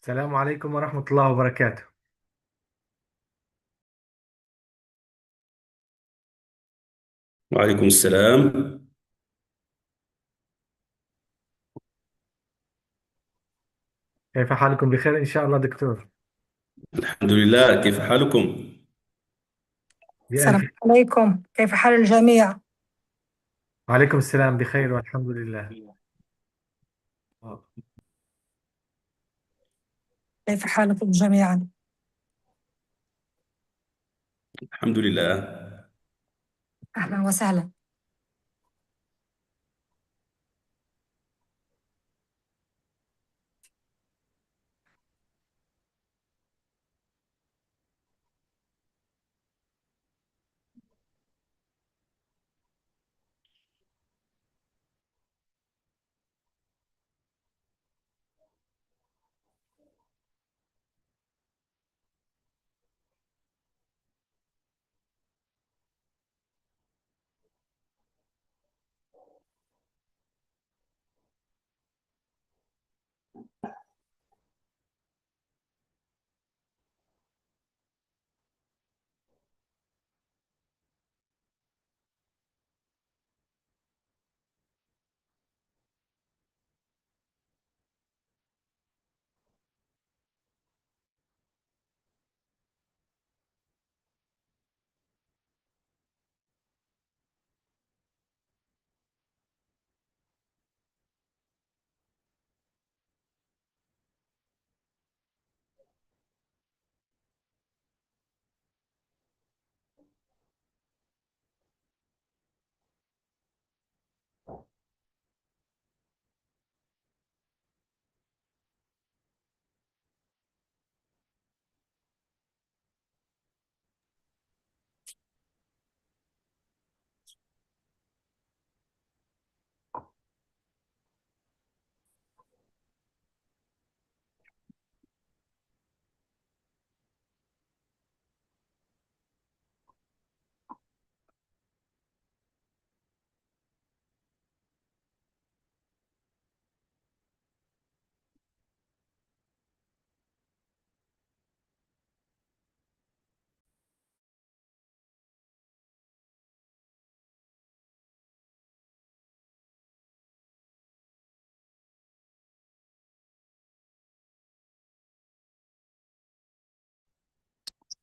السلام عليكم ورحمة الله وبركاته. وعليكم السلام. كيف حالكم؟ بخير إن شاء الله دكتور. الحمد لله، كيف حالكم؟ بألف. السلام عليكم، كيف حال الجميع؟ وعليكم السلام، بخير والحمد لله. كيف حالكم جميعا؟ الحمد لله. أهلا وسهلا.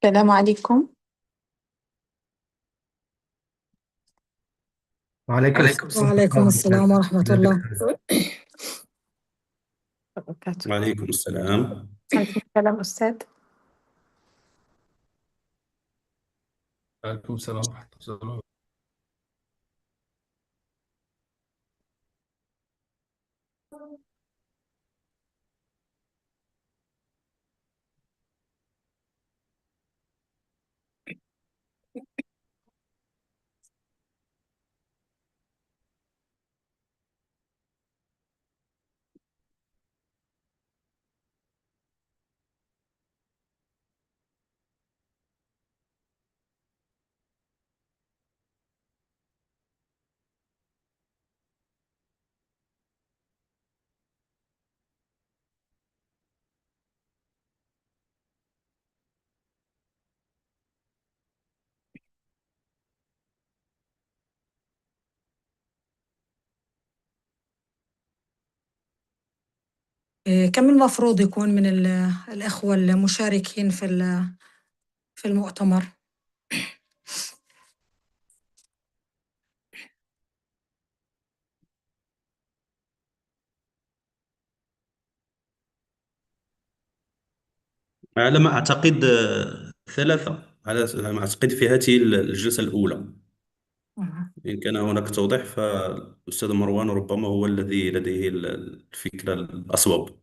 السلام عليكم. وعليكم السلام ورحمة وعليكم الله السلام ورحمة وبركاته. الله. وبركاته. وعليكم السلام. عليكم السلام أستاذ. عليكم السلام ورحمة الله. كم المفروض يكون من الإخوة المشاركين في المؤتمر؟ على ما أعتقد ثلاثة، على ما أعتقد في هذه الجلسة الأولى. إن كان هناك توضيح فالأستاذ مروان ربما هو الذي لديه الفكرة الأصوب.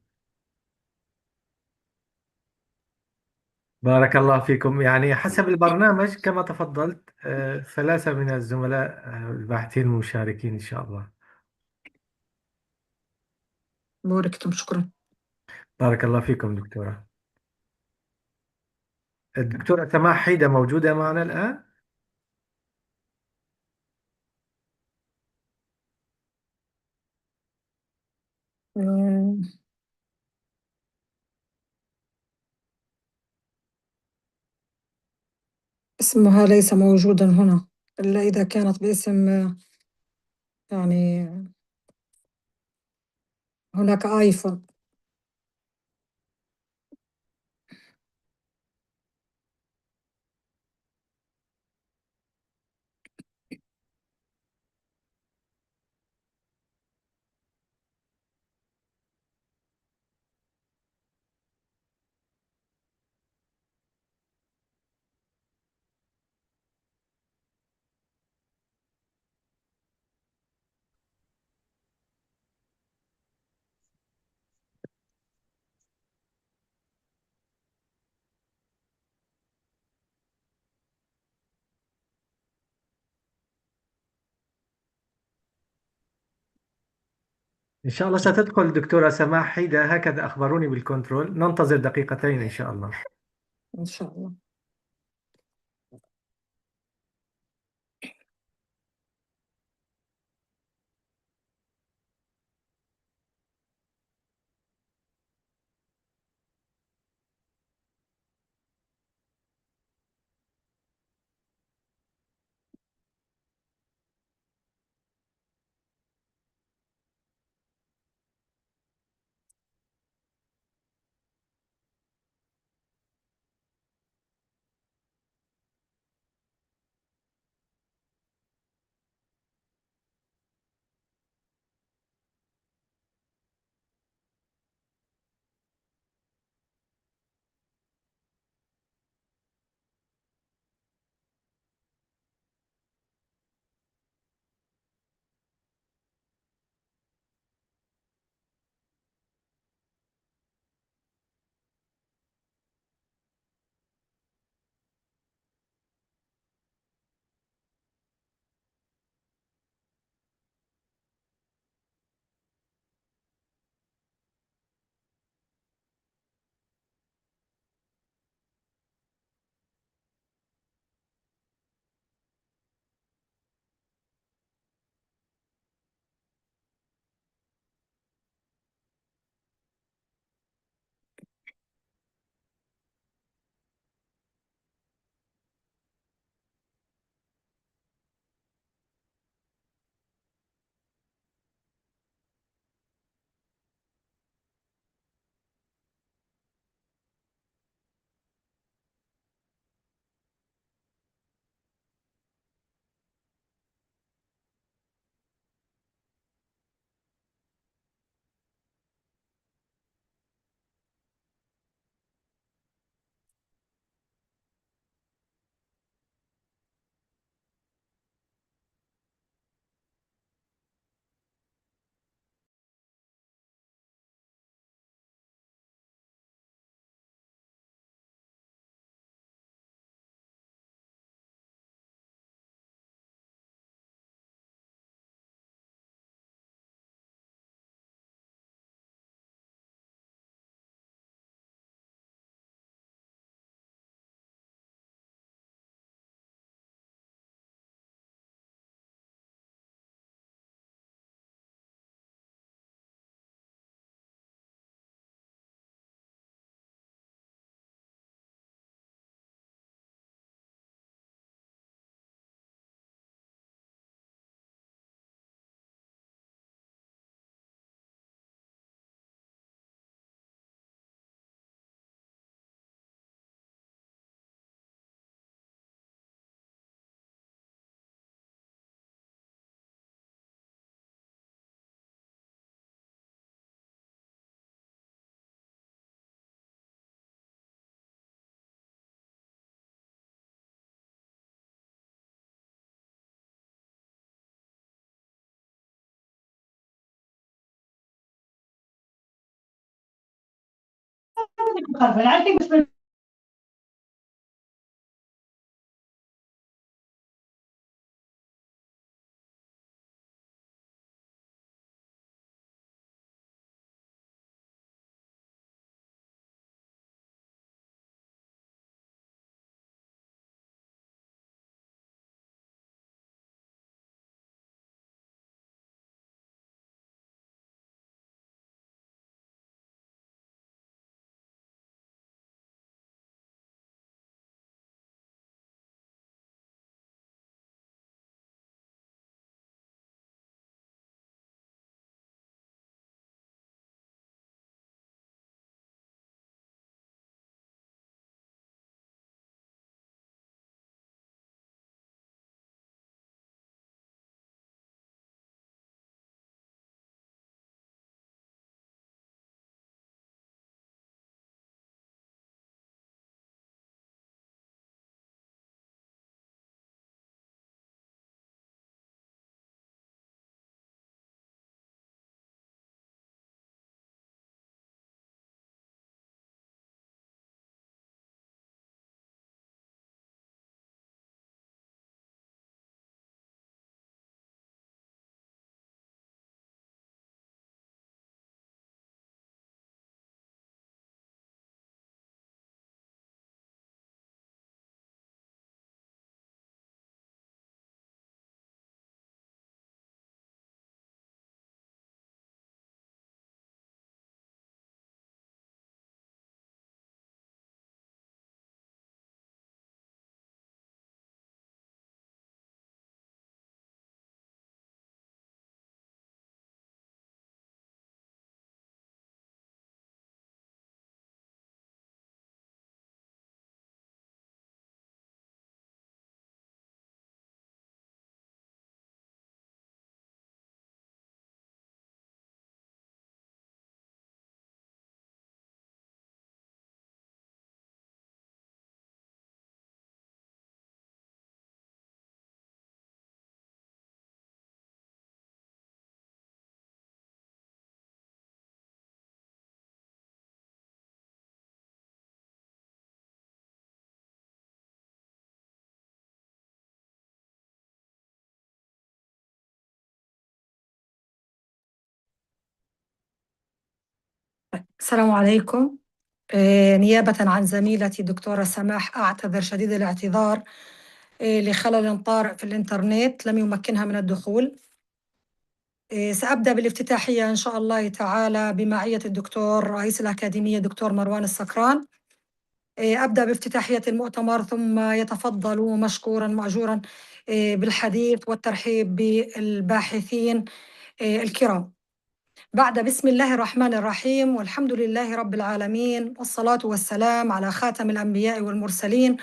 بارك الله فيكم. يعني حسب البرنامج كما تفضلت، ثلاثة من الزملاء الباحثين المشاركين إن شاء الله. بوركتم، شكرا. بارك الله فيكم دكتورة. الدكتورة سماح حيدة موجودة معنا الآن؟ آه، اسمها ليس موجودا هنا إلا إذا كانت باسم يعني هناك آيفون. إن شاء الله ستدخل دكتورة سماح حيدة، هكذا أخبروني بالكنترول. ننتظر دقيقتين إن شاء الله. إن شاء الله. السلام عليكم. نيابة عن زميلتي دكتورة سماح أعتذر شديد الاعتذار لخلل طارئ في الإنترنت لم يمكنها من الدخول. سأبدأ بالافتتاحية إن شاء الله تعالى بمعية الدكتور رئيس الأكاديمية دكتور مروان السكران. أبدأ بافتتاحية المؤتمر ثم يتفضل مشكورا مأجورا بالحديث والترحيب بالباحثين الكرام. بعد بسم الله الرحمن الرحيم والحمد لله رب العالمين والصلاة والسلام على خاتم الأنبياء والمرسلين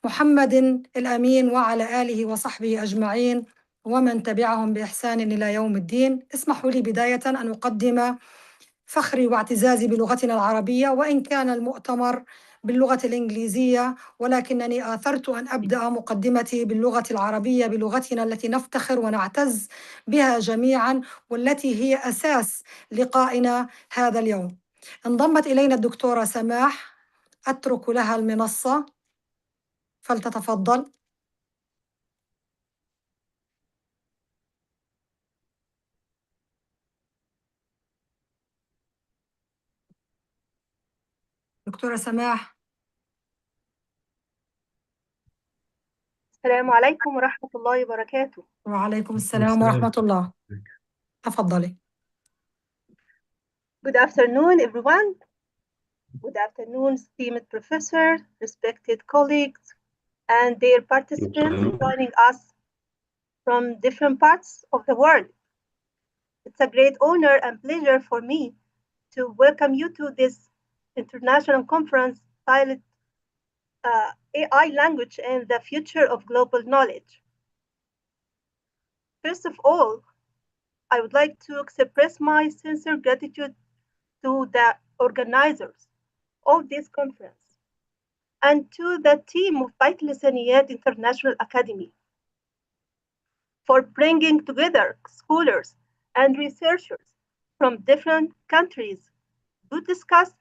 محمد الأمين وعلى آله وصحبه أجمعين ومن تبعهم بإحسان إلى يوم الدين. اسمحوا لي بداية أن أقدم فخري واعتزازي بلغتنا العربية وإن كان المؤتمر باللغة الإنجليزية، ولكنني آثرت أن أبدأ مقدمتي باللغة العربية بلغتنا التي نفتخر ونعتز بها جميعا والتي هي أساس لقائنا هذا اليوم. انضمت إلينا الدكتورة سماح، أترك لها المنصة فلتتفضل. دكتورة سماح. السلام عليكم ورحمة الله وبركاته. وعليكم السلام ورحمة الله. تفضلي. Good afternoon, everyone. Good afternoon, esteemed professors, respected colleagues, and dear participants joining us from different parts of the world. It's a great honor and pleasure for me to welcome you to this international conference titled AI Language and the Future of Global Knowledge. First of all, I would like to express my sincere gratitude to the organizers of this conference and to the team of Bitlisaniyat International Academy for bringing together scholars and researchers from different countries to discuss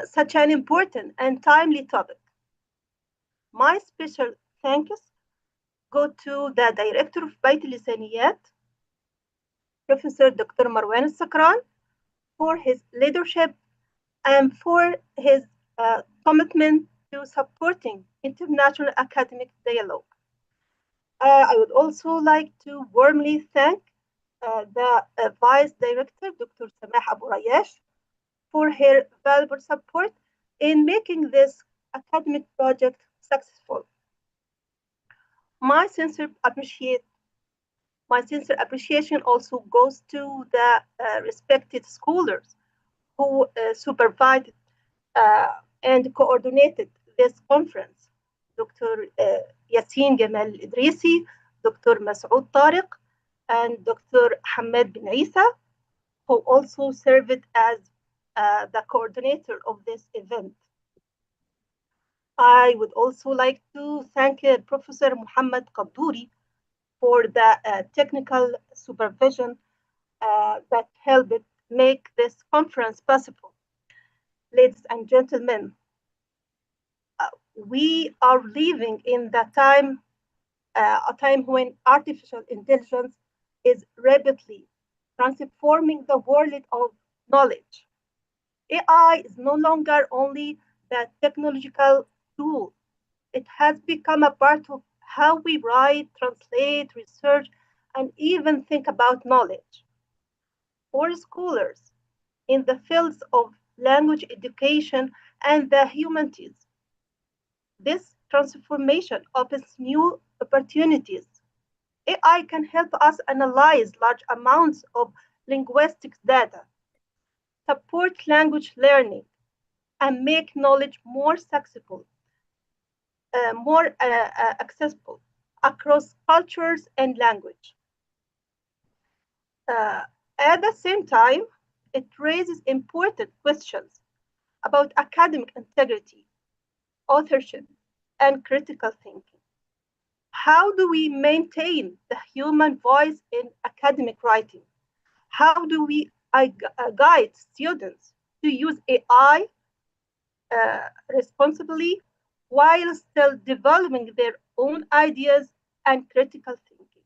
such an important and timely topic. My special thanks go to the director of Bitlisaniyat, Professor Dr. Marwan Sakran, for his leadership and for his commitment to supporting international academic dialogue. I would also like to warmly thank the Vice Director, Dr. Samah Abu Rayash, for her valuable support in making this academic project successful. My sincere appreciation also goes to the respected scholars who supervised and coordinated this conference. Dr. Yassin Gamal Idrisi, Dr. Masoud Tariq, and Dr. Hamad bin Isa, who also served as the coordinator of this event. I would also like to thank Professor Muhammad Qaddouri for the technical supervision that helped make this conference possible. Ladies and gentlemen, we are living in a time when artificial intelligence is rapidly transforming the world of knowledge. AI is no longer only the technological tool. It has become a part of how we write, translate, research, and even think about knowledge. For scholars in the fields of language education and the humanities, this transformation opens new opportunities. AI can help us analyze large amounts of linguistic data, support language learning, and make knowledge more accessible across cultures and language. At the same time, it raises important questions about academic integrity, authorship, and critical thinking. How do we maintain the human voice in academic writing? How do we guide students to use AI responsibly while still developing their own ideas and critical thinking?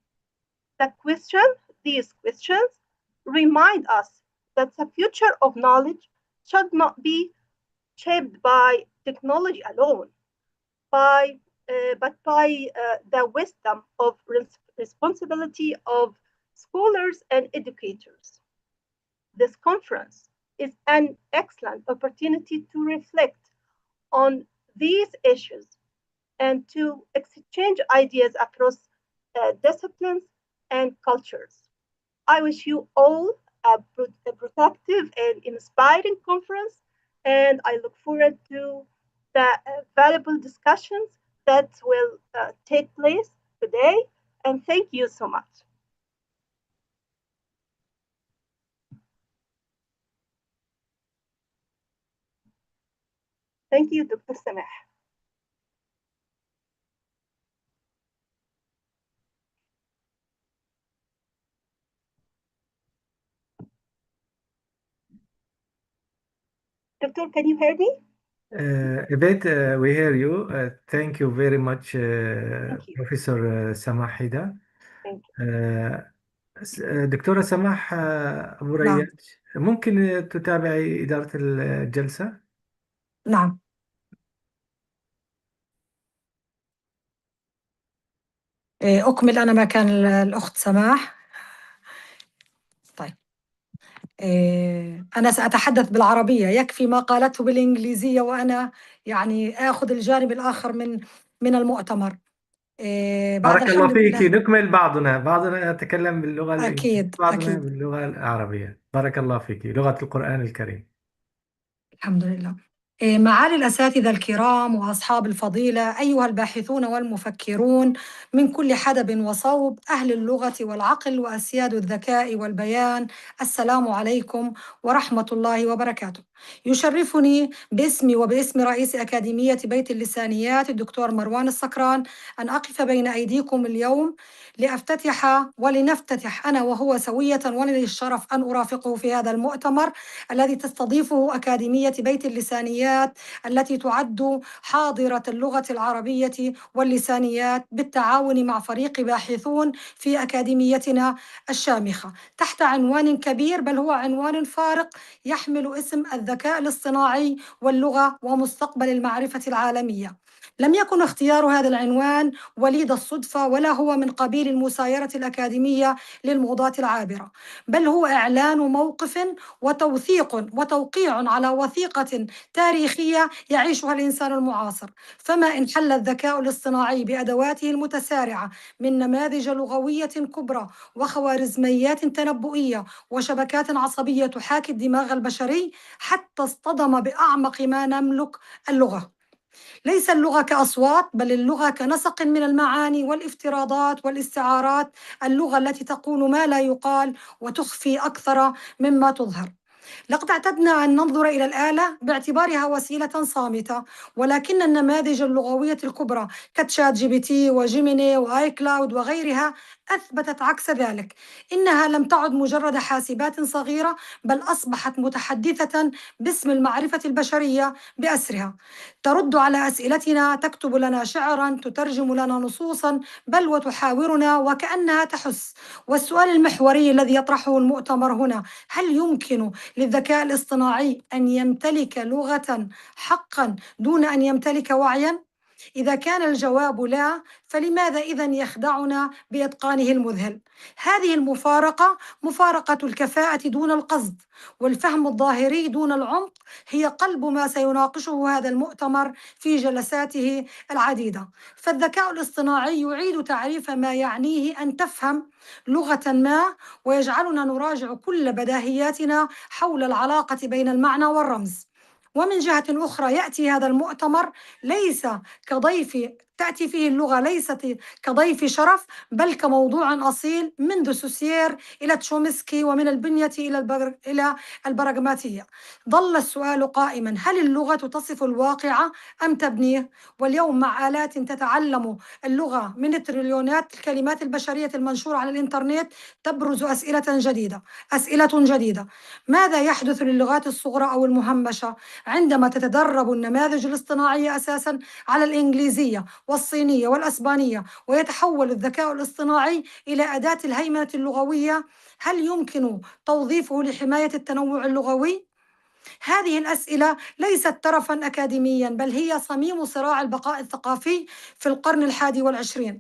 These questions remind us that the future of knowledge should not be shaped by technology alone, but by the wisdom of responsibility of scholars and educators. This conference is an excellent opportunity to reflect on these issues and to exchange ideas across disciplines and cultures. I wish you all a productive and inspiring conference, and I look forward to the valuable discussions that will take place today. And thank you so much. Thank you, Dr. Sameh. Doctor, can you hear me? A bit, we hear you. Thank you very much, Thank you. Professor Samahida. Thank you. دكتورة سماح أبو نعم رياج، ممكن تتابعي إدارة الجلسة؟ نعم. أكمل أنا مكان الأخت سماح. طيب، أنا سأتحدث بالعربية، يكفي ما قالته بالإنجليزية وأنا يعني آخذ الجانب الآخر من المؤتمر. بعد بارك الله الحمد فيك، لله. نكمل بعضنا يتكلم باللغة الإنجليزية، أكيد بعضنا أكيد. باللغة العربية. بارك الله فيك، لغة القرآن الكريم. الحمد لله. معالي الأساتذة الكرام وأصحاب الفضيلة، أيها الباحثون والمفكرون من كل حدب وصوب، أهل اللغة والعقل وأسياد الذكاء والبيان، السلام عليكم ورحمة الله وبركاته. يشرفني باسمي وباسم رئيس أكاديمية بيت اللسانيات الدكتور مروان السكران أن أقف بين أيديكم اليوم لأفتتح ولنفتتح أنا وهو سوية، ولي الشرف أن أرافقه في هذا المؤتمر الذي تستضيفه أكاديمية بيت اللسانيات، التي تعد حاضرة اللغة العربية واللسانيات بالتعاون مع فريق باحثون في أكاديميتنا الشامخة، تحت عنوان كبير، بل هو عنوان فارق، يحمل اسم الذكاء الاصطناعي واللغة ومستقبل المعرفة العالمية. لم يكن اختيار هذا العنوان وليد الصدفة، ولا هو من قبيل المسايرة الأكاديمية للموضات العابرة، بل هو إعلان موقف وتوقيع على وثيقة تاريخية يعيشها الإنسان المعاصر. فما إن حل الذكاء الاصطناعي بأدواته المتسارعة من نماذج لغوية كبرى وخوارزميات تنبؤية وشبكات عصبية تحاكي الدماغ البشري، حتى اصطدم بأعمق ما نملك، اللغة. ليس اللغة كأصوات، بل اللغة كنسق من المعاني والافتراضات والاستعارات، اللغة التي تقول ما لا يقال وتخفي أكثر مما تظهر. لقد اعتدنا أن ننظر إلى الآلة باعتبارها وسيلة صامتة، ولكن النماذج اللغوية الكبرى كتشات جي بي تي وجيميني وآي كلاود وغيرها أثبتت عكس ذلك. إنها لم تعد مجرد حاسبات صغيرة، بل أصبحت متحدثة باسم المعرفة البشرية بأسرها، ترد على أسئلتنا، تكتب لنا شعرا، تترجم لنا نصوصا، بل وتحاورنا وكأنها تحس. والسؤال المحوري الذي يطرحه المؤتمر هنا: هل يمكن للذكاء الاصطناعي أن يمتلك لغة حقا دون أن يمتلك وعيا؟ إذا كان الجواب لا، فلماذا إذن يخدعنا بإتقانه المذهل؟ هذه المفارقة، مفارقة الكفاءة دون القصد والفهم الظاهري دون العمق، هي قلب ما سيناقشه هذا المؤتمر في جلساته العديدة. فالذكاء الاصطناعي يعيد تعريف ما يعنيه أن تفهم لغة ما، ويجعلنا نراجع كل بداهياتنا حول العلاقة بين المعنى والرمز. ومن جهة أخرى يأتي هذا المؤتمر ليس كضيف، تأتي فيه اللغة ليست كضيف شرف، بل كموضوع أصيل، منذ سوسير إلى تشومسكي، ومن البنية إلى البراغماتية. ظل السؤال قائما: هل اللغة تصف الواقع أم تبنيه؟ واليوم مع آلات تتعلم اللغة من تريليونات الكلمات البشرية المنشورة على الإنترنت، تبرز أسئلة جديدة. ماذا يحدث للغات الصغرى أو المهمشة عندما تتدرب النماذج الاصطناعية أساسا على الإنجليزية والصينية والأسبانية، ويتحول الذكاء الاصطناعي إلى أداة الهيمنة اللغوية، هل يمكن توظيفه لحماية التنوع اللغوي؟ هذه الأسئلة ليست ترفا أكاديميا، بل هي صميم صراع البقاء الثقافي في القرن ال21.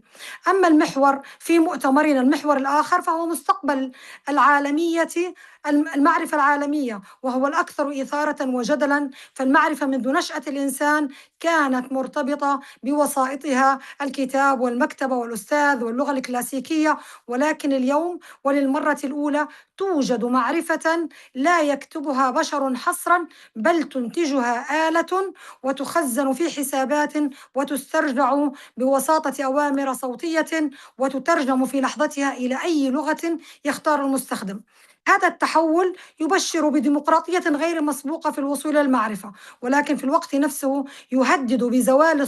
أما المحور في مؤتمرنا، المحور الآخر، فهو مستقبل العالمية، المعرفة العالمية، وهو الأكثر إثارة وجدلا. فالمعرفة منذ نشأة الإنسان كانت مرتبطة بوسائطها الكتاب والمكتبة والأستاذ واللغة الكلاسيكية، ولكن اليوم وللمرة الأولى توجد معرفة لا يكتبها بشر حصرا، بل تنتجها آلة وتخزن في حسابات وتسترجع بوساطة أوامر صوتية وتترجم في لحظتها إلى أي لغة يختار المستخدم. هذا التحول يبشر بديمقراطية غير مسبوقة في الوصول إلى المعرفة، ولكن في الوقت نفسه يهدد بزوال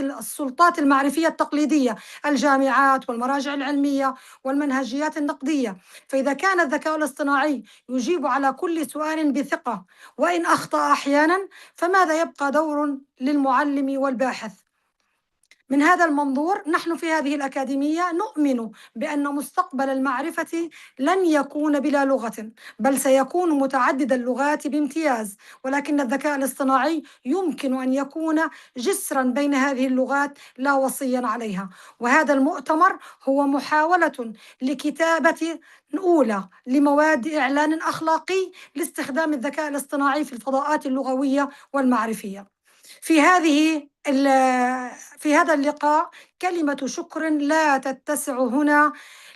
السلطات المعرفية التقليدية، الجامعات والمراجع العلمية والمنهجيات النقدية. فإذا كان الذكاء الاصطناعي يجيب على كل سؤال بثقة وإن أخطأ أحيانا، فماذا يبقى دور للمعلم والباحث؟ من هذا المنظور نحن في هذه الأكاديمية نؤمن بأن مستقبل المعرفة لن يكون بلا لغة، بل سيكون متعدد اللغات بامتياز، ولكن الذكاء الاصطناعي يمكن أن يكون جسرا بين هذه اللغات لا وصيا عليها. وهذا المؤتمر هو محاولة لكتابة أولى لمواد إعلان أخلاقي لاستخدام الذكاء الاصطناعي في الفضاءات اللغوية والمعرفية. في في هذا اللقاء كلمة شكر لا تتسع هنا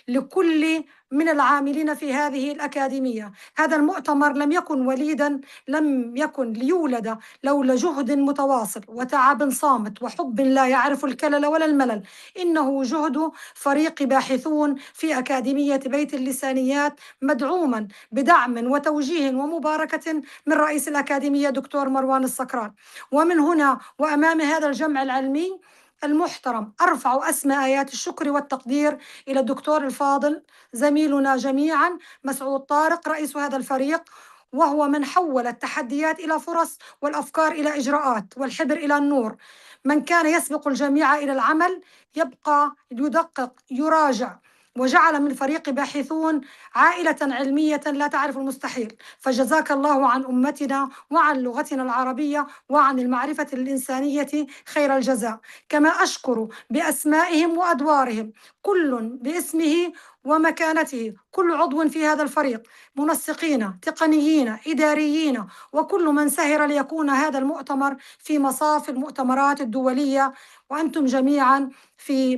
لكل من العاملين في هذه الأكاديمية. هذا المؤتمر لم يكن وليدا، لم يكن ليولد لولا جهد متواصل وتعب صامت وحب لا يعرف الكلل ولا الملل. إنه جهد فريق باحثون في أكاديمية بيت اللسانيات، مدعوما بدعم وتوجيه ومباركة من رئيس الأكاديمية دكتور مروان السكران. ومن هنا وأمام هذا الجمع العلمي المحترم أرفع أسمى آيات الشكر والتقدير إلى الدكتور الفاضل زميلنا جميعا مسعود طارق، رئيس هذا الفريق، وهو من حول التحديات إلى فرص والأفكار إلى إجراءات والحبر إلى النور. من كان يسبق الجميع إلى العمل يبقى يدقق يراجع، وجعل من فريق باحثون عائلة علمية لا تعرف المستحيل. فجزاك الله عن أمتنا وعن لغتنا العربية وعن المعرفة الإنسانية خير الجزاء. كما أشكر بأسمائهم وأدوارهم، كل باسمه ومكانته، كل عضو في هذا الفريق، منسقين، تقنيين، إداريين، وكل من سهر ليكون هذا المؤتمر في مصاف المؤتمرات الدولية. وأنتم جميعا في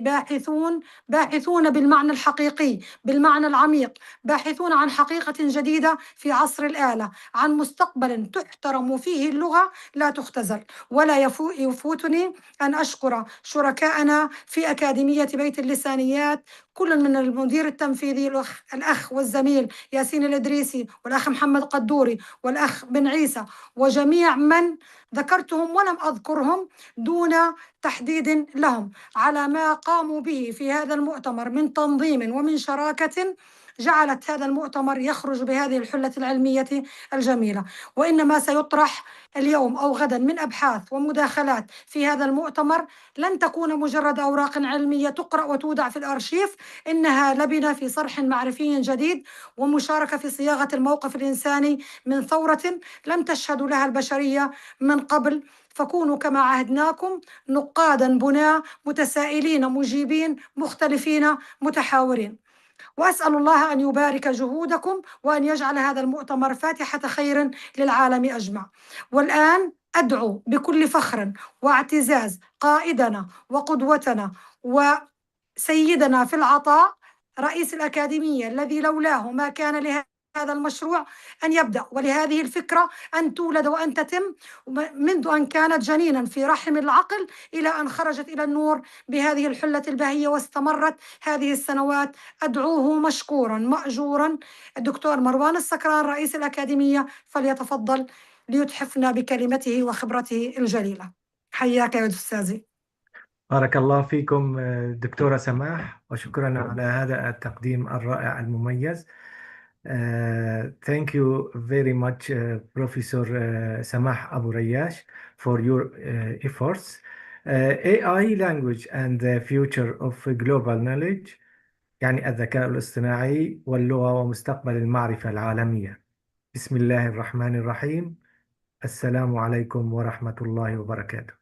باحثون بالمعنى الحقيقي، بالمعنى العميق، باحثون عن حقيقة جديدة في عصر الآلة، عن مستقبل تحترم فيه اللغة لا تختزل. ولا يفوتني أن أشكر شركائنا في أكاديمية بيت اللسانيات، كل من المدير التنفيذي الأخ والزميل ياسين الإدريسي، والأخ محمد قدوري، والأخ بن عيسى، وجميع من ذكرتهم ولم أذكرهم دون تحديد لهم على ما قاموا به في هذا المؤتمر من تنظيم ومن شراكة جعلت هذا المؤتمر يخرج بهذه الحلة العلمية الجميلة. وإن ما سيطرح اليوم أو غدا من أبحاث ومداخلات في هذا المؤتمر لن تكون مجرد أوراق علمية تقرأ وتودع في الأرشيف، إنها لبنة في صرح معرفي جديد ومشاركة في صياغة الموقف الإنساني من ثورة لم تشهد لها البشرية من قبل. فكونوا كما عهدناكم نقادا بناة، متسائلين مجيبين، مختلفين متحاورين. وأسأل الله أن يبارك جهودكم وأن يجعل هذا المؤتمر فاتحة خير للعالم أجمع. والآن أدعو بكل فخر واعتزاز قائدنا وقدوتنا وسيدنا في العطاء، رئيس الأكاديمية الذي لولاه ما كان لهذا المشروع أن يبدأ، ولهذه الفكرة أن تولد وأن تتم منذ أن كانت جنينا في رحم العقل إلى أن خرجت إلى النور بهذه الحلة البهية واستمرت هذه السنوات. أدعوه مشكورا مأجورا الدكتور مروان السكران رئيس الأكاديمية، فليتفضل ليتحفنا بكلمته وخبرته الجليلة. حياك يا أستاذي. بارك الله فيكم دكتورة سماح، وشكرا على هذا التقديم الرائع المميز. Thank you very much, Professor Samah Abu Rayyash, for your efforts. AI language and the future of global knowledge، يعني الذكاء الاصطناعي واللغة ومستقبل المعرفة العالمية. بسم الله الرحمن الرحيم. السلام عليكم ورحمة الله وبركاته.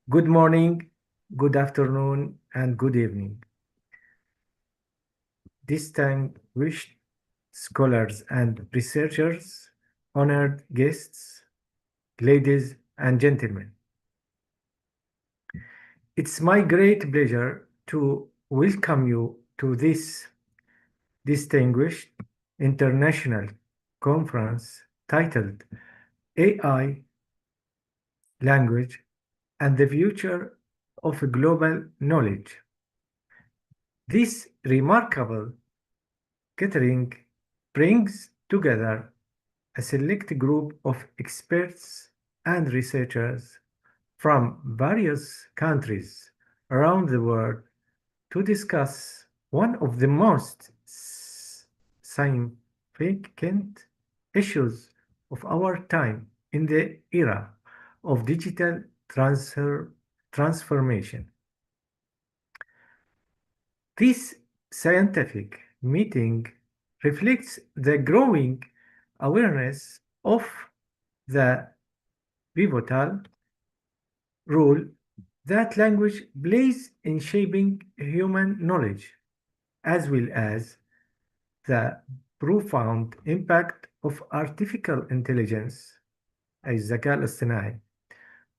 Good morning, good afternoon, and good evening. Distinguished scholars and researchers, honored guests, ladies and gentlemen. It's my great pleasure to welcome you to this distinguished international conference titled AI, Language, and the Future of Global Knowledge. This remarkable gathering brings together a select group of experts and researchers from various countries around the world to discuss one of the most significant issues of our time in the era of digital transformation. This scientific meeting reflects the growing awareness of the pivotal role that language plays in shaping human knowledge, as well as the profound impact of artificial intelligence, أي الذكاء الاصطناعي,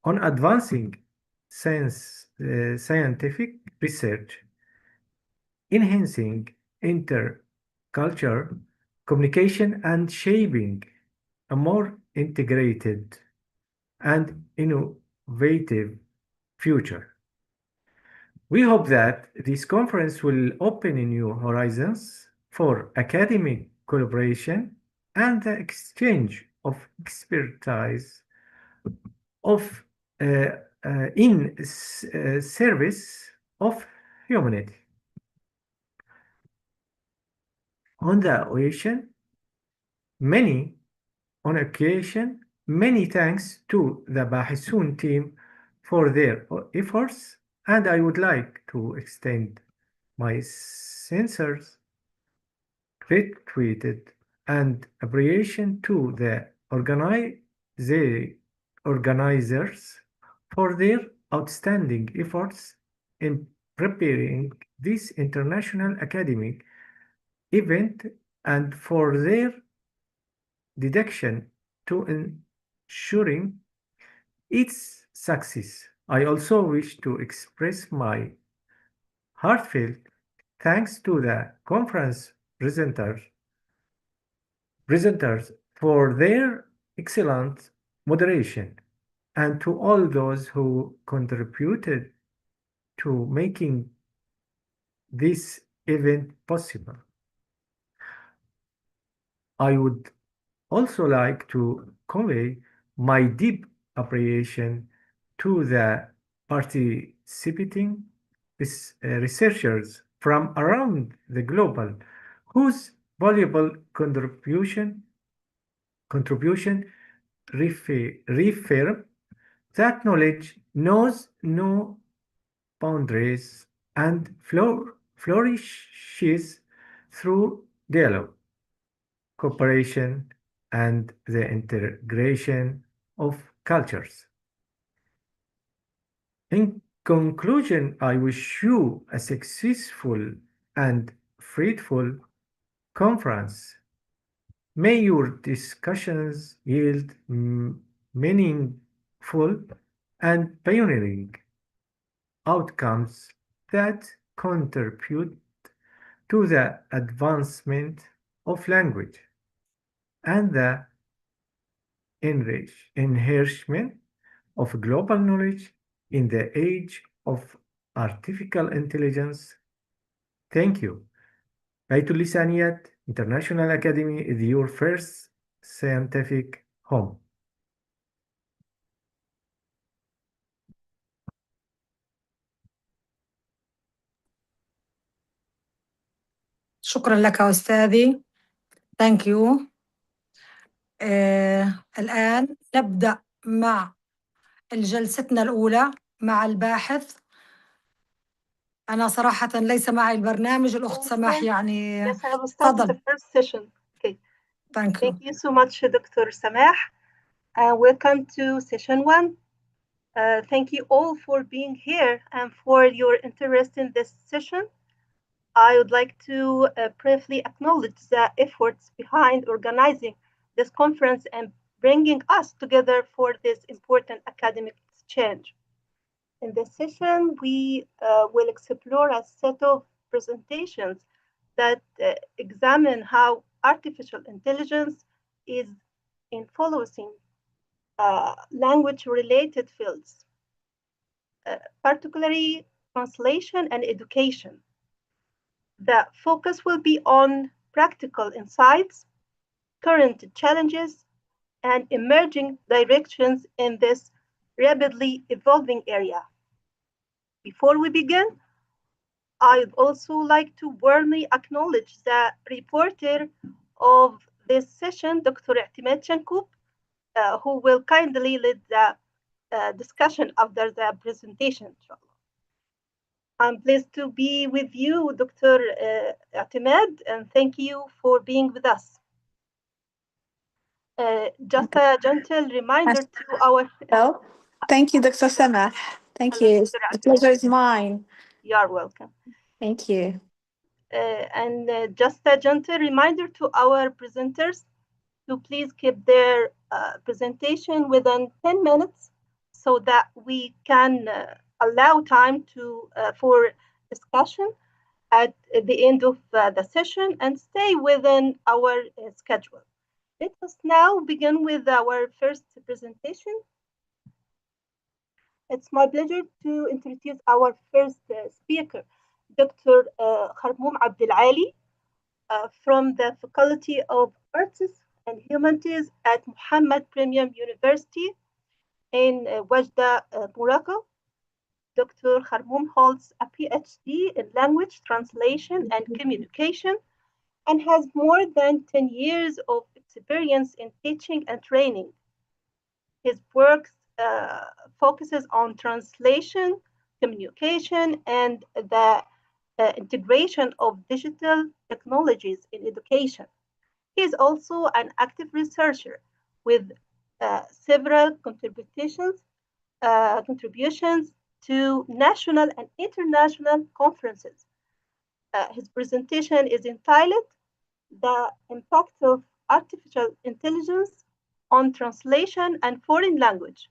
on advancing scientific research, enhancing intercultural communication, and shaping a more integrated and innovative future. We hope that this conference will open new horizons for academic collaboration and the exchange of expertise of in service of humanity. On occasion, many thanks to the BAHITON team for their efforts, and I would like to extend my sincere gratitude and appreciation to the organizers for their outstanding efforts in preparing this international academic event and for their dedication to ensuring its success. I also wish to express my heartfelt thanks to the conference presenters for their excellent moderation and to all those who contributed to making this event possible. I would also like to convey my deep appreciation to the participating researchers from around the globe whose valuable contribution reaffirm that knowledge knows no boundaries and flourishes through dialogue, cooperation, and the integration of cultures. In conclusion, I wish you a successful and fruitful conference. May your discussions yield meaningful and pioneering outcomes that contribute to the advancement of language and the enrichment of global knowledge in the age of artificial intelligence. Thank you. Bitlisaniyat International Academy is your first scientific home. شكرا لك أستاذي. Thank you. الآن نبدأ مع جلستنا الأولى مع الباحث. أنا صراحة ليس معي البرنامج. الأخت سماح يعني Yes, I will start with تفضل. the first session. Okay. Thank you. Thank you so much, Dr. Samah. Welcome to session 1. Thank you all for being here and for your interest in this session. I would like to briefly acknowledge the efforts behind organizing this conference and bringing us together for this important academic exchange. In this session, we will explore a set of presentations that examine how artificial intelligence is influencing language-related fields, particularly translation and education. The focus will be on practical insights, current challenges, and emerging directions in this rapidly evolving area. Before we begin, I'd also like to warmly acknowledge the reporter of this session, Dr. I'timed Shankoub, who will kindly lead the discussion after the presentation, inshallah. I'm pleased to be with you, Dr. I'timed, and thank you for being with us. Just a gentle reminder to our... Well, thank you, Dr. Samah. Thank you. The pleasure is mine. You are welcome. Thank you. And just a gentle reminder to our presenters to please keep their presentation within 10 minutes so that we can allow time for discussion at the end of the session and stay within our schedule. Let us now begin with our first presentation. It's my pleasure to introduce our first speaker, Dr. Kharmoum Abdelali, from the Faculty of Arts and Humanities at Muhammad Premium University in Wajda, Morocco. Dr. Kharmoum holds a PhD in language translation and communication and has more than 10 years of experience in teaching and training. His work focuses on translation, communication, and the integration of digital technologies in education. He is also an active researcher with several contributions to national and international conferences. His presentation is entitled The Impact of Artificial Intelligence on Translation and Foreign Language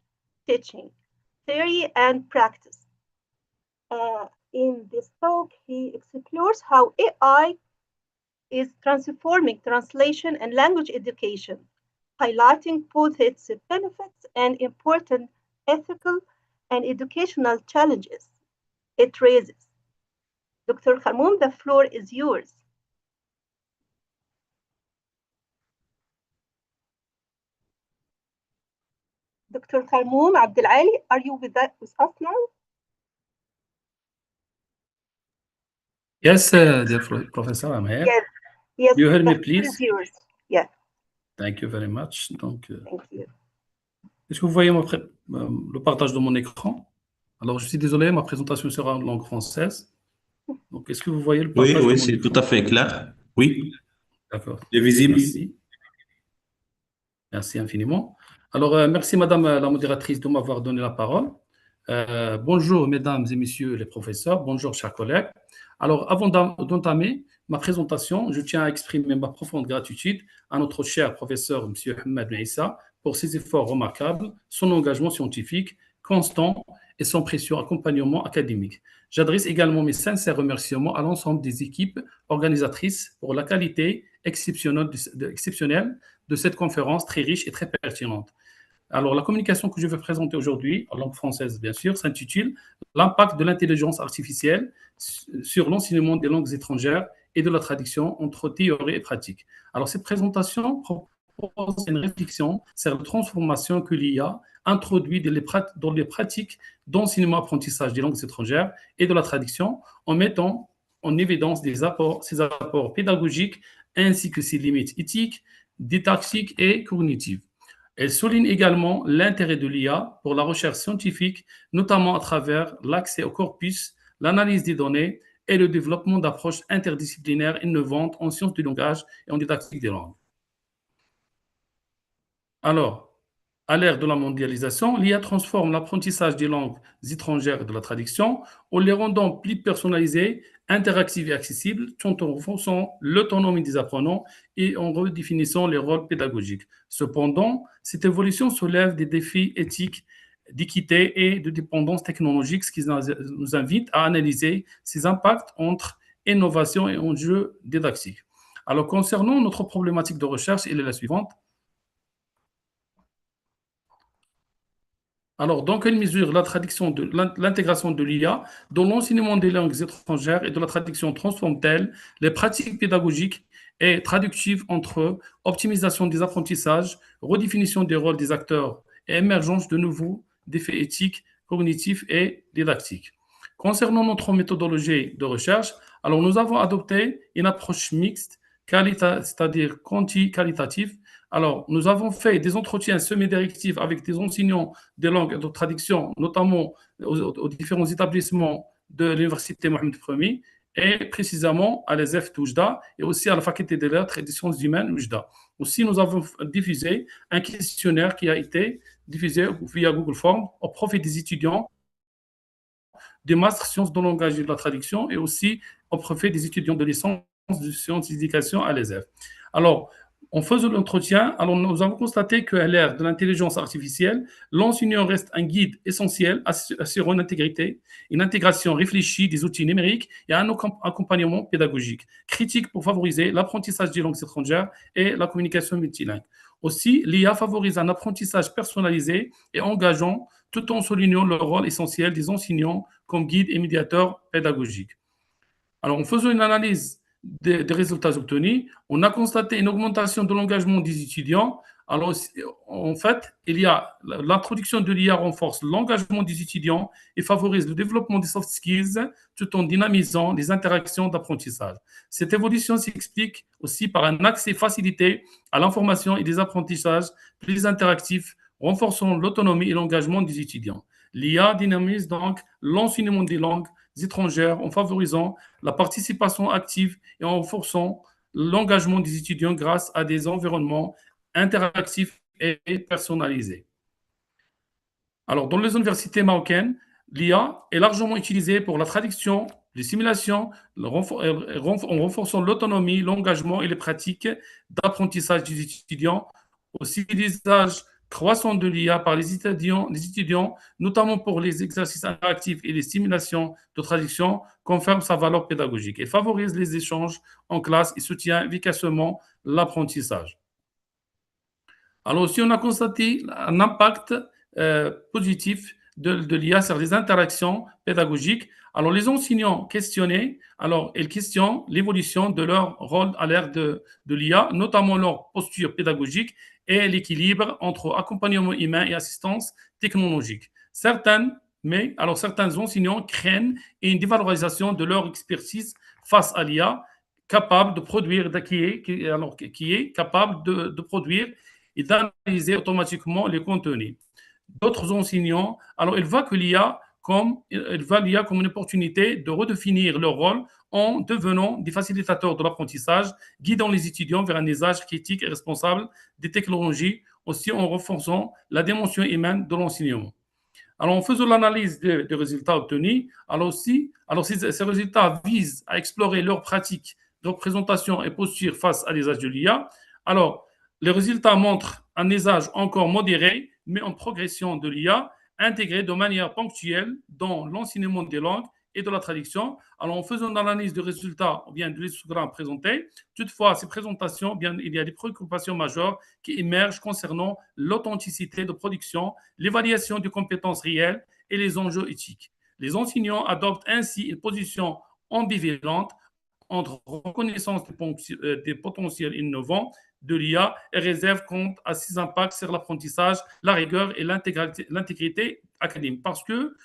Teaching, Theory and Practice. In this talk, he explores how AI is transforming translation and language education, highlighting both its benefits and important ethical and educational challenges it raises. Dr. Kharmoum, the floor is yours. Dr. Kharmoum Abdelali, are you with us now? Yes, dear Professor, I'm here. Yes. Yes. You hear me, The floor please? is yours. Yes. Thank you very much. Donc, Thank you. est-ce que vous voyez le partage de mon écran? Alors, je suis désolé, ma présentation sera en langue française. Donc, est-ce que vous voyez le Oui, partage de oui, mon c'est écran? tout à fait clair. Oui, D'accord. c'est visible. Merci. Merci infiniment. Alors, merci Madame la modératrice de m'avoir donné la parole. Bonjour Mesdames et Messieurs les professeurs, bonjour chers collègues. Alors, avant d'entamer ma présentation, je tiens à exprimer ma profonde gratitude à notre cher professeur M. Ahmed Issa pour ses efforts remarquables, son engagement scientifique constant et son précieux accompagnement académique. J'adresse également mes sincères remerciements à l'ensemble des équipes organisatrices pour la qualité exceptionnelle de cette conférence très riche et très pertinente. Alors, la communication que je vais présenter aujourd'hui, en langue française bien sûr, s'intitule « L'impact de l'intelligence artificielle sur l'enseignement des langues étrangères et de la traduction entre théorie et pratique ». Alors, cette présentation propose une réflexion sur la transformation que l'IA introduit dans les pratiques d'enseignement-apprentissage des langues étrangères et de la traduction en mettant en évidence ses apports pédagogiques ainsi que ses limites éthiques, didactiques et cognitives. Elle souligne également l'intérêt de l'IA pour la recherche scientifique, notamment à travers l'accès au corpus, l'analyse des données et le développement d'approches interdisciplinaires innovantes en sciences du langage et en didactique des langues. Alors, à l'ère de la mondialisation, l'IA transforme l'apprentissage des langues étrangères et de la traduction en les rendant plus personnalisées, interactives et accessibles, tout en renforçant l'autonomie des apprenants et en redéfinissant les rôles pédagogiques. Cependant, cette évolution soulève des défis éthiques, d'équité et de dépendance technologique, ce qui nous invite à analyser ces impacts entre innovation et enjeux didactiques. Alors, concernant notre problématique de recherche, elle est la suivante. Alors, dans quelle mesure l'intégration de l'IA dans l'enseignement des langues étrangères et de la traduction transforme-t-elle les pratiques pédagogiques et traductives entre optimisation des apprentissages, redéfinition des rôles des acteurs et émergence de nouveaux défis éthiques, cognitifs et didactiques? Concernant notre méthodologie de recherche, alors nous avons adopté une approche mixte, c'est-à-dire quanti-qualitative. Alors, nous avons fait des entretiens semi-directifs avec des enseignants des langues et de traduction, notamment aux différents établissements de l'Université Mohamed I et précisément à l'ESF Oujda et aussi à la Faculté des Lettres et des Sciences humaines Oujda. Aussi, nous avons diffusé un questionnaire qui a été diffusé via Google Forms au profit des étudiants des masters sciences de langage et de la traduction et aussi au profit des étudiants de licence de sciences d'éducation à l'ESF. Alors, en faisant l'entretien, alors nous avons constaté qu'à l'ère de l'intelligence artificielle, l'enseignant reste un guide essentiel assurant une intégration réfléchie des outils numériques et un accompagnement pédagogique critique pour favoriser l'apprentissage des langues étrangères et la communication multilingue. Aussi, l'IA favorise un apprentissage personnalisé et engageant tout en soulignant le rôle essentiel des enseignants comme guides et médiateurs pédagogiques. Alors, en faisant une analyse des résultats obtenus, on a constaté une augmentation de l'engagement des étudiants. Alors, en fait, l'introduction de l'IA renforce l'engagement des étudiants et favorise le développement des soft skills tout en dynamisant les interactions d'apprentissage. Cette évolution s'explique aussi par un accès facilité à l'information et des apprentissages plus interactifs, renforçant l'autonomie et l'engagement des étudiants. L'IA dynamise donc l'enseignement des langues étrangères en favorisant la participation active et en renforçant l'engagement des étudiants grâce à des environnements interactifs et personnalisés. Alors, dans les universités marocaines, l'IA est largement utilisée pour la traduction, les simulations, en renforçant l'autonomie, l'engagement et les pratiques d'apprentissage des étudiants. Aussi, l'usage croissant de l'IA par les étudiants, notamment pour les exercices interactifs et les simulations de traduction, confirme sa valeur pédagogique et favorise les échanges en classe et soutient efficacement l'apprentissage. Alors aussi, on a constaté un impact positif de l'IA sur les interactions pédagogiques. Alors, les enseignants questionnés, alors ils questionnent l'évolution de leur rôle à l'ère de l'IA, notamment leur posture pédagogique et l'équilibre entre accompagnement humain et assistance technologique. Certains enseignants craignent une dévalorisation de leur expertise face à l'IA, capable de produire, qui est capable de produire et d'analyser automatiquement les contenus. D'autres enseignants, alors ils voient l'IA comme une opportunité de redéfinir leur rôle en devenant des facilitateurs de l'apprentissage, guidant les étudiants vers un usage critique et responsable des technologies, aussi en renforçant la dimension humaine de l'enseignement. Alors, en faisant l'analyse des résultats obtenus, ces résultats visent à explorer leurs pratiques de représentation et posture face à l'usage de l'IA. Alors, les résultats montrent un usage encore modéré, mais en progression de l'IA, intégré de manière ponctuelle dans l'enseignement des langues et de la traduction. Alors, en faisant l'analyse des résultats ou bien de l'histogramme présenté, toutefois, ces présentations, il y a des préoccupations majeures qui émergent concernant l'authenticité de production, l'évaluation des compétences réelles et les enjeux éthiques. Les enseignants adoptent ainsi une position ambivalente entre reconnaissance des potentiels innovants de l'IA et réserve quant à ses impacts sur l'apprentissage, la rigueur et l'intégrité académique. Parce que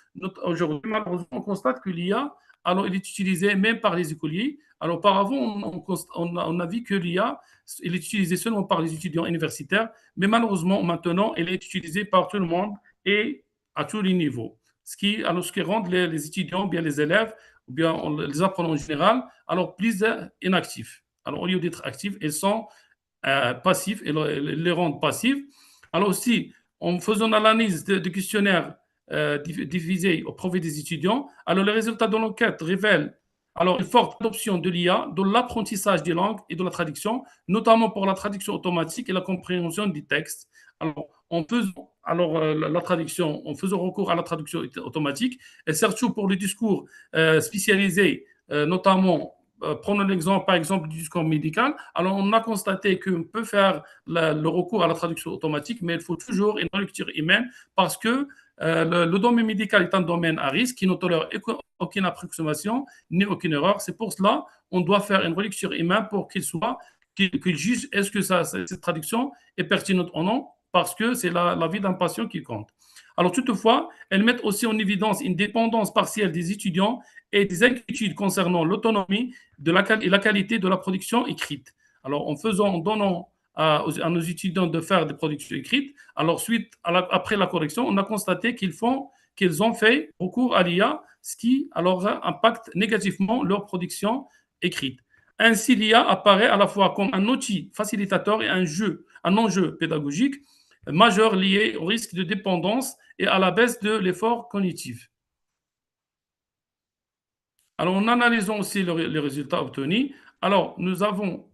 aujourd'hui, malheureusement, on constate que l'IA alors il est utilisé même par les écoliers. Alors auparavant, on a vu que l'IA, il est utilisé seulement par les étudiants universitaires, mais malheureusement, maintenant, elle est utilisée par tout le monde et à tous les niveaux. Ce qui rend les étudiants, bien les élèves, ou bien les apprenants en général, alors plus inactifs. Alors au lieu d'être actifs, ils sont passifs et les rendent passifs. Alors aussi, en faisant l'analyse de questionnaires divisés au profit des étudiants, alors les résultats de l'enquête révèlent alors une forte adoption de l'IA dans l'apprentissage des langues et de la traduction, notamment pour la traduction automatique et la compréhension des textes. Alors, en faisant la traduction, en faisant recours à la traduction automatique, et surtout pour les discours spécialisés, notamment prenons l'exemple, par exemple, du discours médical. Alors, on a constaté qu'on peut faire le recours à la traduction automatique, mais il faut toujours une lecture humaine parce que le domaine médical est un domaine à risque qui ne tolère aucune approximation ni aucune erreur. C'est pour cela qu'on doit faire une relecture humaine pour qu'il juge est-ce que cette traduction est pertinente ou non, parce que c'est la vie d'un patient qui compte. Alors, toutefois, elles mettent aussi en évidence une dépendance partielle des étudiants et des inquiétudes concernant l'autonomie et la qualité de la production écrite. Alors, en donnant à nos étudiants de faire des productions écrites, alors après la correction, on a constaté qu'ils ont fait recours à l'IA, ce qui alors impacte négativement leur production écrite. Ainsi, l'IA apparaît à la fois comme un outil facilitateur et un enjeu pédagogique majeur lié au risque de dépendance et à la baisse de l'effort cognitif. Alors, en analysant aussi les résultats obtenus, alors nous avons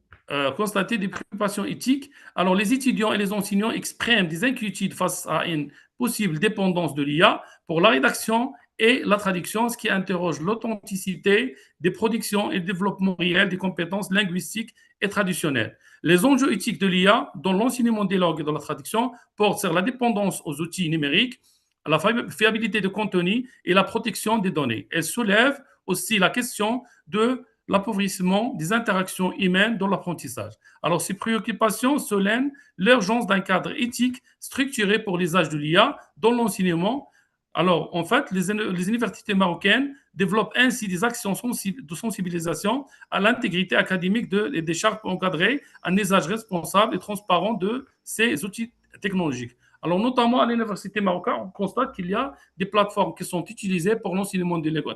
constaté des préoccupations éthiques. Alors, les étudiants et les enseignants expriment des inquiétudes face à une possible dépendance de l'IA pour la rédaction et la traduction, ce qui interroge l'authenticité des productions et le développement réel des compétences linguistiques et traditionnelles. Les enjeux éthiques de l'IA dans l'enseignement des langues et dans la traduction portent sur la dépendance aux outils numériques, la fiabilité de contenu et la protection des données. Elles soulèvent aussi la question de l'appauvrissement des interactions humaines dans l'apprentissage. Alors, ces préoccupations soulignent l'urgence d'un cadre éthique structuré pour l'usage de l'IA dans l'enseignement. Alors, en fait, les universités marocaines développent ainsi des actions de sensibilisation à l'intégrité académique des chartes pour encadrer un usage responsable et transparent de ces outils technologiques. Alors, notamment à l'université marocaine, on constate qu'il y a des plateformes qui sont utilisées pour l'enseignement des langues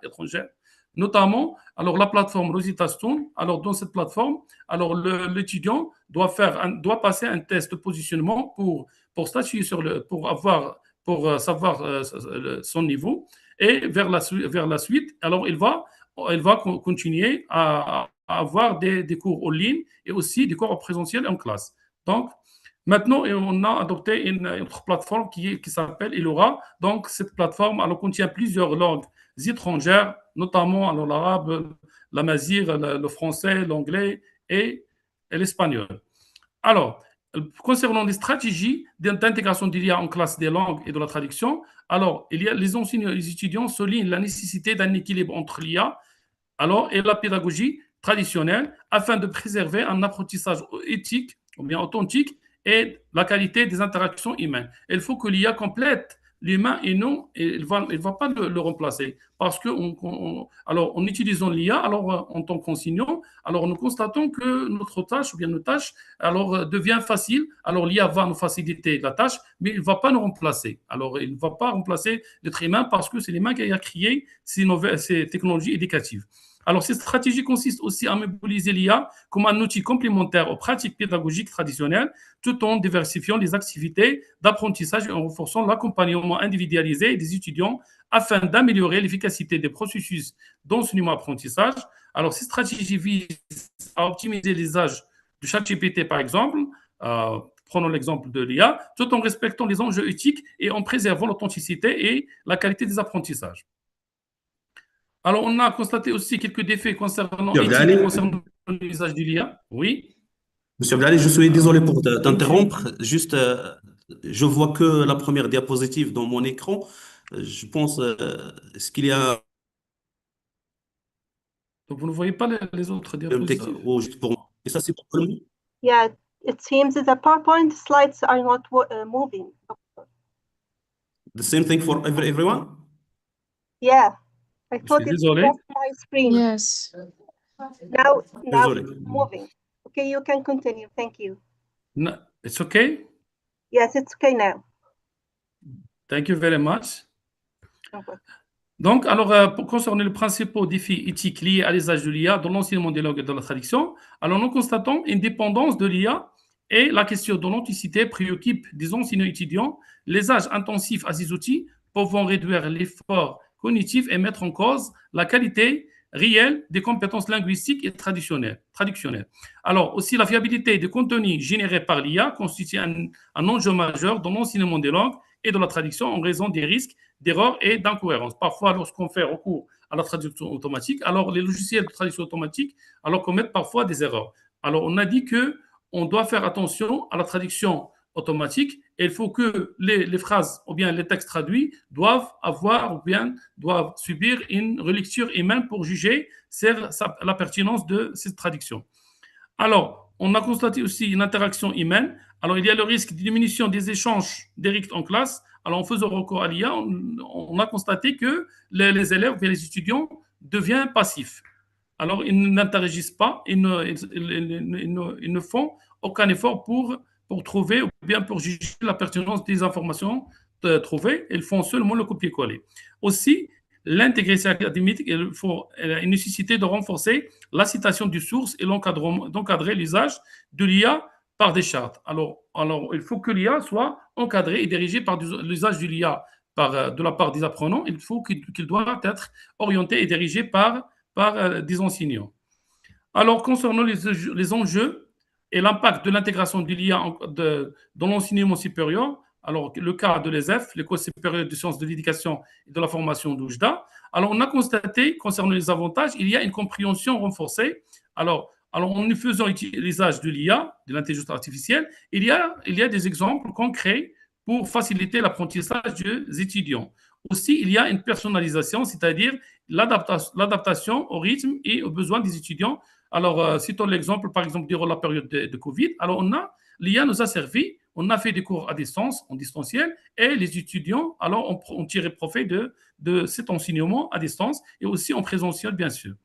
étrangères, notamment alors la plateforme Rosetta Stone. Alors, dans cette plateforme, alors l'étudiant doit passer un test de positionnement pour statuer pour savoir son niveau. Et vers la suite, alors il va continuer à avoir des cours en ligne et aussi des cours en présentiel en classe. Donc, maintenant, on a adopté une autre plateforme qui s'appelle Elora. Donc, cette plateforme contient plusieurs langues étrangères, notamment l'arabe, l'amazigh, le français, l'anglais et l'espagnol. Alors, concernant les stratégies d'intégration de l'IA en classe des langues et de la traduction, alors, les enseignants et les étudiants soulignent la nécessité d'un équilibre entre l'IA et la pédagogie traditionnelle afin de préserver un apprentissage éthique ou bien authentique et la qualité des interactions humaines. Il faut que l'IA complète l'humain et non, il ne va pas le remplacer. Parce en utilisant l'IA, en tant qu'enseignant, nous constatons que notre tâche, ou bien nos tâches, devient facile. Alors, l'IA va nous faciliter la tâche, mais il ne va pas nous remplacer. Alors, il ne va pas remplacer l'être humain parce que c'est l'humain qui a créé ces technologies éducatives. Alors, cette stratégie consiste aussi à mobiliser l'IA comme un outil complémentaire aux pratiques pédagogiques traditionnelles, tout en diversifiant les activités d'apprentissage et en renforçant l'accompagnement individualisé des étudiants afin d'améliorer l'efficacité des processus d'enseignement-apprentissage. Alors, cette stratégie vise à optimiser l'usage du ChatGPT, par exemple, prenons l'exemple de l'IA, tout en respectant les enjeux éthiques et en préservant l'authenticité et la qualité des apprentissages. Alors, on a constaté aussi quelques défis concernant l'usage de l'IA. Oui. Monsieur Abdali, je suis désolé pour t'interrompre. Juste, je vois que la première diapositive dans mon écran. Je pense, est-ce qu'il y a Donc, vous ne voyez pas les autres diapositives? juste pour moi. Et ça, c'est pour le... Yeah, it seems that the PowerPoint slides are not moving. The same thing for everyone? Yeah, I Je thought suis it's désolé. just my screen. Yes. Now Désolé. it's moving. Okay, you can continue. Thank you. No, it's okay. Yes, it's okay now. Thank you very much. Okay. Donc, alors, pour concerner les principaux défis éthiques liés à l'usage de l'IA dans l'enseignement des langues et de la traduction, alors nous constatons une dépendance de l'IA et la question de l'authenticité préoccupe des enseignants étudiants. L'usage intensif à ces outils pouvant réduire l'effort cognitif et mettre en cause la qualité réelle des compétences linguistiques et traductionnelles. Alors, aussi, la fiabilité des contenus générés par l'IA constitue un enjeu majeur dans l'enseignement des langues et de la traduction en raison des risques d'erreurs et d'incohérences. Parfois, lorsqu'on fait recours à la traduction automatique, alors les logiciels de traduction automatique commettent parfois des erreurs. Alors, on a dit qu'on doit faire attention à la traduction automatique et il faut que les phrases ou bien les textes traduits doivent avoir ou bien doivent subir une relecture humaine pour juger la pertinence de cette traduction. Alors, on a constaté aussi une interaction humaine. Alors, il y a le risque de diminution des échanges directs en classe. Alors, en faisant recours à l'IA, on a constaté que les élèves et les étudiants deviennent passifs. Alors, ils n'interagissent pas, ils ne font aucun effort pour trouver ou bien pour juger la pertinence des informations trouvées. Ils font seulement le copier-coller. Aussi, l'intégration académique, il faut une nécessité de renforcer la citation du source et d'encadrer l'usage de l'IA par des chartes. Alors, il faut que l'IA soit encadrée et dirigée par l'usage de l'IA de la part des apprenants. Il faut qu'il doit être orienté et dirigé par des enseignants. Alors, concernant les enjeux et l'impact de l'intégration de l'IA dans l'enseignement supérieur, alors le cas de l'ESF, l'École supérieure de sciences de l'éducation et de la formation d'Oujda, alors on a constaté, concernant les avantages, il y a une compréhension renforcée. Alors en faisant l'usage de l'IA, de l'intelligence artificielle, il y a des exemples concrets pour faciliter l'apprentissage des étudiants. Aussi, il y a une personnalisation, c'est-à-dire l'adaptation au rythme et aux besoins des étudiants. Alors, citons l'exemple, par exemple, durant la période de Covid. Alors, l'IA nous a servi, on a fait des cours à distance, en distanciel, et les étudiants, alors, ont tiré profit de cet enseignement à distance et aussi en présentiel, bien sûr.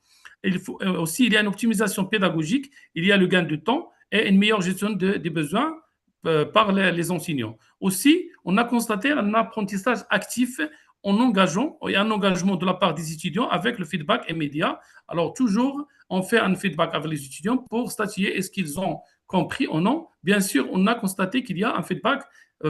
Aussi, il y a une optimisation pédagogique, il y a le gain de temps et une meilleure gestion des besoins par les enseignants. Aussi, on a constaté un apprentissage actif en engageant et un engagement de la part des étudiants avec le feedback immédiat. Alors, toujours, on fait un feedback avec les étudiants pour statuer est-ce qu'ils ont compris ou non. Bien sûr, on a constaté qu'il y a un feedback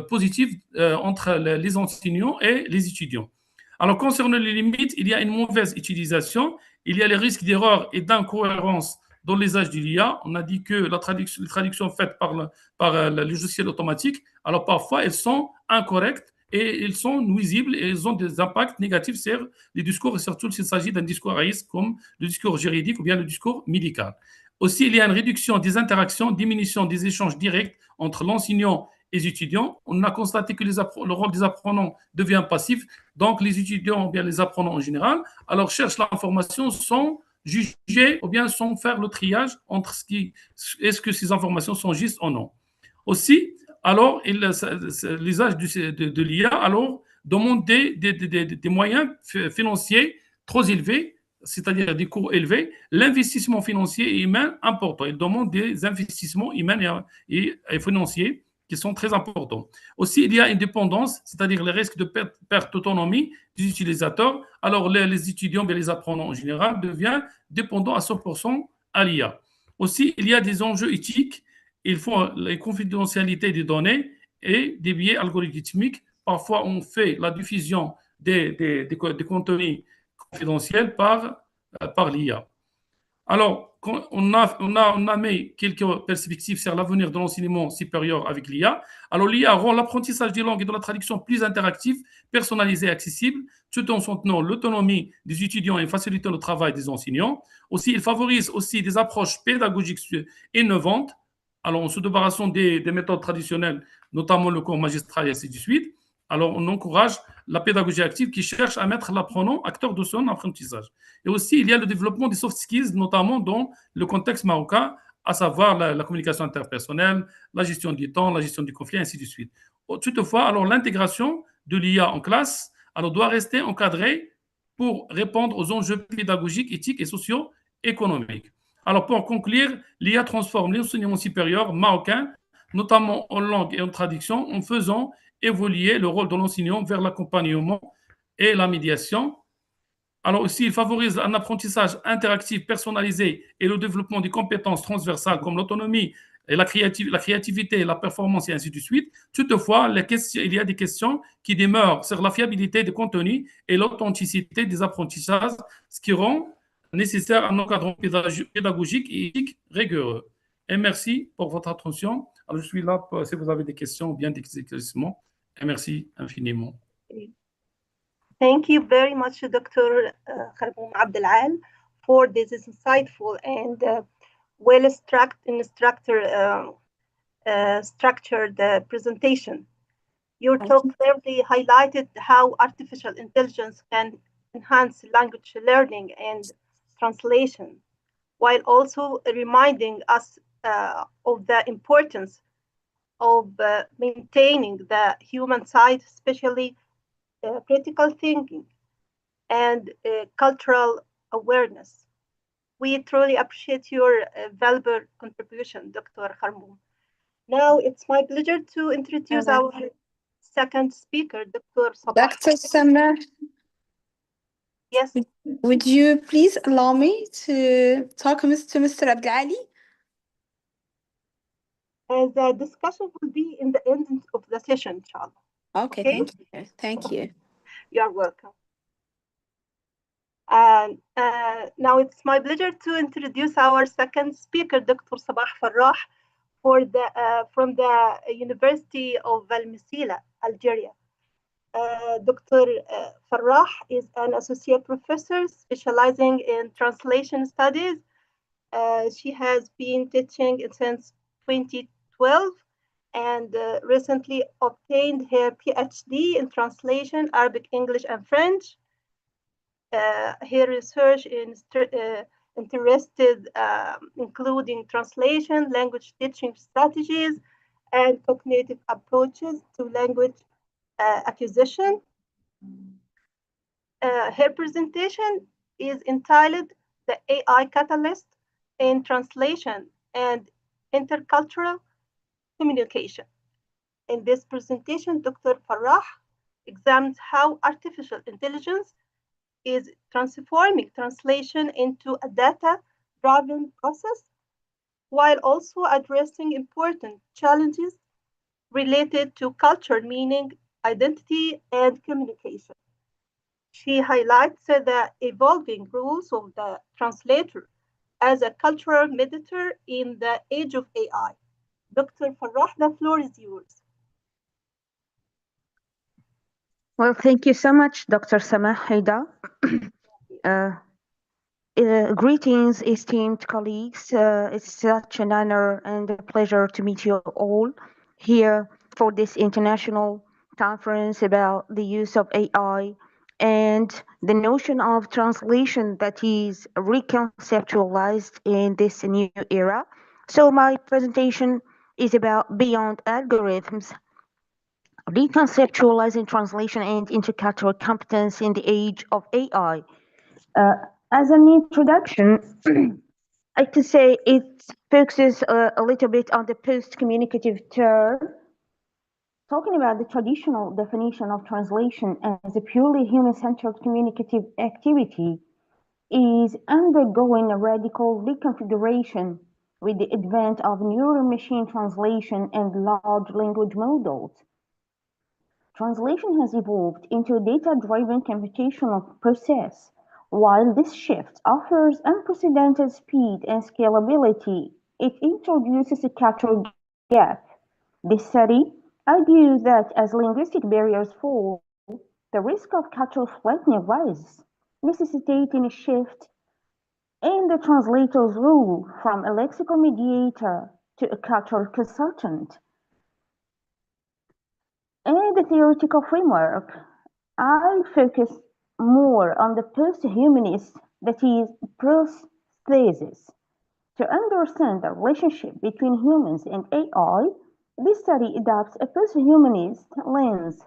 positif entre les enseignants et les étudiants. Alors, concernant les limites, il y a une mauvaise utilisation, il y a les risques d'erreur et d'incohérence dans l'usage de l'IA. On a dit que les traductions faites par le logiciel automatique, alors parfois, elles sont incorrectes et ils sont nuisibles et ils ont des impacts négatifs sur les discours, et surtout s'il s'agit d'un discours raïste comme le discours juridique ou bien le discours médical. Aussi, il y a une réduction des interactions, diminution des échanges directs entre l'enseignant et les étudiants. On a constaté que le rôle des apprenants devient passif, donc les étudiants ou bien les apprenants en général, alors cherchent l'information sans juger ou bien sans faire le triage entre est-ce que ces informations sont justes ou non. Aussi, alors, l'usage de l'IA alors, demande des moyens financiers trop élevés, c'est-à-dire des coûts élevés, l'investissement financier et humain important. Il demande des investissements humains et financiers qui sont très importants. Aussi, il y a une dépendance, c'est-à-dire les risques de perte d'autonomie des utilisateurs. Alors, les étudiants, bien les apprenants en général, deviennent dépendants à 100% à l'IA. Aussi, il y a des enjeux éthiques. Il faut la confidentialité des données et des biais algorithmiques. Parfois, on fait la diffusion des contenus confidentiels par l'IA. Alors, on a mis quelques perspectives sur l'avenir de l'enseignement supérieur avec l'IA. Alors, l'IA rend l'apprentissage des langues et de la traduction plus interactif, personnalisé et accessible, tout en soutenant l'autonomie des étudiants et facilitant le travail des enseignants. Aussi, il favorise aussi des approches pédagogiques innovantes. Alors, en se débarrassant des méthodes traditionnelles, notamment le cours magistral et ainsi de suite. Alors, on encourage la pédagogie active qui cherche à mettre l'apprenant acteur de son apprentissage. Et aussi, il y a le développement des soft skills, notamment dans le contexte marocain, à savoir la communication interpersonnelle, la gestion du temps, la gestion du conflit, ainsi de suite. Toutefois, alors l'intégration de l'IA en classe alors, doit rester encadrée pour répondre aux enjeux pédagogiques, éthiques et socio-économiques. Alors, pour conclure, l'IA transforme l'enseignement supérieur marocain, notamment en langue et en traduction, en faisant évoluer le rôle de l'enseignant vers l'accompagnement et la médiation. Alors aussi, il favorise un apprentissage interactif, personnalisé et le développement des compétences transversales comme l'autonomie et la créativité, la performance et ainsi de suite. Toutefois, il y a des questions qui demeurent sur la fiabilité des contenus et l'authenticité des apprentissages, ce qui rend nécessaire un encadrement pédagogique et éthique rigoureux. Et merci pour votre attention. Alors, je suis là si vous avez des questions ou bien des éclaircissements. Et merci infiniment. Thank you very much, Dr. Kharboum Abdelal, for this insightful and structured presentation. Your talk clearly highlighted how artificial intelligence can enhance language learning and translation, while also reminding us of the importance of maintaining the human side, especially critical thinking and cultural awareness. We truly appreciate your valuable contribution, Dr. Kharboum. Now it's my pleasure to introduce our second speaker, Dr. Sabah. Dr. Samah, Yes. would you please allow me to talk to Mr. Abdelali? The discussion will be in the end of the session, inshallah. Okay, thank you. Thank you. You're welcome. And now it's my pleasure to introduce our second speaker, Dr. Sabah Farrah, from the University of Al Mesila, Algeria. Dr. Farrah is an associate professor specializing in translation studies. She has been teaching since 2012 and recently obtained her PhD in translation, Arabic, English, and French. Her research interested including translation, language teaching strategies, and cognitive approaches to language acquisition. Her presentation is entitled The AI Catalyst in Translation and Intercultural Communication. In this presentation, Dr. Farrah examines how artificial intelligence is transforming translation into a data-driven process, while also addressing important challenges related to culture, meaning, identity, and communication. She highlights the evolving roles of the translator as a cultural mediator in the age of AI. Dr. Farrah, the floor is yours. Well, thank you so much, Dr. Samah Haida. Greetings, esteemed colleagues. It's such an honor and a pleasure to meet you all here for this international conference about the use of AI and the notion of translation that is reconceptualized in this new era. So my presentation is about beyond algorithms, reconceptualizing translation and intercultural competence in the age of AI. As an introduction, I could say it focuses a little bit on the post-communicative term, talking about the traditional definition of translation as a purely human-centered communicative activity is undergoing a radical reconfiguration with the advent of neural-machine translation and large language models. Translation has evolved into a data-driven computational process. While this shift offers unprecedented speed and scalability, it introduces a cultural gap. This study argues that as linguistic barriers fall, the risk of cultural flattening rises, necessitating a shift in the translator's role from a lexical mediator to a cultural consultant. In the theoretical framework, I focus more on the post-humanist, that is, prosthesis. To understand the relationship between humans and AI, this study adopts a post-humanist lens.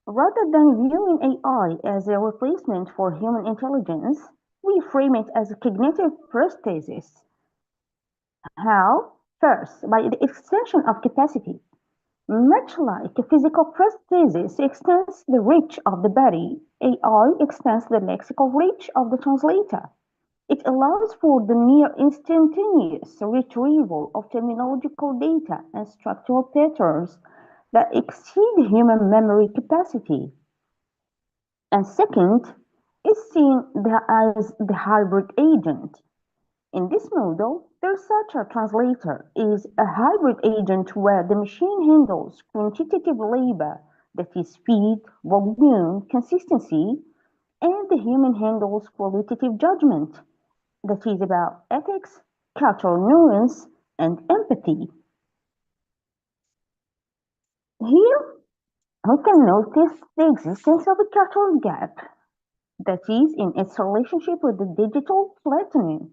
Rather than viewing AI as a replacement for human intelligence, we frame it as a cognitive prosthesis. How? First, by the extension of capacity. Much like a physical prosthesis extends the reach of the body, AI extends the lexical reach of the translator. It allows for the near instantaneous retrieval of terminological data and structural patterns that exceed human memory capacity. And second is seen as the hybrid agent. In this model, the researcher translator is a hybrid agent where the machine handles quantitative labor, that is speed, volume, consistency, and the human handles qualitative judgment, that is about ethics, cultural nuance, and empathy. Here, we can notice the existence of a cultural gap, that is, in its relationship with the digital flattening.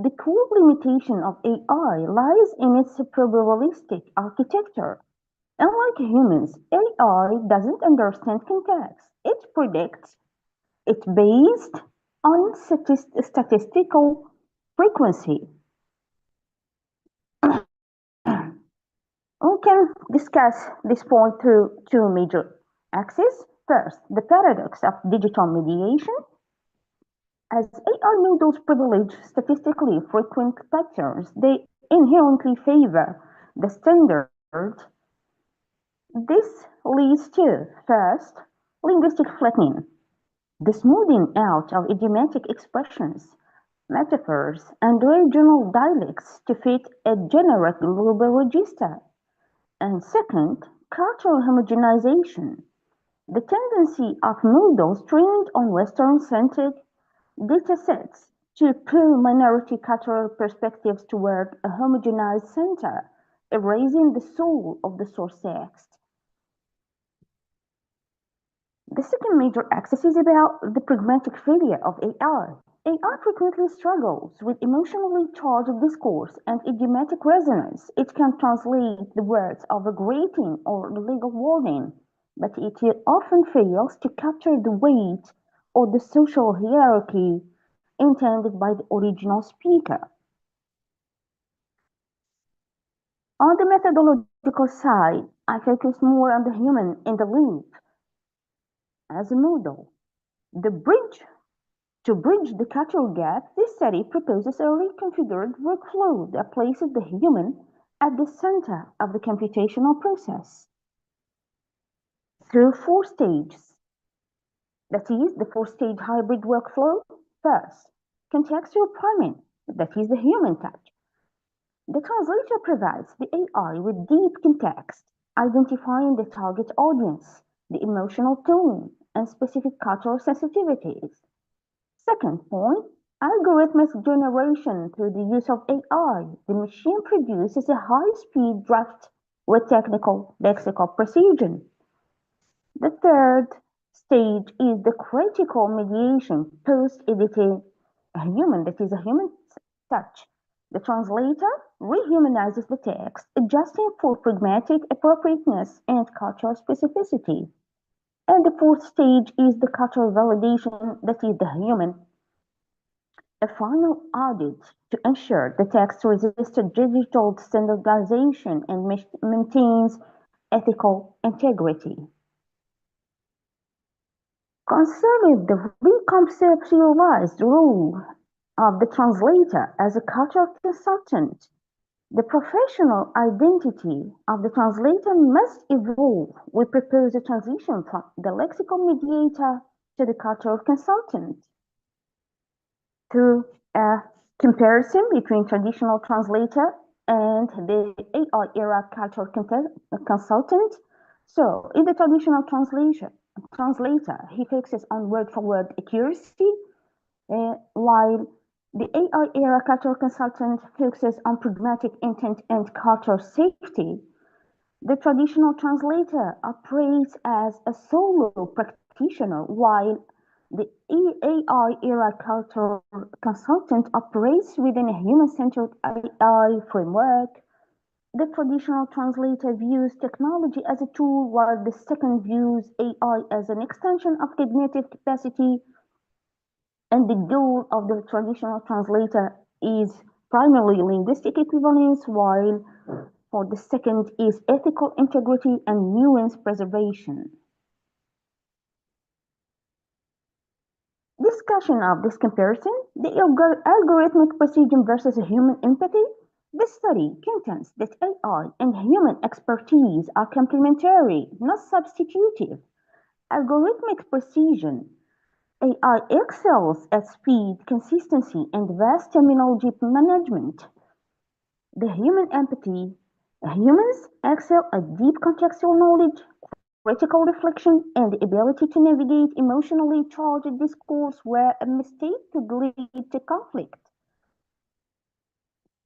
The core limitation of AI lies in its probabilistic architecture. Unlike humans, AI doesn't understand context. It predicts. It's based on statistical frequency. We can discuss this point through two major axes. First, the paradox of digital mediation. As AI models privilege statistically frequent patterns, they inherently favor the standard. This leads to, first, linguistic flattening, the smoothing out of idiomatic expressions, metaphors, and regional dialects to fit a generic global register. And second, cultural homogenization, the tendency of models trained on Western-centered datasets to pull minority cultural perspectives toward a homogenized center, erasing the soul of the source text. The second major axis is about the pragmatic failure of AI. AI frequently struggles with emotionally charged discourse and idiomatic resonance. It can translate the words of a greeting or legal warning, but it often fails to capture the weight or the social hierarchy intended by the original speaker. On the methodological side, I focus more on the human in the loop as a model. To bridge the cultural gap, this study proposes a reconfigured workflow that places the human at the center of the computational process. Through 4 stages, that is, the 4-stage hybrid workflow. First, contextual priming, that is the human touch. The translator provides the AI with deep context, identifying the target audience, the emotional tone, and specific cultural sensitivities. Second point, algorithmic generation through the use of AI. The machine produces a high-speed draft with technical lexical precision. The third stage is the critical mediation post-editing a human, that is a human touch. The translator rehumanizes the text, adjusting for pragmatic appropriateness and cultural specificity. And the fourth stage is the cultural validation, that is the human. A final audit to ensure the text resists digital standardization and maintains ethical integrity. Concerning the reconceptualized role of the translator as a cultural consultant, the professional identity of the translator must evolve. We propose a transition from the lexical mediator to the cultural consultant through a comparison between traditional translator and the AI era cultural consultant. So in the traditional translator, he focuses on word-for-word accuracy, while the AI era cultural consultant focuses on pragmatic intent and cultural safety. The traditional translator operates as a solo practitioner, while the AI era cultural consultant operates within a human-centered AI framework The traditional translator views technology as a tool, while the second views AI as an extension of cognitive capacity. And the goal of the traditional translator is primarily linguistic equivalence, while for the second is ethical integrity and nuance preservation. Discussion of this comparison, the algorithmic precision versus human empathy. This study contends that AI and human expertise are complementary, not substitutive. Algorithmic precision. AI excels at speed, consistency, and vast terminology management. The human empathy. Humans excel at deep contextual knowledge, critical reflection, and the ability to navigate emotionally charged discourse where a mistake could lead to conflict.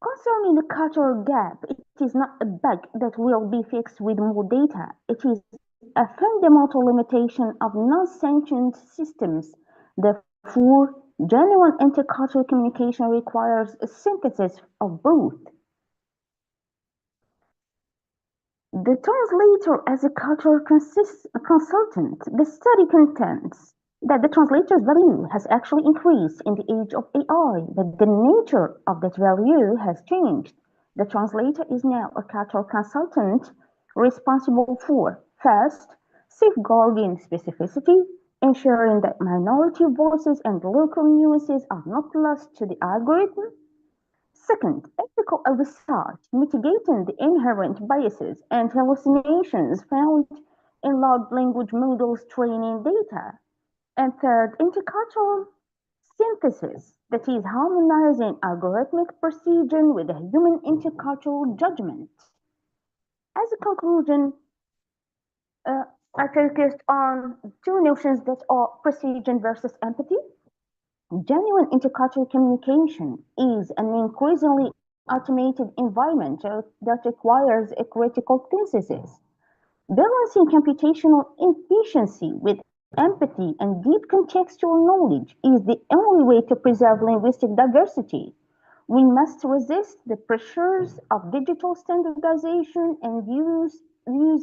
Concerning the cultural gap, it is not a bug that will be fixed with more data. It is a fundamental limitation of non-sentient systems. Therefore, genuine intercultural communication requires a synthesis of both. The translator as a cultural consultant. The study contends that the translator's value has actually increased in the age of AI, but the nature of that value has changed. The translator is now a cultural consultant responsible for, first, safeguarding specificity, ensuring that minority voices and local nuances are not lost to the algorithm. Second, ethical oversight, mitigating the inherent biases and hallucinations found in large language models training data. And third, intercultural synthesis, that is harmonizing algorithmic precision with a human intercultural judgment. As a conclusion, I focused on two notions that are precision versus empathy. Genuine intercultural communication is an increasingly automated environment that requires a critical synthesis. Balancing computational efficiency with empathy and deep contextual knowledge is the only way to preserve linguistic diversity. We must resist the pressures of digital standardization and use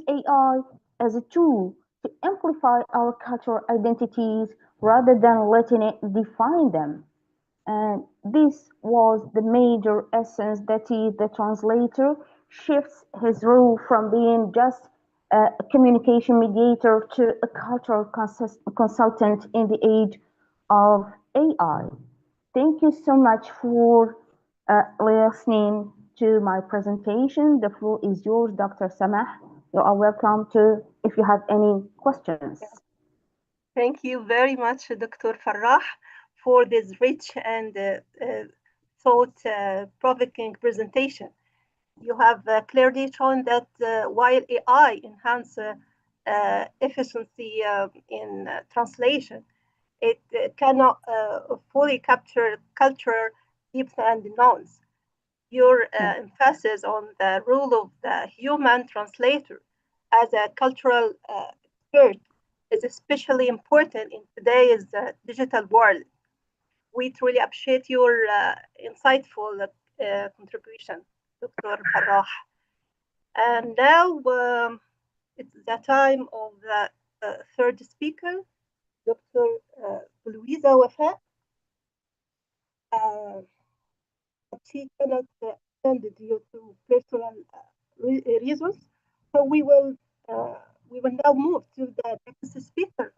AI as a tool to amplify our cultural identities rather than letting it define them. And this was the major essence, that is, the translator shifts his role from being just a communication mediator to a cultural consultant in the age of AI. Thank you so much for listening to my presentation. The floor is yours, Dr. Samah. You are welcome to, if you have any questions. Thank you very much, Dr. Farah, for this rich and thought-provoking presentation. You have clearly shown that while AI enhances efficiency in translation, it cannot fully capture culture, depth, and nuance. Your emphasis on the role of the human translator as a cultural expert is especially important in today's digital world. We truly appreciate your insightful contribution, Dr. Farah. And now it's the time of the third speaker, Dr. Louisa Wafa. She cannot attend due to personal reasons, so we will now move to the next speaker.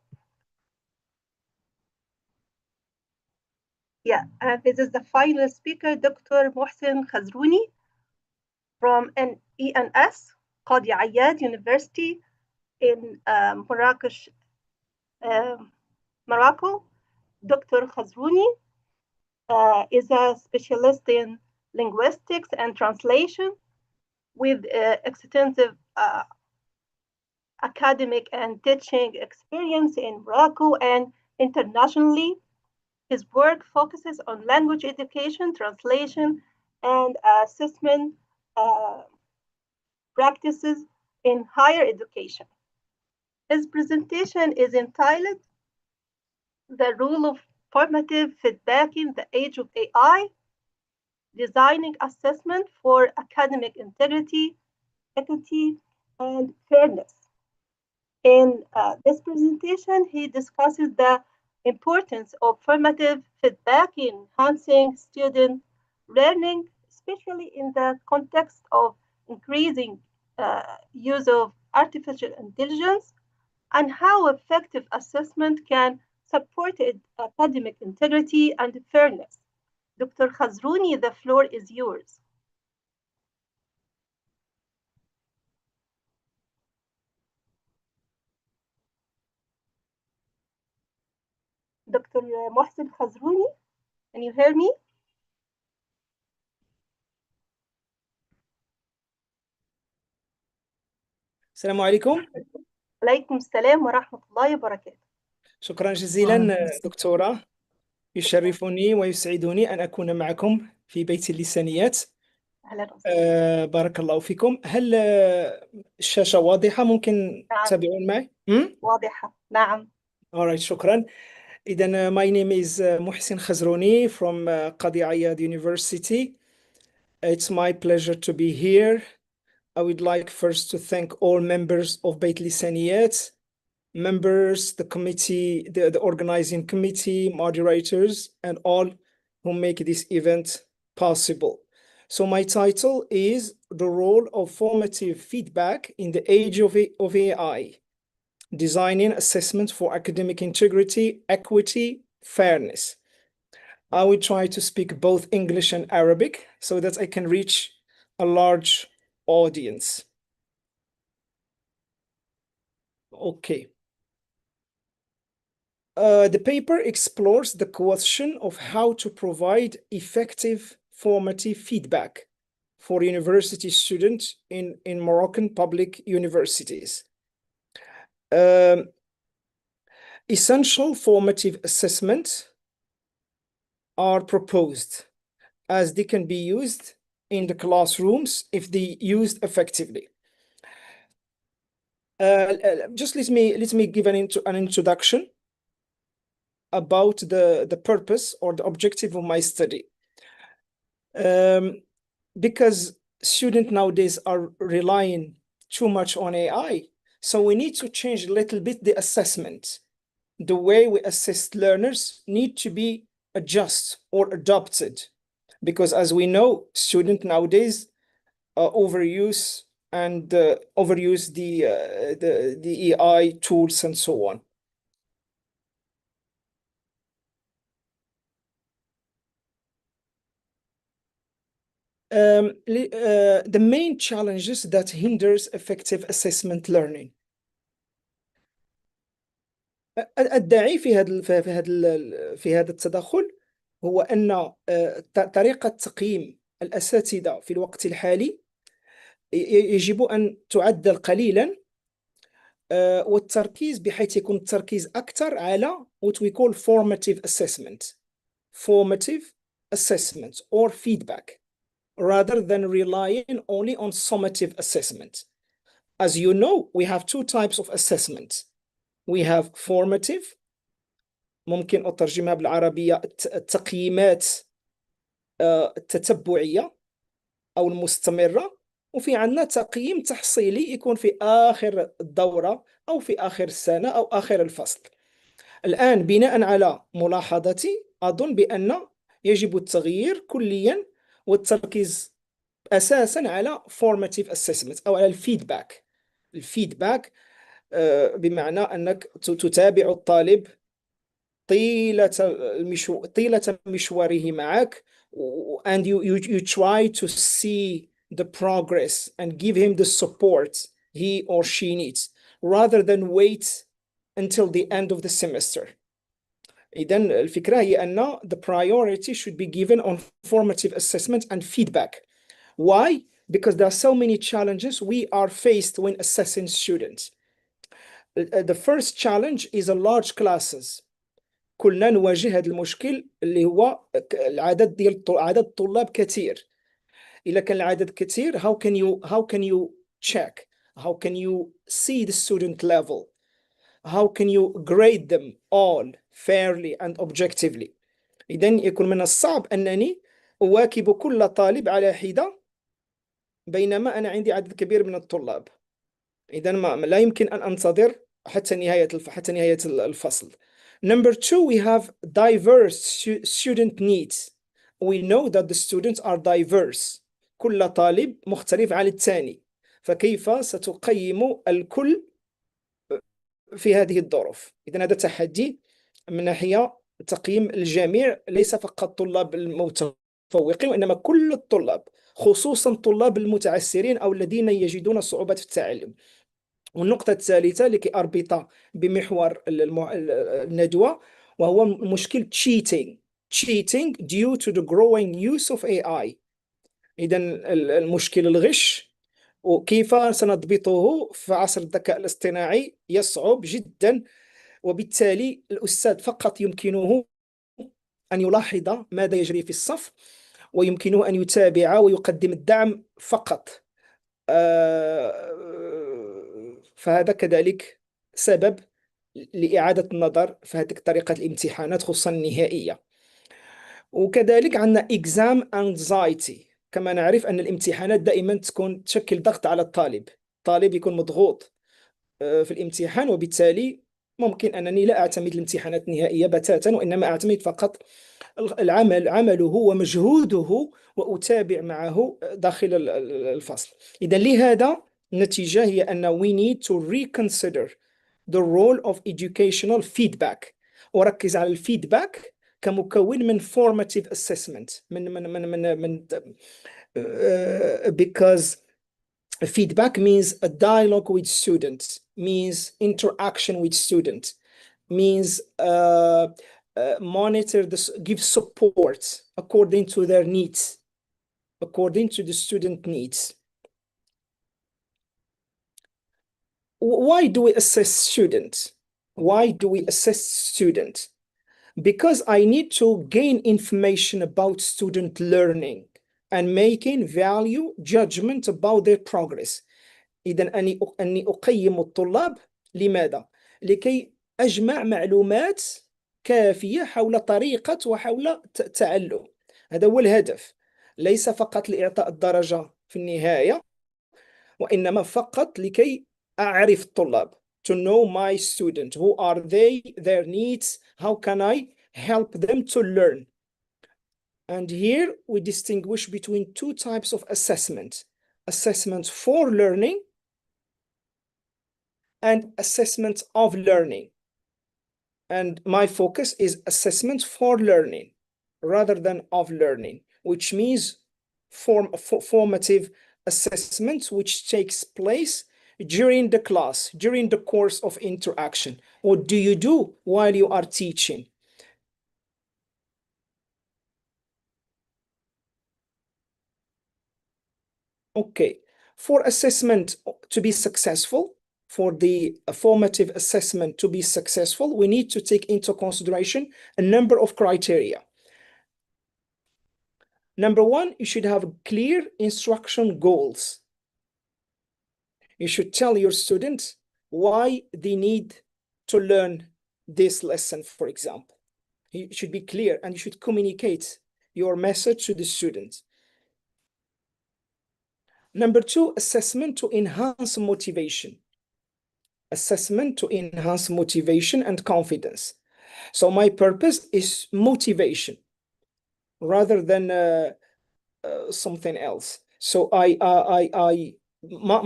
Yeah, and this is the final speaker, Dr. Mohsen Khazrouni from ENS, Qadi Ayyad University in Marrakesh, Morocco. Dr. Khazrouni is a specialist in linguistics and translation with extensive academic and teaching experience in Morocco and internationally. His work focuses on language education, translation, and assessment practices in higher education. His presentation is entitled The Role of Formative Feedback in the Age of AI, designing assessment for academic integrity, equity, and fairness. In this presentation, he discusses the importance of formative feedback in enhancing student learning, especially in the context of increasing use of artificial intelligence, and how effective assessment can support academic integrity and fairness. Dr. Khazrouni, the floor is yours. Dr. Mohsen Khazrouni, can you hear me? السلام عليكم. عليكم السلام ورحمة الله وبركاته. شكرا جزيلا دكتورة، يشرفني ويسعدني أن أكون معكم في بيت اللسانيات. أهلا وسهلا. بارك الله فيكم. هل الشاشة واضحة؟ ممكن نعم. تتابعون معي؟ واضحة، نعم. Alright, شكرا. إذن my name is Mohsen Khazrouni from Qadi Ayad University. It's my pleasure to be here. I would like first to thank all members of Bitlisaniyat, members, the committee, the organizing committee, moderators, and all who make this event possible. So my title is The Role of Formative Feedback in the Age of AI, Designing Assessment for Academic Integrity, Equity, Fairness. I will try to speak both English and Arabic so that I can reach a large audience. Okay. The paper explores the question of how to provide effective formative feedback for university students in Moroccan public universities. Essential formative assessments are proposed as they can be used in the classrooms if they used effectively. Just let me give an introduction about the purpose or the objective of my study. Because students nowadays are relying too much on AI, so we need to change a little bit the assessment. The way we assess learners need to be adjusted or adopted, because as we know, students nowadays overuse the AI tools and so on. The main challenges that hinders effective assessment learning. الداعي في هذا التدخل هو أن طريقة تقييم الأساتذة في الوقت الحالي يجب أن تعدل قليلا، والتركيز بحيث يكون التركيز أكثر على what we call formative assessment or feedback, rather than relying only on summative assessment. As you know, we have two types of assessment. We have formative، ممكن أترجمها بالعربية التقييمات التتبعية أو المستمرة، وفي عندنا تقييم تحصيلي يكون في آخر الدورة أو في آخر السنة أو آخر الفصل. الآن بناء على ملاحظتي أظن بأن يجب التغيير كليا والتركيز أساسا على formative assessment أو على الفيدباك بمعنى أنك تتابع الطالب طيلة مشواره معك and you try to see the progress and give him the support he or she needs rather than wait until the end of the semester. إذن الفكرة هي أن the priority should be given on formative assessment and feedback. Why? Because there are so many challenges we are faced when assessing students. The first challenge is a large classes. كلنا نواجه هذا المشكل اللي هو عدد الطلاب كثير. إذا كان العدد كثير, how can you check? How can you see the student level? How can you grade them all fairly and objectively? إذن يكون من الصعب أنني أواكب كل طالب على حدة بينما أنا عندي عدد كبير من الطلاب. إذا لا يمكن أن أنتظر حتى نهاية الفصل. Number 2, we have diverse student needs. We know that the students are diverse. كل طالب مختلف عن الثاني، فكيف ستقيم الكل في هذه الظروف؟ إذا هذا تحدي من ناحية تقييم الجميع، ليس فقط طلاب المتفوقين وإنما كل الطلاب، خصوصا طلاب المتعسرين أو الذين يجدون صعوبات في التعلم. والنقطة الثالثة لكي أربط بمحور الندوة، وهو مشكل cheating due to the growing use of AI. إذا المشكل الغش وكيف سنضبطه في عصر الذكاء الاصطناعي يصعب جدا، وبالتالي الأستاذ فقط يمكنه أن يلاحظ ماذا يجري في الصف، ويمكنه أن يتابع ويقدم الدعم فقط. فهذا كذلك سبب لإعادة النظر في هذه طريقة الامتحانات خصوصا النهائية. وكذلك عندنا exam anxiety. كما نعرف أن الامتحانات دائما تشكل ضغط على الطالب يكون مضغوط في الامتحان، وبالتالي ممكن أنني لا أعتمد الامتحانات النهائية بتاتا، وإنما أعتمد فقط عمله ومجهوده وأتابع معه داخل الفصل. إذا لهذا النتيجة هي أن we need to reconsider the role of educational feedback. وركز على الفيدباك كمكون من formative assessment because feedback means a dialogue with students, means interaction with students, means monitor this, give support according to their needs, according to the student needs. Why do we assess students? Why do we assess students? Because I need to gain information about student learning and making value judgment about their progress. إذن أني أقيم الطلاب. لماذا؟ لكي أجمع معلومات كافية حول طريقة وحول التعلم. هذا هو الهدف، ليس فقط لإعطاء الدرجة في النهاية، وإنما فقط لكي أعرف الطلاب. To know my student, who are they, their needs, how can I help them to learn? And here we distinguish between two types of assessment: assessment for learning and assessment of learning. And my focus is assessment for learning rather than of learning, which means formative assessment, which takes place during the class, during the course of interaction. What do you do while you are teaching? Okay, for assessment to be successful, for the formative assessment to be successful, we need to take into consideration a number of criteria. Number one, you should have clear instruction goals. You should tell your students why they need to learn this lesson, for example. It should be clear, and you should communicate your message to the students. Number two, assessment to enhance motivation. Assessment to enhance motivation and confidence. So my purpose is motivation rather than something else. So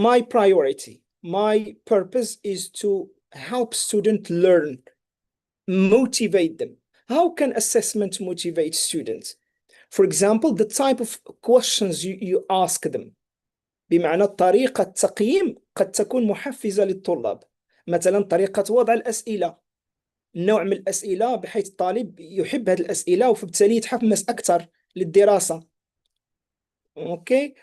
my priority, my purpose is to help students learn, motivate them. How can assessment motivate students? For example, the type of questions you ask them. بمعنى طريقة تقييم قد تكون محفزة للطلاب. مثلا طريقة وضع الأسئلة، نوع من الأسئلة بحيث الطالب يحب هذه الأسئلة وبالتالي يتحمس أكثر للدراسة. أوكي،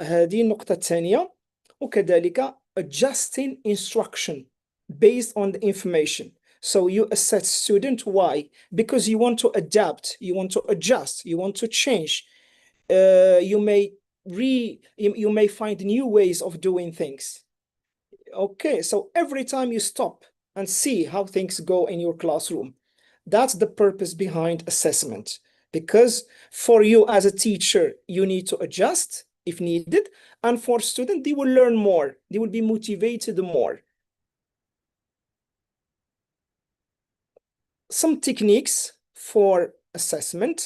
هذه النقطة الثانية. وكذلك adjusting instruction based on the information. So you assess student why? Because you want to adapt, you want to adjust, you want to change. You may find new ways of doing things. Okay, so every time you stop and see how things go in your classroom, that's the purpose behind assessment. because for you as a teacher, you need to adjust if needed, and for students, they will learn more. They will be motivated more. Some techniques for assessment.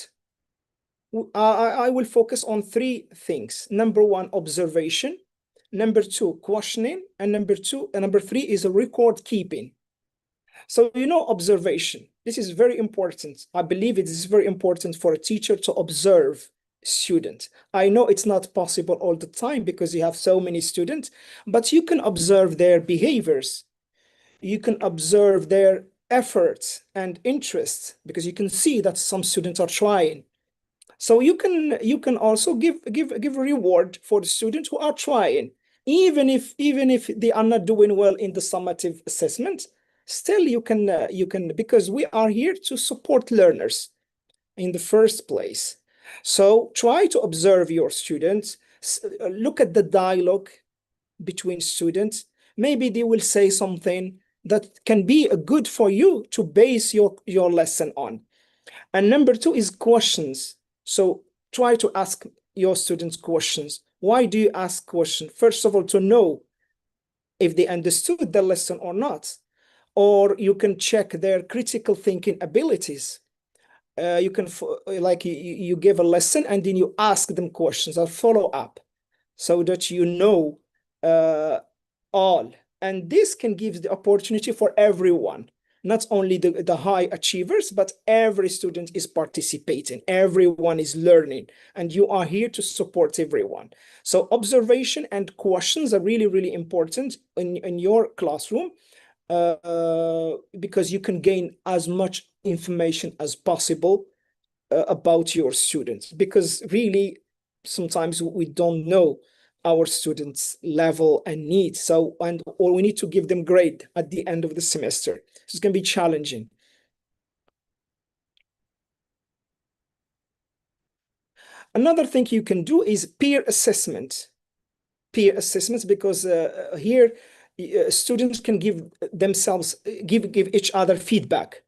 I will focus on 3 things. Number 1, observation. Number 2, questioning. And number 3 is a record keeping. So, observation. This is very important. I believe it is very important for a teacher to observe students. I know it's not possible all the time because you have so many students, but you can observe their behaviors. You can observe their efforts and interests because you can see that some students are trying. So you can also give a reward for the students who are trying, even if they are not doing well in the summative assessment. Still, you can because we are here to support learners in the first place. So try to observe your students. Look at the dialogue between students. Maybe they will say something that can be good for you to base your lesson on. And number 2 is questions. So try to ask your students questions. Why do you ask questions? First of all, to know if they understood the lesson or not. Or you can check their critical thinking abilities. You can, like you give a lesson and then you ask them questions or follow up so that you know all. And this can give the opportunity for everyone. Not only the high achievers, but every student is participating. Everyone is learning, and you are here to support everyone. So observation and questions are really, really important in your classroom because you can gain as much information as possible about your students. Because really, sometimes we don't know our students' level and needs. So, or we need to give them grade at the end of the semester. So it's going to be challenging. Another thing you can do is peer assessment. Peer assessments, because here students can give themselves, give each other feedback.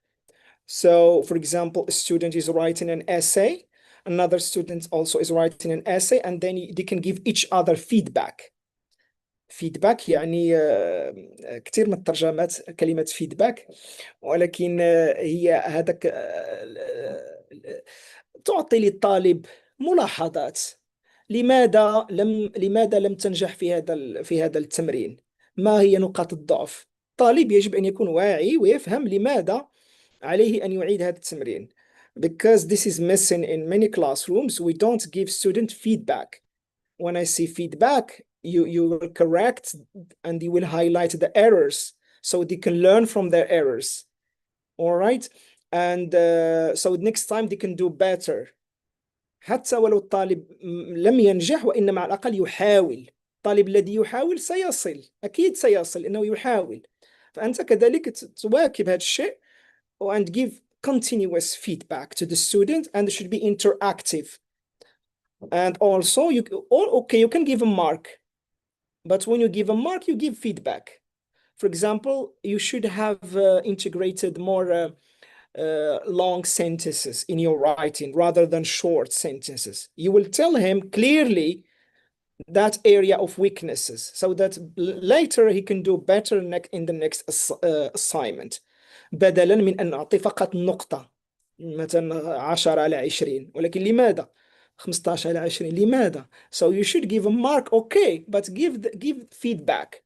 So, for example, a student is writing an essay, another student also is writing an essay, and then they can give each other feedback. فيدباك يعني كثير من الترجمات كلمة فيدباك، ولكن هي هذاك تعطي للطالب ملاحظات. لماذا لم تنجح في هذا التمرين؟ ما هي نقاط الضعف؟ الطالب يجب أن يكون واعي ويفهم لماذا عليه أن يعيد هذا التمرين. Because this is missing in many classrooms, we don't give student feedback. When I say feedback, you will correct and you will highlight the errors so they can learn from their errors. All right? And so next time they can do better. حتى ولو الطالب لم ينجح وإنما على الأقل يحاول. الطالب الذي يحاول سيصل، أكيد سيصل إنه يحاول. فأنت كذلك تواكب هذا الشيء and give continuous feedback to the student, and it should be interactive. And also, you can give a mark, but when you give a mark, you give feedback. For example, you should have integrated more long sentences in your writing rather than short sentences. You will tell him clearly that area of weaknesses so that later he can do better in the next assignment. بدلا من أن أعطي فقط نقطة مثلا 10/20 ولكن لماذا 15/20 لماذا. So you should give a mark, okay, but give feedback.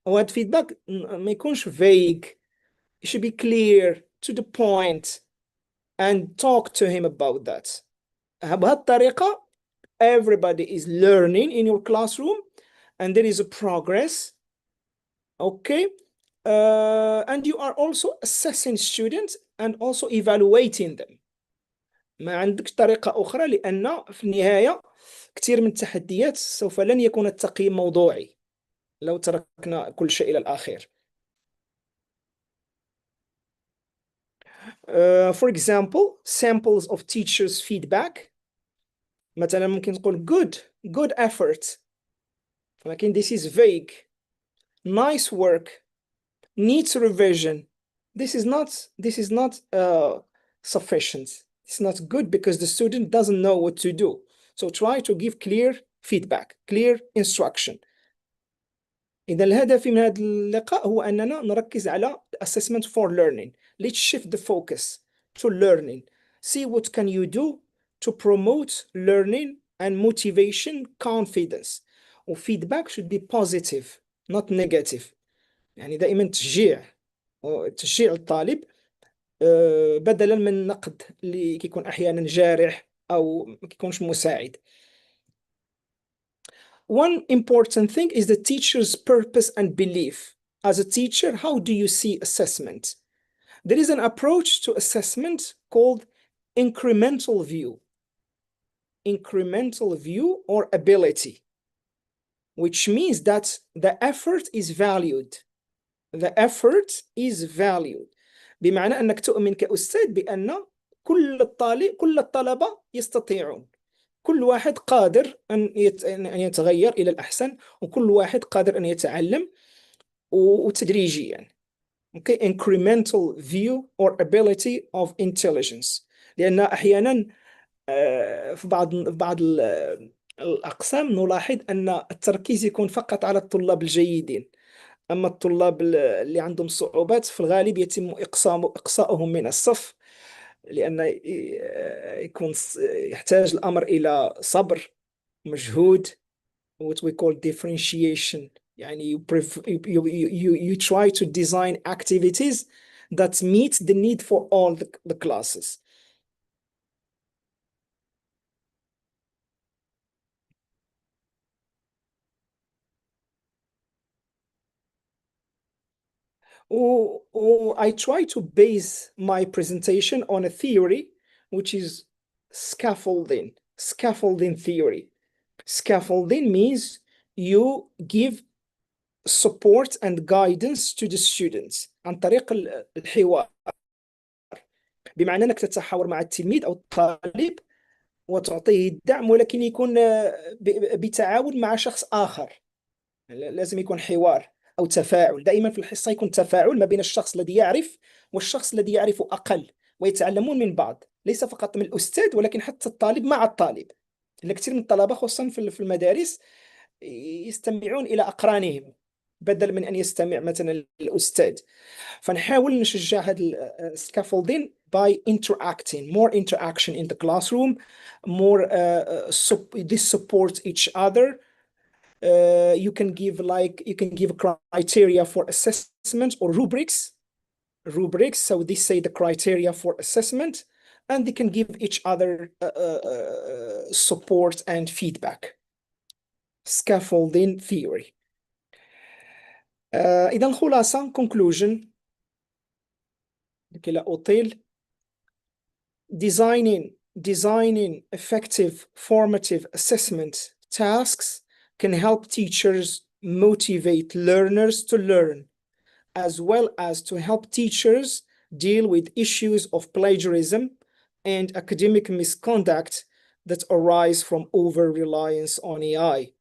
وهذا feedback ما يكونش vague. It should be clear, to the point, and talk to him about that. بهذه الطريقة everybody is learning in your classroom and there is a progress. Okay. And you are also assessing students and also evaluating them. ما عندكش طريقة أخرى لأن في النهاية كثير من التحديات سوف لن يكون التقييم موضوعي لو تركنا كل شيء إلى الآخر. For example, samples of teachers' feedback. مثلا ممكن تقول good effort. لكن this is vague. Nice work. Needs revision. This is not sufficient. It's not good because the student doesn't know what to do. So try to give clear feedback, clear instruction. إذا الهدف من هذا اللقاء هو أننا نركز على assessment for learning. Let's shift the focus to learning. See what can you do to promote learning and motivation, confidence. وfeedback should be positive, not negative. يعني دائما تشجيع الطالب بدلا من النقد اللي كيكون أحيانا جارح أو ما كيكونش مساعد. One important thing is the teacher's purpose and belief. As a teacher, how do you see assessment? There is an approach to assessment called incremental view. Incremental view or ability, which means that the effort is valued. The effort is valued. بمعنى أنك تؤمن كأستاذ بأن كل الطلبة يستطيعون. كل واحد قادر أن يتغير إلى الأحسن، وكل واحد قادر أن يتعلم وتدريجيا. Okay, incremental view or ability of intelligence. لأن أحيانا في بعض الأقسام نلاحظ أن التركيز يكون فقط على الطلاب الجيدين، أما الطلاب اللي عندهم صعوبات في الغالب يتم إقصاؤهم من الصف، لأن يحتاج الأمر إلى صبر، مجهود، what we call differentiation. يعني you try to design activities that meet the need for all the classes. I try to base my presentation on a theory which is scaffolding theory. Scaffolding means you give support and guidance to the students عن طريق الحوار، بمعنى أنك تتحاور مع التلميذ أو الطالب وتعطيه الدعم، ولكن يكون بتعاون مع شخص آخر. لازم يكون حوار أو تفاعل. دائما في الحصة يكون تفاعل ما بين الشخص الذي يعرف والشخص الذي يعرف أقل، ويتعلمون من بعض، ليس فقط من الأستاذ ولكن حتى الطالب مع الطالب. لأن كثير من الطلبة خصوصا في المدارس يستمعون إلى أقرانهم بدل من أن يستمع مثلا الأستاذ. فنحاول نشجع هذا scaffolding by interacting, more interaction in the classroom, more they support each other. You can give criteria for assessment or rubrics. So they say the criteria for assessment, and they can give each other support and feedback. Scaffolding theory. إذا الخلاصة conclusion لكي لا أطيل. Designing effective formative assessment tasks can help teachers motivate learners to learn, as well as to help teachers deal with issues of plagiarism and academic misconduct that arise from over-reliance on AI.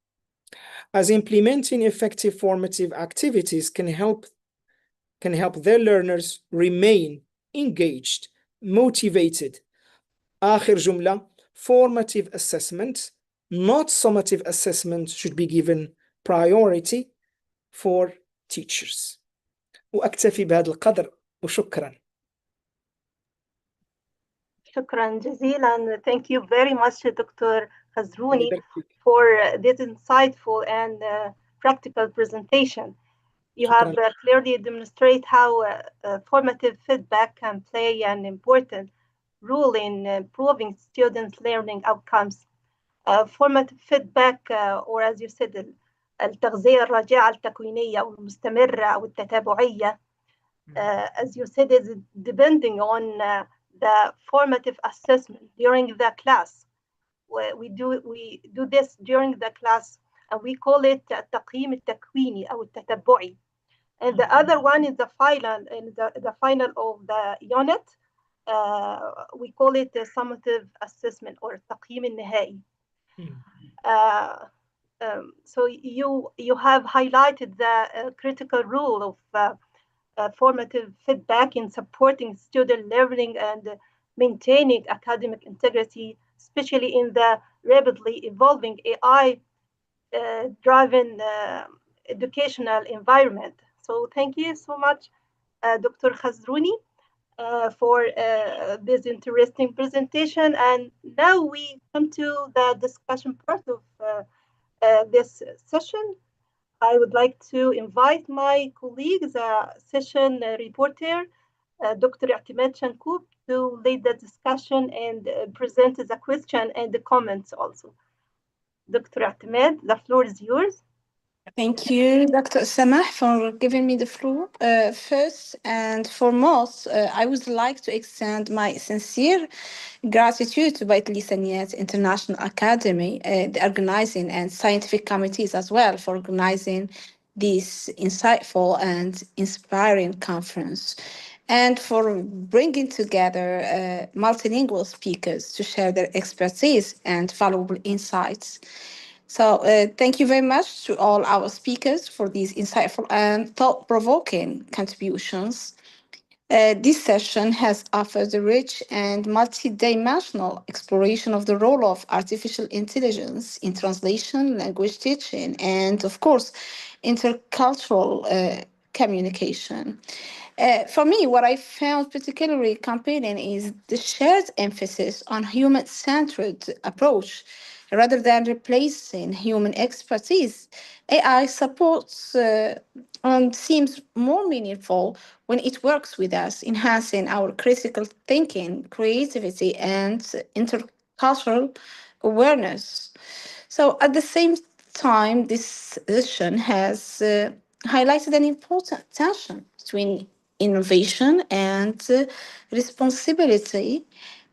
As implementing effective formative activities can help their learners remain engaged, motivated. آخر جملة, formative assessment, not summative assessment, should be given priority for teachers. وأكتفي بهذا القدر وشكرا. شكرا جزيلا. Thank you very much, Dr. Khazrouni, for this insightful and practical presentation. You have clearly demonstrated how formative feedback can play an important role in improving students' learning outcomes. Formative feedback, or as you said, التغذية الراجعة التكوينية أو المستمرة أو التتابعية, as you said, is depending on the formative assessment during the class. We do this during the class, and we call it التقييم التكويني أو التتبعي. And the other one is the final of the unit. We call it the summative assessment or التقييم النهائي. So you have highlighted the critical role of formative feedback in supporting student learning and maintaining academic integrity, especially in the rapidly evolving AI-driven educational environment. So thank you so much, Dr. Khazrouni, for this interesting presentation. And now we come to the discussion part of this session. I would like to invite my colleague, the session reporter, Dr. I'timed Shankoub, to lead the discussion and present the question and the comments also. Dr. I'timed, the floor is yours. Thank you, Dr. Samah, for giving me the floor. First and foremost, I would like to extend my sincere gratitude to Bitlisaniyat International Academy, the organizing and scientific committees as well for organizing this insightful and inspiring conference, and for bringing together multilingual speakers to share their expertise and valuable insights. So thank you very much to all our speakers for these insightful and thought-provoking contributions. This session has offered a rich and multidimensional exploration of the role of artificial intelligence in translation, language teaching, and of course, intercultural communication. For me, what I found particularly compelling is the shared emphasis on human-centered approach. Rather than replacing human expertise, AI supports and seems more meaningful when it works with us, enhancing our critical thinking, creativity, and intercultural awareness. So, at the same time, this session has highlighted an important tension between innovation and responsibility,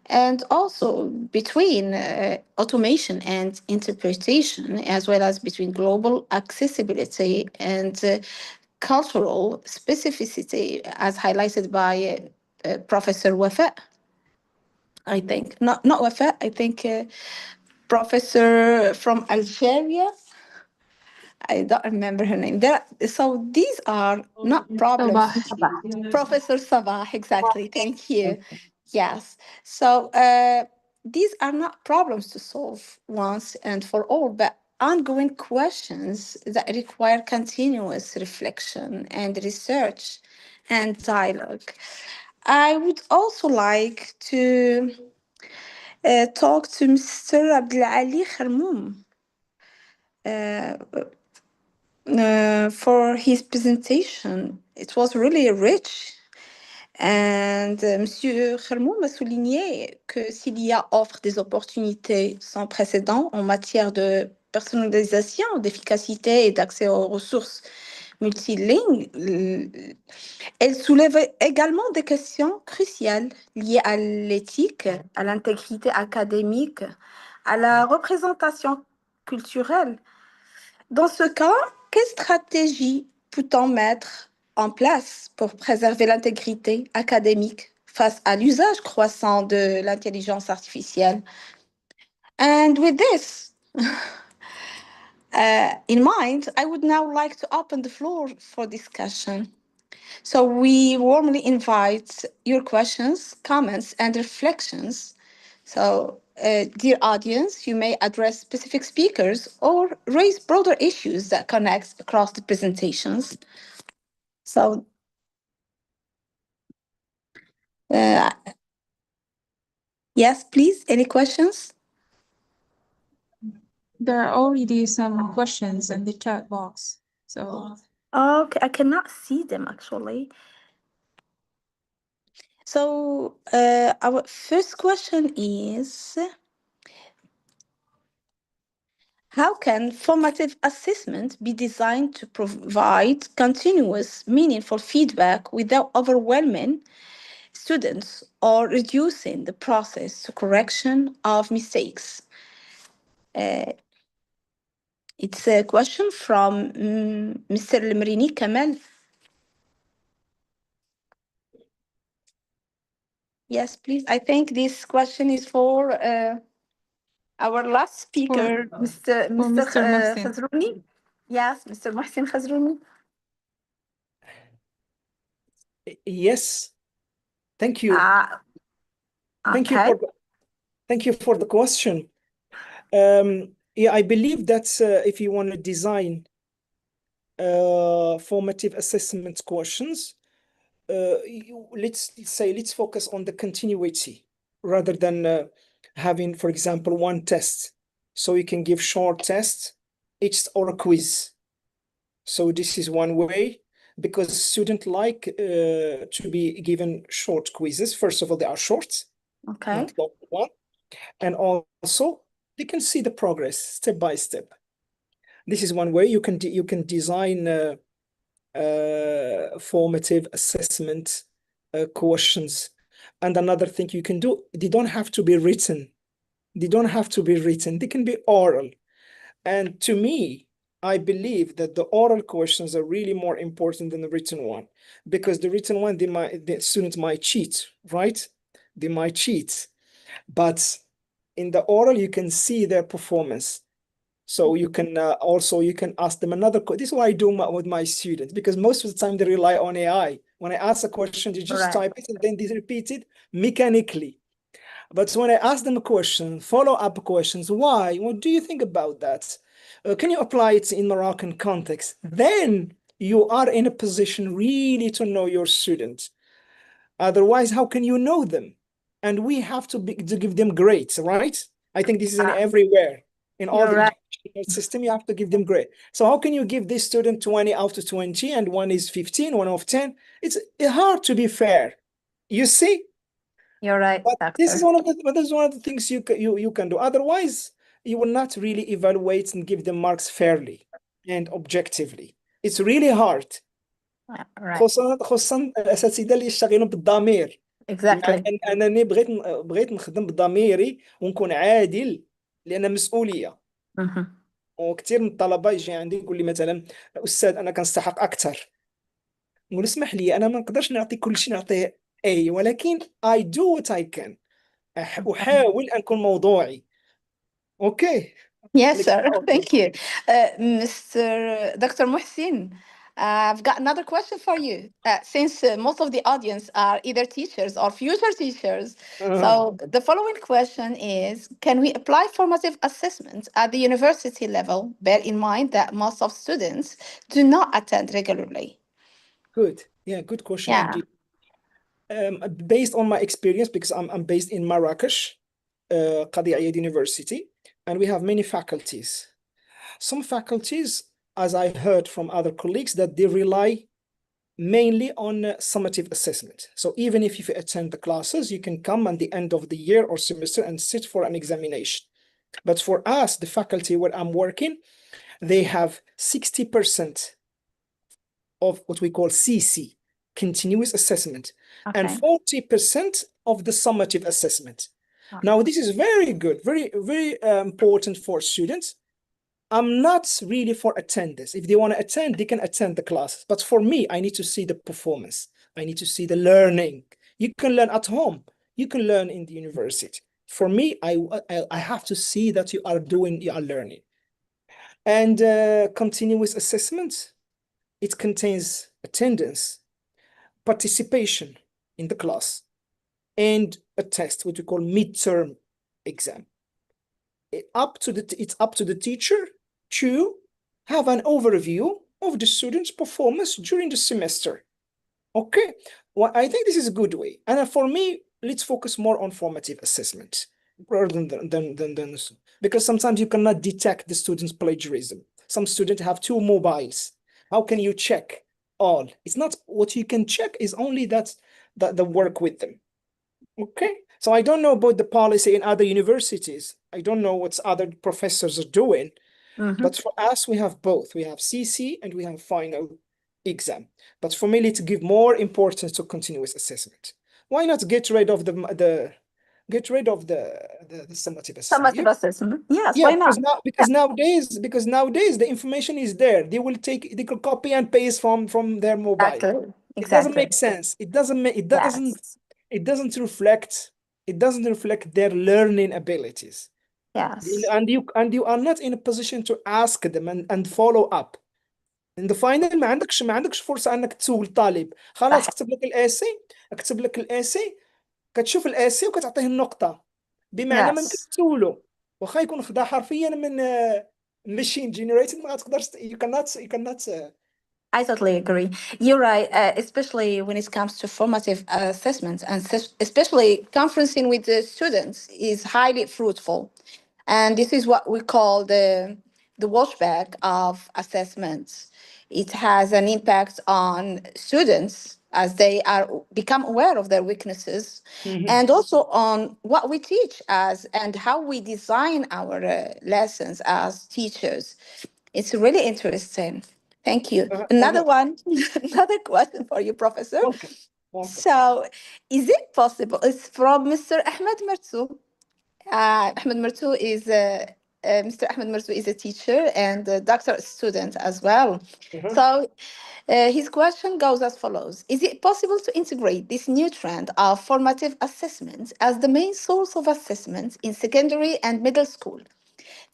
and also between automation and interpretation, as well as between global accessibility and cultural specificity, as highlighted by Professor Wafa. I think not Wafa. I think professor from Algeria. I don't remember her name. So these are not problems. Professor Sabah, exactly. Thank you. Yes. So these are not problems to solve once and for all, but ongoing questions that require continuous reflection and research and dialogue. I would also like to talk to Mr. Abdelali Kharmoum for his presentation. It was really rich. And Monsieur Kharmoum a souligné que s'il y a offre des opportunités sans précédent en matière de personnalisation, d'efficacité et d'accès aux ressources multilingues, elle soulève également des questions cruciales liées à l'éthique, à l'intégrité académique, à la représentation culturelle. Dans ce cas, quelle stratégie peut-on mettre en place pour préserver l'intégrité académique face à l'usage croissant de l'intelligence artificielle? And with this in mind, I would now like to open the floor for discussion. So we warmly invite your questions, comments, and reflections. So, dear audience, you may address specific speakers or raise broader issues that connect across the presentations. So, yes, please, any questions? There are already some questions in the chat box. So, Okay, I cannot see them actually. So, our first question is, how can formative assessment be designed to provide continuous, meaningful feedback without overwhelming students or reducing the process to correction of mistakes? It's a question from Mr. Lemrini Kamal. Yes, please. I think this question is for our last speaker, Mr. Mohsin. Khazrouni. Yes, Mr. Mohsin Khazrouni. Yes, thank you. Thank you Okay. thank you for the question. Yeah, I believe that if you want to design formative assessment questions, let's focus on the continuity rather than having, for example, one test. So you can give short tests each or a quiz. So this is one way, because students like to be given short quizzes. First of all, they are short, Okay. not long one, and also they can see the progress step by step. This is one way you can design formative assessment questions. And another thing you can do, they don't have to be written. They don't have to be written. They can be oral. And to me, I believe that the oral questions are really more important than the written one, because the written one, the students might cheat, right? They might cheat. But in the oral, you can see their performance. So you can you can ask them another question. This is what I do with my students, because most of the time they rely on AI. When I ask a question, they just type it and then they repeat it mechanically. But when I ask them a question, follow-up questions, why? What do you think about that? Can you apply it in Moroccan context? Then you are in a position really to know your student. Otherwise, how can you know them? And we have to give them grades, right? I think this is in everywhere. In all the educational system, you have to give them grade. So how can you give this student 20 out of 20 and one is 15, one of 10? It's hard to be fair. You see? You're right, But doctor. this is one of the things you can do. Otherwise, you will not really evaluate and give them marks fairly and objectively. It's really hard. Right. خصوصا الاساتذه اللي يشتغلون بالضمير. Exactly. يعني انني بغيت نخدم بضميري ونكون عادل، لان مسؤوليه. وكثير من الطلبه يجي عندي يقول لي مثلا استاذ انا كنستحق اكثر، نقول اسمح لي انا ما نقدرش نعطي كل شيء نعطيه اي، ولكن I do what I can. احاول ان اكون موضوعي. اوكي. Yes, sir. Thank you. Mr. Dr. Muhsin, I've got another question for you. Since most of the audience are either teachers or future teachers, so the following question is, can we apply formative assessments at the university level? Bear in mind that most of students do not attend regularly. Good. Yeah, good question indeed. Based on my experience, because I'm based in Marrakesh, Qadi Ayad University, and we have many faculties. Some faculties, as I heard from other colleagues, that they rely mainly on summative assessment. So even if you attend the classes, you can come at the end of the year or semester and sit for an examination. But for us, the faculty where I'm working, they have 60% of what we call CC, continuous assessment, and 40% of the summative assessment. Now, this is very good, very important for students. I'm not really for attendance. If they want to attend, they can attend the classes. But for me, I need to see the performance. I need to see the learning. You can learn at home. You can learn in the university. For me, I have to see that you are learning. And continuous assessment, it contains attendance, participation in the class, and a test, which we call midterm exam. It's up to the teacher to have an overview of the student's performance during the semester. Okay, well, I think this is a good way. And for me, let's focus more on formative assessment rather than because sometimes you cannot detect the student's plagiarism. Some students have 2 mobiles. How can you check all? It's not what you can check is only that the work with them. Okay, so I don't know about the policy in other universities. I don't know what other professors are doing, but for us, we have both. We have CC and we have final exam. But for me, let's give more importance to continuous assessment. Why not get rid of the summative assessment? Summative assessment. Yes, Yeah, why not? because nowadays the information is there. They could copy and paste from their mobile. Exactly. It doesn't make sense. It doesn't reflect their learning abilities. Yes. And you are not in a position to ask them and follow up. In the final ما عندكش فرصة انك تسول الطالب. خلاص كتب لك الاسي كتشوف الاسي وكتعطيه النقطه، بمعنى ما يمكن Yes. تسولو واخا يكون خدا حرفيا من ماشين جينيريتد، ما غتقدرش you cannot I totally agree. You're right, especially when it comes to formative assessments, and especially conferencing with the students is highly fruitful. And this is what we call the washback of assessments. It has an impact on students as they are become aware of their weaknesses, and also on what we teach as and how we design our lessons as teachers. It's really interesting. Thank you. Another one, another question for you, Professor. ممكن. So, is it possible? It's from Mr. Ahmed Mertou. Ahmed Mertou is Mr. Ahmed Mertou is a teacher and a doctoral student as well. So, his question goes as follows: is it possible to integrate this new trend of formative assessments as the main source of assessments in secondary and middle school,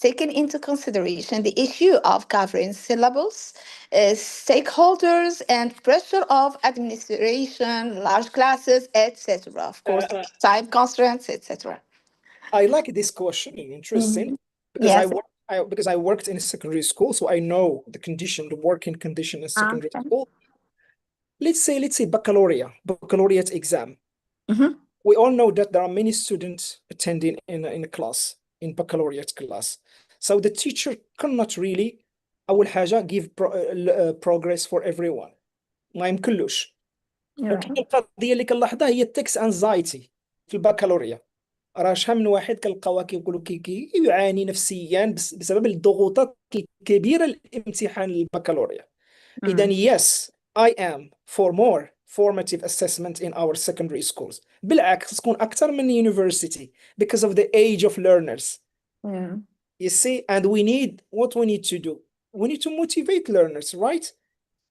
taking into consideration the issue of covering syllables, stakeholders, and pressure of administration, large classes, etc. Of course, time constraints, etc. I like this question, interesting, because Yes. because I worked in a secondary school, so I know the working condition in secondary Okay. school. Let's say baccalaureate exam. Mhm. We all know that there are many students attending in a class, in baccalaureate class. So the teacher cannot really أول حاجة give progress for everyone. ما يمكنلوش. وكاين Right. القضية اللي كنلاحظها هي التكس انزايتي في البكالوريا. راه شحال من واحد كنلقاوه كيقولوا يعاني نفسيا بسبب الضغوطات الكبيرة لامتحان البكالوريا. إذا yes, I am for more formative assessment in our secondary schools. بالعكس تكون أكثر من university because of the age of learners. Mm. You see, and we need to do. We need to motivate learners, right?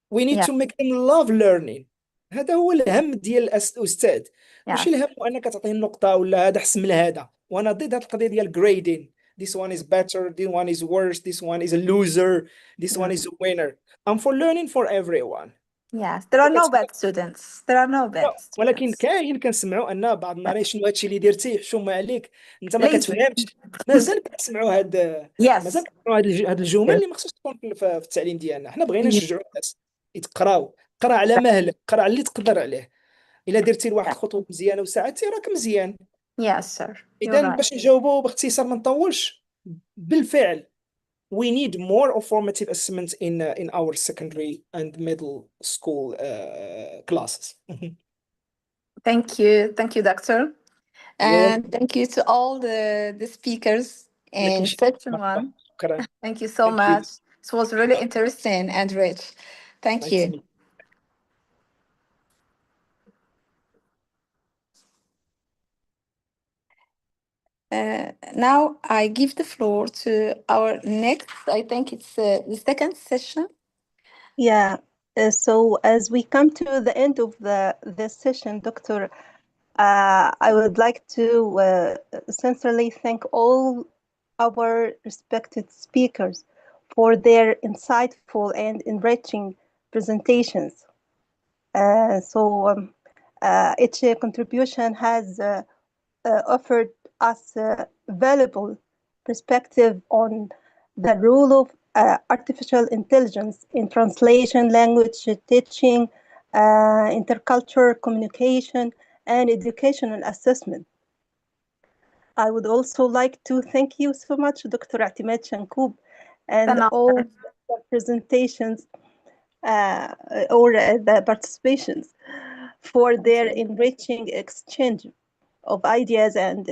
We need Yeah. to make them love learning. هذا هو الهم ديال الأستاذ. ماشي Yes. الهم أنك تعطيه النقطة ولا هذا أحسن من هذا. وأنا ضد هذه القضية ديال grading. This one is better, this one is worse, this one is a loser, this one is a winner. I'm for learning for everyone. Yes. There are no bad students. There are no bad ولكن students. كاين كنسمعوا ان بعض النهار شنو هادشي اللي درتي حشومه عليك انت ما Lazy. كتفهمش. مازال كنسمعوا مازال Yes. كنسمعوا هاد الجمل اللي ما خصهاش تكون في التعليم ديالنا. حنا بغينا نشجعوا الناس يتقراو، قرا على مهلك، قرا على اللي تقدر عليه. الا درتي لواحد الخطوه مزيانه وساعدتي راك مزيان. Yes, sir. You're اذا right. باش نجاوبوا باختصار ما نطولش، بالفعل we need more formative assessments in our secondary and middle school classes. Thank you, Doctor. And thank you to all the speakers in section one. شكرا. Thank you so Thank you. much. It was really interesting and rich. Thank Nice you. to meet you. Now I give the floor to our next, I think it's the second session. Yeah. So as we come to the end of this session, Doctor, I would like to sincerely thank all our respected speakers for their insightful and enriching presentations. Each contribution has offered us valuable perspective on the role of artificial intelligence in translation, language teaching, intercultural communication, and educational assessment. I would also like to thank you so much, Dr. Atimat Shankoub, and all the presentations or the participations for their enriching exchange of ideas, and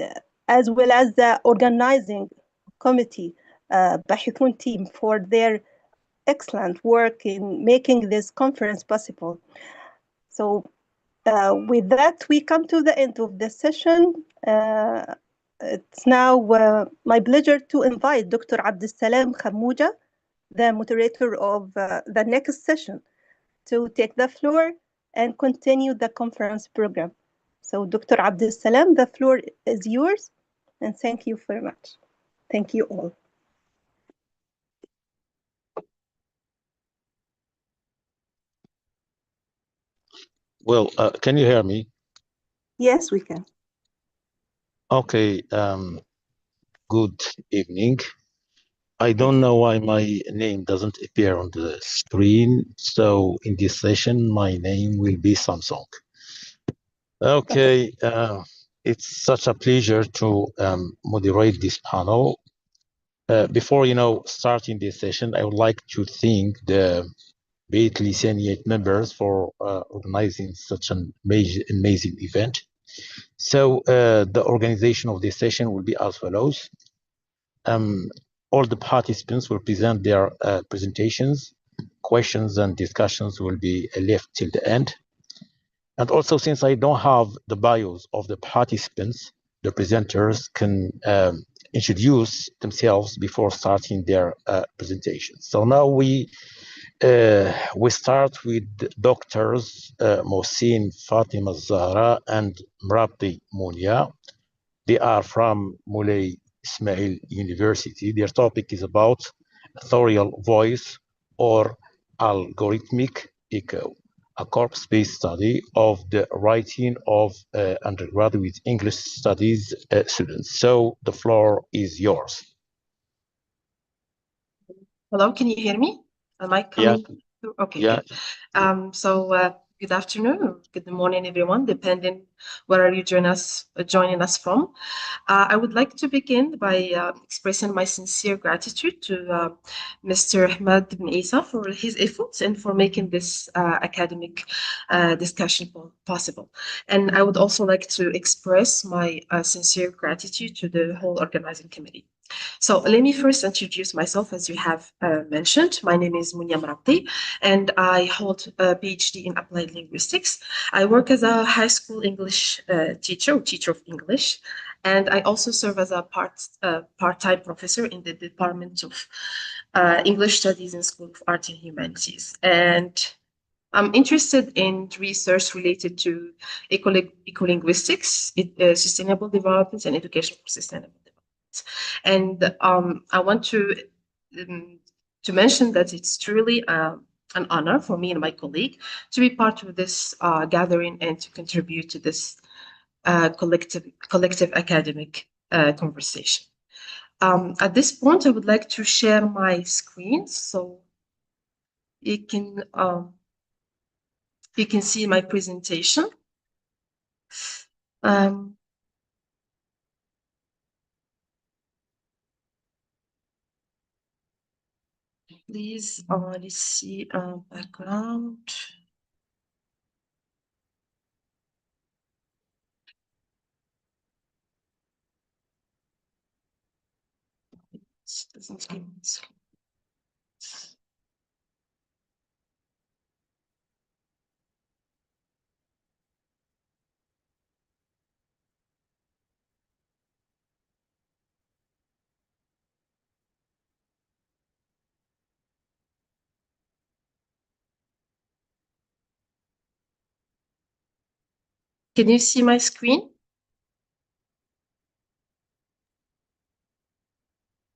as well as the organizing committee, BAHITON Team, for their excellent work in making this conference possible. So with that, we come to the end of the session. It's now my pleasure to invite Dr. Abdessalam Khamouja, the moderator of the next session, to take the floor and continue the conference program. So Dr. Abdessalam, the floor is yours, and thank you very much. Thank you all. Well, can you hear me? Yes, we can. Okay, good evening. I don't know why my name doesn't appear on the screen. So in this session, my name will be Samsung. Okay, it's such a pleasure to moderate this panel. Before, starting this session, I would like to thank the Bitlisaniyat members for organizing such an amazing event. So the organization of this session will be as follows. All the participants will present their presentations. Questions and discussions will be left till the end. And also, since I don't have the bios of the participants, the presenters can introduce themselves before starting their presentations. So now we start with doctors Mohsin Fatima Zahra and Mrabti Mounia. They are from Moulay Ismail University. Their topic is about authorial voice or algorithmic echo, a corpus-based study of the writing of undergraduate English studies students. So the floor is yours. Hello, can you hear me? Am I coming through? Okay, yeah. good. Good afternoon or good morning, everyone, depending where are you joining us from. I would like to begin by expressing my sincere gratitude to Mr. Ahmed Ibn Isa for his efforts and for making this academic discussion possible. And I would also like to express my sincere gratitude to the whole organizing committee. So let me first introduce myself, as you have mentioned. My name is Mounia Mrabti, and I hold a PhD in Applied Linguistics. I work as a high school English teacher of English, and I also serve as a part-time professor in the Department of English Studies in School of Art and Humanities. And I'm interested in research related to ecolinguistics, sustainable development, and education for sustainable development. And I want to mention that it's truly an honor for me and my colleague to be part of this gathering and to contribute to this collective academic conversation. At this point, I would like to share my screen so you can see my presentation. Please, let's see background. It doesn't give me screen. Can you see my screen?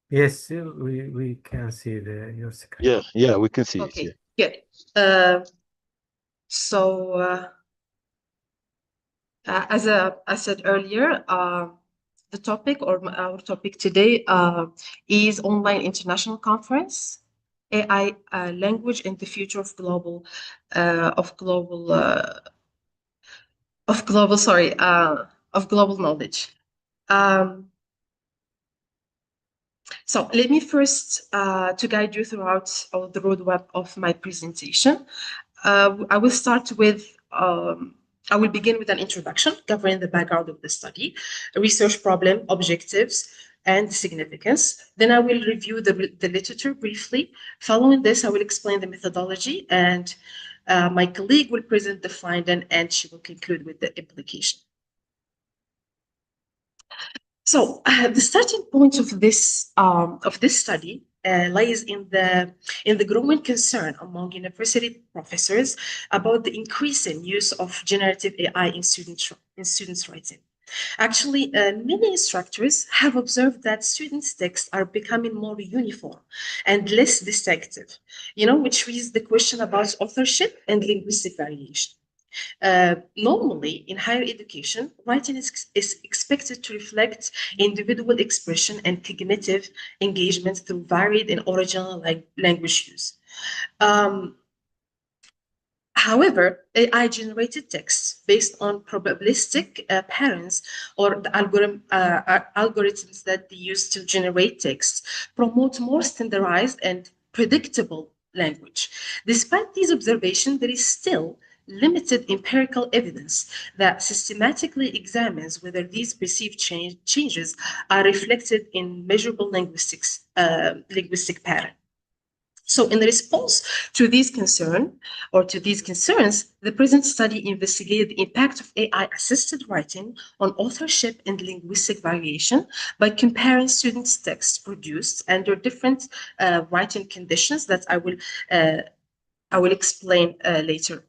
Yes, we can see your screen. Yeah, we can see Okay, it. Yeah. good. So as I said earlier, the topic or our topic today is online international conference, AI language and the future of global knowledge. So let me first, to guide you throughout the roadmap of my presentation, I will start with, I will begin with an introduction covering the background of the study, a research problem, objectives, and significance. Then I will review the literature briefly. Following this, I will explain the methodology, and my colleague will present the finding, and she will conclude with the implication. So the starting point of this study lies in the growing concern among university professors about the increasing use of generative AI in students' writing. Actually, many instructors have observed that students' texts are becoming more uniform and less distinctive, which raises the question about authorship and linguistic variation. Normally, in higher education, writing is expected to reflect individual expression and cognitive engagement through varied and original language use. However, AI-generated texts based on probabilistic patterns or the algorithms that they use to generate text promote more standardized and predictable language. Despite these observations, there is still limited empirical evidence that systematically examines whether these perceived changes are reflected in measurable linguistic pattern. So in response to these concerns, the present study investigated the impact of AI-assisted writing on authorship and linguistic variation by comparing students' texts produced under different writing conditions that I will explain later on.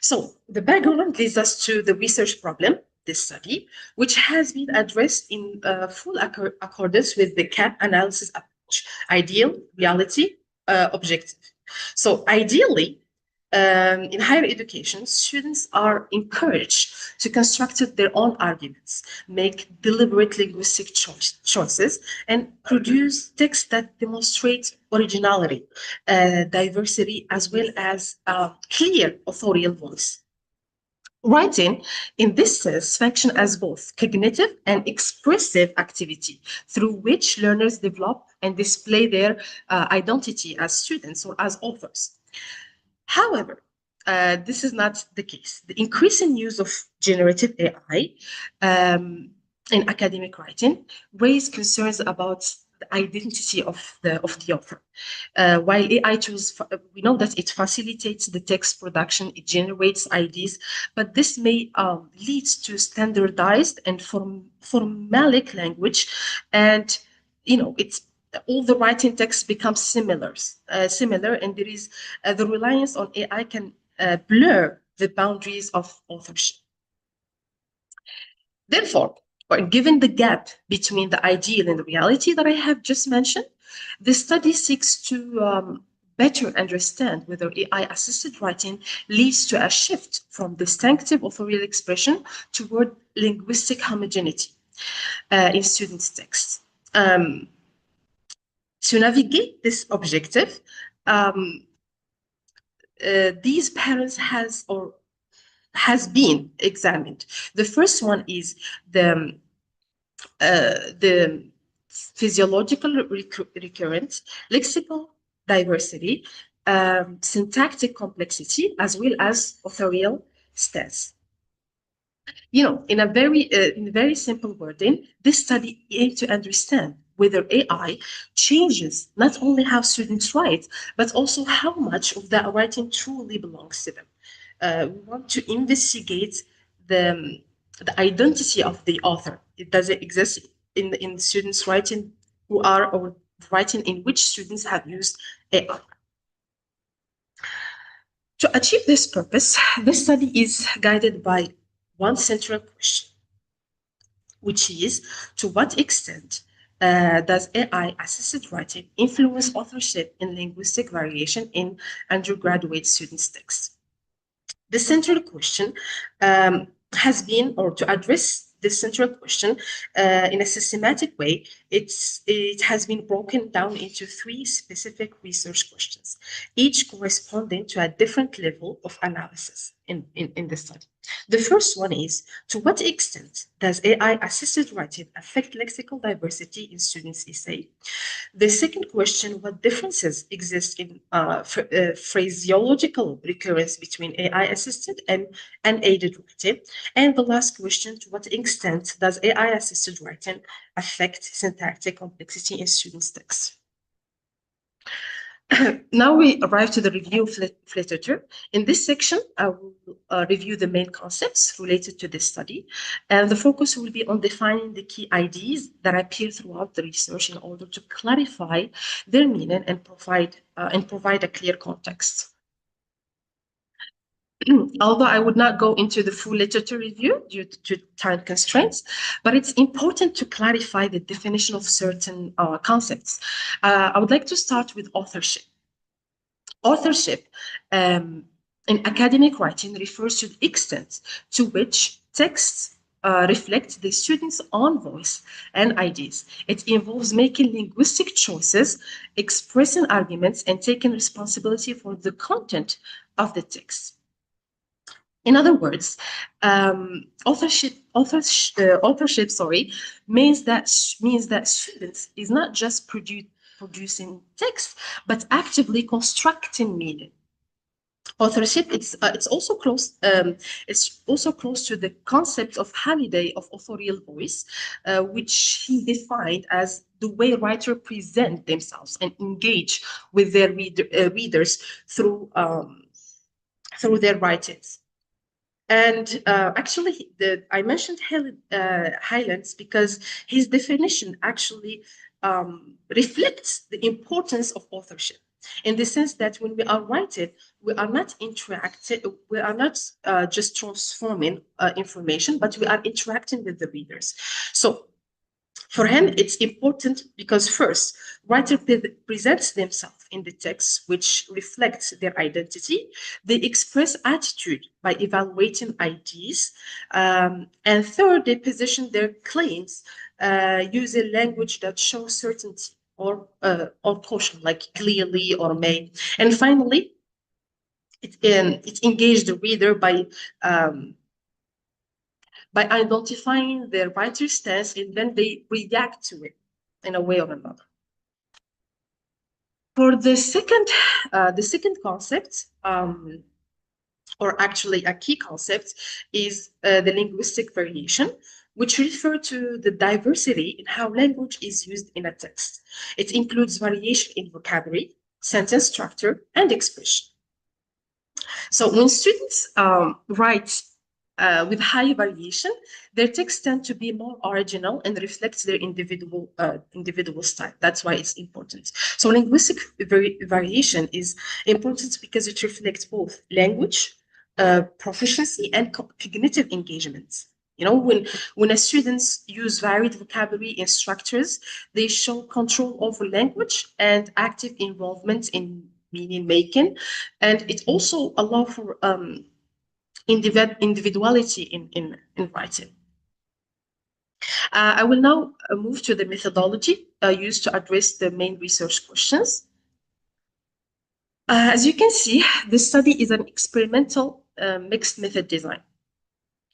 So the background leads us to the research problem, this study, which has been addressed in full accordance with the CAP analysis approach. Ideal, reality, objective. So ideally, in higher education, students are encouraged to construct their own arguments, make deliberate linguistic choices, and produce texts that demonstrate originality, diversity, as well as clear authorial voice. Writing, in this sense, functions as both cognitive and expressive activity through which learners develop and display their identity as students or as authors. However, this is not the case. The increasing use of generative AI in academic writing raised concerns about the identity of the author. While AI tools, we know that it facilitates the text production, it generates ideas, but this may lead to standardized and formalic language, and it's all the writing texts become similar, and there is the reliance on AI can blur the boundaries of authorship. Therefore, given the gap between the ideal and the reality that I have just mentioned, the study seeks to better understand whether AI-assisted writing leads to a shift from distinctive authorial expression toward linguistic homogeneity in students' texts. To navigate this objective, these patterns has been examined. The first one is the physiological recurrence, lexical diversity, syntactic complexity, as well as authorial stance. In a very simple wording, this study aimed to understand whether AI changes not only how students write, but also how much of that writing truly belongs to them. We want to investigate the identity of the author. Does it exist in students writing or writing in which students have used AI? To achieve this purpose, this study is guided by one central question, which is, to what extent does AI-assisted writing influence authorship and linguistic variation in undergraduate students' texts? The central question has been, or to address this central question in a systematic way, it has been broken down into 3 specific research questions, each corresponding to a different level of analysis in the study. The first one is, to what extent does AI-assisted writing affect lexical diversity in students' essay? The second question, what differences exist in phraseological recurrence between AI-assisted and unaided writing? And the last question, to what extent does AI-assisted writing affect syntactic complexity in students' texts? Now we arrive to the review of literature. In this section, I will review the main concepts related to this study, and the focus will be on defining the key ideas that appear throughout the research in order to clarify their meaning and provide a clear context. Although I would not go into the full literature review due to time constraints, but it's important to clarify the definition of certain concepts. I would like to start with authorship. Authorship in academic writing refers to the extent to which texts reflect the student's own voice and ideas. It involves making linguistic choices, expressing arguments, and taking responsibility for the content of the text. In other words, authorship means that students is not just producing text, but actively constructing meaning. Authorship, it's also close to the concept of Halliday of authorial voice, which he defined as the way writers present themselves and engage with their readers through their writings. And actually, I mentioned Highlands because his definition actually reflects the importance of authorship, in the sense that when we are writing, we are not just transforming information, but we are interacting with the readers. So for him, it's important because first, writer presents themselves in the text, which reflects their identity. They express attitude by evaluating ideas. And third, they position their claims using language that shows certainty or caution, like clearly or may. And finally, it engaged the reader by identifying their writer's stance, and then they react to it in a way or another. For the second concept, or actually a key concept, is the linguistic variation, which refers to the diversity in how language is used in a text. It includes variation in vocabulary, sentence structure, and expression. So when students write with high variation, their texts tend to be more original and reflect their individual style. That's why it's important. So linguistic variation is important because it reflects both language, proficiency, and cognitive engagement. You know, when a students use varied vocabulary and structures, they show control over language and active involvement in meaning making, and it also allows for individuality in writing. I will now move to the methodology used to address the main research questions. As you can see, this study is an experimental mixed method design.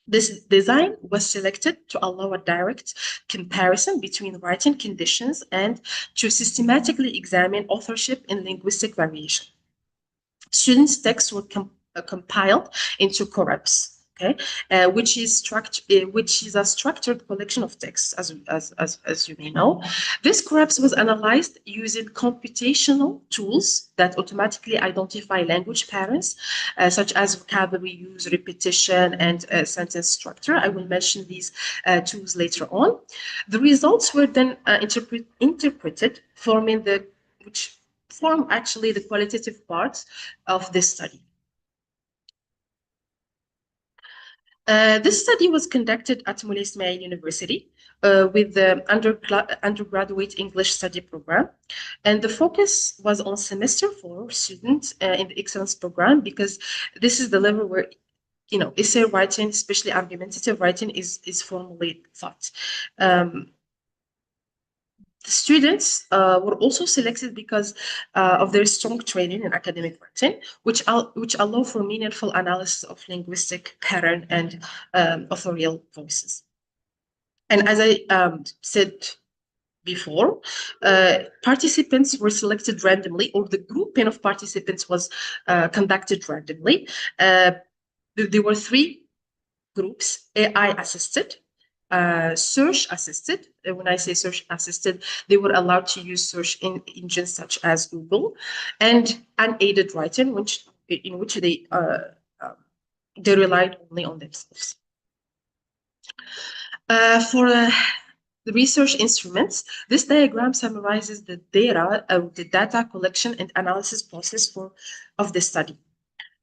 This design was selected to allow a direct comparison between writing conditions and to systematically examine authorship and linguistic variation. Students' texts were compiled into corpus, okay, which is a structured collection of texts, as you may know. This corpus was analyzed using computational tools that automatically identify language patterns, such as vocabulary use, repetition, and sentence structure. I will mention these tools later on. The results were then interpreted, which form actually the qualitative part of this study. This study was conducted at Moulay Ismail University with the undergraduate English study program, and the focus was on semester 4 students in the excellence program, because this is the level where, you know, essay writing, especially argumentative writing, is formally taught. The students were also selected because of their strong training in academic writing, which allow for meaningful analysis of linguistic pattern and authorial voices. And as I said before, participants were selected randomly, or the grouping of participants was conducted randomly. There were 3 groups: AI assisted, search assisted. When I say search assisted, they were allowed to use search engines such as Google, and unaided writing, in which they relied only on themselves. For the research instruments, this diagram summarizes the data collection and analysis process of the study.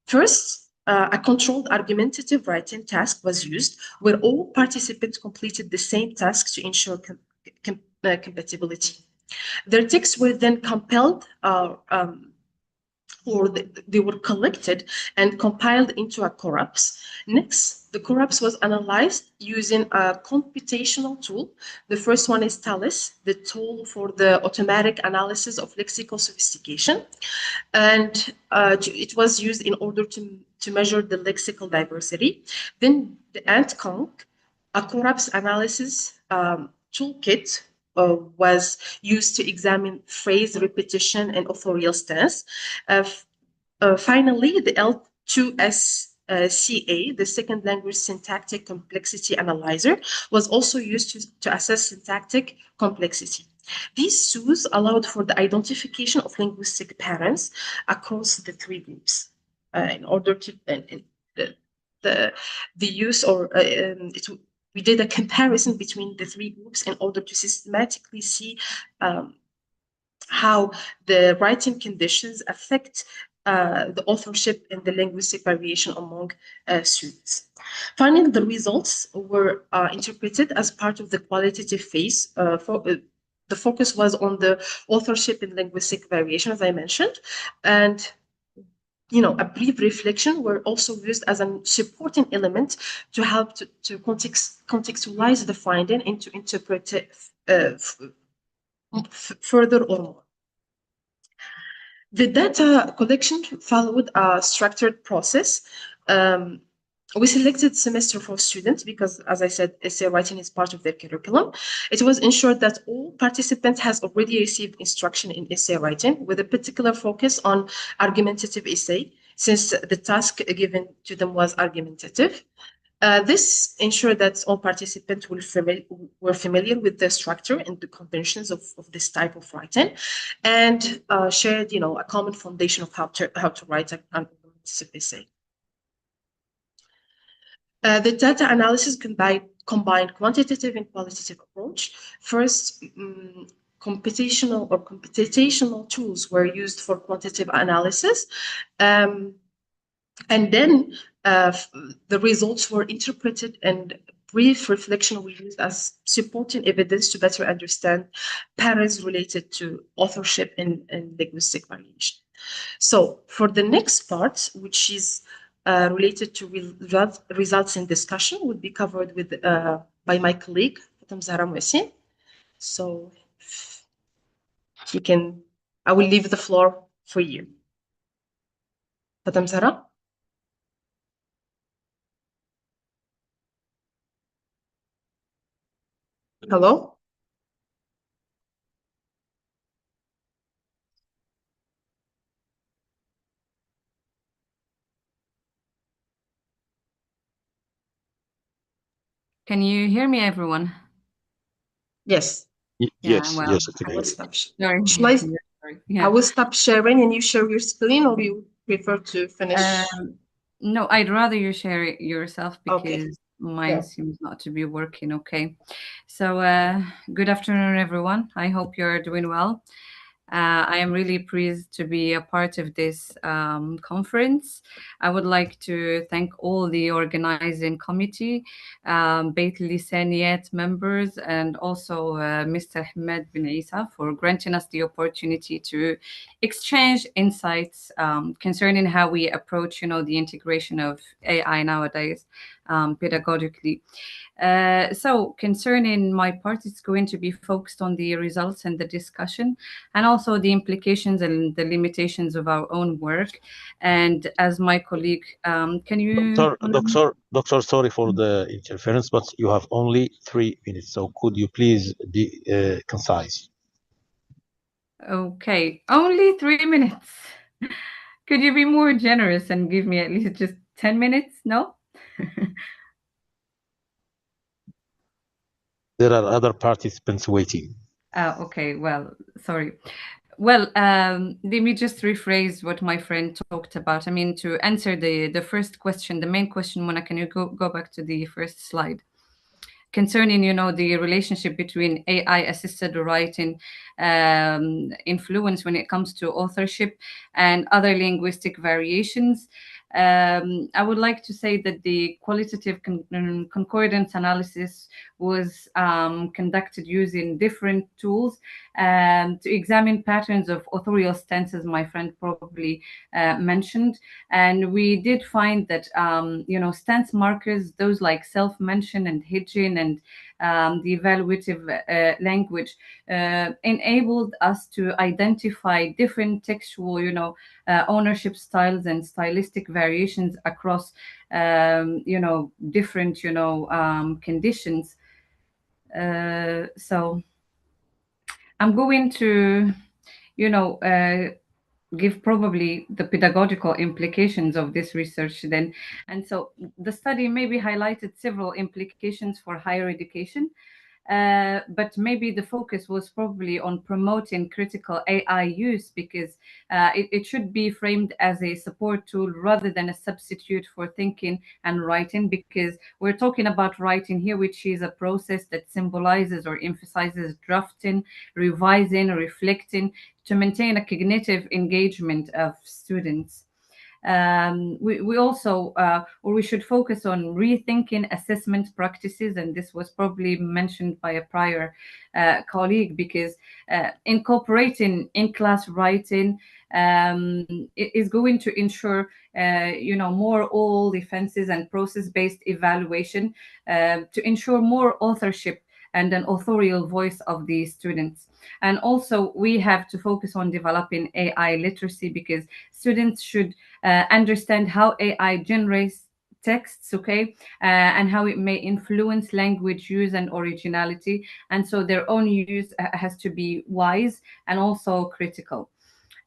First, a controlled argumentative writing task was used, where all participants completed the same task to ensure compatibility. Their texts were then compiled or they were collected and compiled into a corpus. Next, the corpus was analyzed using a computational tool. The first one is TALIS, the tool for the automatic analysis of lexical sophistication. And it was used in order to measure the lexical diversity. Then the AntConc, a corpus analysis toolkit, was used to examine phrase repetition and authorial stance. Finally, the L2SCA, the second language syntactic complexity analyzer, was also used to assess syntactic complexity. These tools allowed for the identification of linguistic patterns across the three groups in order to the use or we did a comparison between the three groups in order to systematically see how the writing conditions affect the authorship and the linguistic variation among students. Finally, the results were interpreted as part of the qualitative phase. The focus was on the authorship and linguistic variation, as I mentioned, and a brief reflection were also used as a supporting element to help to contextualize the finding and to interpret it further or more. The data collection followed a structured process. We selected semester for students because, as I said, essay writing is part of their curriculum. It was ensured that all participants has already received instruction in essay writing with a particular focus on argumentative essay, since the task given to them was argumentative. This ensured that all participants were familiar with the structure and the conventions of this type of writing, and shared, a common foundation of how to write an argumentative essay. The data analysis combined quantitative and qualitative approach. First, computational tools were used for quantitative analysis, and then the results were interpreted and brief reflection were used as supporting evidence to better understand patterns related to authorship and linguistic variation. So for the next part, which is related to results in discussion, would be covered with by my colleague Fatem Zahra Mohsin. So I will leave the floor for you. Fatem Zahra. Hello. Can you hear me, everyone? Yes. Yes, well, yes, I can I hear will you. stop. Sorry. Sorry. Yeah. I will stop sharing and you share your screen, or you prefer to finish? No, I'd rather you share it yourself because Okay. mine seems not to be working. Okay. So good afternoon, everyone. I hope you're doing well. I am really pleased to be a part of this conference. I would like to thank all the organizing committee, Bitlisaniyat members, and also Mr. Ahmed bin Isa for granting us the opportunity to exchange insights concerning how we approach, the integration of AI nowadays pedagogically. So concerning my part, it's going to be focused on the results and the discussion, and also the implications and the limitations of our own work. And as my colleague, can you... Doctor, sorry for the interference, but you have only 3 minutes. So could you please be concise? Okay, only 3 minutes. Could you be more generous and give me at least just 10 minutes? No? There are other participants waiting. Okay, well, sorry. Well, let me just rephrase what my friend talked about. I mean, to answer the first question, the main question, Mona, can you go back to the first slide? Concerning, the relationship between AI-assisted writing influence when it comes to authorship and other linguistic variations. I would like to say that the qualitative concordance analysis was conducted using different tools to examine patterns of authorial stances, my friend probably mentioned. And we did find that, stance markers, those like self-mention and hedging and the evaluative language, enabled us to identify different textual, ownership styles and stylistic variations across, different, conditions. So I'm going to, give probably the pedagogical implications of this research then. And so the study maybe highlighted several implications for higher education, but maybe the focus was probably on promoting critical AI use, because it should be framed as a support tool rather than a substitute for thinking and writing, because we're talking about writing here, which is a process that symbolizes or emphasizes drafting, revising, reflecting to maintain a cognitive engagement of students. We also, or we should focus on rethinking assessment practices, and this was probably mentioned by a prior colleague, because incorporating in-class writing is going to ensure, more all defenses and process-based evaluation to ensure more authorship and an authorial voice of the students. And also we have to focus on developing AI literacy, because students should understand how AI generates texts, and how it may influence language use and originality. And so their own use has to be wise and also critical.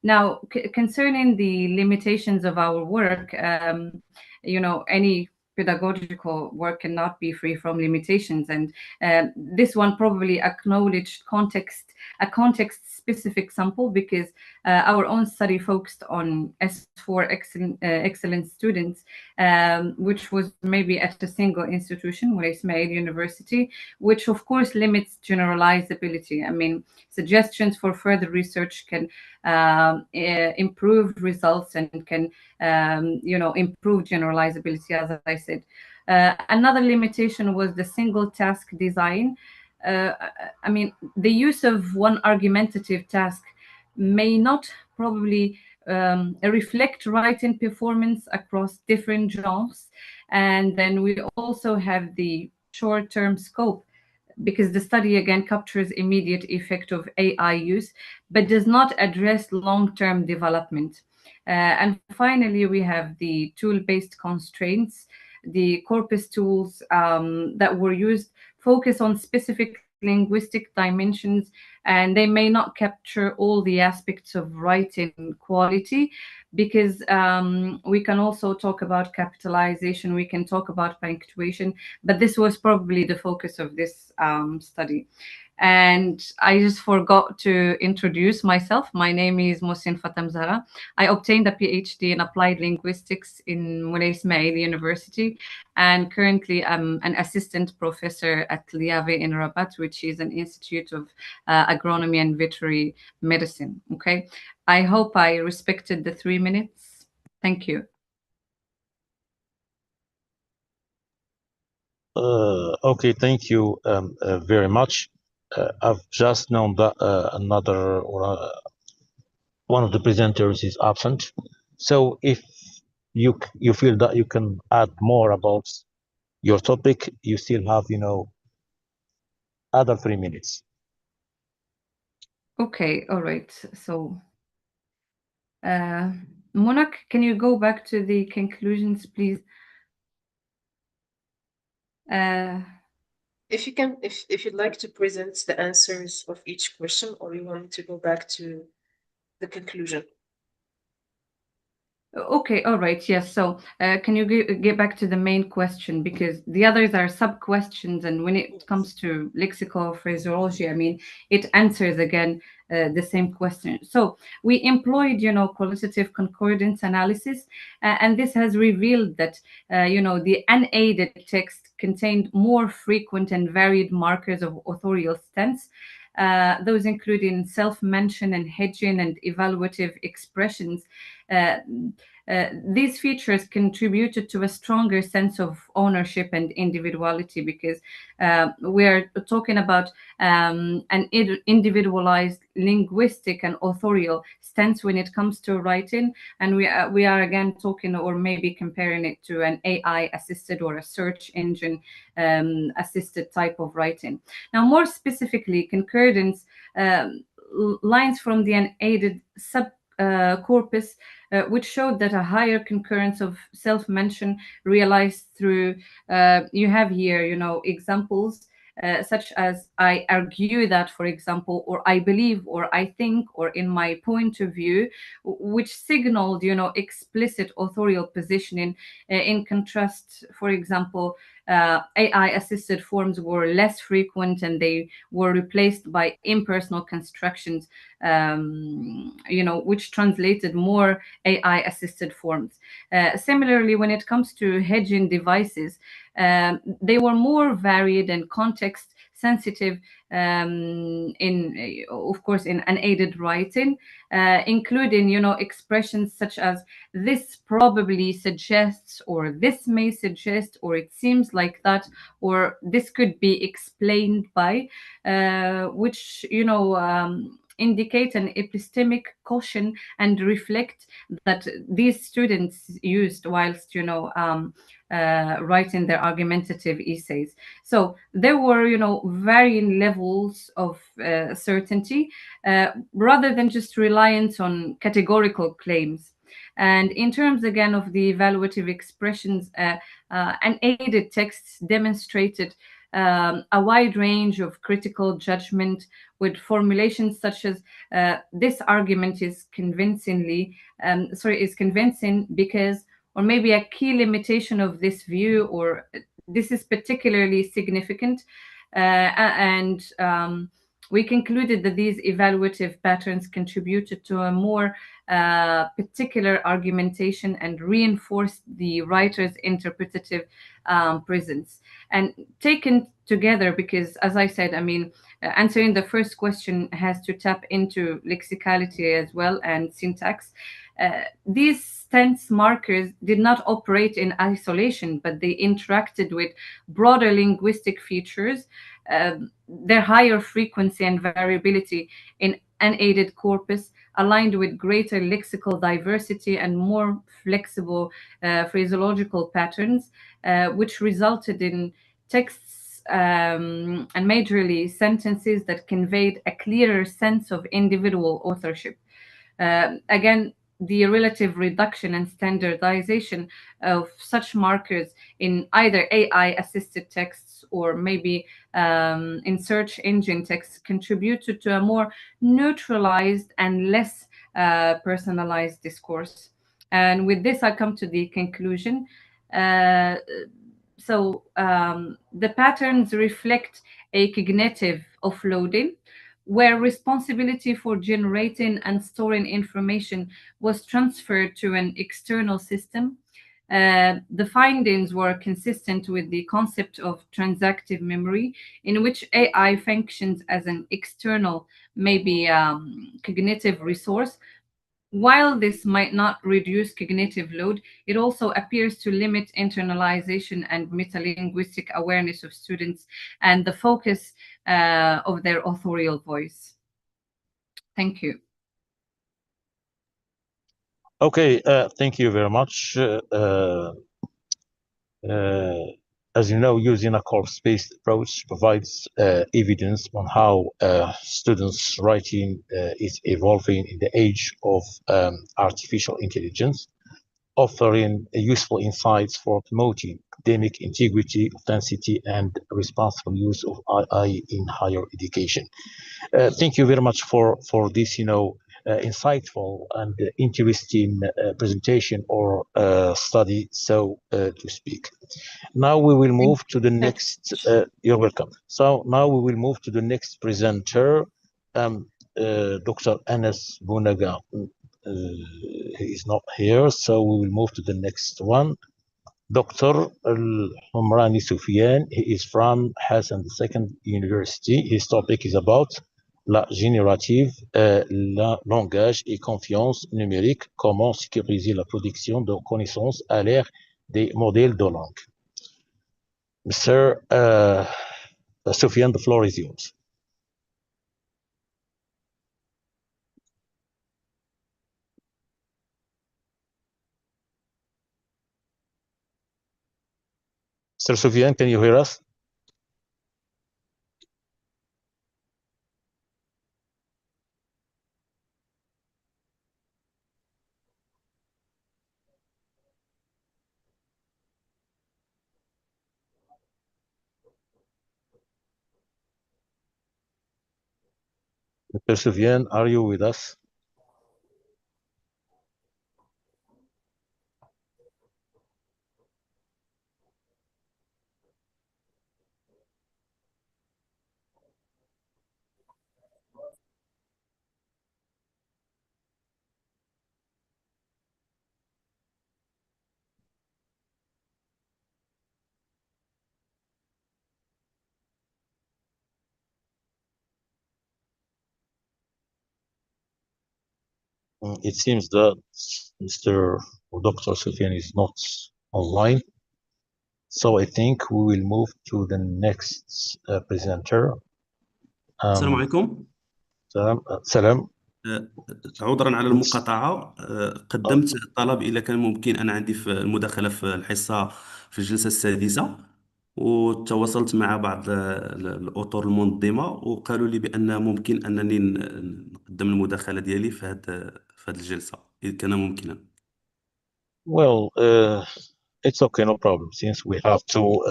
Now, concerning the limitations of our work, any pedagogical work cannot be free from limitations, and this one probably acknowledged a context-specific sample, because our own study focused on S4 excellent students, which was maybe at a single institution, Moulay Ismail University, which of course limits generalizability. I mean, suggestions for further research can improve results and can improve generalizability, as I said. Another limitation was the single task design. I mean, the use of one argumentative task may not probably reflect writing performance across different genres. And then we also have the short-term scope, because the study again captures immediate effect of AI use, but does not address long-term development. And finally, we have the tool-based constraints. The corpus tools that were used focus on specific linguistic dimensions, and they may not capture all the aspects of writing quality, because we can also talk about capitalization, we can talk about punctuation, but this was probably the focus of this study. And I just forgot to introduce myself. My name is Mohsin Fatam Zahra. I obtained a PhD in applied linguistics in Moulay Ismail University, and currently I'm an assistant professor at Liave in Rabat, which is an institute of agronomy and veterinary medicine. Okay, I hope I respected the 3 minutes. Thank you. Okay, thank you very much. I've just known that one of the presenters is absent. So if you feel that you can add more about your topic, you still have, other 3 minutes. Okay, all right. So, Monak, can you go back to the conclusions, please? If you can, if you'd like to present the answers of each question, or you want to go back to the conclusion. Okay, all right, yes. So can you get back to the main question, because the others are sub-questions, and when it comes to lexical phraseology, I mean, it answers again the same question. So we employed, qualitative concordance analysis, and this has revealed that, the unaided text contained more frequent and varied markers of authorial stance, those including self-mention and hedging and evaluative expressions, these features contributed to a stronger sense of ownership and individuality, because we're talking about an individualized linguistic and authorial stance when it comes to writing, and we are again talking, or maybe comparing it to an AI assisted or a search engine assisted type of writing. Now, more specifically, concordance lines from the unaided corpus, which showed that a higher concurrence of self-mention realized through, you have here, examples such as I argue that, for example, or I believe, or I think, or in my point of view, which signaled, explicit authorial positioning. In contrast, for example, AI-assisted forms were less frequent, and they were replaced by impersonal constructions, which translated more AI-assisted forms. Similarly, when it comes to hedging devices, they were more varied and context sensitive, of course, in unaided writing, including, expressions such as this probably suggests, or this may suggest, or it seems like that, or this could be explained by, which, indicate an epistemic caution and reflect that these students used whilst, writing their argumentative essays. So there were, varying levels of certainty, rather than just reliance on categorical claims. And in terms, again, of the evaluative expressions, unaided texts demonstrated a wide range of critical judgment, with formulations such as this argument is convincing because, or maybe a key limitation of this view, or this is particularly significant. And we concluded that these evaluative patterns contributed to a more particular argumentation and reinforced the writer's interpretative presence. And taken together, because as I said, answering the first question has to tap into lexicality as well and syntax. These tense markers did not operate in isolation, but they interacted with broader linguistic features. Their higher frequency and variability in unaided corpus aligned with greater lexical diversity and more flexible phraseological patterns, which resulted in texts and majorly sentences that conveyed a clearer sense of individual authorship. Again, the relative reduction and standardization of such markers in either AI-assisted texts or maybe in search engine texts contributed to a more neutralized and less personalized discourse. And with this, I come to the conclusion. So the patterns reflect a cognitive offloading, where responsibility for generating and storing information was transferred to an external system. The findings were consistent with the concept of transactive memory, in which AI functions as an external, maybe cognitive resource. While this might not reduce cognitive load, it also appears to limit internalization and metalinguistic awareness of students and the focus of their authorial voice. Thank you. Okay, thank you very much. As you know, using a corpus-based approach provides evidence on how students' writing is evolving in the age of artificial intelligence, offering useful insights for promoting academic integrity, authenticity, and responsible use of AI in higher education. Thank you very much for this, insightful and interesting presentation or study, so to speak. Now we will move to the next. You're welcome. So now we will move to the next presenter, Dr. Anas Bounaga. He is not here, so we will move to the next one. Dr. Al-Humrani Sufyan. He is from Hassan II University. His topic is about la générative, le langage et confiance numérique, comment sécuriser la production de connaissances à l'ère des modèles de langue. Mr. Sofiane, the floor is yours. Mr. Sofiane, can you hear us? Mr. Sofiane, are you with us? It seems that Mr. or Dr. Sofiane is not online. So I think we will move to the next presenter. السلام عليكم. سلام. عذرا على المقاطعة. قدمت طلب إذا كان ممكن أنا عندي في المداخلة في الحصة في الجلسة السادسة، وتواصلت مع بعض الأطر المنظمة وقالوا لي بأن ممكن أنني نقدم المداخلة ديالي في هذه الجلسة إذا كان ممكنا. Well, it's okay, no problem, since we have two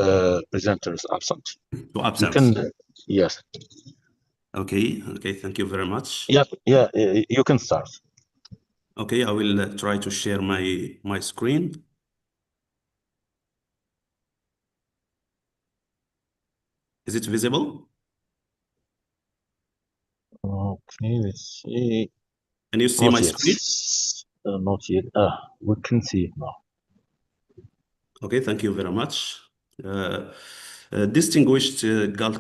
presenters absent. Two absent. You can, yes. Okay, thank you very much. Yeah, you can start. Okay, I will try to share my screen. Is it visible? Okay, let's see. Can you see my screen? Not yet. We can see it now. Okay, thank you very much. Distinguished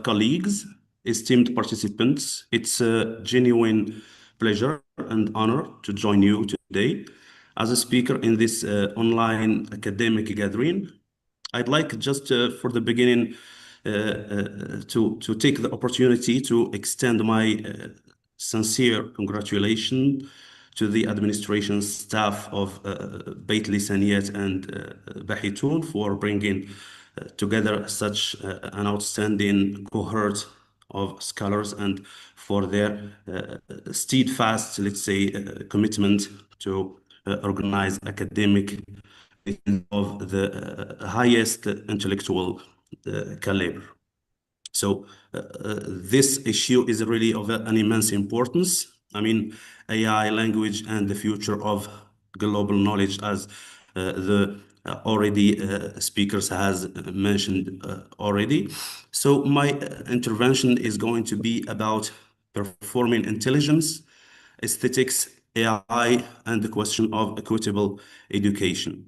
colleagues, esteemed participants, it's a genuine pleasure and honor to join you today as a speaker in this online academic gathering. I'd like just for the beginning to take the opportunity to extend my sincere congratulations to the administration staff of Bitlisaniyat and BAHITON for bringing together such an outstanding cohort of scholars and for their steadfast, let's say, commitment to organize academic of the highest intellectual caliber. So this issue is really of an immense importance. I mean, AI, language, and the future of global knowledge, as the already speakers has mentioned already. So my intervention is going to be about performing intelligence, aesthetics, AI, and the question of equitable education.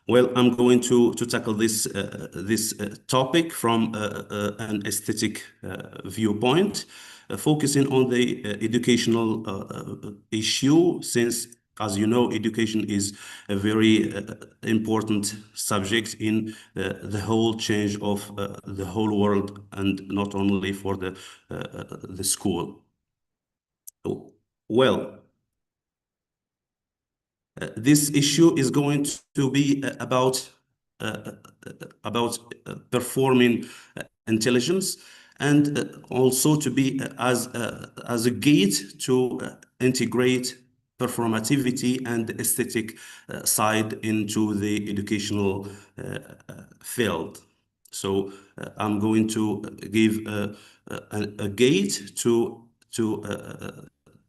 Well, I'm going to tackle this topic from an aesthetic viewpoint, focusing on the educational issue, since, as you know, education is a very important subject in the whole change of the whole world, and not only for the school. Well, this issue is going to be about performing intelligence, and also to be as a gate to integrate performativity and aesthetic side into the educational field. So I'm going to give a gate to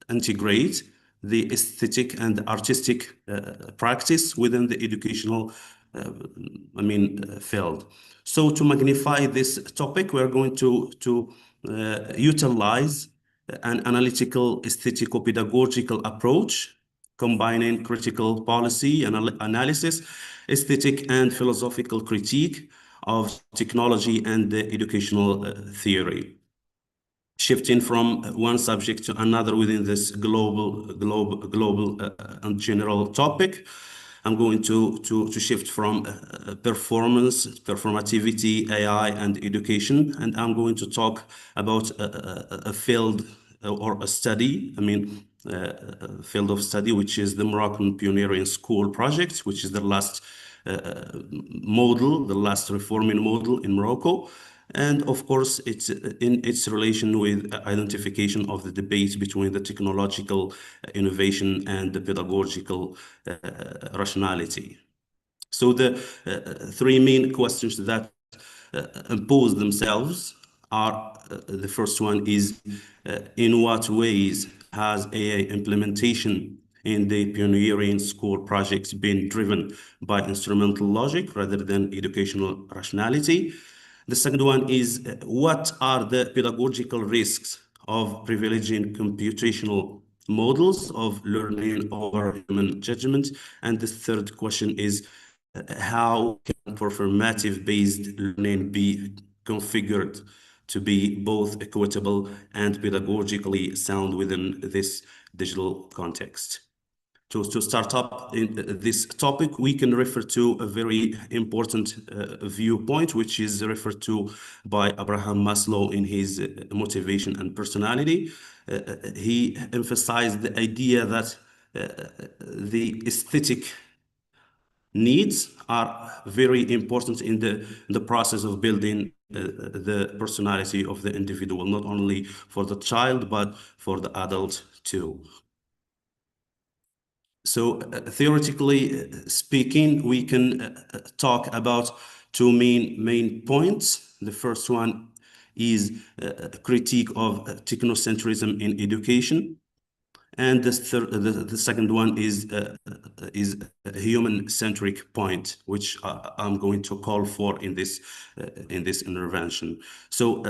integrate the aesthetic and artistic practice within the educational field. So to magnify this topic, we're going to utilize an analytical aesthetico-pedagogical approach, combining critical policy analysis, aesthetic and philosophical critique of technology and the educational theory. shifting from one subject to another within this global and general topic. I'm going to shift from performance, performativity, AI, and education, and I'm going to talk about a field or a study, field of study, which is the Moroccan Pioneering School Project, which is the last model, the last reforming model in Morocco. And of course, it's in its relation with identification of the debate between the technological innovation and the pedagogical rationality. So the three main questions that impose themselves are, the first one is, in what ways has AI implementation in the pioneering school projects been driven by instrumental logic rather than educational rationality? The second one is, what are the pedagogical risks of privileging computational models of learning over human judgment? And the third question is, how can performative-based learning be configured to be both equitable and pedagogically sound within this digital context? To start up in this topic, we can refer to a very important viewpoint, which is referred to by Abraham Maslow in his Motivation and Personality. He emphasized the idea that the aesthetic needs are very important in the process of building the personality of the individual, not only for the child, but for the adult too. So theoretically speaking, we can talk about two main points. The first one is a critique of technocentrism in education. And the second one is a human-centric point, which I'm going to call for in this intervention. So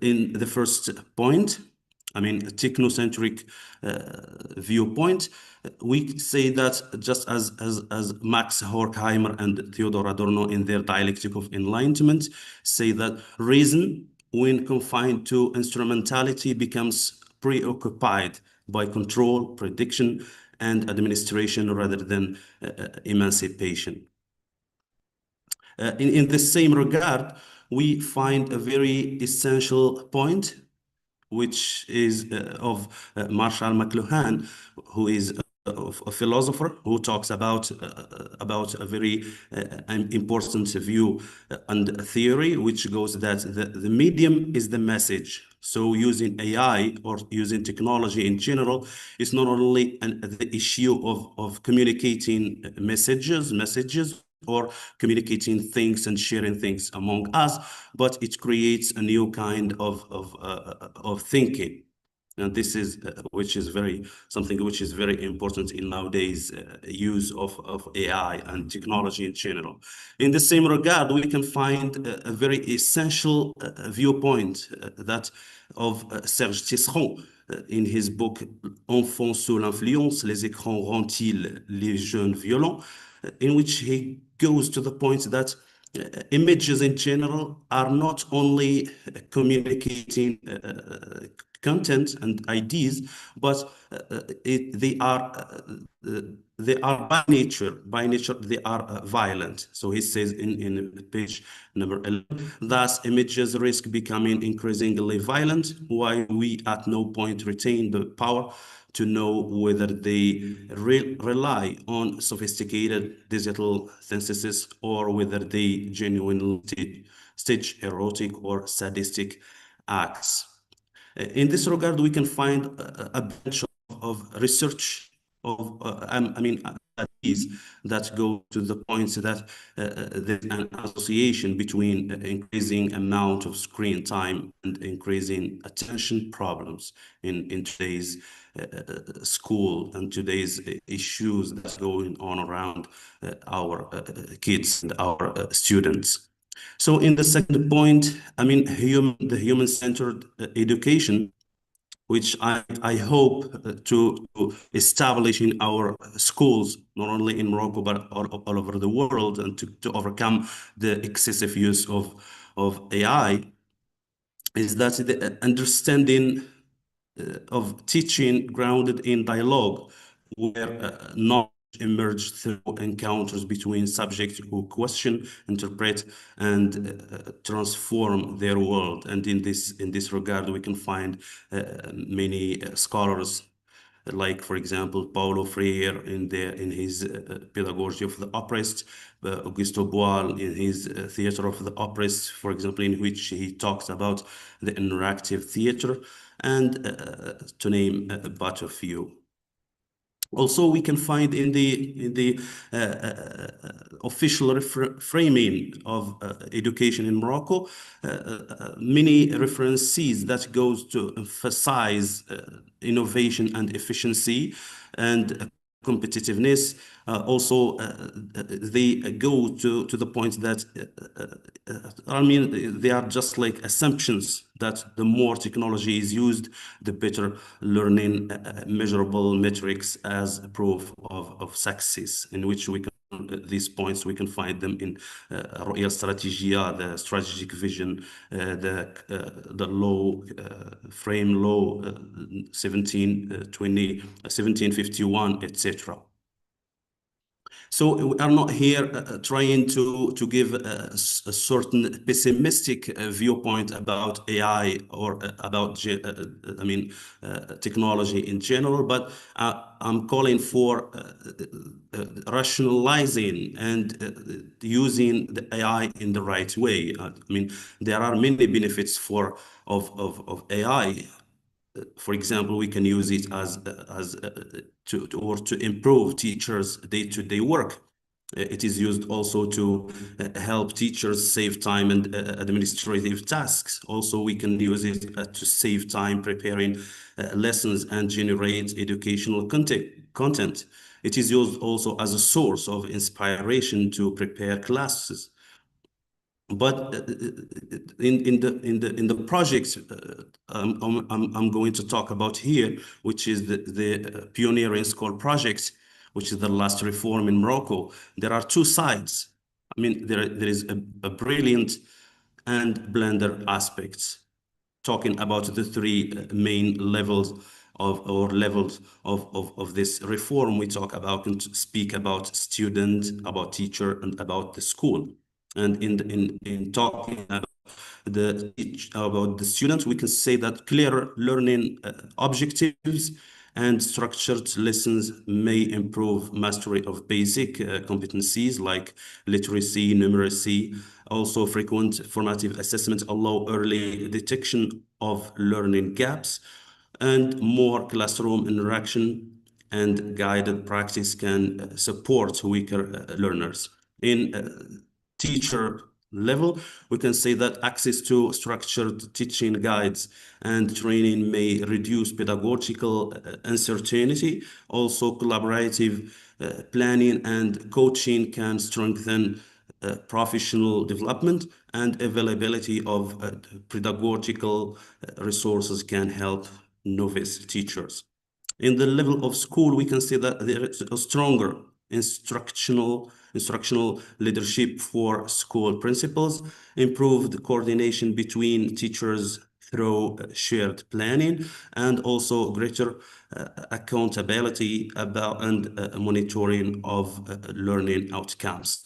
in the first point, a technocentric viewpoint, we say that just as Max Horkheimer and Theodor Adorno in their Dialectic of Enlightenment say that reason, when confined to instrumentality, becomes preoccupied by control, prediction, and administration rather than emancipation. In the same regard, we find a very essential point, which is of Marshall McLuhan, who is a philosopher who talks about a very important view and theory, which goes that the medium is the message. So using AI or using technology in general is not only the issue of communicating messages or communicating things and sharing things among us, but it creates a new kind of thinking. And this is something which is very important in nowadays use of AI and technology in general. In the same regard, we can find a very essential viewpoint that of Serge Tisseron in his book Enfants sous l'influence, les écrans rendent-ils les jeunes violents, in which he goes to the point that images in general are not only communicating content and ideas, but they are by nature they are violent. So he says in page number 11, thus images risk becoming increasingly violent, while we at no point retain the power to know whether they rely on sophisticated digital synthesis or whether they genuinely stage erotic or sadistic acts. In this regard, we can find a bunch of research that go to the point that there's an association between increasing amount of screen time and increasing attention problems in today's school and today's issues that's going on around our kids and our students. So in the second point, the human-centered education, which I hope to establish in our schools, not only in Morocco, but all over the world, and to overcome the excessive use of AI, is that the understanding of teaching grounded in dialogue, where knowledge emerged through encounters between subjects who question, interpret, and transform their world. And in this regard, we can find many scholars, like, for example, Paulo Freire in his Pedagogy of the Oppressed, Augusto Boal in his Theater of the Oppressed, for example, in which he talks about the interactive theater, and to name but a few. Also, we can find in the official framing of education in Morocco many references that goes to emphasize innovation and efficiency and competitiveness. Also, they go to the point that I mean, they are just like assumptions that the more technology is used, the better learning measurable metrics as proof of success, in which we can these points we can find them in رؤية استراتيجية, the strategic vision, the law, frame law 1751, etc. So we are not here trying to give a certain pessimistic viewpoint about AI or about technology in general, but I'm calling for rationalizing and using the AI in the right way. I mean, there are many benefits of AI. For example, we can use it to improve teachers' day-to-day work. It is used also to help teachers save time and administrative tasks. Also, we can use it to save time preparing lessons and generate educational content. It is used also as a source of inspiration to prepare classes. But in the projects I'm going to talk about here, which is the Pioneering School project, which is the last reform in Morocco, there are two sides. I mean, there is a brilliant and blender aspects, talking about the three main levels of this reform. We talk about and speak about student, about teacher, and about the school. And in talking about the students, we can say that clearer learning objectives and structured lessons may improve mastery of basic competencies like literacy, numeracy. Also, frequent formative assessments allow early detection of learning gaps, and more classroom interaction and guided practice can support weaker learners. In teacher level, we can say that access to structured teaching guides and training may reduce pedagogical uncertainty. Also, collaborative planning and coaching can strengthen professional development, and availability of pedagogical resources can help novice teachers. In the level of school, we can say that there is a stronger instructional leadership for school principals, improved coordination between teachers through shared planning, and also greater accountability about and monitoring of learning outcomes.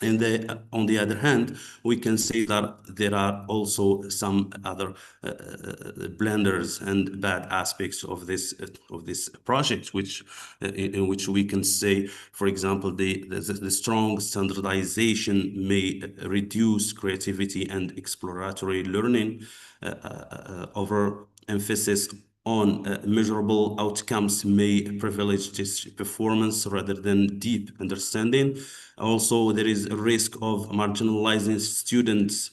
And on the other hand, we can say that there are also some other blunders and bad aspects of this project, which in which we can say, for example, the strong standardization may reduce creativity and exploratory learning. Over emphasis on measurable outcomes may privilege this performance rather than deep understanding. Also, there is a risk of marginalizing students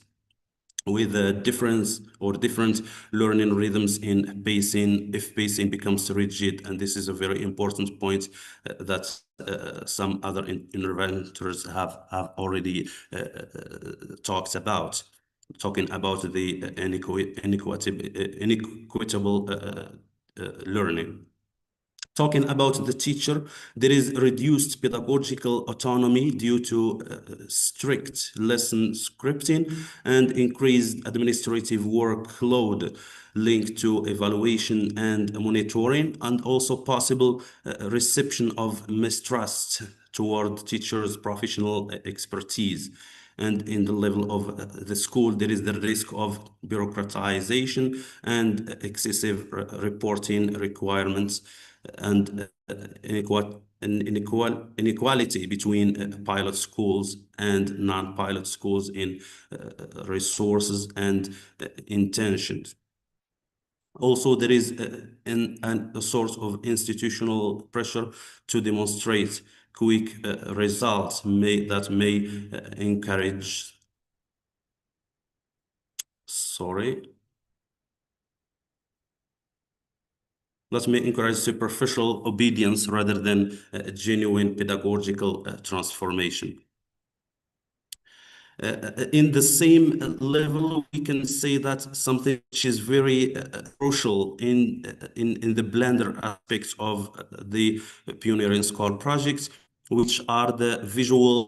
with a difference or different learning rhythms in pacing, if pacing becomes rigid. And this is a very important point that some other interventors have already talked about, talking about the inequitable learning. Talking about the teacher, there is reduced pedagogical autonomy due to strict lesson scripting and increased administrative workload linked to evaluation and monitoring, and also possible reception of mistrust toward teachers' professional expertise. And in the level of the school, there is the risk of bureaucratization and excessive reporting requirements, and inequality between pilot schools and non-pilot schools in resources and intentions. Also, there is a source of institutional pressure to demonstrate quick results that may encourage, that may encourage superficial obedience rather than genuine pedagogical transformation. In the same level, we can say that something which is very crucial in the blender aspects of the Pioneering Scholar projects, which are the visual,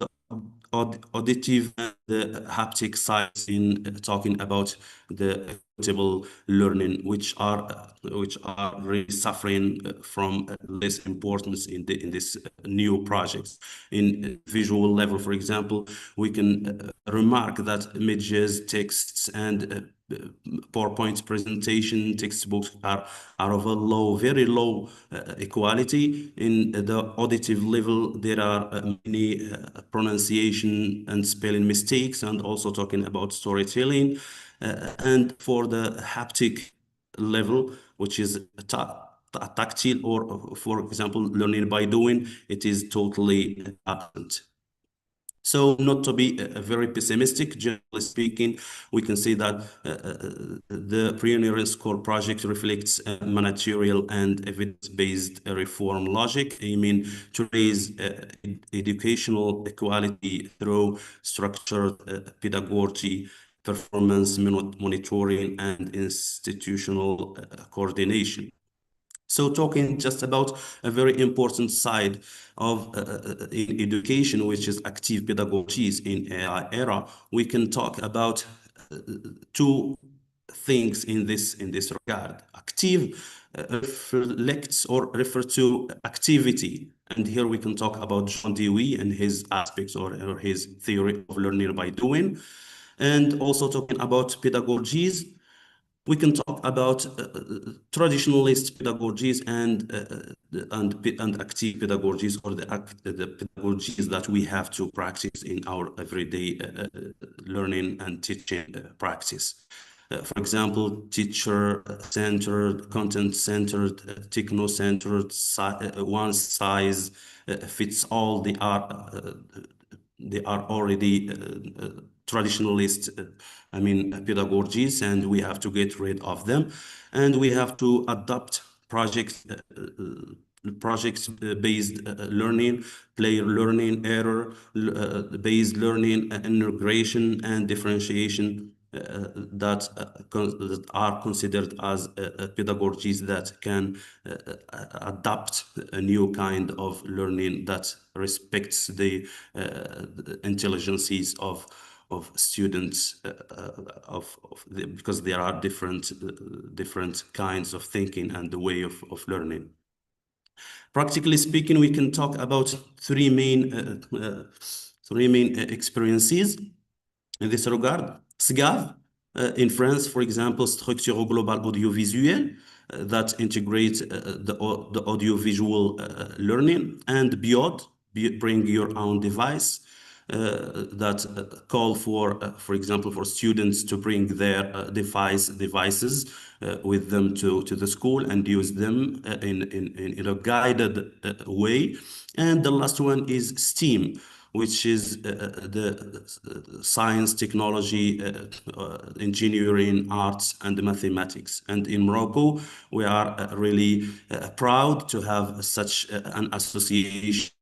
auditive, and the haptic sides in talking about the equitable learning, which are really suffering from less importance in this new projects. In visual level, for example, we can remark that images, texts, and PowerPoint presentation textbooks are of a very low quality. In the auditive level, there are many pronunciation and spelling mistakes, and also talking about storytelling. And for the haptic level, which is tactile, or for example, learning by doing, it is totally absent. So not to be very pessimistic, generally speaking, we can say that the Pioneering Scholar project reflects a managerial and evidence-based reform logic, aiming to raise educational equality through structured pedagogy, performance monitoring, and institutional coordination. So talking just about a very important side of in education, which is active pedagogies in AI era, we can talk about two things in this regard. Active reflects or refer to activity, and here we can talk about John Dewey and his aspects or his theory of learning by doing, and also talking about pedagogies. We can talk about traditionalist pedagogies and active pedagogies, or the pedagogies that we have to practice in our everyday learning and teaching practice. For example, teacher-centered, content-centered, techno-centered, one size fits all. They are already traditionalist pedagogies, and we have to get rid of them, and we have to adopt projects-based learning, player learning, error-based learning, integration, and differentiation that are considered as pedagogies that can adopt a new kind of learning that respects the intelligences of students, because there are different kinds of thinking and the way of learning. Practically speaking, we can talk about three main experiences in this regard. SGAV, in France, for example, structure global audiovisuel, that integrates the audiovisual learning, and BIOD, bring your own device, that call for example, for students to bring their devices with them to the school and use them in a guided way. And the last one is STEAM, which is the science, technology, engineering, arts, and mathematics. And in Morocco, we are really proud to have such an association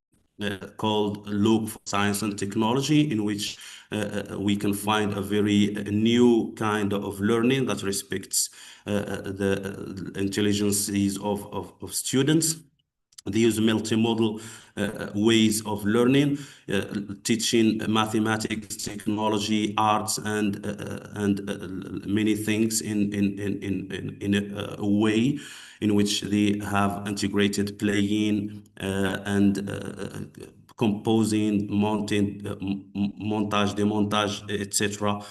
called Loop for Science and Technology, in which we can find a very new kind of learning that respects the intelligences of students. They use multimodal ways of learning, teaching mathematics, technology, arts, and many things in a way in which they have integrated playing and composing, montage, demontage, etc.,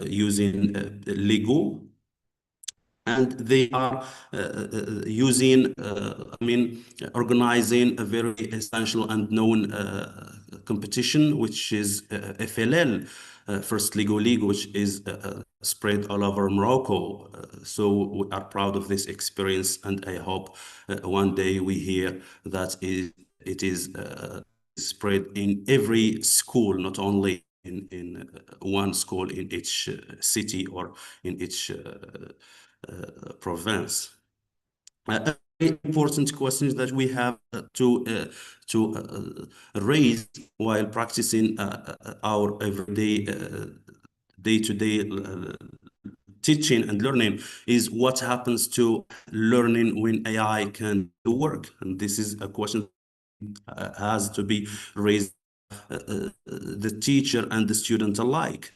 using Lego. And they are using, organizing a very essential and known competition, which is FLL, First Lego League, which is spread all over Morocco. So we are proud of this experience, and I hope one day we hear that it is spread in every school, not only in one school in each city or in each province. A very important question that we have to raise while practicing our everyday day-to-day teaching and learning is what happens to learning when AI can do work. And this is a question has to be raised the teacher and the student alike.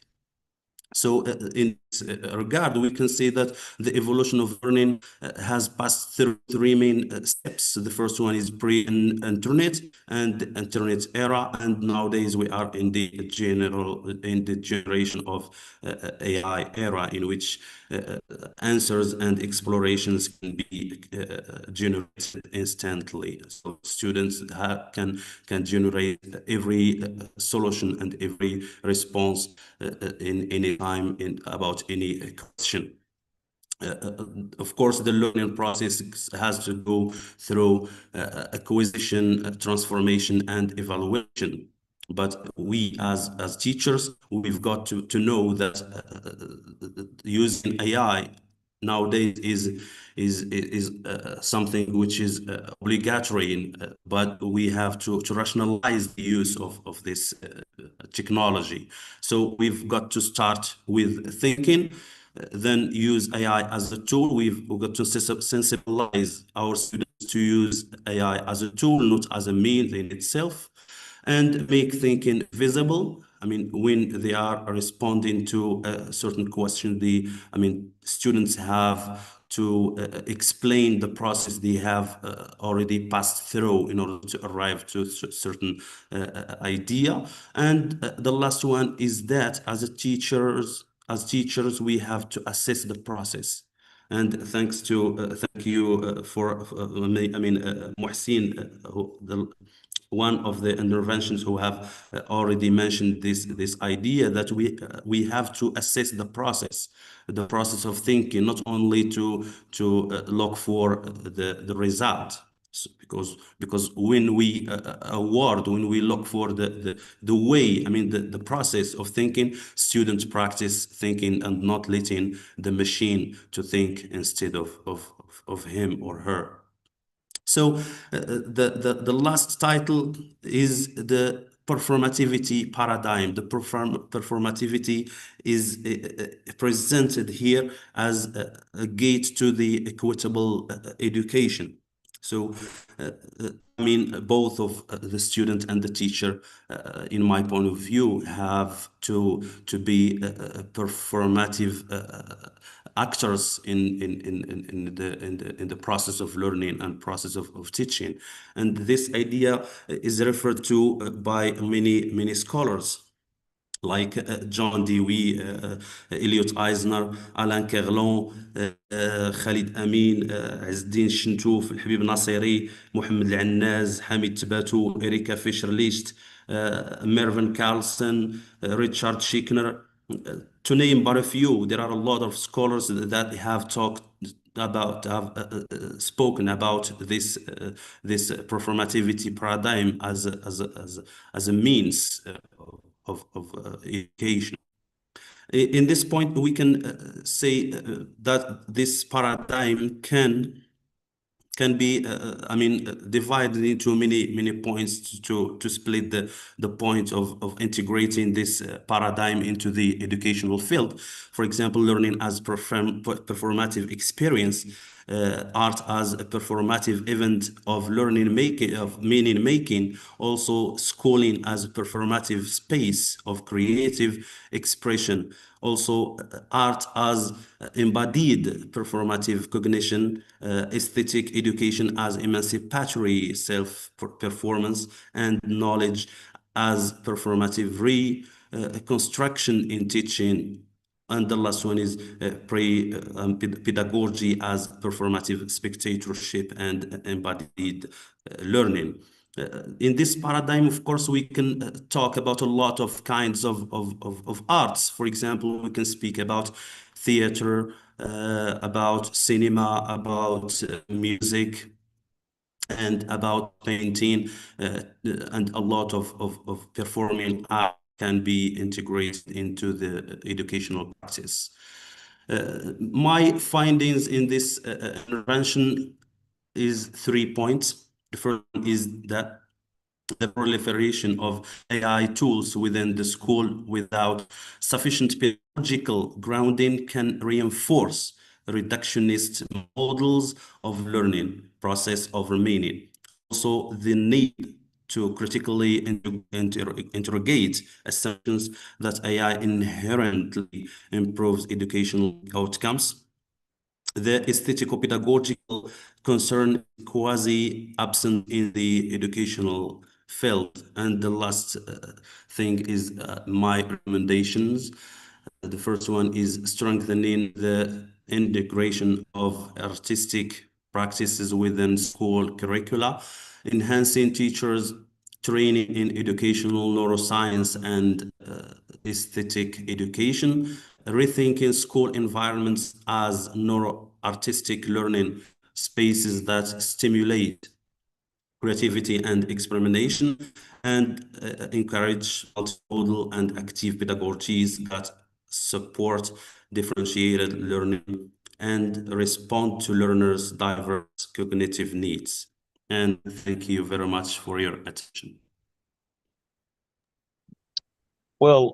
So in this regard, we can say that the evolution of learning has passed through three main steps. The first one is pre-internet and the internet era, and nowadays we are in the generation of AI era, in which answers and explorations can be generated instantly. So students can generate every solution and every response in any time about any question. Of course, the learning process has to go through acquisition, transformation, and evaluation. But we, as teachers, we've got to know that using AI nowadays is something which is obligatory, but we have to rationalize the use of this technology. So we've got to start with thinking, then use AI as a tool. We've got to sensibilize our students to use AI as a tool, not as a means in itself, and make thinking visible. I mean, when they are responding to a certain question, students have to explain the process they have already passed through in order to arrive to a certain idea. And the last one is that as teachers, we have to assess the process. And thank you for Muhsin, one of the interventions who have already mentioned this idea that we have to assess the process of thinking, not only to look for the result. So because when we look for the way, the process of thinking, students practice thinking and not letting the machine to think instead of him or her. So the last title is the performativity paradigm. The performativity is presented here as a gate to the equitable education. So, both of the student and the teacher, in my point of view, have to be performative actors in the process of learning and process of teaching. And this idea is referred to by many scholars, like John Dewey, Elliot Eisner, Alain Kerlon, Khalid Amin, عز الدين الشنتوف, الحبيب ناصيري, محمد العناز, حميد تباتو, Erika Fischer-Licht, Mervyn Carlson, Richard Schickner, to name but a few. There are a lot of scholars that have spoken about this performativity paradigm as a means of education. In this point, we can say that this paradigm can be divided into many points to split the point of integrating this paradigm into the educational field. For example, learning as performative experience art as a performative event of learning making, of meaning making, also schooling as a performative space of creative expression, also art as embodied performative cognition, aesthetic education as emancipatory self-performance, and knowledge as performative reconstruction in teaching. And the last one is pedagogy as performative spectatorship and embodied learning. In this paradigm, of course, we can talk about a lot of kinds of arts. For example, we can speak about theater, about cinema, about music, and about painting, and a lot of performing art can be integrated into the educational practice. My findings in this intervention is 3 points. The first one is that the proliferation of AI tools within the school without sufficient pedagogical grounding can reinforce reductionist models of learning, process over meaning. Also, the need to critically interrogate assumptions that AI inherently improves educational outcomes. The aesthetico-pedagogical concern is quasi-absent in the educational field. And the last thing is my recommendations. The first one is strengthening the integration of artistic practices within school curricula, enhancing teachers' training in educational neuroscience and aesthetic education, rethinking school environments as neuro-artistic learning spaces that stimulate creativity and experimentation, and encourage multimodal and active pedagogies that support differentiated learning and respond to learners' diverse cognitive needs. And thank you very much for your attention. Well,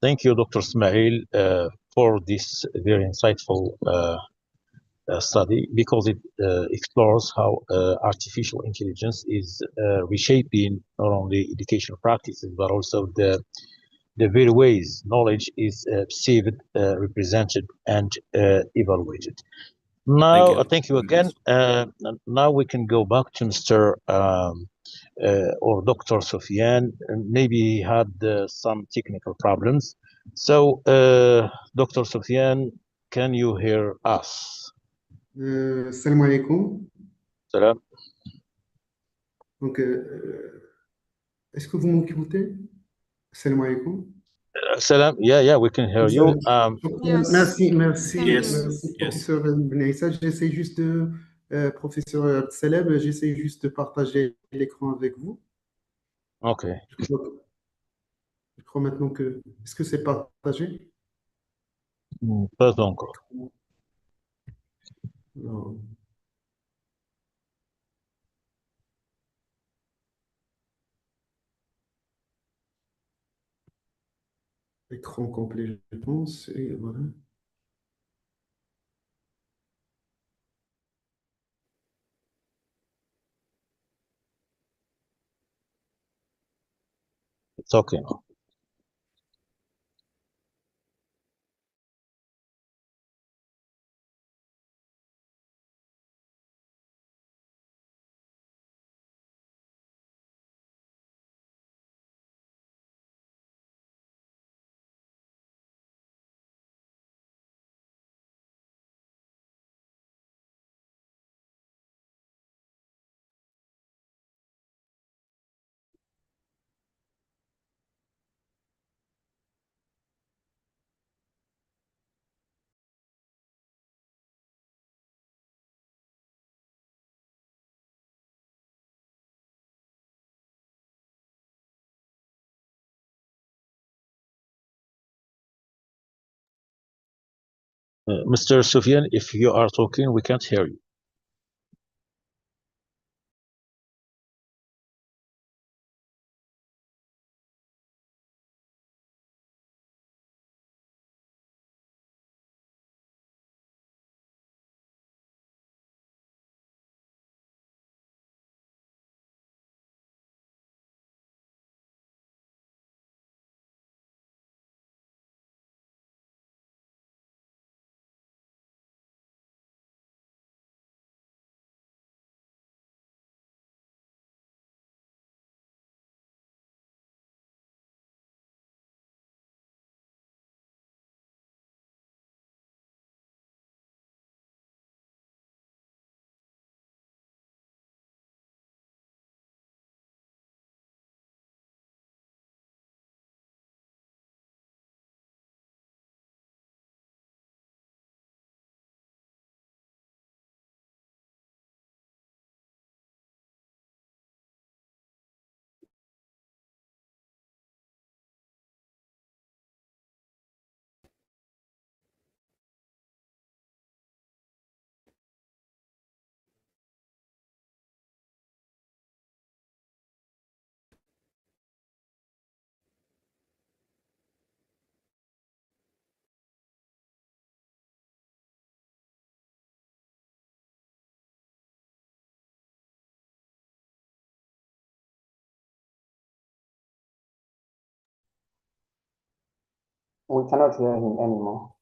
thank you, Dr. Ismail, for this very insightful study, because it explores how artificial intelligence is reshaping not only educational practices, but also the very ways knowledge is perceived, represented, and evaluated. Now, thank you again. Now we can go back to Mr. Or Dr. Sofiane. Maybe he had some technical problems. So, Dr. Sofiane, can you hear us? Salam alaikum. Salam. Donc, est-ce que vous m'écoutez? Salam alaikum. Salam. Yeah, we can hear you. Merci, Yes. professeur Benaïssa. J'essaie juste de, professeur Abdessalem, j'essaie juste de partager l'écran avec vous. Ok. Je crois maintenant que... Est-ce que c'est partagé? Pas encore. Alors, écran complet, je pense. Et voilà. It's okay now. Mr. Sufyan, if you are talking, we can't hear you. We cannot hear him anymore.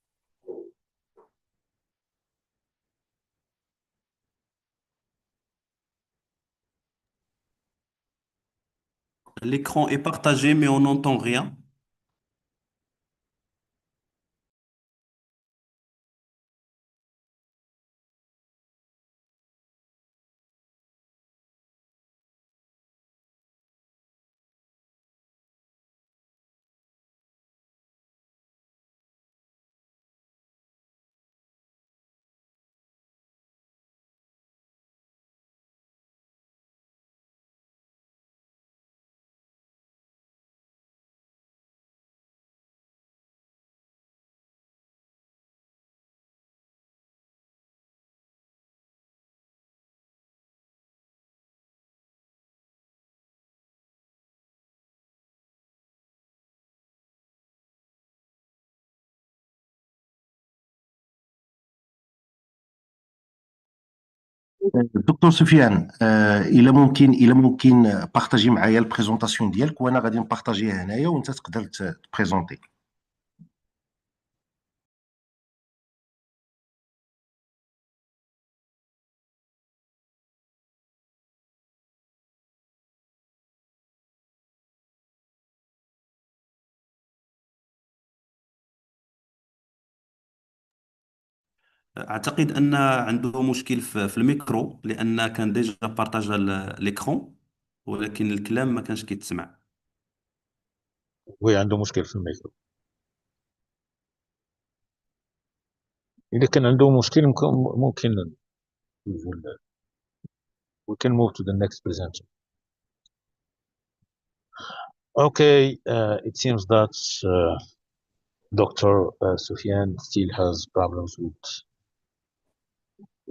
L'écran est partagé, mais on n'entend rien. دكتور سفيان، الى ممكن بارطاجي معايا البريزونطاسيون ديالك، وانا غادي نبارطاجيها هنايا وانت تقدر تبريزونتي. أعتقد أن عنده مشكل في الميكرو، لأن كان ديجا بارطاجا l'écran، ولكن الكلام ما كانش كيتسمع. وي عنده مشكل في الميكرو. اذا كان عنده مشكل ممكن we can move to the next presenter. Okay, it seems that Dr. Sufyan still has problems with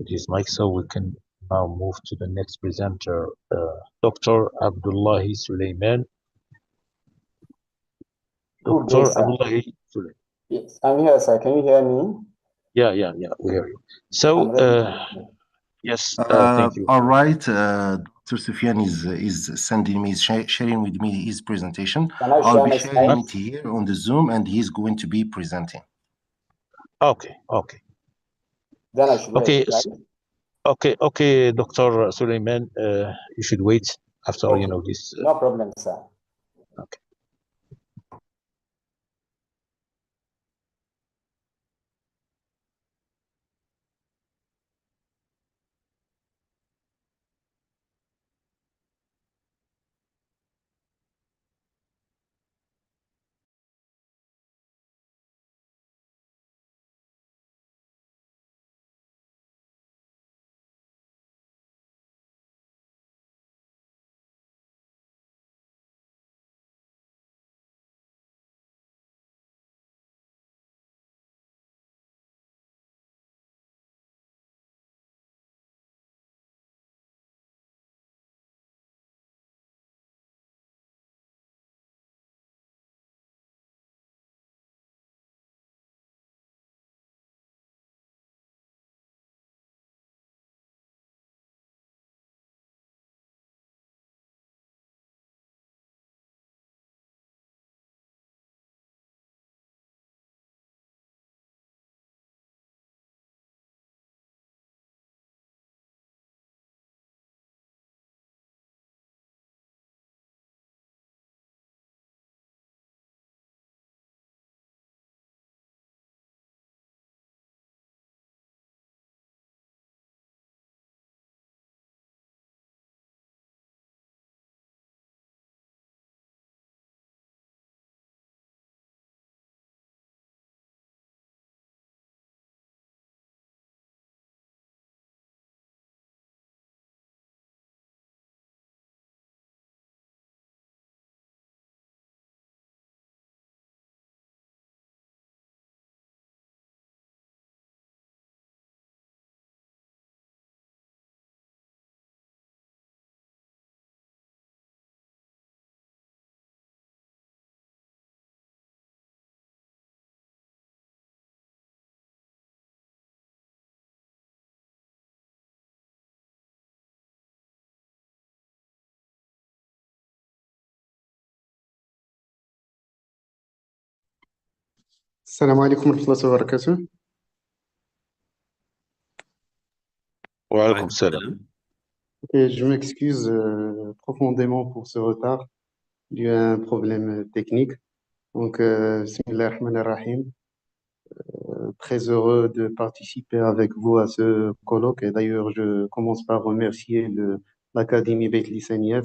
his mic, so we can now move to the next presenter, Dr. Abdullahi Suleiman. Good day, Dr. sir. Abdullahi Suleiman. Yes, I'm here, sir. Can you hear me? Yeah, we hear you. So, I'm ready. yes, thank you. All right, Dr. Sufyan is sending me, sharing with me his presentation. Can I I'll share be my sharing slides? it here on the Zoom, and he's going to be presenting. Okay. Then I should wait, right? Okay, Dr. Suleiman, you should wait after, Okay. this. No problem, sir. Okay. Salam alaikum wa rahmatullahi wa barakatuh. Wa alaikum salam. Et je m'excuse profondément pour ce retard dû à un problème technique. Donc, bismillah ar-Rahman ar-Rahim. Très heureux de participer avec vous à ce colloque. Et d'ailleurs, je commence par remercier l'Académie Bitlisaniyat,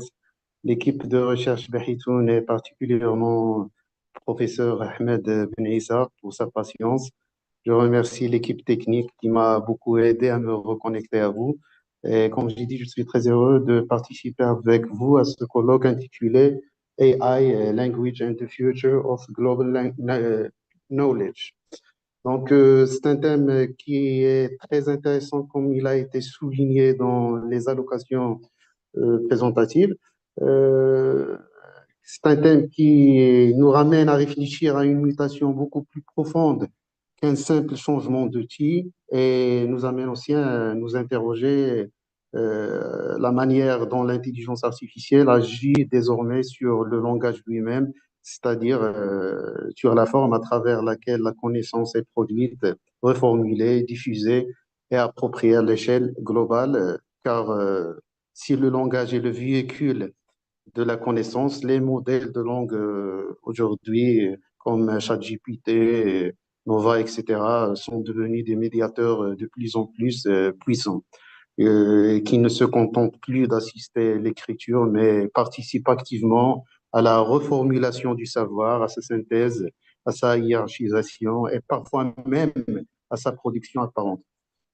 l'équipe de recherche BAHITON et particulièrement professeur Ahmed Ben Issa pour sa patience. Je remercie l'équipe technique qui m'a beaucoup aidé à me reconnecter à vous. Et comme j'ai dit, je suis très heureux de participer avec vous à ce colloque intitulé AI, Language and the Future of Global Knowledge. Donc, c'est un thème qui est très intéressant comme il a été souligné dans les allocations présentatives. C'est un thème qui nous ramène à réfléchir à une mutation beaucoup plus profonde qu'un simple changement d'outil et nous amène aussi à nous interroger la manière dont l'intelligence artificielle agit désormais sur le langage lui-même, c'est-à-dire sur la forme à travers laquelle la connaissance est produite, reformulée, diffusée et appropriée à l'échelle globale, car si le langage est le véhicule de la connaissance, les modèles de langue aujourd'hui, comme ChatGPT, Nova, etc., sont devenus des médiateurs de plus en plus puissants, qui ne se contentent plus d'assister à l'écriture, mais participent activement à la reformulation du savoir, à sa synthèse, à sa hiérarchisation et parfois même à sa production apparente.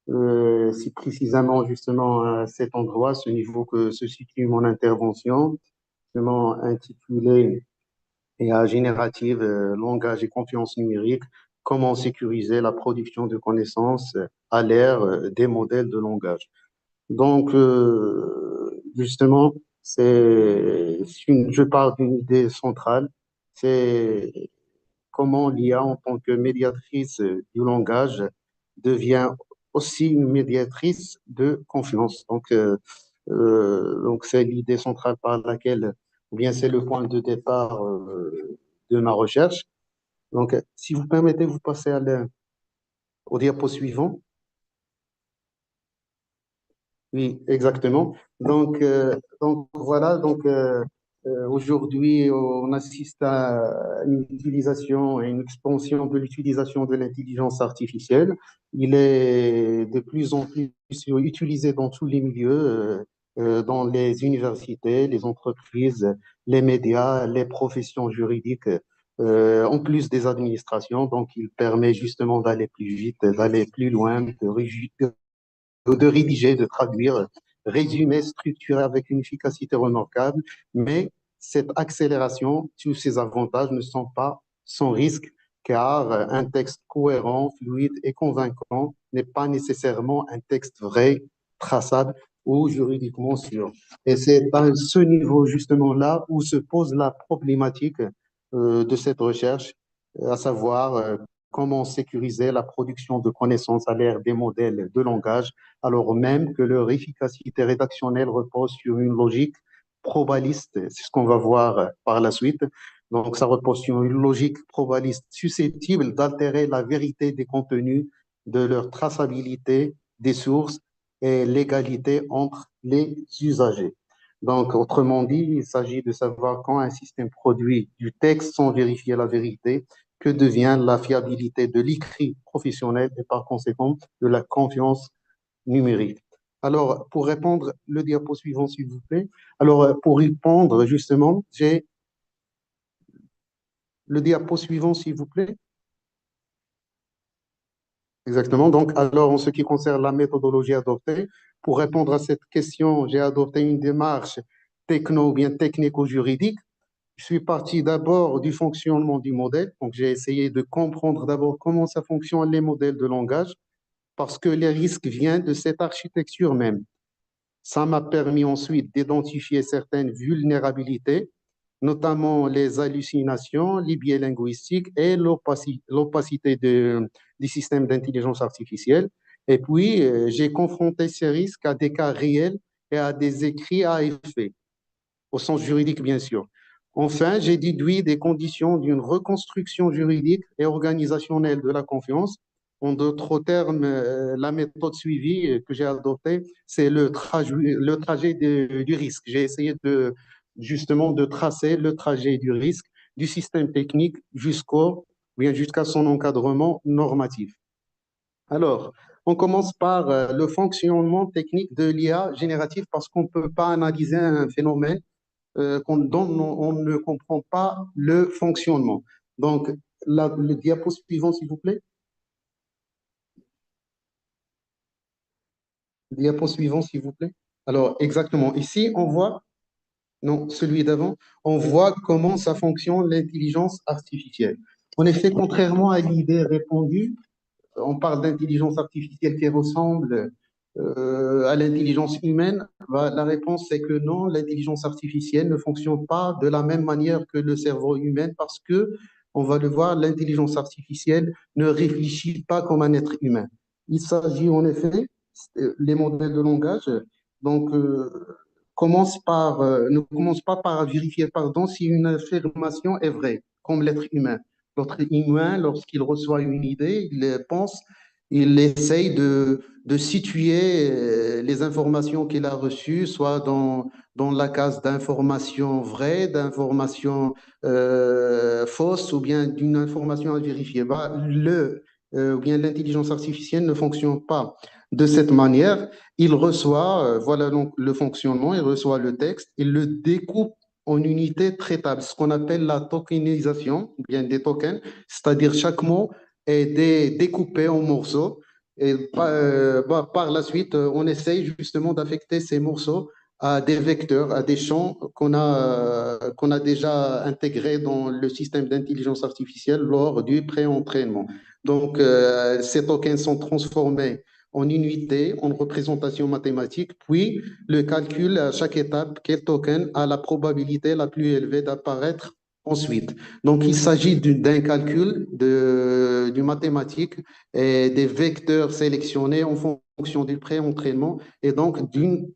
C'est précisément justement à cet endroit, ce niveau que se situe mon intervention, intitulé IA générative, langage et confiance numérique, comment sécuriser la production de connaissances à l'ère des modèles de langage. Donc, justement, je parle d'une idée centrale, c'est comment l'IA en tant que médiatrice du langage devient aussi une médiatrice de confiance. Donc c'est l'idée centrale par laquelle, ou bien c'est le point de départ de ma recherche. Donc, si vous permettez, vous passez au diapo suivant. Oui, exactement. Donc voilà, aujourd'hui, on assiste à une utilisation et une expansion de l'utilisation de l'intelligence artificielle. Il est de plus en plus utilisé dans tous les milieux, dans les universités, les entreprises, les médias, les professions juridiques, en plus des administrations. Donc, il permet justement d'aller plus vite, d'aller plus loin, de rédiger, de traduire, résumer, structurer avec une efficacité remarquable, mais cette accélération, tous ces avantages ne sont pas sans risque, car un texte cohérent, fluide et convaincant n'est pas nécessairement un texte vrai, traçable ou juridiquement sûr. Et c'est à ce niveau justement là où se pose la problématique de cette recherche, à savoir comment sécuriser la production de connaissances à l'ère des modèles de langage, alors même que leur efficacité rédactionnelle repose sur une logique probaliste. C'est ce qu'on va voir par la suite. Donc, ça repose sur une logique probaliste susceptible d'altérer la vérité des contenus, de leur traçabilité des sources et l'égalité entre les usagers. Donc, autrement dit, il s'agit de savoir quand un système produit du texte sans vérifier la vérité, que devient la fiabilité de l'écrit professionnel et par conséquent de la confiance numérique. Alors, pour répondre, le diapo suivant, s'il vous plaît. Alors, pour répondre, justement, j'ai le diapo suivant, s'il vous plaît. Exactement. Donc, alors, en ce qui concerne la méthodologie adoptée, pour répondre à cette question, j'ai adopté une démarche techno ou bien technico-juridique. Je suis parti d'abord du fonctionnement du modèle. Donc, j'ai essayé de comprendre d'abord comment ça fonctionne les modèles de langage, parce que les risques viennent de cette architecture même. Ça m'a permis ensuite d'identifier certaines vulnérabilités, notamment les hallucinations, les biais linguistiques et l'opacité des systèmes d'intelligence artificielle. Et puis, j'ai confronté ces risques à des cas réels et à des écrits à effet, au sens juridique, bien sûr. Enfin, j'ai déduit des conditions d'une reconstruction juridique et organisationnelle de la confiance. En d'autres termes, la méthode suivie que j'ai adoptée, c'est le trajet du risque. J'ai essayé justement de tracer le trajet du risque du système technique jusqu'à son encadrement normatif. Alors, on commence par le fonctionnement technique de l'IA générative parce qu'on ne peut pas analyser un phénomène dont on ne comprend pas le fonctionnement. Donc, le diapo suivant, s'il vous plaît. Diapo suivant, s'il vous plaît. Alors, exactement. Ici, on voit, non, celui d'avant, on voit comment ça fonctionne l'intelligence artificielle. En effet, contrairement à l'idée répandue, on parle d'intelligence artificielle qui ressemble à l'intelligence humaine. La réponse c'est que non, l'intelligence artificielle ne fonctionne pas de la même manière que le cerveau humain parce que, on va le voir, l'intelligence artificielle ne réfléchit pas comme un être humain. Il s'agit en effet, les modèles de langage, donc, ne commencent pas par vérifier, pardon, si une affirmation est vraie, comme l'être humain. L'être humain, lorsqu'il reçoit une idée, il pense, il essaye de situer les informations qu'il a reçues, soit dans la case d'informations vraies, d'informations fausses, ou bien d'une information à vérifier. Ou bien l'intelligence artificielle ne fonctionne pas de cette manière. Il reçoit, voilà donc le fonctionnement, il reçoit le texte, il le découpe en unités traitables, ce qu'on appelle la tokenisation, ou bien des tokens, c'est-à-dire chaque mot est découpé en morceaux. Et par la suite, on essaye justement d'affecter ces morceaux à des vecteurs, à des champs qu'on a déjà intégrés dans le système d'intelligence artificielle lors du pré-entraînement. Donc, ces tokens sont transformés en unité, en représentation mathématique, puis le calcul à chaque étape, quel token a la probabilité la plus élevée d'apparaître ensuite. Donc, il s'agit d'un calcul du mathématique et des vecteurs sélectionnés en fonction du pré-entraînement et donc d'une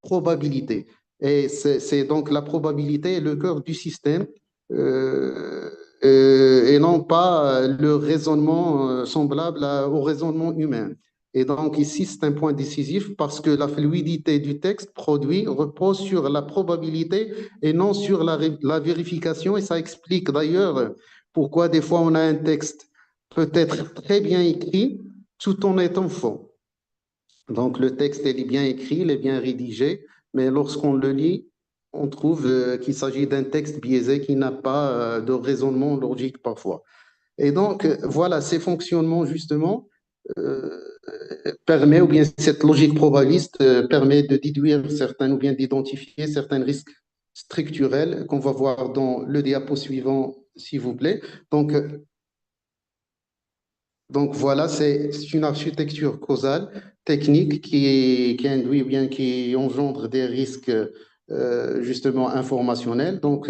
probabilité. Et c'est donc la probabilité est le cœur du système et non pas le raisonnement semblable au raisonnement humain. Et donc ici, c'est un point décisif parce que la fluidité du texte produit repose sur la probabilité et non sur la vérification. Et ça explique d'ailleurs pourquoi des fois on a un texte peut-être très bien écrit tout en étant faux. Donc le texte il est bien écrit, il est bien rédigé, mais lorsqu'on le lit, on trouve qu'il s'agit d'un texte biaisé qui n'a pas de raisonnement logique parfois. Et donc, voilà, ces fonctionnements, justement, euh, permet, ou bien cette logique probabiliste permet de déduire certains, ou bien d'identifier certains risques structurels qu'on va voir dans le diapo suivant, s'il vous plaît. Donc voilà, c'est une architecture causale, technique qui induit ou bien qui engendre des risques justement informationnels. Donc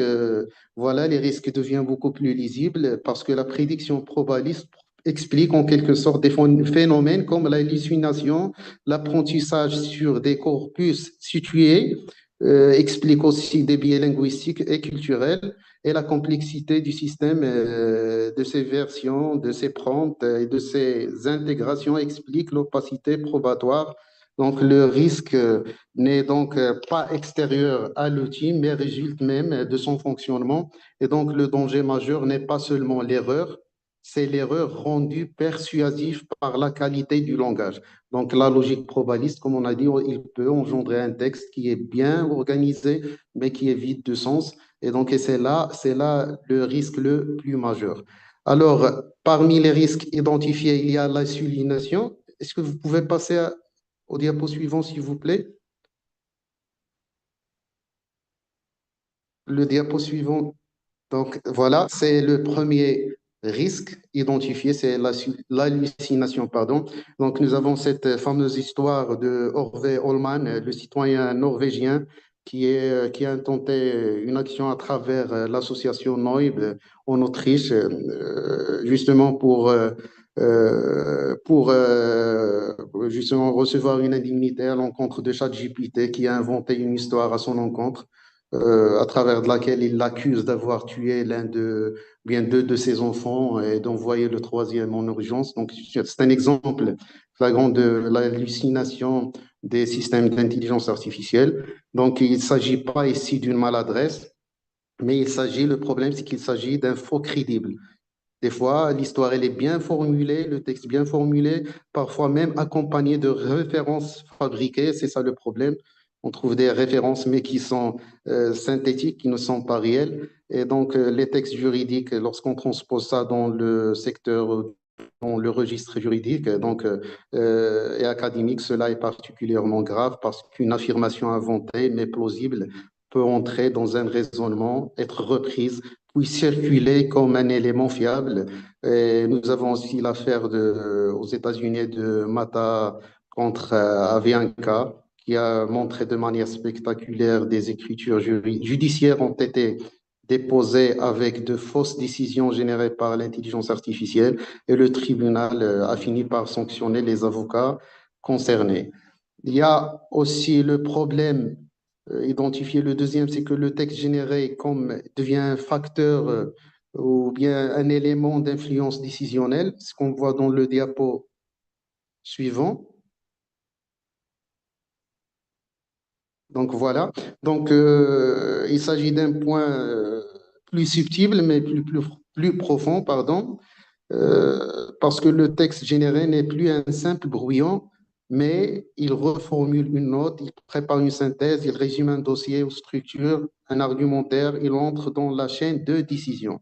voilà, les risques deviennent beaucoup plus lisibles parce que la prédiction probabiliste explique en quelque sorte des phénomènes comme la hallucination, l'apprentissage sur des corpus situés, explique aussi des biais linguistiques et culturels et la complexité du système de ces versions, de ces prompts et de ces intégrations explique l'opacité probatoire. Donc, le risque n'est donc pas extérieur à l'outil, mais résulte même de son fonctionnement. Et donc, le danger majeur n'est pas seulement l'erreur, c'est l'erreur rendue persuasive par la qualité du langage. Donc, la logique probabiliste, comme on a dit, il peut engendrer un texte qui est bien organisé, mais qui est vide de sens. Et donc, c'est là le risque le plus majeur. Alors, parmi les risques identifiés, il y a la soulignation. Est-ce que vous pouvez passer au diapo suivant, s'il vous plaît? Le diapo suivant. Donc, voilà, c'est le premier risque identifié, c'est l'hallucination, pardon. Donc, nous avons cette fameuse histoire de Orve Holman, le citoyen norvégien qui a intenté une action à travers l'association Neub en Autriche, justement justement recevoir une indemnité à l'encontre de ChatGPT qui a inventé une histoire à son encontre. à travers de laquelle il l'accuse d'avoir tué bien deux de ses enfants et d'envoyer le troisième en urgence. Donc, c'est un exemple flagrant de l'hallucination des systèmes d'intelligence artificielle. Donc, il ne s'agit pas ici d'une maladresse, mais le problème, c'est qu'il s'agit d'un faux crédible. Des fois, l'histoire, elle est bien formulée, le texte bien formulé, parfois même accompagné de références fabriquées. C'est ça le problème. On trouve des références, mais qui sont synthétiques, qui ne sont pas réelles. Et donc, les textes juridiques, lorsqu'on transpose ça dans le secteur, dans le registre juridique et académique, cela est particulièrement grave parce qu'une affirmation inventée mais plausible peut entrer dans un raisonnement, être reprise puis circuler comme un élément fiable. Et nous avons aussi aux États-Unis de Mata contre Avianca, qui a montré de manière spectaculaire des écritures judiciaires ont été déposées avec de fausses décisions générées par l'intelligence artificielle et le tribunal a fini par sanctionner les avocats concernés. Il y a aussi le problème identifié. Le deuxième, c'est que le texte généré devient un facteur ou bien un élément d'influence décisionnelle, ce qu'on voit dans le diapo suivant. Donc voilà. Donc il s'agit d'un point plus subtil, mais plus profond, pardon. Parce que le texte généré n'est plus un simple brouillon, mais il reformule une note, il prépare une synthèse, il résume un dossier ou structure, un argumentaire, il entre dans la chaîne de décision.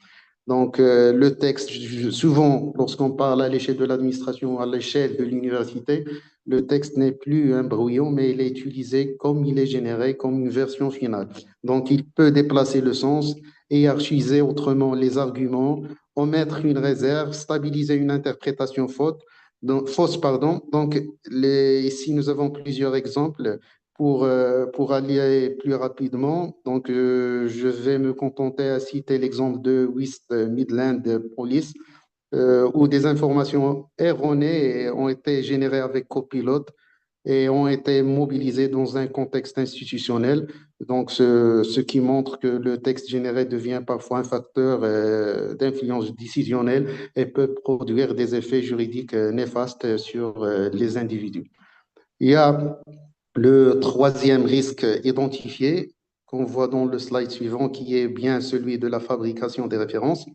Donc, le texte, souvent, lorsqu'on parle à l'échelle de l'administration, à l'échelle de l'université, le texte n'est plus un brouillon, mais il est utilisé comme il est généré, comme une version finale. Donc, il peut déplacer le sens, hiérarchiser autrement les arguments, omettre une réserve, stabiliser une interprétation fausse. Donc, ici, nous avons plusieurs exemples pour aller plus rapidement. Donc, je vais me contenter à citer l'exemple de West Midland Police, où des informations erronées ont été générées avec Copilot et ont été mobilisées dans un contexte institutionnel. Donc, ce qui montre que le texte généré devient parfois un facteur d'influence décisionnelle et peut produire des effets juridiques néfastes sur les individus. Il y a le troisième risque identifié qu'on voit dans le slide suivant, qui est bien celui de la fabrication des références.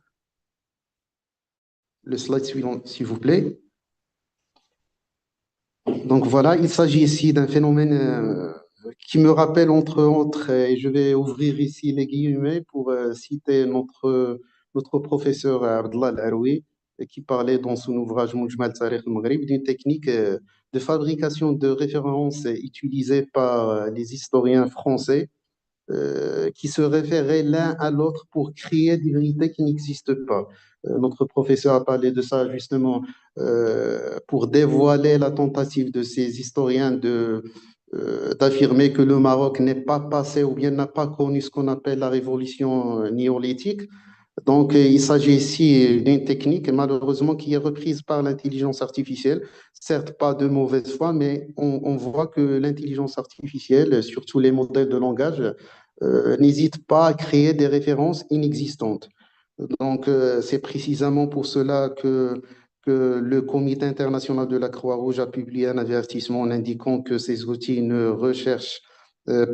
Le slide suivant, s'il vous plaît. Donc voilà, il s'agit ici d'un phénomène qui me rappelle entre autres, et je vais ouvrir ici les guillemets pour citer notre professeur Abdallah Al-Aroui, qui parlait dans son ouvrage Mujmal Tarikh al-Maghrib d'une technique de fabrication de références utilisée par les historiens français qui se référaient l'un à l'autre pour créer des vérités qui n'existent pas. Notre professeur a parlé de ça justement pour dévoiler la tentative de ces historiens d'affirmer que le Maroc n'est pas passé ou bien n'a pas connu ce qu'on appelle la révolution néolithique. Donc, il s'agit ici d'une technique, malheureusement, qui est reprise par l'intelligence artificielle. Certes, pas de mauvaise foi, mais on voit que l'intelligence artificielle, surtout les modèles de langage, n'hésite pas à créer des références inexistantes. Donc, c'est précisément pour cela que le Comité international de la Croix-Rouge a publié un avertissement en indiquant que ces outils ne recherchent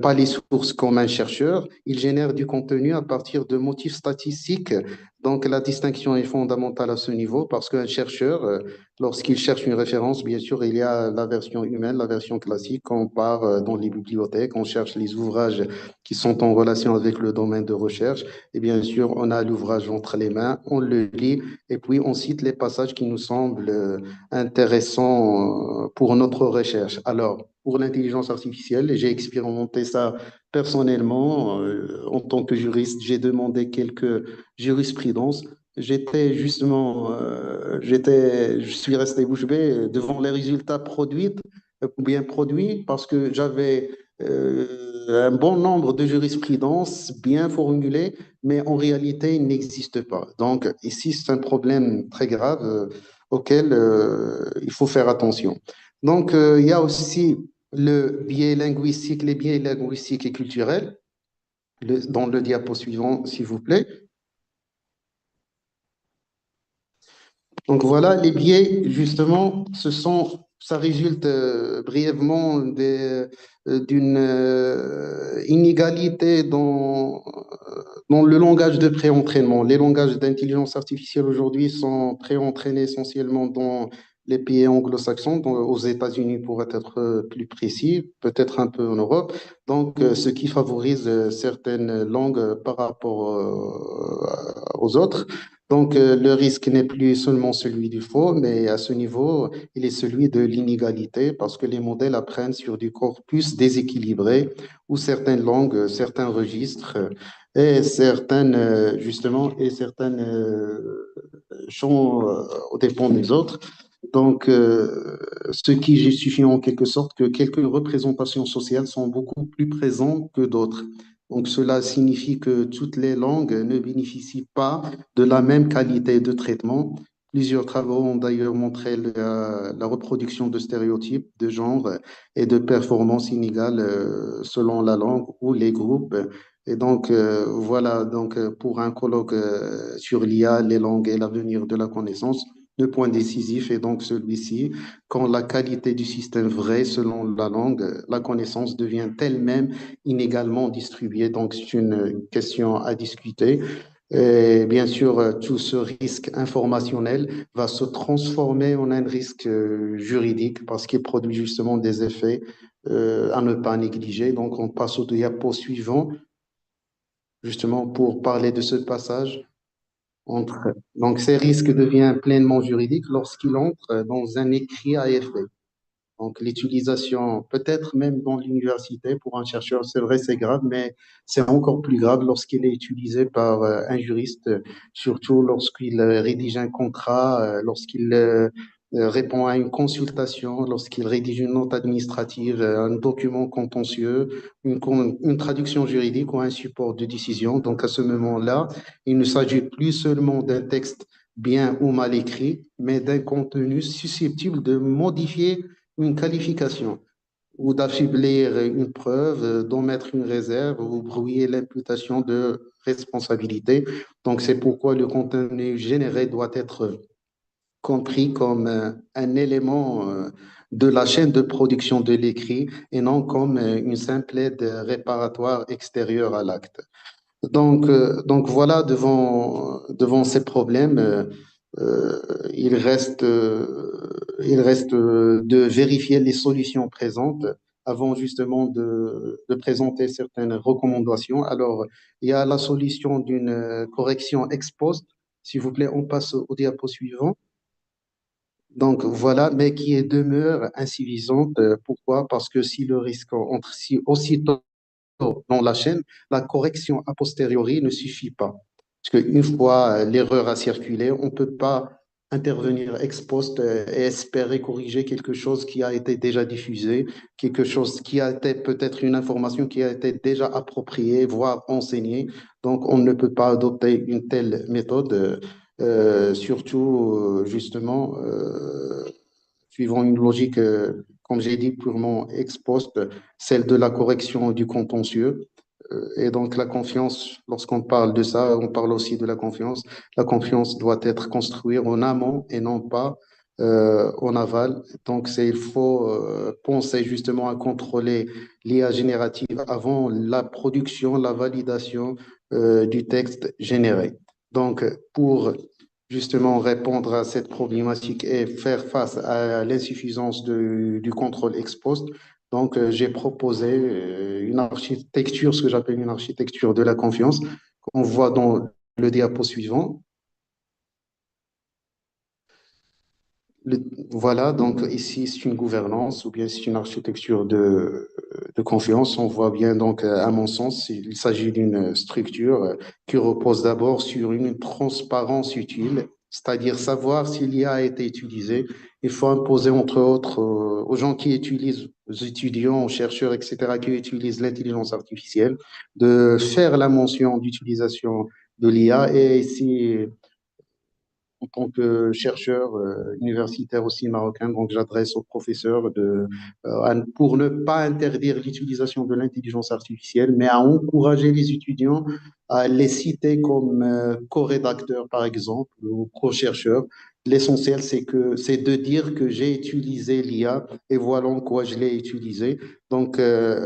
pas les sources comme un chercheur, ils génèrent du contenu à partir de motifs statistiques. Donc, la distinction est fondamentale à ce niveau parce qu'un chercheur, lorsqu'il cherche une référence, bien sûr, il y a la version humaine, la version classique. On part dans les bibliothèques, on cherche les ouvrages qui sont en relation avec le domaine de recherche. Et bien sûr, on a l'ouvrage entre les mains, on le lit et puis on cite les passages qui nous semblent intéressants pour notre recherche. Alors, pour l'intelligence artificielle, j'ai expérimenté ça personnellement. En tant que juriste, j'ai demandé quelques jurisprudences. Je suis resté bouche bée devant les résultats bien produits, parce que j'avais un bon nombre de jurisprudences bien formulées, mais en réalité, ils n'existent pas. Donc, ici, c'est un problème très grave auquel il faut faire attention. Donc, il y a aussi les biais linguistiques et culturels. dans le diapo suivant, s'il vous plaît. Donc voilà, les biais, justement, ça résulte brièvement d'une inégalité dans le langage de pré-entraînement. Les langages d'intelligence artificielle aujourd'hui sont pré-entraînés essentiellement dans les pays anglo-saxons, aux États-Unis pour être plus précis, peut-être un peu en Europe. Donc, ce qui favorise certaines langues par rapport aux autres. Donc, le risque n'est plus seulement celui du faux, mais à ce niveau, il est celui de l'inégalité parce que les modèles apprennent sur du corpus déséquilibré où certaines langues, certains registres et certaines champs aux dépens des autres. Donc, ce qui justifie en quelque sorte que quelques représentations sociales sont beaucoup plus présentes que d'autres. Donc, cela signifie que toutes les langues ne bénéficient pas de la même qualité de traitement. Plusieurs travaux ont d'ailleurs montré la reproduction de stéréotypes de genre et de performances inégales selon la langue ou les groupes. Et donc, voilà, donc, pour un colloque sur l'IA, les langues et l'avenir de la connaissance, le point décisif est donc celui-ci. Quand la qualité du système varie selon la langue, la connaissance devient elle-même inégalement distribuée. Donc, c'est une question à discuter. Et bien sûr, tout ce risque informationnel va se transformer en un risque juridique parce qu'il produit justement des effets à ne pas négliger. Donc, on passe au diapo suivant, justement pour parler de ce passage. Donc, ces risques deviennent pleinement juridiques lorsqu'il entre dans un écrit à effet. Donc, l'utilisation, peut-être même dans l'université, pour un chercheur, c'est vrai, c'est grave, mais c'est encore plus grave lorsqu'il est utilisé par un juriste, surtout lorsqu'il rédige un contrat, lorsqu'il répond à une consultation, lorsqu'il rédige une note administrative, un document contentieux, une traduction juridique ou un support de décision. Donc, à ce moment-là, il ne s'agit plus seulement d'un texte bien ou mal écrit, mais d'un contenu susceptible de modifier une qualification ou d'affaiblir une preuve, d'omettre une réserve ou brouiller l'imputation de responsabilité. Donc, c'est pourquoi le contenu généré doit être compris comme un élément de la chaîne de production de l'écrit et non comme une simple aide réparatoire extérieure à l'acte. Donc voilà, devant ces problèmes, euh, il reste de vérifier les solutions présentes avant justement de présenter certaines recommandations. Alors, il y a la solution d'une correction ex post. S'il vous plaît, on passe au diapo suivant. Donc voilà, mais qui demeure insuffisante. Pourquoi? Parce que si le risque entre si aussitôt dans la chaîne, la correction a posteriori ne suffit pas. Parce qu'une fois l'erreur a circulé, on ne peut pas intervenir ex post et espérer corriger quelque chose qui a été déjà diffusé, quelque chose qui a été peut-être une information qui a été déjà appropriée, voire enseignée. Donc, on ne peut pas adopter une telle méthode, surtout justement suivant une logique, comme j'ai dit, purement ex post, celle de la correction du contentieux. Et donc la confiance, lorsqu'on parle de ça, on parle aussi de la confiance. La confiance doit être construite en amont et non pas en aval. Donc il faut penser justement à contrôler l'IA générative avant la production, la validation du texte généré. Donc pour justement répondre à cette problématique et faire face à l'insuffisance du contrôle ex post. Donc, j'ai proposé une architecture, ce que j'appelle une architecture de la confiance, qu'on voit dans le diapo suivant. Voilà, donc ici, c'est une gouvernance ou bien c'est une architecture de confiance. On voit bien, donc, à mon sens, il s'agit d'une structure qui repose d'abord sur une transparence utile, c'est-à-dire savoir si l'IA a été utilisée. Il faut imposer, entre autres, aux gens qui utilisent, aux étudiants, aux chercheurs, etc., qui utilisent l'intelligence artificielle, de faire la mention d'utilisation de l'IA et ici, en tant que chercheur universitaire aussi marocain, donc j'adresse aux professeurs pour ne pas interdire l'utilisation de l'intelligence artificielle, mais à encourager les étudiants à les citer comme co-rédacteurs, par exemple, ou co-chercheurs. L'essentiel, c'est de dire que j'ai utilisé l'IA et voilà en quoi je l'ai utilisé. Donc,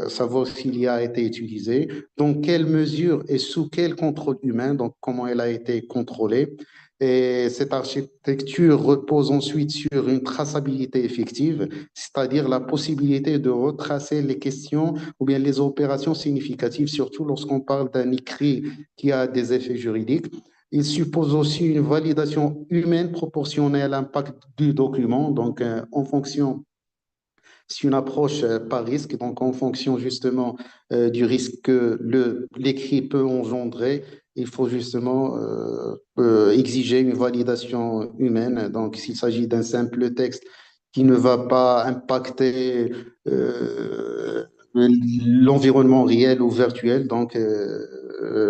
savoir si l'IA a été utilisée, dans quelle mesure et sous quel contrôle humain, donc comment elle a été contrôlée. Et cette architecture repose ensuite sur une traçabilité effective, c'est-à-dire la possibilité de retracer les questions ou bien les opérations significatives, surtout lorsqu'on parle d'un écrit qui a des effets juridiques. Il suppose aussi une validation humaine proportionnelle à l'impact du document, donc en fonction c'est une approche par risque, donc en fonction justement du risque que l'écrit peut engendrer, il faut justement exiger une validation humaine. Donc, s'il s'agit d'un simple texte qui ne va pas impacter l'environnement réel ou virtuel, donc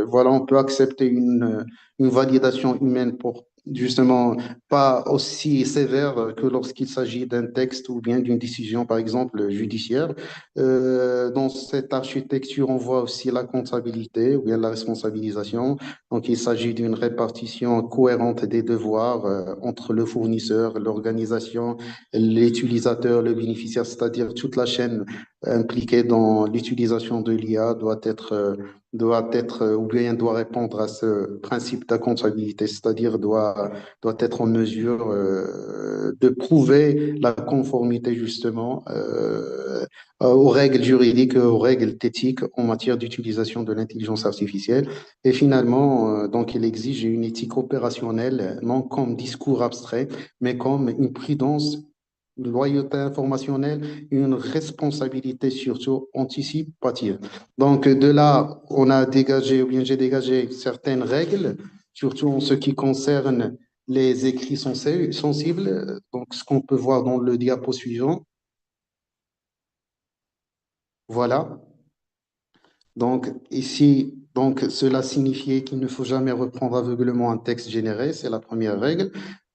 voilà, on peut accepter une validation humaine pour justement pas aussi sévère que lorsqu'il s'agit d'un texte ou bien d'une décision, par exemple, judiciaire. Dans cette architecture, on voit aussi la comptabilité ou bien la responsabilisation. Donc, il s'agit d'une répartition cohérente des devoirs entre le fournisseur, l'organisation, l'utilisateur, le bénéficiaire, c'est-à-dire toute la chaîne impliquée dans l'utilisation de l'IA doit être ou bien doit répondre à ce principe d'accountabilité, c'est-à-dire doit être en mesure de prouver la conformité justement aux règles juridiques, aux règles éthiques en matière d'utilisation de l'intelligence artificielle. Et finalement, donc, il exige une éthique opérationnelle, non comme discours abstrait, mais comme une prudence, une loyauté informationnelle, une responsabilité surtout anticipative. Donc, de là, on a dégagé, ou bien j'ai dégagé certaines règles, surtout en ce qui concerne les écrits sensibles. Donc, ce qu'on peut voir dans le diapo suivant. Voilà. Donc, ici, donc, cela signifiait qu'il ne faut jamais reprendre aveuglément un texte généré, c'est la première règle.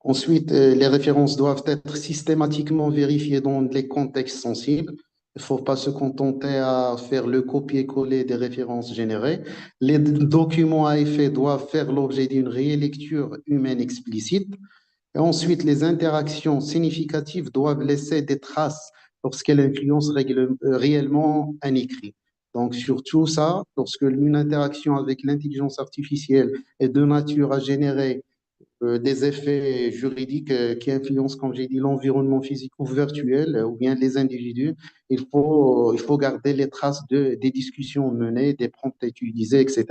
Ensuite, les références doivent être systématiquement vérifiées dans les contextes sensibles. Il ne faut pas se contenter à faire le copier-coller des références générées. Les documents à effet doivent faire l'objet d'une rélecture humaine explicite. Et ensuite, les interactions significatives doivent laisser des traces lorsqu'elles influencent réellement un écrit. Donc, surtout ça, lorsque une interaction avec l'intelligence artificielle est de nature à générer des effets juridiques qui influencent, comme j'ai dit, l'environnement physique ou virtuel, ou bien les individus, il faut garder les traces des discussions menées, des prompts utilisés, etc.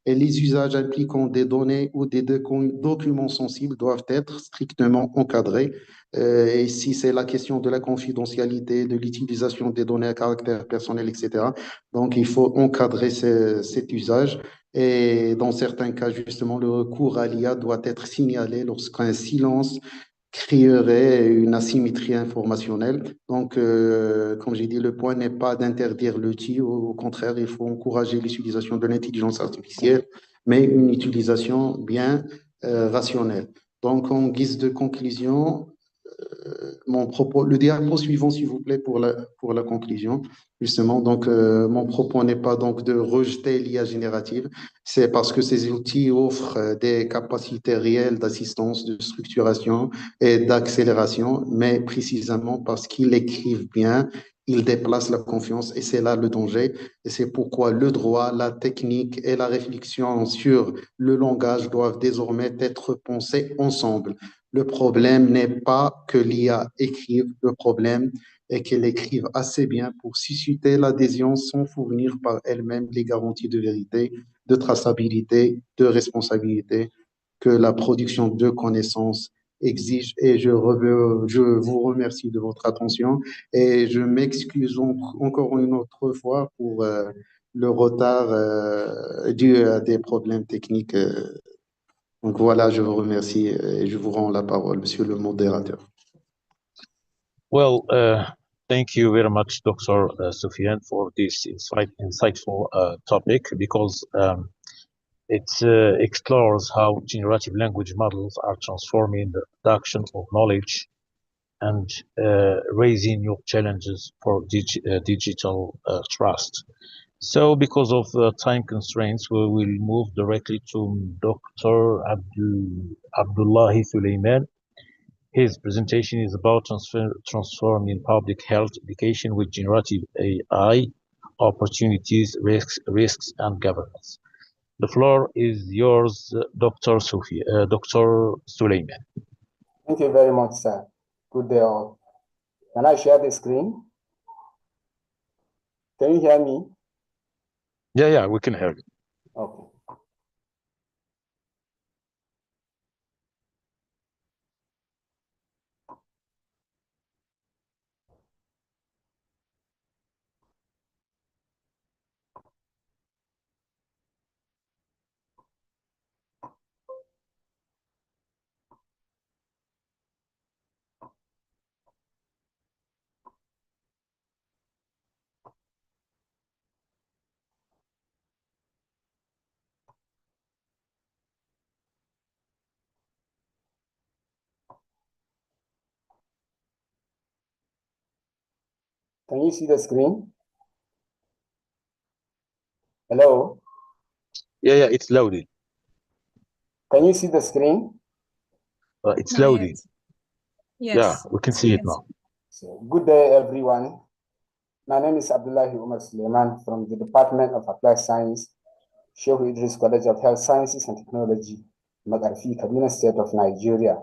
Et les usages impliquant des données ou des documents sensibles doivent être strictement encadrés. Et si c'est la question de la confidentialité, de l'utilisation des données à caractère personnel, etc., donc il faut encadrer cet usage. Et dans certains cas, justement, le recours à l'IA doit être signalé lorsqu'un silence créerait une asymétrie informationnelle. Donc, comme j'ai dit, le point n'est pas d'interdire l'outil, au contraire, il faut encourager l'utilisation de l'intelligence artificielle, mais une utilisation bien rationnelle. Donc, en guise de conclusion, mon propos, le diapo suivant, s'il vous plaît, pour la conclusion. Justement, donc, mon propos n'est pas donc de rejeter l'IA générative, c'est parce que ces outils offrent des capacités réelles d'assistance, de structuration et d'accélération, mais précisément parce qu'ils écrivent bien, ils déplacent la confiance et c'est là le danger. Et c'est pourquoi le droit, la technique et la réflexion sur le langage doivent désormais être pensés ensemble. Le problème n'est pas que l'IA écrive, le problème est qu'elle écrive assez bien pour susciter l'adhésion sans fournir par elle-même les garanties de vérité, de traçabilité, de responsabilité que la production de connaissances exige. Et je vous remercie de votre attention et je m'excuse encore une autre fois pour le retard dû à des problèmes techniques. Donc voilà, je vous remercie et je vous rends la parole, monsieur le modérateur. Well, thank you very much, Dr. Soufiane, for this insightful topic, because It explores how generative language models are transforming the production of knowledge and raising new challenges for digital trust. So because of time constraints, we will move directly to Dr. Abdullahi Suleiman. His presentation is about transforming public health education with generative AI, opportunities, risks, and governance. The floor is yours, Dr. Suleiman. Thank you very much, sir. Good day all. Can I share the screen? Can you hear me? Yeah, we can hear you. Okay. Can you see the screen? Hello? Yeah, it's loading. Can you see the screen? It's Not loading. yet. Yeah, Yes. we can see it now. So, good day, everyone. My name is Abdullahi Umar Suleiman from the Department of Applied Science, Shehu Idris College of Health Sciences and Technology, Magarfi, Kaduna State of Nigeria.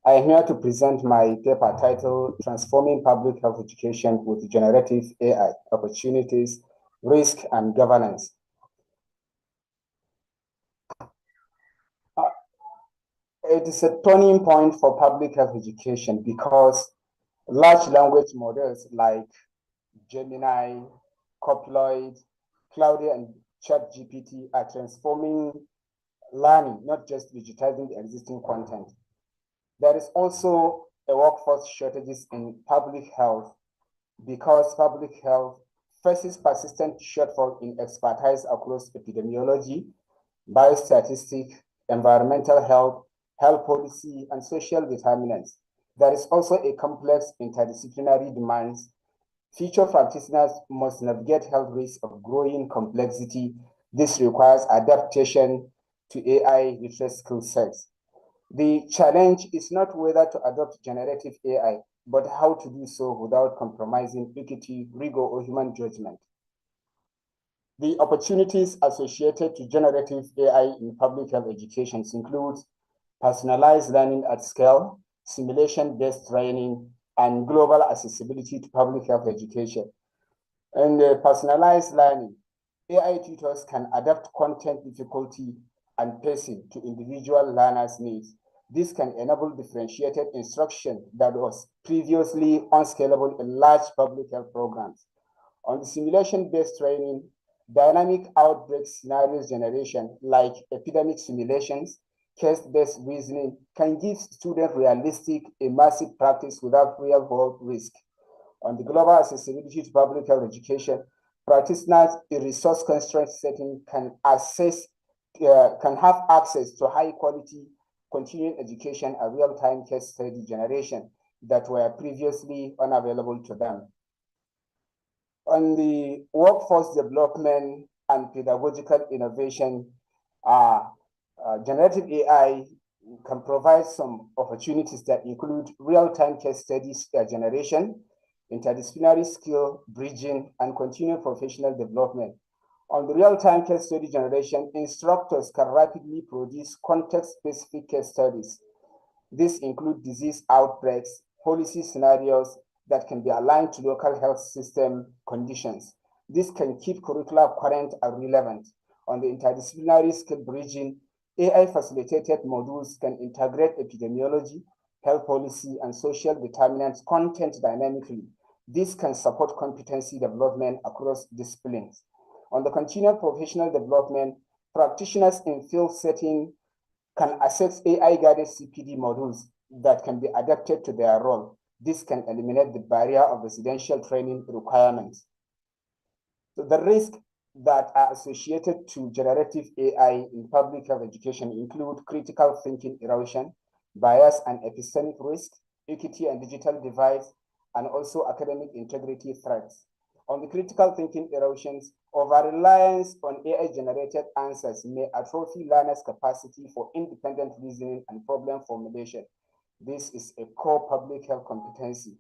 I am here to present my paper titled Transforming Public Health Education with Generative AI, Opportunities, Risk, and Governance. It is a turning point for public health education because large language models like Gemini, Copilot, Claudia, and ChatGPT are transforming learning, not just digitizing the existing content. There is also a workforce shortages in public health because public health faces persistent shortfall in expertise across epidemiology, biostatistics, environmental health, health policy, and social determinants. There is also a complex interdisciplinary demands. Future practitioners must navigate health risks of growing complexity. This requires adaptation to AI literacy skill sets. The challenge is not whether to adopt generative AI, but how to do so without compromising equity, rigor, or human judgment. The opportunities associated to generative AI in public health education include personalized learning at scale, simulation-based training, and global accessibility to public health education. And personalized learning, AI tutors can adapt content difficulty and pacing to individual learners' needs. This can enable differentiated instruction that was previously unscalable in large public health programs. On the simulation-based training, dynamic outbreak scenarios generation like epidemic simulations, case-based reasoning can give students realistic, immersive practice without real-world risk. On the global accessibility to public health education, practitioners in resource-constrained setting can have access to high-quality continuing education and real-time case study generation that were previously unavailable to them. On the workforce development and pedagogical innovation, generative AI can provide some opportunities that include real-time case studies generation, interdisciplinary skill bridging, and continued professional development. On the real-time case study generation, instructors can rapidly produce context-specific case studies. These include disease outbreaks, policy scenarios that can be aligned to local health system conditions. This can keep curricula current and relevant. On the interdisciplinary skill bridging, AI-facilitated modules can integrate epidemiology, health policy, and social determinants content dynamically. This can support competency development across disciplines. On the continued professional development, practitioners in field setting can access AI-guided CPD modules that can be adapted to their role. This can eliminate the barrier of residential training requirements. So the risk that are associated to generative AI in public health education include critical thinking erosion, bias and epistemic risk, equity and digital divides, and also academic integrity threats. On the critical thinking erosions, over-reliance on AI-generated answers may atrophy learners' capacity for independent reasoning and problem formulation. This is a core public health competency.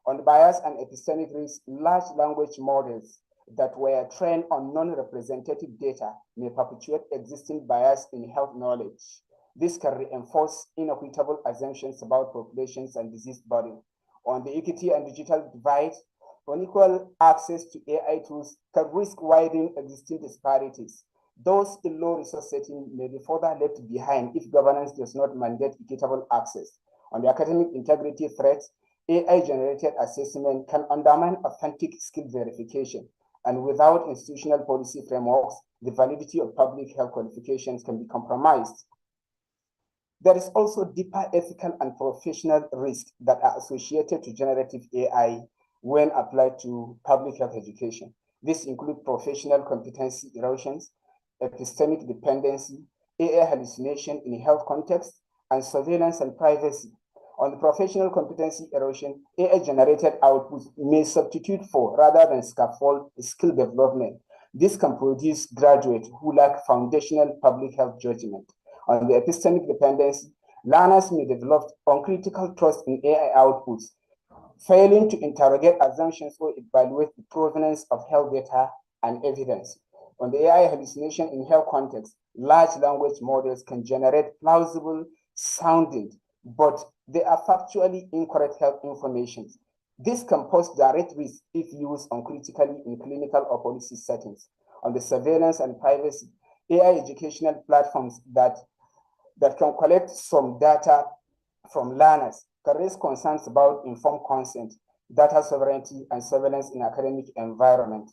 On bias and epistemic risk, large language models that were trained on non-representative data may perpetuate existing bias in health knowledge. This can reinforce inequitable assumptions about populations and disease burden. On the equity and digital divide, unequal access to AI tools can risk widening existing disparities. Those in low resource setting may be further left behind if governance does not mandate equitable access. On the academic integrity threats, AI-generated assessment can undermine authentic skill verification, and without institutional policy frameworks, the validity of public health qualifications can be compromised. There is also deeper ethical and professional risks that are associated to generative AI when applied to public health education. This includes professional competency erosions, epistemic dependency, AI hallucination in health context, and surveillance and privacy. On the professional competency erosion, AI-generated outputs may substitute for rather than scaffold skill development. This can produce graduates who lack foundational public health judgment. On the epistemic dependency, learners may develop uncritical trust in AI outputs, failing to interrogate assumptions or evaluate the provenance of health data and evidence. On the AI hallucination in health context, large language models can generate plausible sounding, but they are factually incorrect health information. This can pose direct risk if used uncritically in clinical or policy settings. On the surveillance and privacy, AI educational platforms that can collect some data from learners can raise concerns about informed consent, data sovereignty, and surveillance in academic environment.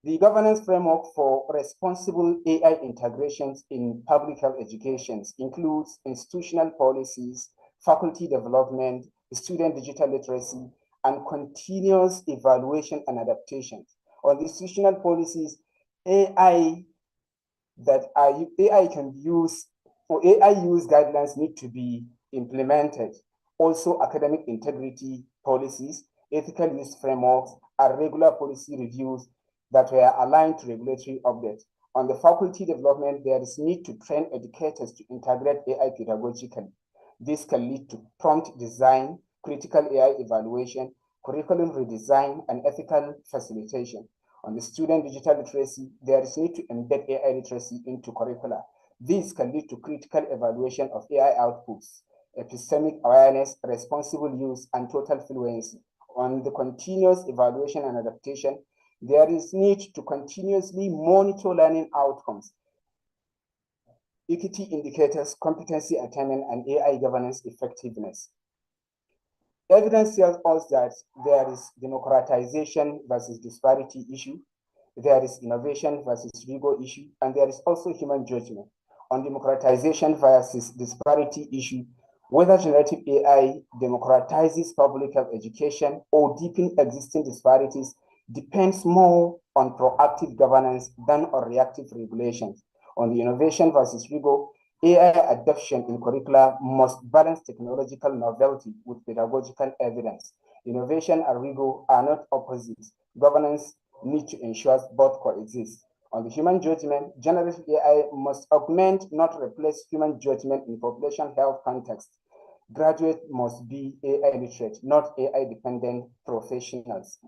The governance framework for responsible AI integrations in public health education includes institutional policies, faculty development, student digital literacy, and continuous evaluation and adaptation. On the institutional policies, AI can use, or AI use guidelines need to be implemented. Also, academic integrity policies, ethical use frameworks, and regular policy reviews that were aligned to regulatory updates. On the faculty development, there is need to train educators to integrate AI pedagogically. This can lead to prompt design, critical AI evaluation, curriculum redesign, and ethical facilitation. On the student digital literacy, there is need to embed AI literacy into curricula. This can lead to critical evaluation of AI outputs, epistemic awareness, responsible use, and total fluency. On the continuous evaluation and adaptation, there is need to continuously monitor learning outcomes, equity indicators, competency attainment, and AI governance effectiveness. Evidence tells us that there is democratization versus disparity issue, there is innovation versus rigor issue, and there is also human judgment. On democratization versus disparity issue, whether generative AI democratizes public health education or deepens existing disparities depends more on proactive governance than on reactive regulations. On the innovation versus rigor, AI adoption in curricula must balance technological novelty with pedagogical evidence. Innovation and rigor are not opposites. Governance needs to ensure both coexist. On the human judgment, generative AI must augment, not replace human judgment in population health context. Graduates must be AI literate, not AI-dependent professionals.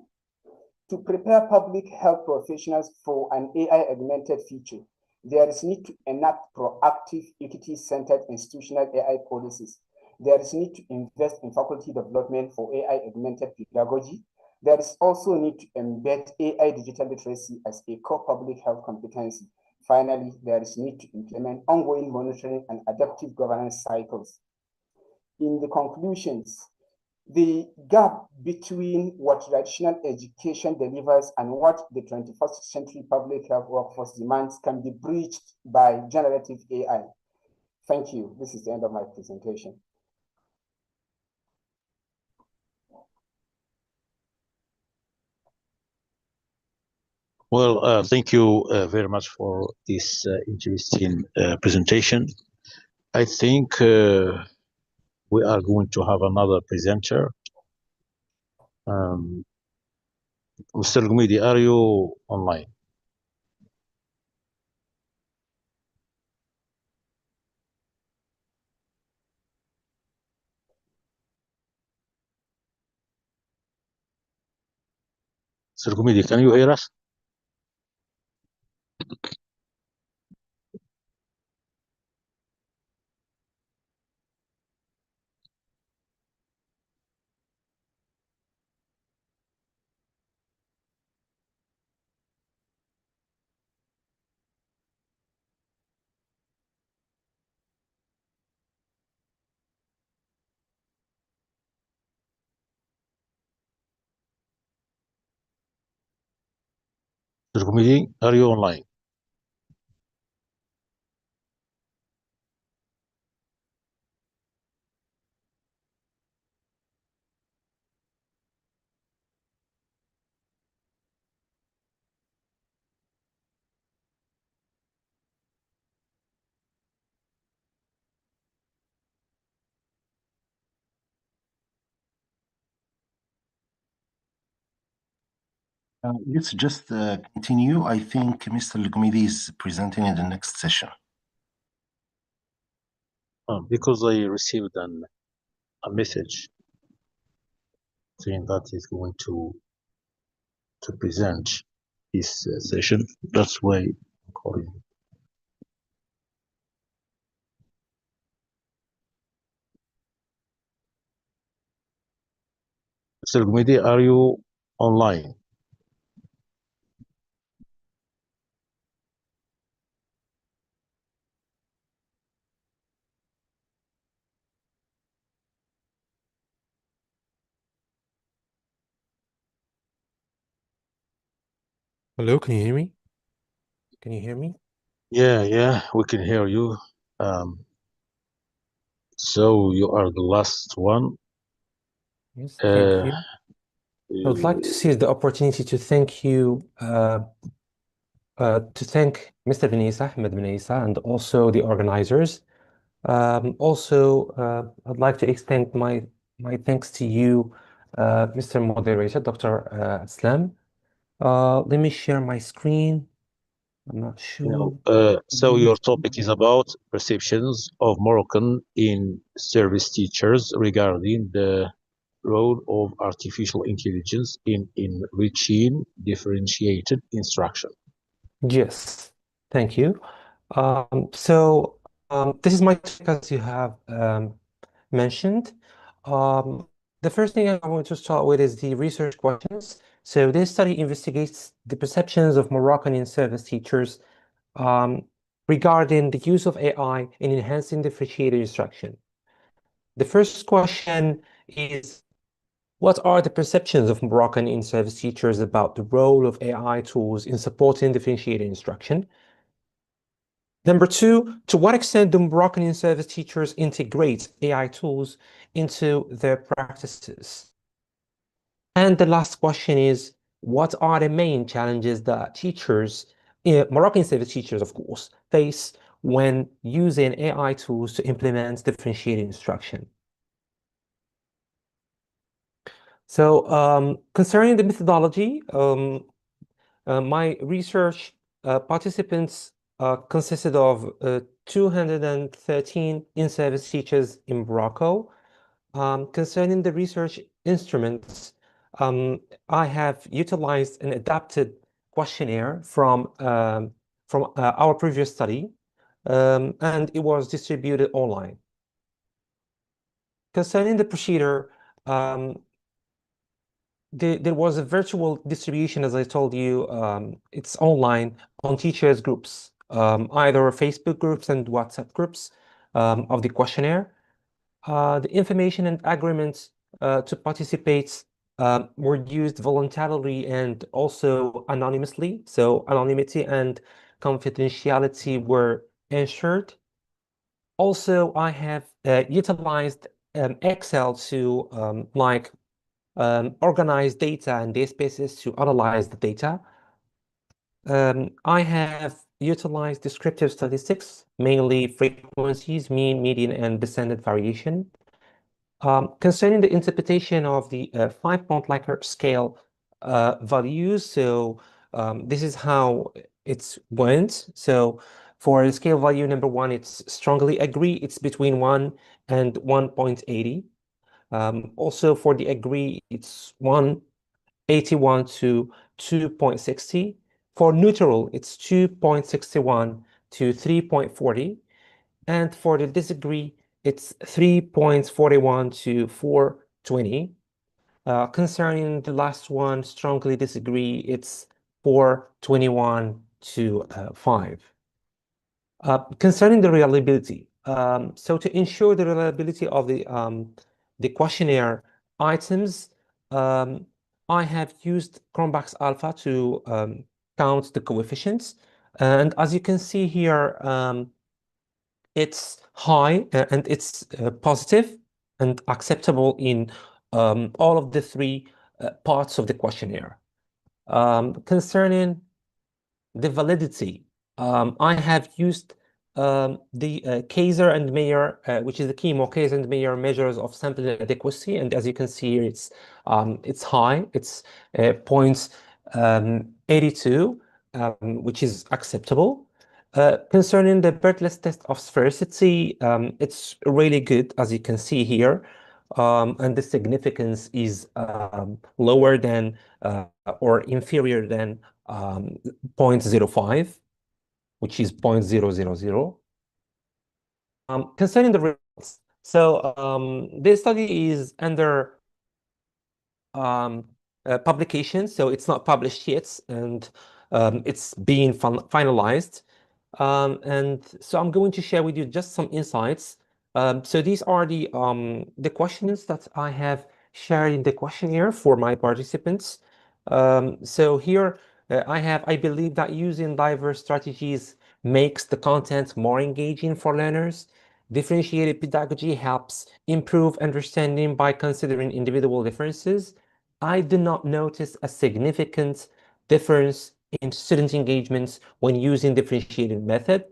To prepare public health professionals for an AI-augmented future, there is need to enact proactive, equity-centered institutional AI policies. There is need to invest in faculty development for AI-augmented pedagogy. There is also need to embed AI digital literacy as a core public health competency. Finally, there is need to implement ongoing monitoring and adaptive governance cycles. In the conclusions, the gap between what traditional education delivers and what the 21st century public health workforce demands can be bridged by generative AI. Thank you. This is the end of my presentation. Well, thank you very much for this interesting presentation. I think we are going to have another presenter. Mr. Gumidi, are you online? Mr. Gumidi, can you hear us? Mr. Gumidi, are you online? Let's just continue. I think Mr. Lugmidi is presenting in the next session. Because I received a message saying that he's going to present this session. That's why I'm calling you. Mr. Gumidi, are you online? Hello, can you hear me? Can you hear me? Yeah, we can hear you. So you are the last one. Yes, thank you. I would like to seize the opportunity to thank you, to thank Mr. Ahmed bin Isa, and also the organizers. I'd like to extend my thanks to you, Mr. Moderator, Dr. Islam. Let me share my screen. I'm not sure. So your topic is about perceptions of Moroccan in service teachers regarding the role of artificial intelligence in enriching differentiated instruction. Yes, thank you. This is my topic, as you have mentioned. The first thing I want to start with is the research questions. So this study investigates the perceptions of Moroccan in-service teachers regarding the use of AI in enhancing differentiated instruction. The first question is, what are the perceptions of Moroccan in-service teachers about the role of AI tools in supporting differentiated instruction? Number two, to what extent do Moroccan in-service teachers integrate AI tools into their practices? And the last question is, what are the main challenges that teachers, Moroccan service teachers, of course, face when using AI tools to implement differentiated instruction? So concerning the methodology, my research participants consisted of 213 in-service teachers in Morocco. Concerning the research instruments, I have utilized an adapted questionnaire from our previous study, and it was distributed online. Concerning the procedure, there was a virtual distribution, as I told you. It's online on teachers' groups, either Facebook groups and WhatsApp groups of the questionnaire. The information and agreements to participate were used voluntarily and also anonymously. So anonymity and confidentiality were ensured. Also, I have utilized Excel to organize data and databases to analyze the data. I have utilized descriptive statistics, mainly frequencies, mean, median, and descendant variation. Concerning the interpretation of the 5-point Likert scale values, so this is how it went. So for the scale value number 1, it's strongly agree, it's between 1 and 1.80. Also for the agree, it's 181 to 2.60. For neutral, it's 2.61 to 3.40. And for the disagree, it's 3.41 to 420. Concerning the last one, strongly disagree, it's 421 to 5. Concerning the reliability, so to ensure the reliability of the questionnaire items, I have used Cronbach's alpha to count the coefficients. And as you can see here, it's high and it's positive and acceptable in all of the 3 parts of the questionnaire. Concerning the validity, I have used the Kaiser and Meyer, which is the Chemo Kaiser and Meyer measures of sample adequacy, and as you can see here, it's high. It's 0.82, which is acceptable. Concerning the Bertles test of sphericity, it's really good, as you can see here, and the significance is lower than or inferior than 0.05, which is 0.000. Concerning the results, so this study is under publication, so it's not published yet, and it's being finalized. And so I'm going to share with you just some insights. So these are the questions that I have shared in the questionnaire for my participants. So here I believe that using diverse strategies makes the content more engaging for learners. Differentiated pedagogy helps improve understanding by considering individual differences. I did not notice a significant difference in student engagements when using differentiated method.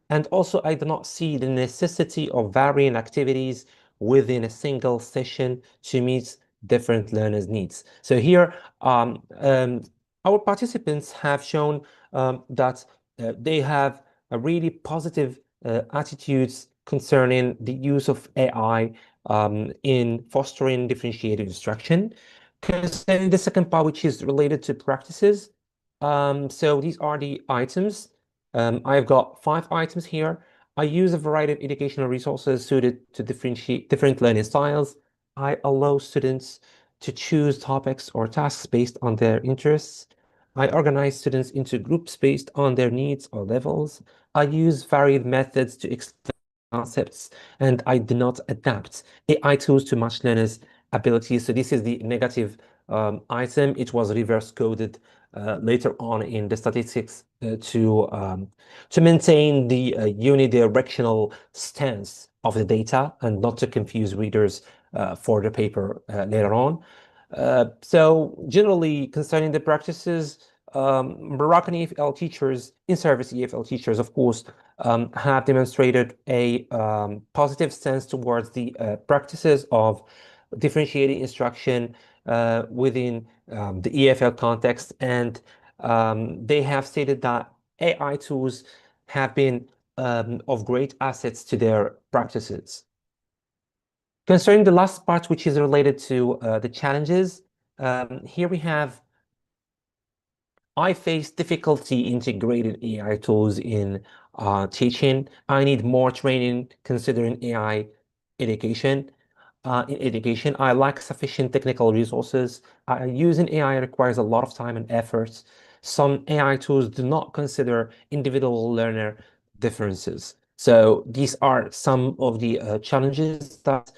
And also, I do not see the necessity of varying activities within a single session to meet different learners' needs. So here, our participants have shown that they have a really positive attitudes concerning the use of AI in fostering differentiated instruction. Concerning the second part, which is related to practices, so these are the items. I've got 5 items here. I use a variety of educational resources suited to differentiate different learning styles. I allow students to choose topics or tasks based on their interests. I organize students into groups based on their needs or levels. I use varied methods to explain concepts, and I do not adapt AI tools to match learners' abilities. So this is the negative item. It was reverse coded later on in the statistics to maintain the unidirectional stance of the data and not to confuse readers for the paper later on. So generally concerning the practices, Moroccan EFL teachers, in-service EFL teachers, of course, have demonstrated a positive stance towards the practices of differentiating instruction within the EFL context, and they have stated that AI tools have been of great assets to their practices. Concerning the last part, which is related to the challenges, here we have I face difficulty integrating AI tools in teaching. I need more training considering AI education. In education, I lack sufficient technical resources. Using AI requires a lot of time and effort. Some AI tools do not consider individual learner differences. So these are some of the challenges that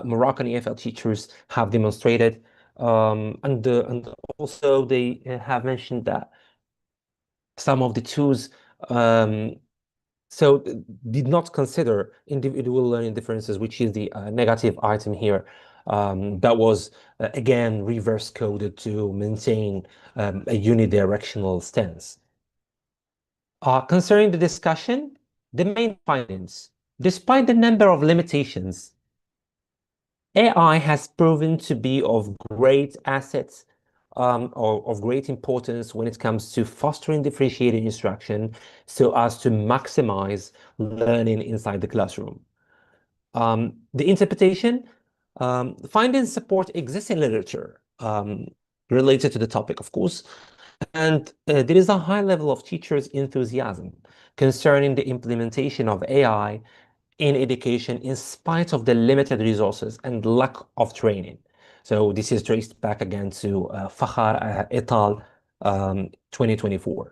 Moroccan EFL teachers have demonstrated. And also they have mentioned that some of the tools so did not consider individual learning differences, which is the negative item here. That was again reverse coded to maintain a unidirectional stance. Concerning the discussion, the main findings. Despite the number of limitations, AI has proven to be of great assets or of great importance when it comes to fostering differentiated instruction so as to maximize learning inside the classroom. The interpretation, findings support existing literature related to the topic, of course, and there is a high level of teachers' enthusiasm concerning the implementation of AI in education in spite of the limited resources and lack of training. So this is traced back again to Fakhar et al. 2024.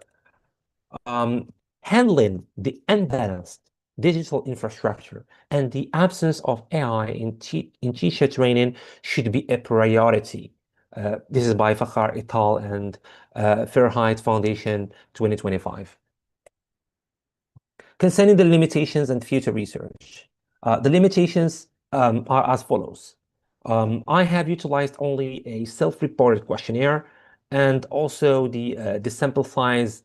Handling the unbalanced digital infrastructure and the absence of AI in teacher training should be a priority. This is by Fakhar et al. And Fahrenheit Foundation 2025. Concerning the limitations and future research, the limitations are as follows. I have utilized only a self-reported questionnaire, and also the sample size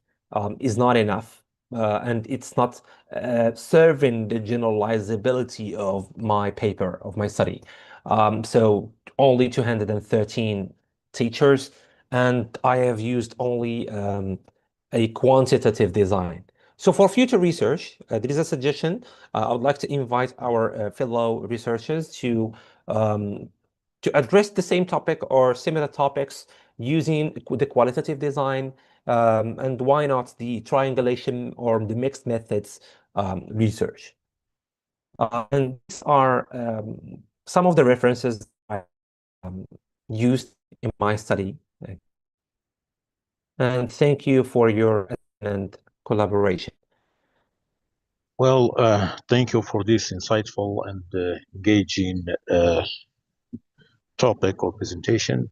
is not enough, and it's not serving the generalizability of my paper, of my study. So only 213 teachers, and I have used only a quantitative design. So for future research, there is a suggestion. I would like to invite our fellow researchers to address the same topic or similar topics using the qualitative design, and why not the triangulation or the mixed methods research. And these are some of the references I used in my study. And thank you for your and collaboration. Well, thank you for this insightful and engaging topic or presentation.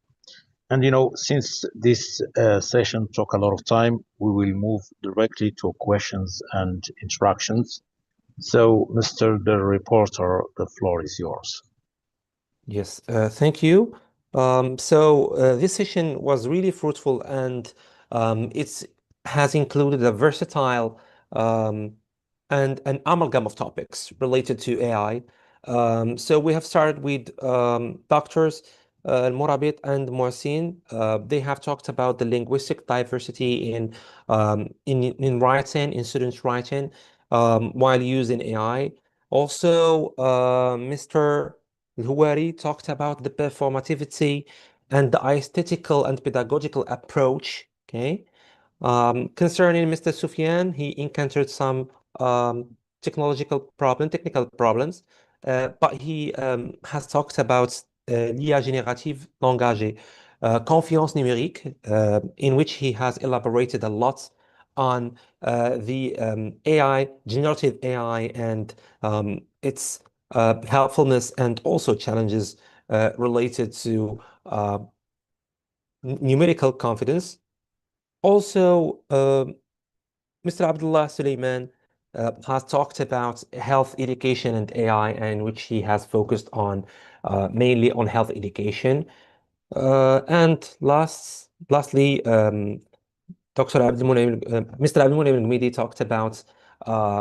And since this session took a lot of time, we will move directly to questions and interactions. So, Mr. the reporter, the floor is yours. Yes, thank you. So this session was really fruitful, and it has included a versatile and an amalgam of topics related to AI. So we have started with doctors Morabit and Mohsin. They have talked about the linguistic diversity in writing, in students' writing, while using AI. Also, Mr. Al-Houari talked about the performativity and the aesthetical and pedagogical approach. Okay. Concerning Mr. Sufyan, he encountered some technical problems, but he has talked about l'IA générative langagier, confiance numérique, in which he has elaborated a lot on the AI, generative AI, and its helpfulness and also challenges related to numerical confidence. Also, Mr. Abdullah Suleiman has talked about health education and AI, in which he has focused on mainly on health education. And lastly, Mr. Abdulmunaim Al-Ghamidi talked about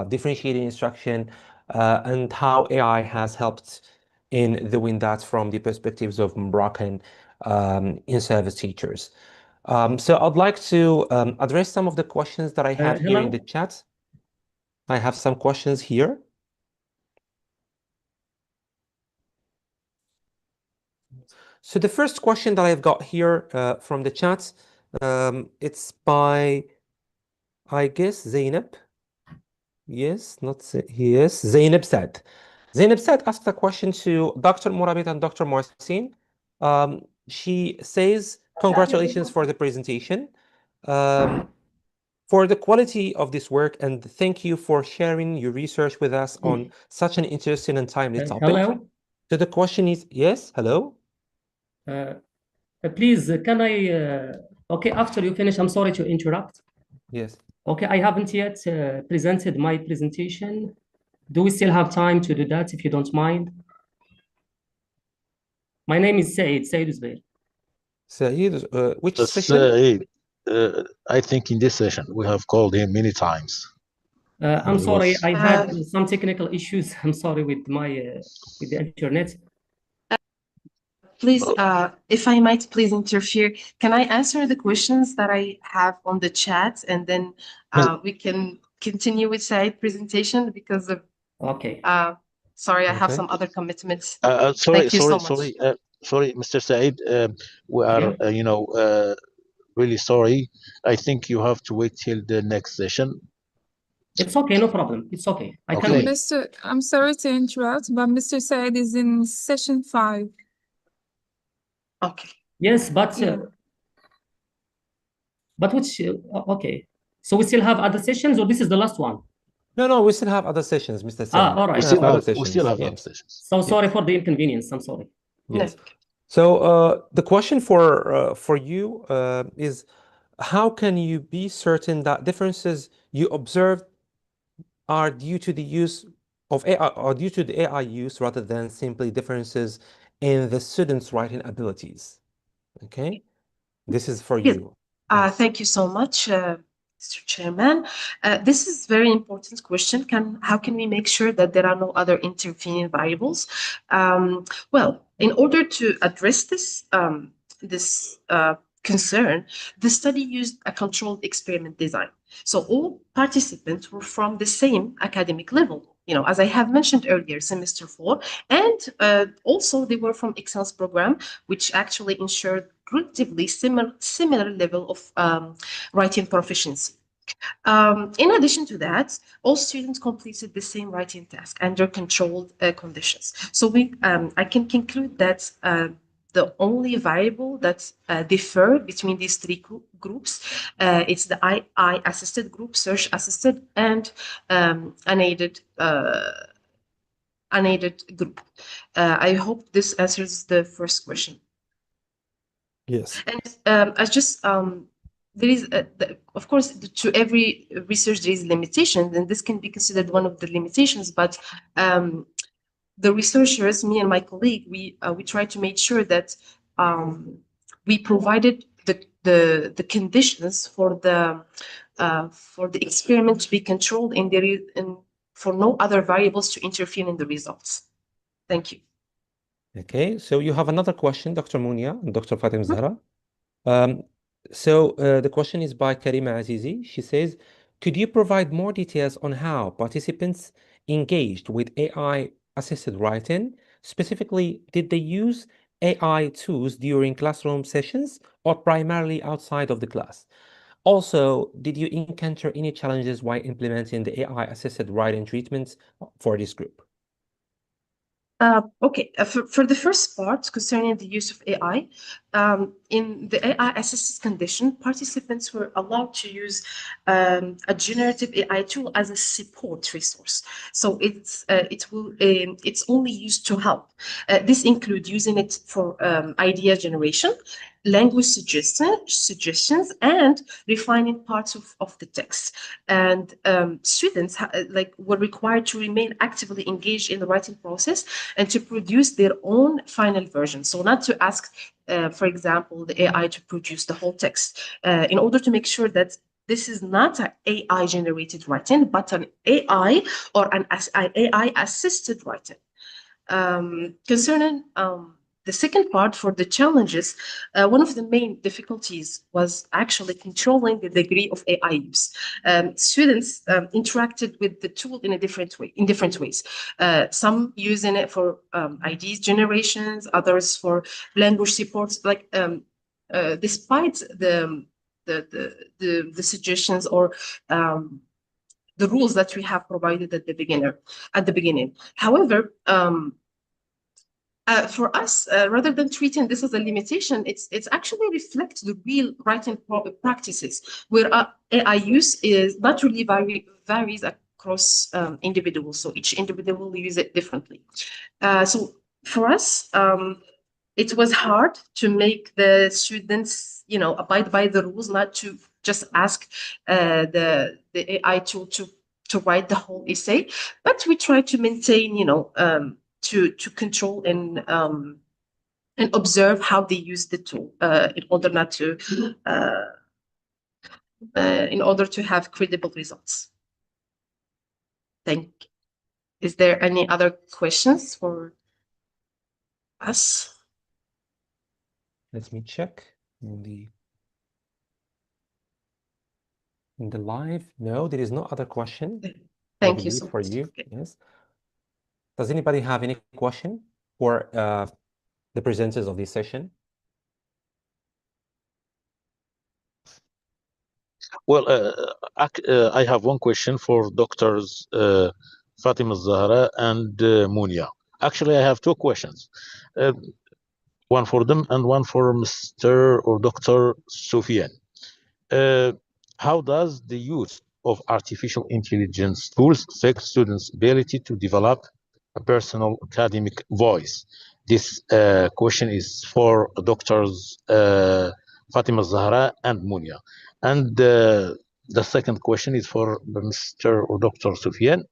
differentiating instruction and how AI has helped in doing that from the perspectives of Moroccan in-service teachers. So I'd like to address some of the questions that I have here in the chat. I have some questions here. So the first question that I've got here from the chat, it's by, I guess, Zainab. Yes, yes, Zainab Saad. Zainab Saad asked a question to Dr. Morabit and Dr. Mohsin. She says, congratulations for the presentation, for the quality of this work, and thank you for sharing your research with us on such an interesting and timely topic. Hello? So the question is, yes, hello? Please, can I, okay, after you finish, I'm sorry to interrupt. Yes. Okay, I haven't yet presented my presentation. Do we still have time to do that, if you don't mind? My name is Said Zubair. Said, which session? Said. I think in this session we have called him many times. I'm He sorry, was- I had some technical issues. I'm sorry with my with the internet. Please, if I might please interfere, can I answer the questions that I have on the chat, and then we can continue with Said's presentation because of Okay. sorry, I have Okay. some other commitments. Sorry, Thank you so much. sorry, Mr. Said. We are, really sorry. I think you have to wait till the next session. It's okay, no problem. It's okay. I can Okay. wait. I'm sorry to interrupt, but Mr. Said is in session 5. Okay. Yes, but Yeah. which okay. So we still have other sessions, or this is the last one? No, we still have other sessions, Mr. Said. All right. We still have Yeah. other sessions. So sorry for the inconvenience. I'm sorry. Yes. So the question for you is, how can you be certain that differences you observed are due to the use of AI, or due to the AI use, rather than simply differences in the students' writing abilities? Okay, this is for Yes. you. Thank you so much, Mr. Chairman. This is very important question. How can we make sure that there are no other intervening variables? Well, in order to address this concern, the study used a controlled experiment design. So all participants were from the same academic level, as I have mentioned earlier, semester 4, and also they were from excellence program, which actually ensured relatively similar level of writing proficiency. In addition to that, all students completed the same writing task under controlled conditions. So I can conclude that the only variable that differed between these three groups, it's the AI-assisted group, search-assisted, and unaided group. I hope this answers the first question. Yes. And I just there is, of course, to every research there is limitations, and this can be considered one of the limitations. But the researchers, me and my colleague, we try to make sure that we provided the conditions for the experiment to be controlled, and for no other variables to interfere in the results. Thank you. Okay, so you have another question, Dr. Munia and Dr. Fatim Zahra. So the question is by Karima Azizi. She says, could you provide more details on how participants engaged with AI-assisted writing? Specifically, did they use AI tools during classroom sessions or primarily outside of the class? Also, did you encounter any challenges while implementing the AI-assisted writing treatments for this group? Okay, for the first part concerning the use of AI, in the AI-assisted condition, participants were allowed to use a generative AI tool as a support resource. So it's only used to help. This includes using it for idea generation, language suggestions, and refining parts of the text. And students were required to remain actively engaged in the writing process and to produce their own final version. So not to ask, for example, the AI to produce the whole text, in order to make sure that this is not an AI-generated writing, but an AI or an AI-assisted writing. Concerning the second part, for the challenges, one of the main difficulties was actually controlling the degree of AI use. Students interacted with the tool in different ways. Some using it for ideas generations, others for language supports. Despite the suggestions or the rules that we have provided at the beginning. However, for us, rather than treating this as a limitation, it's actually reflects the real writing practices, where AI use is naturally varies across individuals. So each individual will use it differently. So for us, it was hard to make the students, abide by the rules, not to just ask the AI tool to write the whole essay, but we try to maintain, to control and observe how they use the tool in order not to in order to have credible results. Is there any other questions for us? Let me check in the live. No, there is no other question. Thank you so for much. you. Okay. Yes. Does anybody have any question for the presenters of this session? Well, I have one question for doctors Fatima Zahra and Munia. Actually, I have two questions. One for them and one for Mr. or Dr. Soufiane. How does the use of artificial intelligence tools affect students' ability to develop a personal academic voice? This question is for doctors Fatima Zahra and Munia. And the second question is for Mr. or Dr. Soufiane.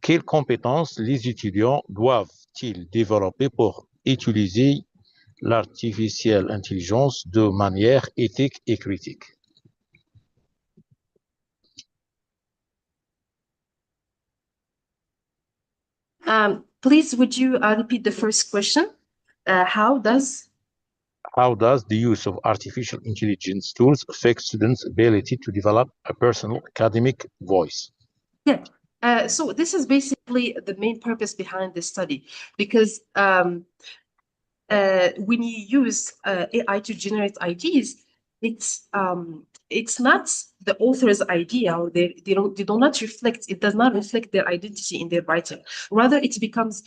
Quelles compétences les étudiants doivent-ils développer pour utiliser l'artificielle intelligence de manière éthique et critique? Please, would you repeat the first question? How does the use of artificial intelligence tools affect students' ability to develop a personal academic voice? Yeah. So this is basically the main purpose behind this study, because when you use AI to generate ideas, it's not the author's idea, or they do not reflect. It does not reflect their identity in their writing. Rather, it becomes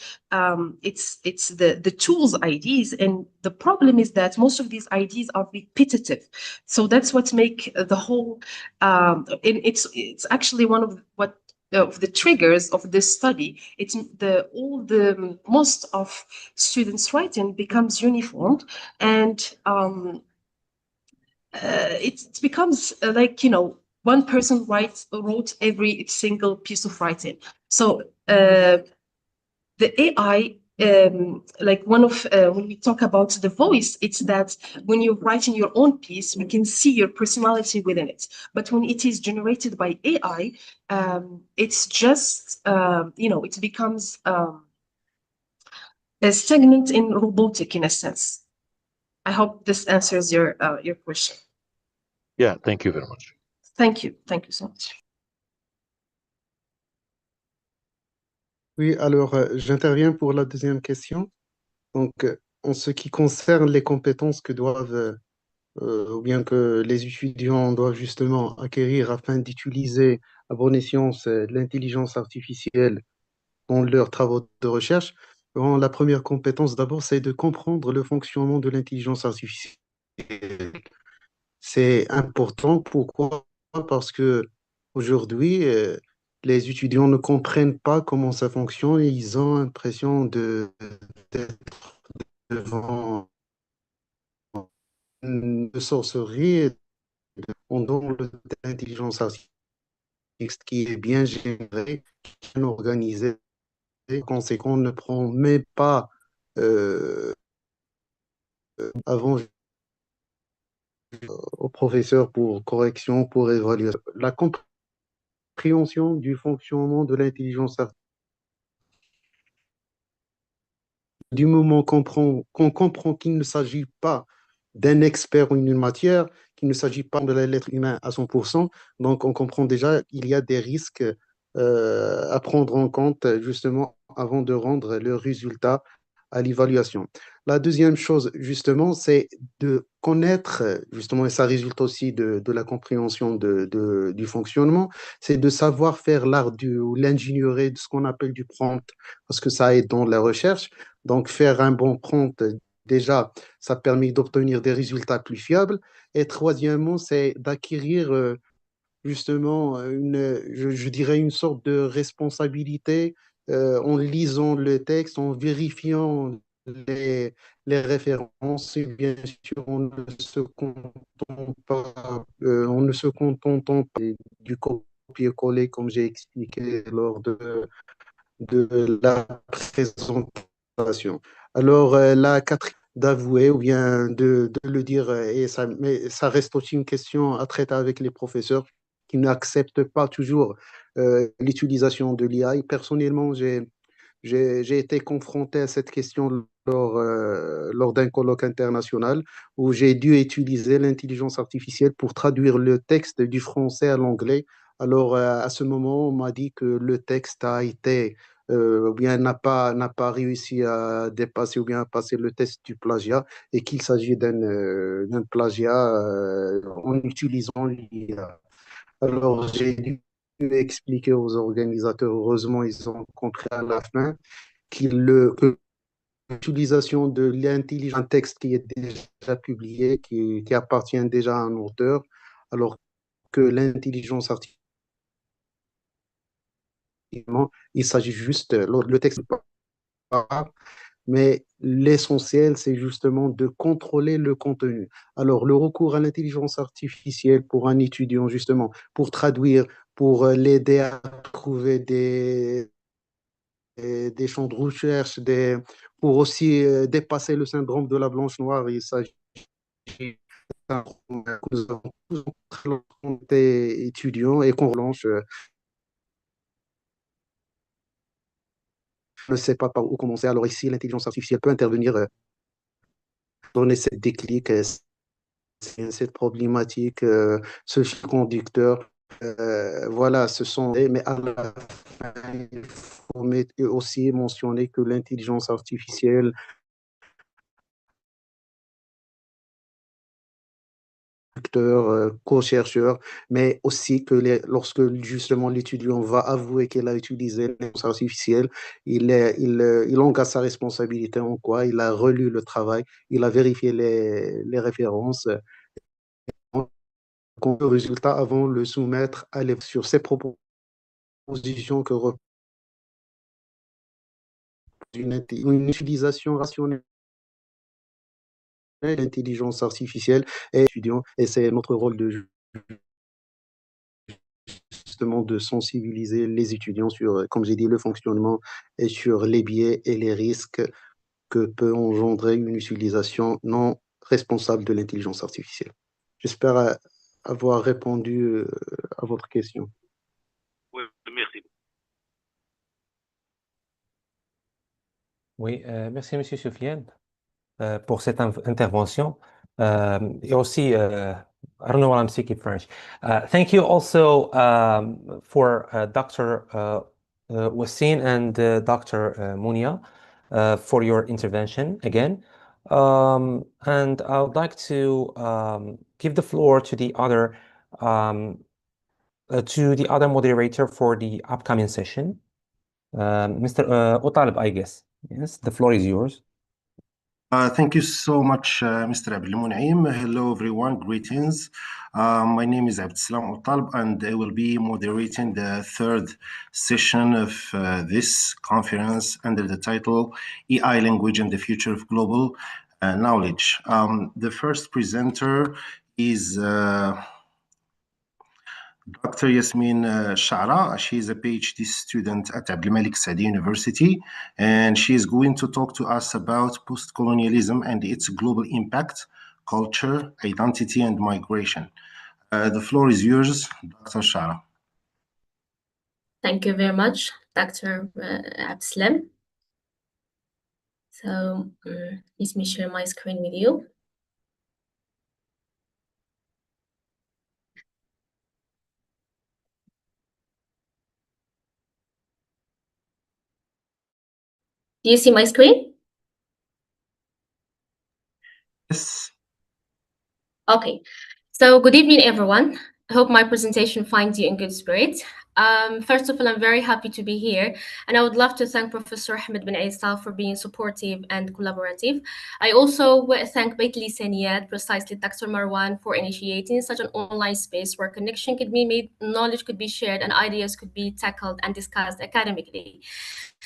it's the tool's ideas, and the problem is that most of these ideas are repetitive. So that's what make the whole. And it's actually one of the triggers of this study. It's most of students' writing becomes uniformed, and it becomes like, one person wrote every single piece of writing. So the AI, like when we talk about the voice, it's that when you're writing your own piece, you can see your personality within it. But when it is generated by AI, it's just, it becomes stagnant and robotic in a sense. I hope this answers your question. Yeah, thank you very much. Thank you so much. Oui, alors j'interviens pour la deuxième question. Donc, en ce qui concerne les compétences que doivent, ou bien que les étudiants doivent justement acquérir afin d'utiliser à bon escient l'intelligence artificielle dans leurs travaux de recherche, bon, la première compétence d'abord, c'est de comprendre le fonctionnement de l'intelligence artificielle. C'est important. Pourquoi? Parce que aujourd'hui, les étudiants ne comprennent pas comment ça fonctionne et ils ont l'impression d'être devant une sorcellerie dans l'intelligence artificielle qui est bien gérée, bien organisée. Et conséquent, on ne prend même pas avant au professeur pour correction, pour évaluation. La compréhension du fonctionnement de l'intelligence artificielle. Du moment qu'on comprend qu'il ne s'agit pas d'un expert en une matière, qu'il ne s'agit pas de l'être humain à 100%, donc on comprend déjà qu'il y a des risques à prendre en compte justement avant de rendre le résultat à l'évaluation. La deuxième chose, justement, c'est de connaître, justement, et ça résulte aussi de la compréhension du fonctionnement, c'est de savoir faire l'art ou l'ingénierie de ce qu'on appelle du prompt, parce que ça aide dans la recherche. Donc, faire un bon prompt, déjà, ça permet d'obtenir des résultats plus fiables. Et troisièmement, c'est d'acquérir justement je dirais une sorte de responsabilité en lisant le texte, en vérifiant les références, et bien sûr, on ne se contente pas du copier-coller, comme j'ai expliqué lors de la présentation. Alors, la quatrième, d'avouer ou bien de le dire. Mais ça reste aussi une question à traiter avec les professeurs qui n'acceptent pas toujours l'utilisation de l'IA. Et personnellement, j'ai été confronté à cette question lors d'un colloque international où j'ai dû utiliser l'intelligence artificielle pour traduire le texte du français à l'anglais. Alors, à ce moment, on m'a dit que le texte a été, ou bien n'a pas réussi à dépasser ou bien à passer le test du plagiat et qu'il s'agit d'un plagiat en utilisant l'IA. Alors, j'ai dû expliquer aux organisateurs, heureusement, ils ont compris à la fin que l'utilisation de l'intelligence, un texte qui est déjà publié, qui appartient déjà à un auteur, alors que l'intelligence artificielle, il s'agit juste, le texte n'est pas, mais l'essentiel, c'est justement de contrôler le contenu. Alors, le recours à l'intelligence artificielle pour un étudiant, justement, pour traduire, pour l'aider à trouver des champs de recherche, pour aussi dépasser le syndrome de la blanche noire. Il s'agit d'un problème que nous avons tous lorsqu'on était étudiants et qu'on relance, ne sait pas par où commencer. Alors ici, l'intelligence artificielle peut intervenir, donner cette déclic, cette problématique, ce fil conducteur. Voilà, ce sont mais à la fin, il faut aussi mentionner que l'intelligence artificielle co-chercheur, mais aussi que lorsque justement l'étudiant va avouer qu'il a utilisé l'intelligence artificielle, il engage sa responsabilité en quoi il a relu le travail, il a vérifié les références, le résultat avant de le soumettre sur ses propositions que repose une utilisation rationnelle de l'intelligence artificielle et étudiant, et c'est notre rôle de justement de sensibiliser les étudiants sur, comme j'ai dit, le fonctionnement et sur les biais et les risques que peut engendrer une utilisation non responsable de l'intelligence artificielle. J'espère avoir répondu à votre question. Oui, merci. Oui, merci, Monsieur Soufiane, pour cette intervention. Et aussi, I don't know what I'm speaking French. Thank you also for Dr. Wassim and Dr. Munia for your intervention again. And I would like to give the floor to the other moderator for the upcoming session, Mr. Otalib, I guess. Yes, the floor is yours. Thank you so much, Mr. Abdelmunaim. Hello, everyone. Greetings. My name is Abdeslam Otalib, and I will be moderating the third session of this conference under the title AI Language and the Future of Global Knowledge. The first presenter is Dr. Yasmin Shara. She is a PhD student at Abdelmalik Saadi University, and she is going to talk to us about postcolonialism and its global impact, culture, identity, and migration. The floor is yours, Dr. Shara. Thank you very much, Dr. Abdeslam. So let me share my screen with you. Do you see my screen? Yes. Okay. So good evening, everyone. I hope my presentation finds you in good spirits. First of all, I'm very happy to be here, and I would love to thank Professor Ahmed bin Aysal for being supportive and collaborative. I also thank Bitlisaniyat, precisely Dr. Marwan, for initiating such an online space where connection could be made, knowledge could be shared, and ideas could be tackled and discussed academically.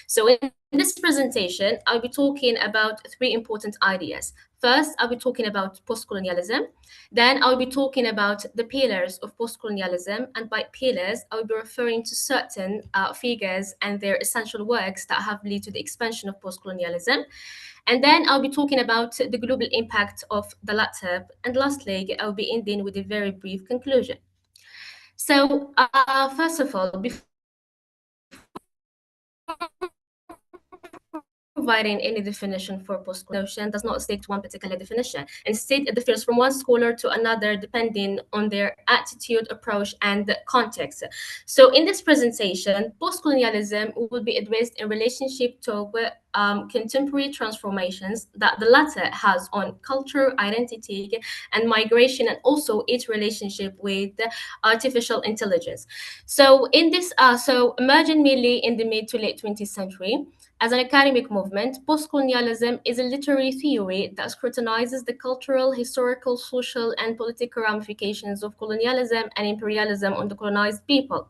So in this presentation, I'll be talking about three important ideas. First, I'll be talking about postcolonialism. Then I'll be talking about the pillars of postcolonialism. And by pillars, I'll be referring to certain figures and their essential works that have led to the expansion of postcolonialism. And then I'll be talking about the global impact of the latter. And lastly, I'll be ending with a very brief conclusion. So first of all, before providing any definition for postcolonialism does not stick to one particular definition. Instead, it differs from one scholar to another depending on their attitude, approach, and context. So in this presentation, postcolonialism will be addressed in relationship to contemporary transformations that the latter has on culture, identity, and migration, and also its relationship with artificial intelligence. So in this, emerging mainly in the mid to late 20th century, as an academic movement, postcolonialism is a literary theory that scrutinizes the cultural, historical, social, and political ramifications of colonialism and imperialism on the colonized people.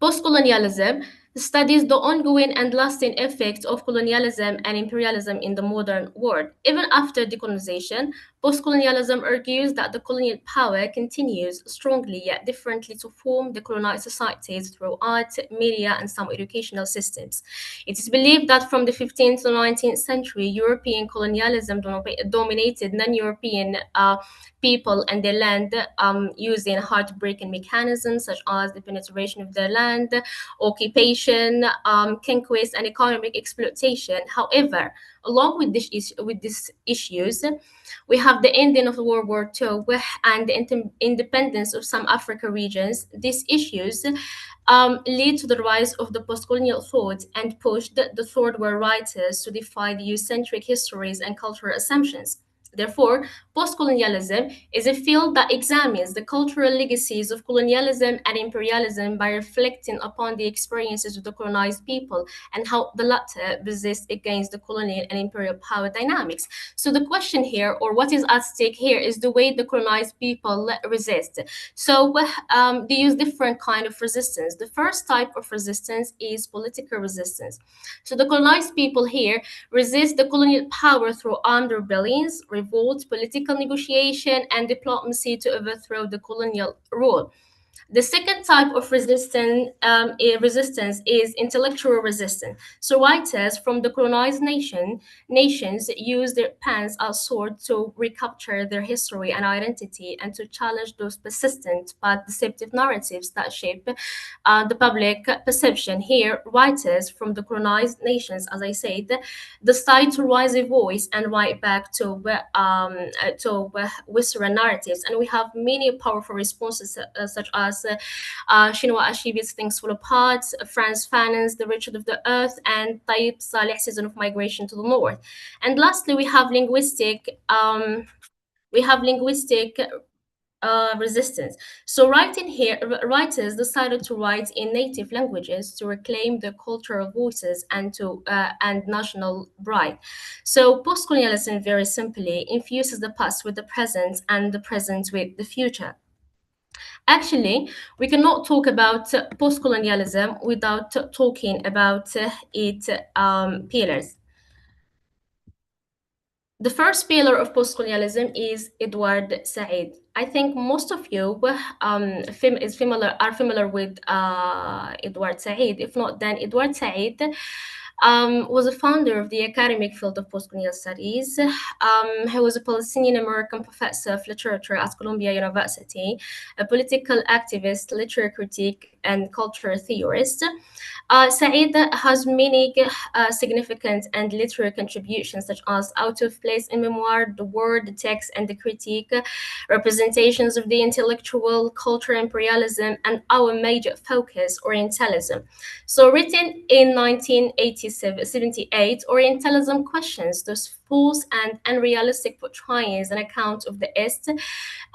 Postcolonialism studies the ongoing and lasting effects of colonialism and imperialism in the modern world. Even after decolonization, postcolonialism argues that the colonial power continues strongly yet differently to form the colonized societies through art, media, and some educational systems. It is believed that from the 15th to 19th century, European colonialism dominated non-European people and their land using heartbreaking mechanisms such as the penetration of their land, occupation, conquest, and economic exploitation. However, along with these issues, we have the ending of World War II and the independence of some African regions. These issues lead to the rise of the postcolonial thought and pushed the third world writers to defy the Eurocentric histories and cultural assumptions. Therefore, postcolonialism is a field that examines the cultural legacies of colonialism and imperialism by reflecting upon the experiences of the colonized people and how the latter resist against the colonial and imperial power dynamics. So the question here, or what is at stake here, is the way the colonized people resist. So they use different kind of resistance. The first type of resistance is political resistance. So the colonized people here resist the colonial power through armed rebellions, revolt, political negotiation, and diplomacy to overthrow the colonial rule. The second type of resistance is intellectual resistance. So writers from the colonized nations use their pens as swords to recapture their history and identity and to challenge those persistent but deceptive narratives that shape the public perception. Here, writers from the colonized nations, as I said, decide to raise a voice and write back to Western narratives. And we have many powerful responses such as Chinua Achebe's Things Fall Apart, Frantz Fanon's The Richard of the Earth, and Tayyip Saleh's Season of Migration to the North. And lastly, we have linguistic resistance. So writers decided to write in native languages to reclaim their cultural voices and national pride. So postcolonialism, very simply, infuses the past with the present and the present with the future. Actually, we cannot talk about postcolonialism without talking about its pillars. The first pillar of postcolonialism is Edward Said. I think most of you are familiar with Edward Said. If not, then Edward Said was a founder of the academic field of postcolonial studies. He was a Palestinian-American professor of literature at Columbia University, a political activist, literary critic, and cultural theorist. Said has many significant and literary contributions, such as Out of Place in Memoir, The Word, The Text, and the Critique, Representations of the Intellectual, Culture, Imperialism, and Our Major Focus, Orientalism. So written in 1978, Orientalism questions those false and unrealistic portrayals and accounts of the East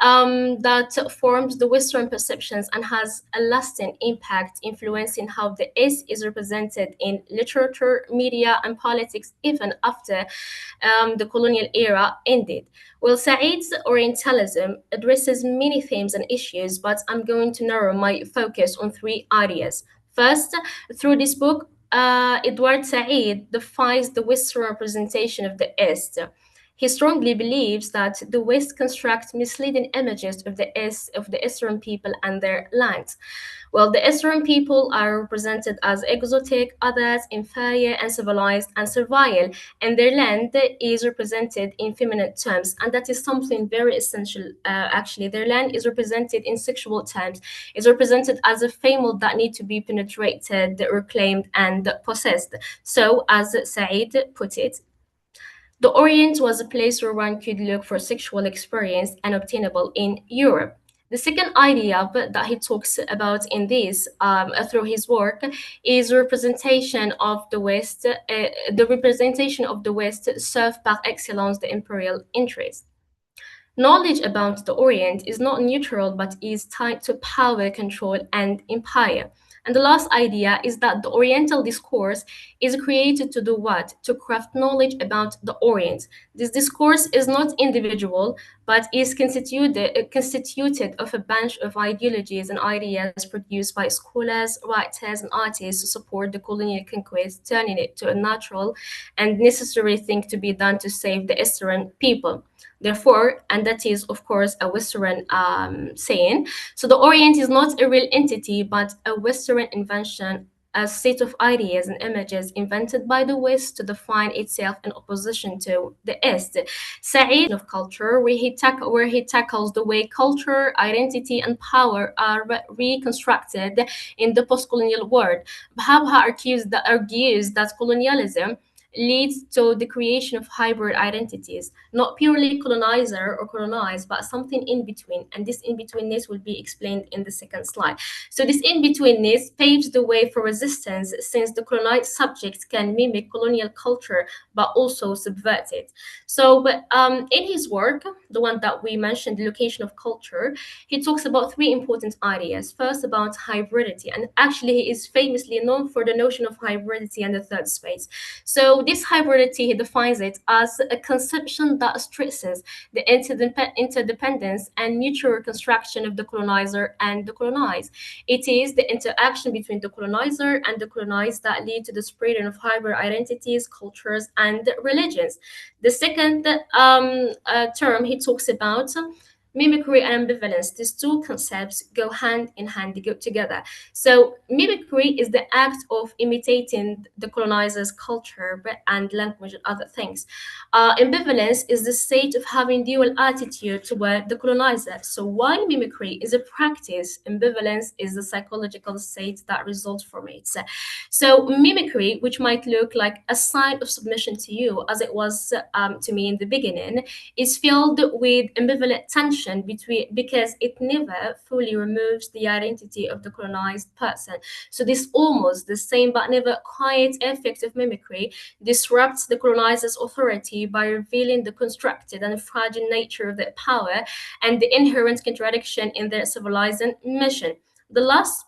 that forms the Western perceptions and has a lasting impact, influencing how the East is represented in literature, media, and politics even after the colonial era ended. Well, Said's Orientalism addresses many themes and issues, but I'm going to narrow my focus on three ideas. First, through this book, Edward Said defines the Western representation of the East. He strongly believes that the West constructs misleading images of the Eastern people and their lands. Well, the Eastern people are represented as exotic, others, inferior, uncivilized, and servile, and their land is represented in feminine terms, and that is something very essential. Actually, their land is represented in sexual terms, is represented as a female that need to be penetrated, reclaimed, and possessed. So, as Said put it, the Orient was a place where one could look for sexual experience and obtainable in Europe. The second idea that he talks about in this through his work is representation of the West. The representation of the West served par excellence the imperial interest. Knowledge about the Orient is not neutral but is tied to power, control, and empire. And the last idea is that the Oriental discourse is created to do what? To craft knowledge about the Orient. This discourse is not individual, but is constituted of a bunch of ideologies and ideas produced by scholars, writers, and artists to support the colonial conquest, turning it to a natural and necessary thing to be done to save the Eastern people. Therefore, and that is, of course, a Western saying, so the Orient is not a real entity, but a Western invention, a set of ideas and images invented by the West to define itself in opposition to the East. Said of culture, where he tackles the way culture, identity, and power are reconstructed in the post-colonial world. Bahaba argues that colonialism leads to the creation of hybrid identities, not purely colonizer or colonized, but something in between. And this in-betweenness will be explained in the second slide. So this in-betweenness paves the way for resistance, since the colonized subject can mimic colonial culture, but also subvert it. So in his work, the one that we mentioned, the location of culture, he talks about three important ideas. First, about hybridity, and actually he is famously known for the notion of hybridity and the third space. So this hybridity, he defines it as a conception that stresses the interdependence and mutual construction of the colonizer and the colonized. It is the interaction between the colonizer and the colonized that lead to the spreading of hybrid identities, cultures, and religions. The second term he talks about, mimicry and ambivalence. These two concepts go hand in hand, they go together. So mimicry is the act of imitating the colonizer's culture and language and other things. Ambivalence is the state of having dual attitude toward the colonizer. So while mimicry is a practice, ambivalence is the psychological state that results from it. So mimicry, which might look like a sign of submission to you, as it was to me in the beginning, is filled with ambivalent tension because it never fully removes the identity of the colonized person. So this almost the same but never quite effect of mimicry disrupts the colonizer's authority by revealing the constructed and fragile nature of their power and the inherent contradiction in their civilizing mission. The last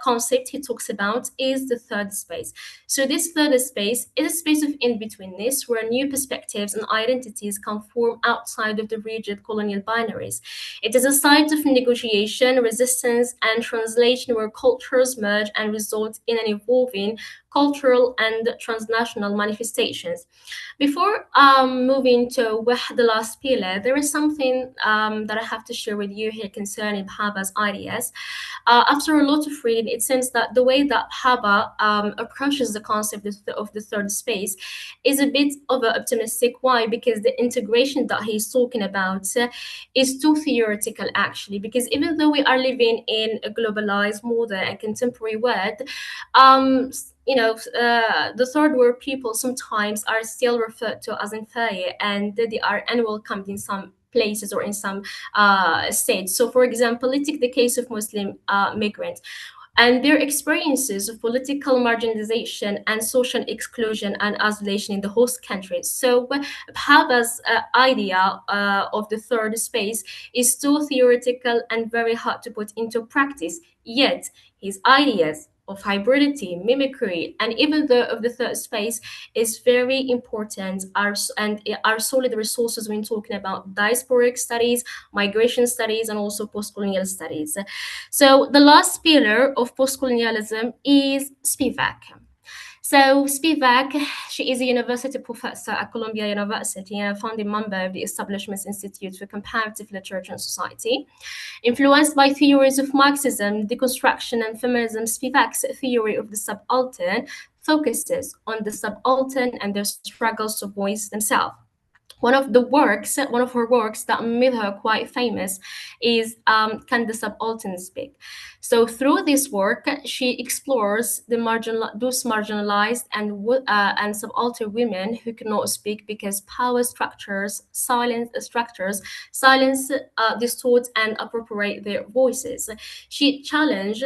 concept he talks about is the third space. So this third space is a space of in-betweenness where new perspectives and identities can form outside of the rigid colonial binaries. It is a site of negotiation, resistance, and translation where cultures merge and result in an evolving cultural and transnational manifestations. Before moving to the last pillar, there is something that I have to share with you here concerning Bahaba's ideas. After a lot of reading, it seems that the way that Bahaba approaches the concept of the third space is a bit optimistic. Why? Because the integration that he's talking about is too theoretical, actually. Because even though we are living in a globalized, modern, and contemporary world, the third world people sometimes are still referred to as inferior, and they are unwelcomed in some places or in some states. So, for example, let's take the case of Muslim migrants and their experiences of political marginalization and social exclusion and isolation in the host countries. So Bhaba's idea of the third space is too theoretical and very hard to put into practice, yet his ideas of hybridity, mimicry, and even of the third space is very important and are solid resources when talking about diasporic studies, migration studies, and also post-colonial studies. So the last pillar of post-colonialism is Spivak. So Spivak, she is a university professor at Columbia University and a founding member of the Establishment Institute for Comparative Literature and Society. Influenced by theories of Marxism, deconstruction, and feminism, Spivak's theory of the subaltern focuses on the subaltern and their struggles to voice themselves. One of her works that made her quite famous is Can the Subaltern Speak? So through this work, she explores those marginalized and subaltern women who cannot speak because power structures silence, distort, and appropriate their voices. She challenges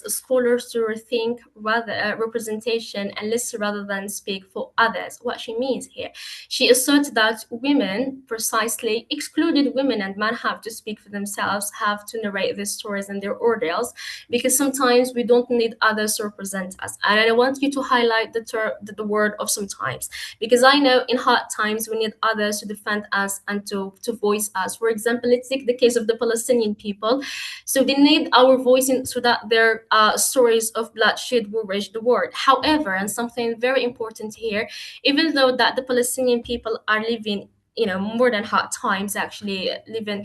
scholars to rethink representation and listen rather than speak for others. What she means here, she asserts that women, precisely excluded women and men, have to speak for themselves, have to narrate their stories and their ordeals, because sometimes we don't need others to represent us. And I want you to highlight the word of sometimes, because I know in hard times we need others to defend us and to voice us. For example, let's take the case of the Palestinian people. So they need our voice so that their stories of bloodshed will reach the world. However, and something very important here, even though that the Palestinian people are living, more than hard times, actually living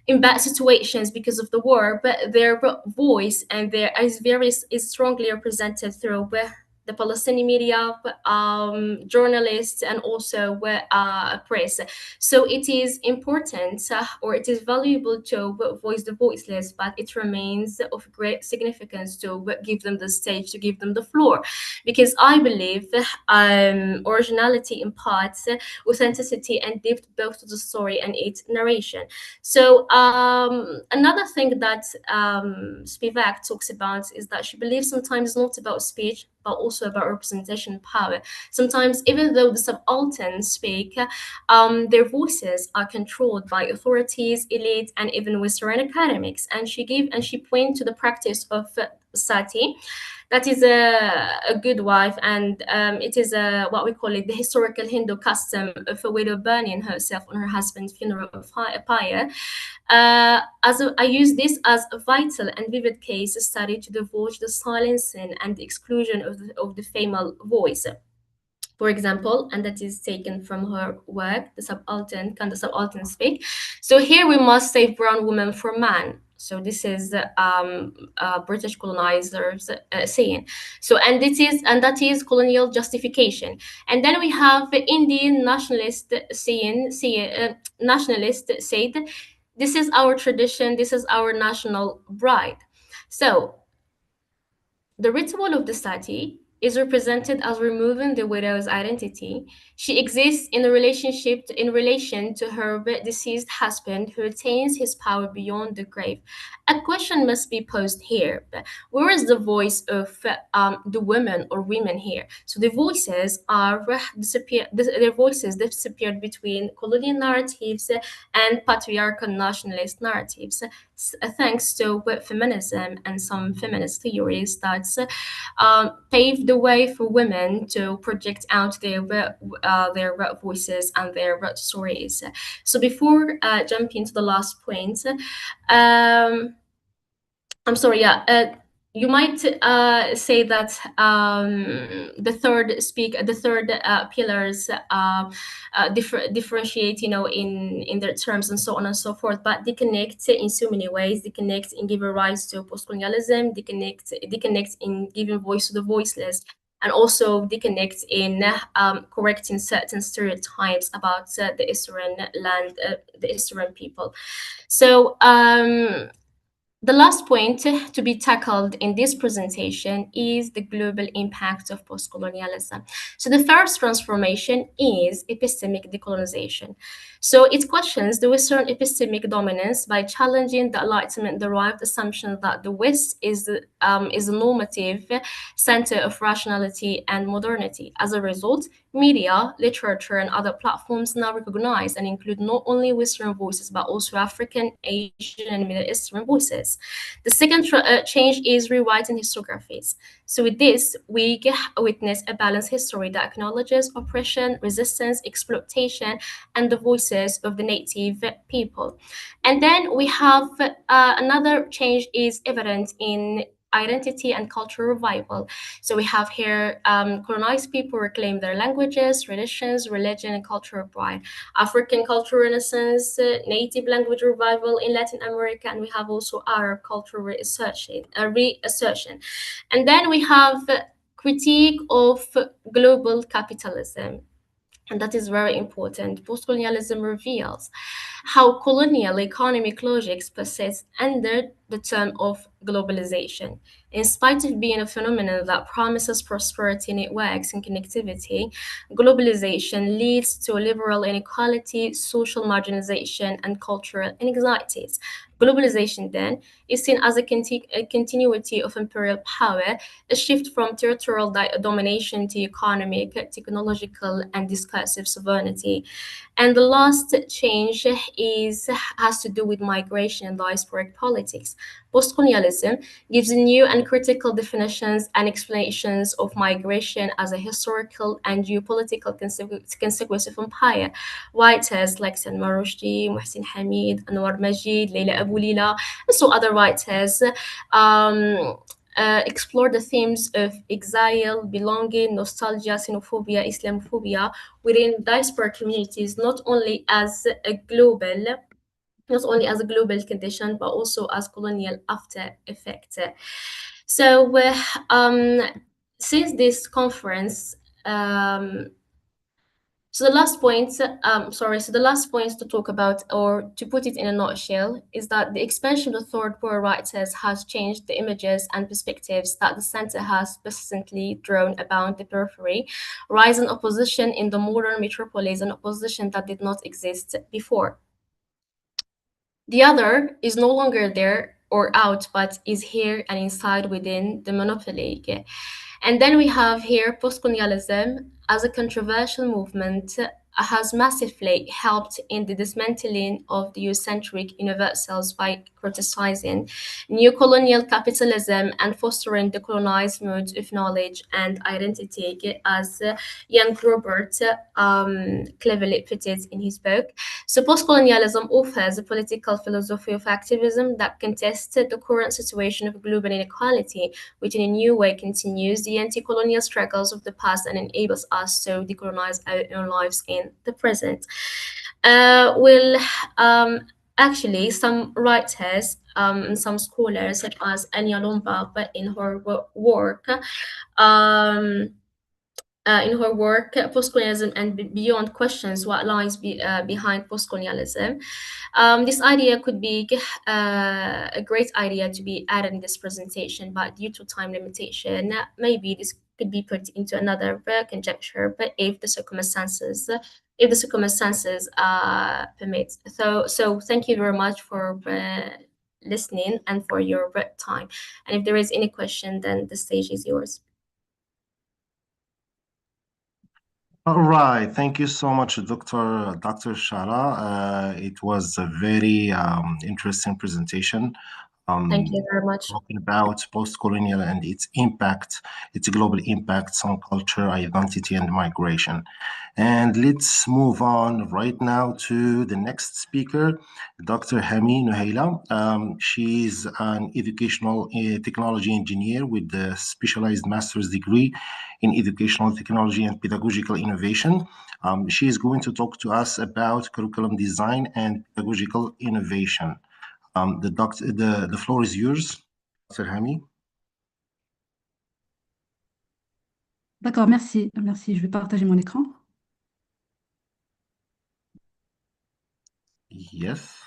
in bad situations because of the war, but their voice and is strongly represented through the Palestinian media, journalists, and also press. So it is important, or it is valuable to voice the voiceless, but it remains of great significance to give them the stage, to give them the floor, because I believe originality imparts authenticity and depth both to the story and its narration. So another thing that Spivak talks about is that she believes sometimes not about speech, but also about representation power. Sometimes, even though the subalterns speak, their voices are controlled by authorities, elite, and even Western academics. And she points to the practice of sati. That is a good wife, and it is what we call it, the historical Hindu custom of a widow burning herself on her husband's funeral pyre. I use this as a vital and vivid case study to divulge the silencing and the exclusion of the female voice. For example, and that is taken from her work, The Subaltern, Can the Subaltern Speak? So here we must save brown women for man. So this is British colonizers saying. So and that is colonial justification. And then we have the Indian nationalist nationalist said, this is our tradition, this is our national bride. So the ritual of the sati is represented as removing the widow's identity. She exists in relation to her deceased husband, who retains his power beyond the grave. A question must be posed here: where is the voice of the women or women here? So the voices are disappeared. Their voices disappeared between colonial narratives and patriarchal nationalist narratives, thanks to feminism and some feminist theories that paved the way for women to project out their voices and their stories. So before jumping to the last point, I'm sorry, yeah. You might say that the third pillars differentiate, in their terms and so on and so forth. But they connect in so many ways. They connect in giving rise to postcolonialism. They connect in giving voice to the voiceless, and also they connect in correcting certain stereotypes about the Eastern land, the Eastern people. So. The last point to be tackled in this presentation is the global impact of postcolonialism. So the first transformation is epistemic decolonization. So it questions the Western epistemic dominance by challenging the Enlightenment-derived assumption that the West is a normative center of rationality and modernity. As a result, media, literature, and other platforms now recognize and include not only Western voices, but also African, Asian, and Middle Eastern voices. The second change is rewriting historiographies. So with this, we witness a balanced history that acknowledges oppression, resistance, exploitation, and the voices of the native people. And then we have another change is evident in identity and cultural revival. So we have here colonized people reclaim their languages, traditions, religion, and cultural pride. African cultural renaissance, native language revival in Latin America, and we have also Arab cultural reassertion. And then we have critique of global capitalism. And that is very important. Postcolonialism reveals how colonial economic logics persist under the term of globalization. In spite of being a phenomenon that promises prosperity, networks, and connectivity, globalization leads to liberal inequality, social marginalization, and cultural anxieties. Globalization, then, is seen as a continuity of imperial power, a shift from territorial domination to economic, technological, and discursive sovereignty. And the last change has to do with migration and diasporic politics. Postcolonialism gives new and critical definitions and explanations of migration as a historical and geopolitical consequence of empire. Writers like Salman Rushdie, Mohsin Hamid, Anwar Majid, Leila Abu Lila, and so other writers explore the themes of exile, belonging, nostalgia, xenophobia, Islamophobia within diaspora communities, not only as a global condition, but also as colonial after effect. So since this conference, so the last point to talk about, or to put it in a nutshell, is that the expansion of third world writers has changed the images and perspectives that the center has persistently drawn about the periphery, rising opposition in the modern metropolis, an opposition that did not exist before. The other is no longer there or out, but is here and inside within the monopoly. And then we have here postcolonialism as a controversial movement has massively helped in the dismantling of the Eurocentric universals by criticizing new colonial capitalism and fostering the colonized modes of knowledge and identity, as young Robert cleverly put it in his book. So postcolonialism offers a political philosophy of activism that contests the current situation of global inequality, which in a new way continues the anti-colonial struggles of the past and enables us to decolonize our own lives in the present. Actually, some writers, some scholars, such as Anya Lombard, in her work, Postcolonialism and Beyond questions what lies behind postcolonialism. This idea could be a great idea to be added in this presentation, but due to time limitation, maybe this could be put into another conjecture, but if the circumstances permit. So thank you very much for listening and for your time. And if there is any question, then the stage is yours. All right, thank you so much, Dr. Shara. It was a very interesting presentation. Thank you very much. Talking about post-colonial and its impact, its global impacts on culture, identity, and migration. And let's move on right now to the next speaker, Dr. Hami Nuhaila. She's an educational technology engineer with a specialized master's degree in educational technology and pedagogical innovation. She is going to talk to us about curriculum design and pedagogical innovation. The floor is yours, Dr. Hami. D'accord, merci. Merci. Je vais partager mon écran. Yes.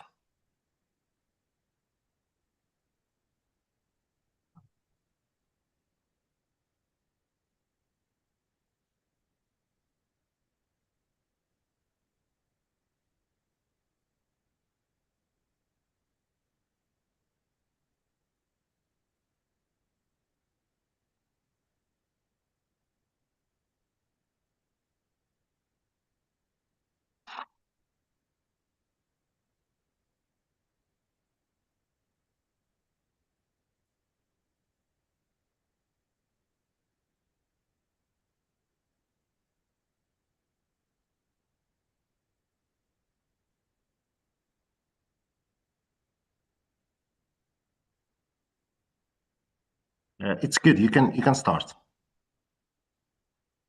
It's good. You can start.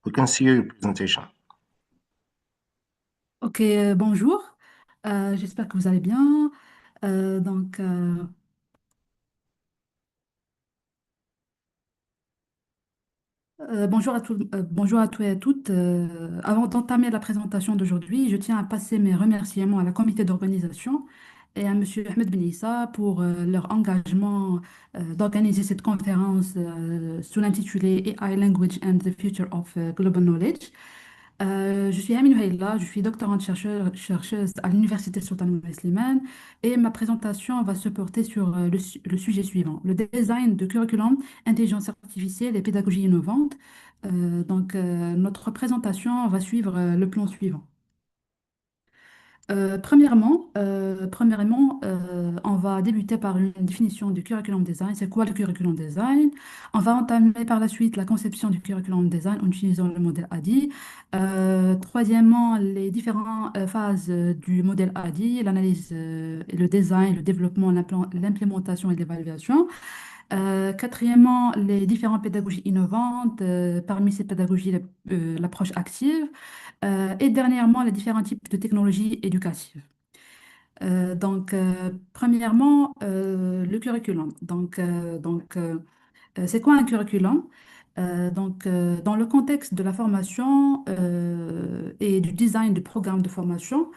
We can see your presentation. Ok, bonjour. J'espère que vous allez bien. Donc, bonjour à tous et à toutes. Avant d'entamer la présentation d'aujourd'hui, je tiens à passer mes remerciements à la comité d'organisation et à Monsieur Ahmed Ben Issa pour leur engagement d'organiser cette conférence sous l'intitulé AI Language and the Future of Global Knowledge. Je suis Amine Haïla, je suis doctorante chercheuse à l'Université Sultan Ahmed Slimane et ma présentation va se porter sur le sujet suivant, le design de curriculum, intelligence artificielle et pédagogie innovante. Notre présentation va suivre le plan suivant. On va débuter par une définition du curriculum design. C'est quoi le curriculum design? On va entamer par la suite la conception du curriculum design en utilisant le modèle ADI. Troisièmement, les différentes phases du modèle ADI, l'analyse, le design, le développement, l'implémentation et l'évaluation. Quatrièmement, les différentes pédagogies innovantes, parmi ces pédagogies, l'approche active. Et dernièrement, les différents types de technologies éducatives. Premièrement, le curriculum. C'est quoi un curriculum? Dans le contexte de la formation et du design du programme de formation,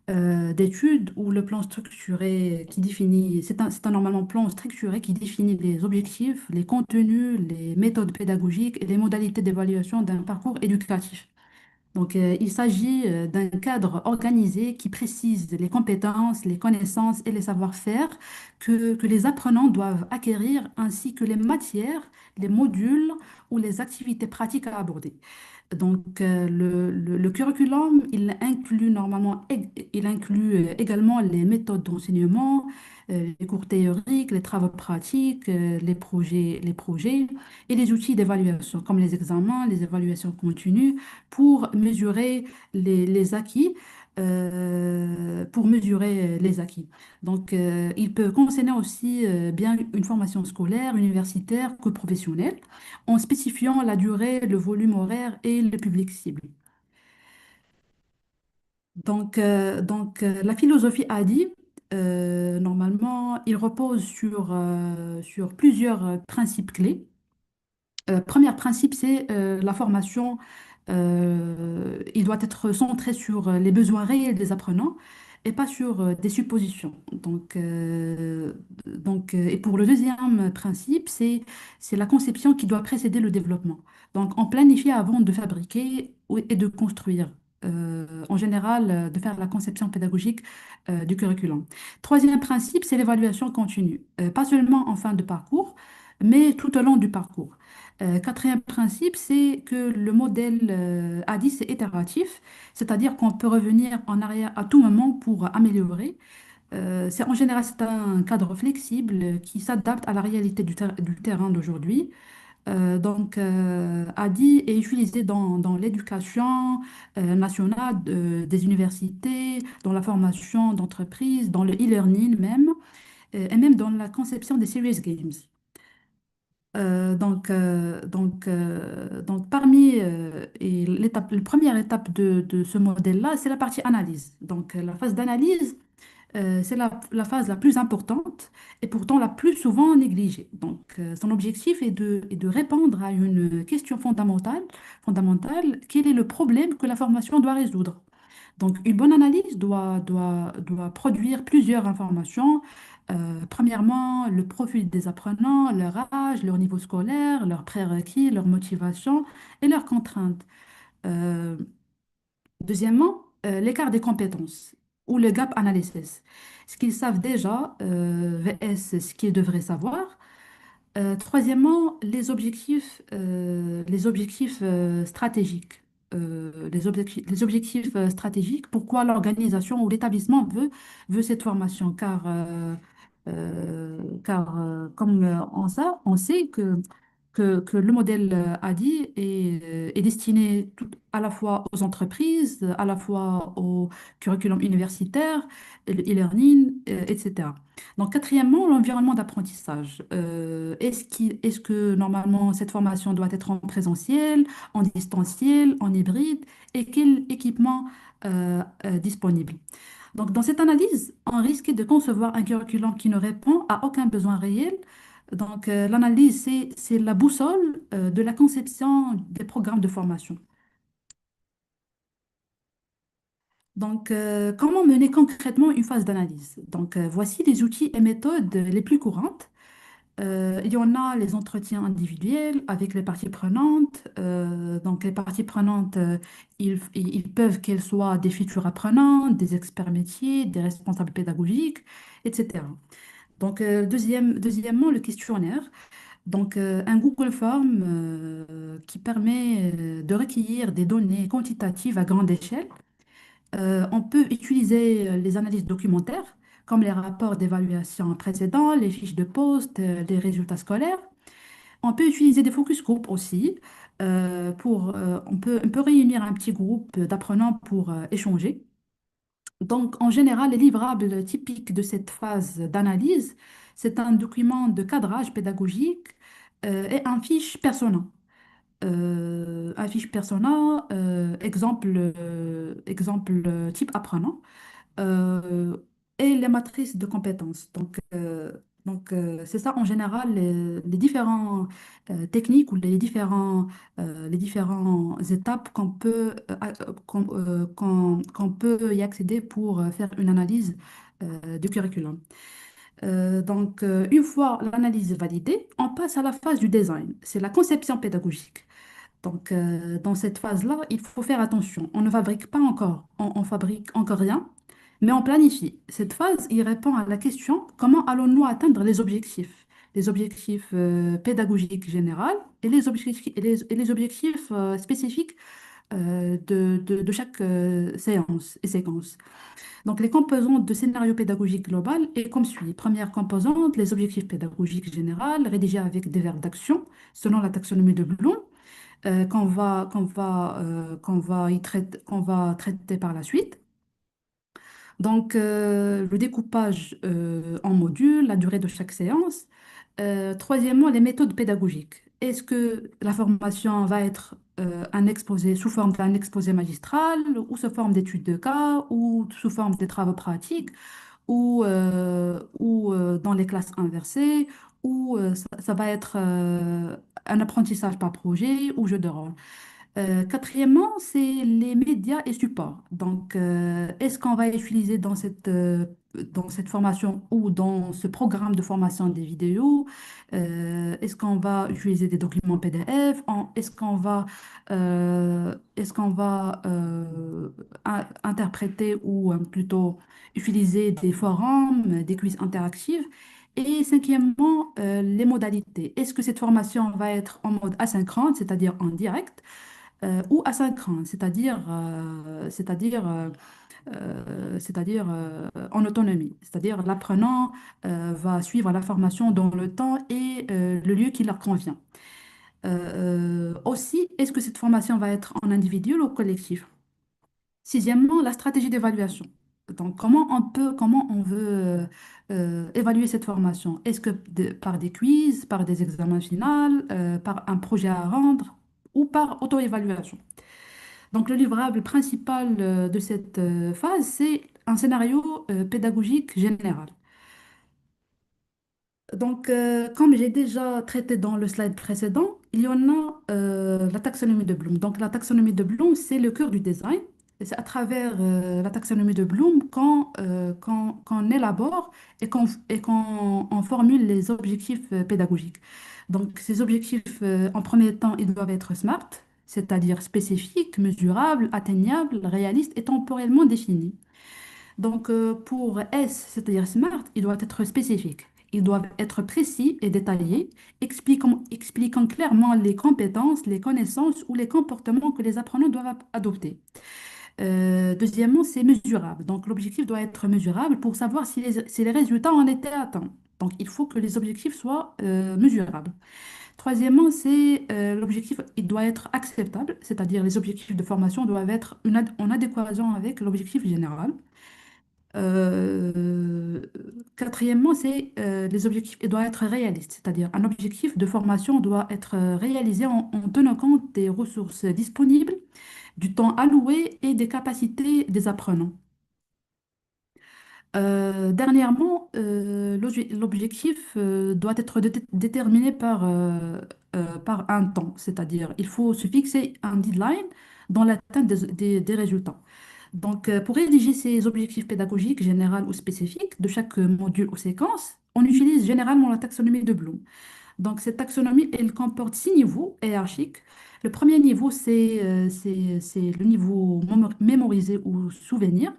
d'études ou le plan structuré qui définit, c'est un normalement plan structuré qui définit les objectifs, les contenus, les méthodes pédagogiques et les modalités d'évaluation d'un parcours éducatif. Il s'agit d'un cadre organisé qui précise les compétences, les connaissances et les savoir-faire que les apprenants doivent acquérir, ainsi que les matières, les modules ou les activités pratiques à aborder. Le curriculum, il inclut également les méthodes d'enseignement, les cours théoriques, les travaux pratiques, les projets et les outils d'évaluation, comme les examens, les évaluations continues, pour mesurer les acquis. Il peut concerner aussi bien une formation scolaire, universitaire que professionnelle, en spécifiant la durée, le volume horaire et le public cible. La philosophie a dit, normalement, il repose sur plusieurs principes clés. Premier principe, c'est la formation. Il doit être centré sur les besoins réels des apprenants et pas sur des suppositions. Et pour le deuxième principe, c'est la conception qui doit précéder le développement. Donc, on planifie avant de fabriquer et de construire. En général, de faire la conception pédagogique du curriculum. Troisième principe, c'est l'évaluation continue, pas seulement en fin de parcours, mais tout au long du parcours. Quatrième principe, c'est que le modèle ADI, c'est itératif, c'est-à-dire qu'on peut revenir en arrière à tout moment pour améliorer. En général, c'est un cadre flexible qui s'adapte à la réalité du terrain d'aujourd'hui. ADI est utilisé dans l'éducation nationale des universités, dans la formation d'entreprises, dans le e-learning même, et même dans la conception des serious games. Parmi la première étape de ce modèle-là, c'est la partie analyse. La phase d'analyse, c'est la phase la plus importante et pourtant la plus souvent négligée. Son objectif est de répondre à une question fondamentale, quel est le problème que la formation doit résoudre? Une bonne analyse doit produire plusieurs informations. Premièrement, le profil des apprenants, leur âge, leur niveau scolaire, leurs prérequis, leur motivation et leurs contraintes. Euh, Deuxièmement, l'écart des compétences ou le gap analysis. Ce qu'ils savent déjà, vs ce qu'ils devraient savoir. Troisièmement, les objectifs stratégiques. Les objectifs stratégiques, pourquoi l'organisation ou l'établissement veut cette formation? Car comme on sait que que le modèle a dit est destiné à la fois aux entreprises, à la fois au curriculum universitaire, e-learning, etc. Donc, quatrièmement, l'environnement d'apprentissage. Est-ce que normalement cette formation doit être en présentiel, en distanciel, en hybride et quel équipement disponible? Donc, dans cette analyse, on risque de concevoir un curriculum qui ne répond à aucun besoin réel. Donc, l'analyse, c'est la boussole de la conception des programmes de formation. Donc, comment mener concrètement une phase d'analyse? Donc, voici les outils et méthodes les plus courantes. Il y en a les entretiens individuels avec les parties prenantes. Donc, les parties prenantes, ils peuvent qu'elles soient des futurs apprenants, des experts métiers, des responsables pédagogiques, etc. Donc, deuxièmement, le questionnaire. Donc, un Google Form qui permet de recueillir des données quantitatives à grande échelle. On peut utiliser les analyses documentaires, comme les rapports d'évaluation précédents, les fiches de poste, les résultats scolaires. On peut utiliser des focus group aussi. On peut réunir un petit groupe d'apprenants pour échanger. Donc, en général, les livrables typiques de cette phase d'analyse, c'est un document de cadrage pédagogique et un fiche persona. Un fiche persona, exemple type apprenant, euh, et les matrices de compétences. Donc, c'est ça en général les différents techniques ou les différentes étapes qu'on peut y accéder pour faire une analyse du curriculum. Une fois l'analyse validée, on passe à la phase du design. C'est la conception pédagogique. Donc, dans cette phase-là, il faut faire attention. On ne fabrique pas encore, on fabrique encore rien, mais on planifie. Cette phase, il répond à la question, comment allons-nous atteindre les objectifs? Les objectifs pédagogiques généraux et les objectifs spécifiques de chaque séance et séquence. Donc, les composantes de scénario pédagogique global est comme suit. Première composante, les objectifs pédagogiques généraux, rédigés avec des verbes d'action, selon la taxonomie de Bloom qu'on va traiter par la suite. Donc, le découpage en modules, la durée de chaque séance. Troisièmement, les méthodes pédagogiques. Est-ce que la formation va être un exposé sous forme d'un exposé magistral ou sous forme d'études de cas ou sous forme des travaux pratiques ou dans les classes inversées ou ça va être un apprentissage par projet ou jeu de rôle. Quatrièmement, c'est les médias et supports. Donc, est-ce qu'on va utiliser dans cette formation ou dans ce programme de formation des vidéos? Est-ce qu'on va utiliser des documents PDF? Est-ce qu'on va interpréter ou plutôt utiliser des forums, des quiz interactifs? Et cinquièmement, les modalités. Est-ce que cette formation va être en mode asynchrone, c'est-à-dire en direct? Ou asynchrone, c'est-à-dire en autonomie. C'est-à-dire l'apprenant va suivre la formation dans le temps et le lieu qui leur convient. Aussi, est-ce que cette formation va être en individuel ou collectif? Sixièmement, la stratégie d'évaluation. Donc, comment on veut évaluer cette formation? Est-ce que par des quiz, par des examens finaux, par un projet à rendre ou par auto-évaluation? Donc, le livrable principal de cette phase, c'est un scénario pédagogique général. Donc, comme j'ai déjà traité dans le slide précédent, il y en a la taxonomie de Bloom. Donc, la taxonomie de Bloom, c'est le cœur du design. Et c'est à travers la taxonomie de Bloom qu'on élabore et qu'on on formule les objectifs pédagogiques. Donc, ces objectifs, en premier temps, ils doivent être SMART, c'est-à-dire spécifiques, mesurables, atteignables, réalistes et temporellement définis. Donc, pour S, c'est-à-dire SMART, il doit être spécifique. Ils doivent être précis et détaillés, expliquant clairement les compétences, les connaissances ou les comportements que les apprenants doivent adopter. Deuxièmement, c'est mesurable. Donc, l'objectif doit être mesurable pour savoir si les résultats en étaient atteints. Donc, il faut que les objectifs soient mesurables. Troisièmement, c'est l'objectif, il doit être acceptable, c'est-à-dire les objectifs de formation doivent être en adéquation avec l'objectif général. Euh, Quatrièmement, c'est les objectifs, ils doivent être réalistes, c'est-à-dire un objectif de formation doit être réalisé en tenant compte des ressources disponibles, du temps alloué et des capacités des apprenants. Dernièrement, l'objectif doit être déterminé par un temps, c'est-à-dire il faut se fixer un deadline dans l'atteinte des résultats. Donc, pour rédiger ces objectifs pédagogiques généraux ou spécifiques de chaque module ou séquence, on utilise généralement la taxonomie de Bloom. Donc, cette taxonomie, elle comporte 6 niveaux hiérarchiques. Le premier niveau, c'est le niveau mémorisé ou souvenir.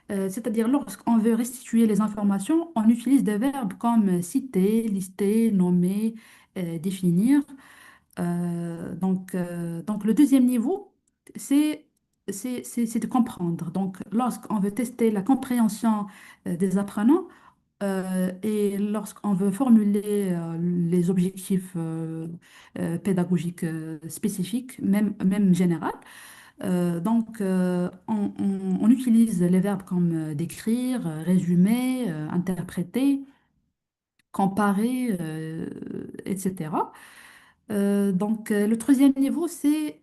C'est-à-dire, lorsqu'on veut restituer les informations, on utilise des verbes comme citer, lister, nommer, définir. Donc, le deuxième niveau, c'est c'est de comprendre. Donc, lorsqu'on veut tester la compréhension des apprenants et lorsqu'on veut formuler les objectifs pédagogiques spécifiques, même général, on utilise les verbes comme décrire, résumer, interpréter, comparer, etc. Le troisième niveau, c'est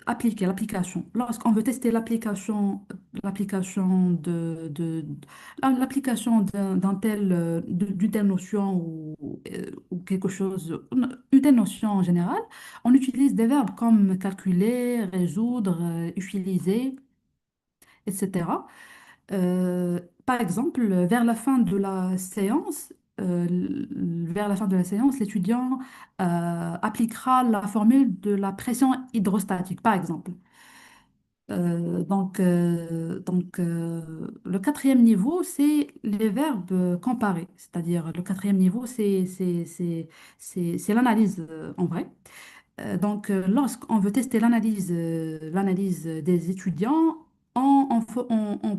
appliquer, l'application. Lorsqu'on veut tester l'application d'une telle notion ou quelque chose, une telle notion en général, on utilise des verbes comme calculer, résoudre, utiliser, etc. Par exemple, vers la fin de la séance, l'étudiant appliquera la formule de la pression hydrostatique, par exemple. Le quatrième niveau, c'est les verbes comparés, c'est-à-dire le quatrième niveau, c'est l'analyse en vrai. Lorsqu'on veut tester l'analyse des étudiants, on peut, on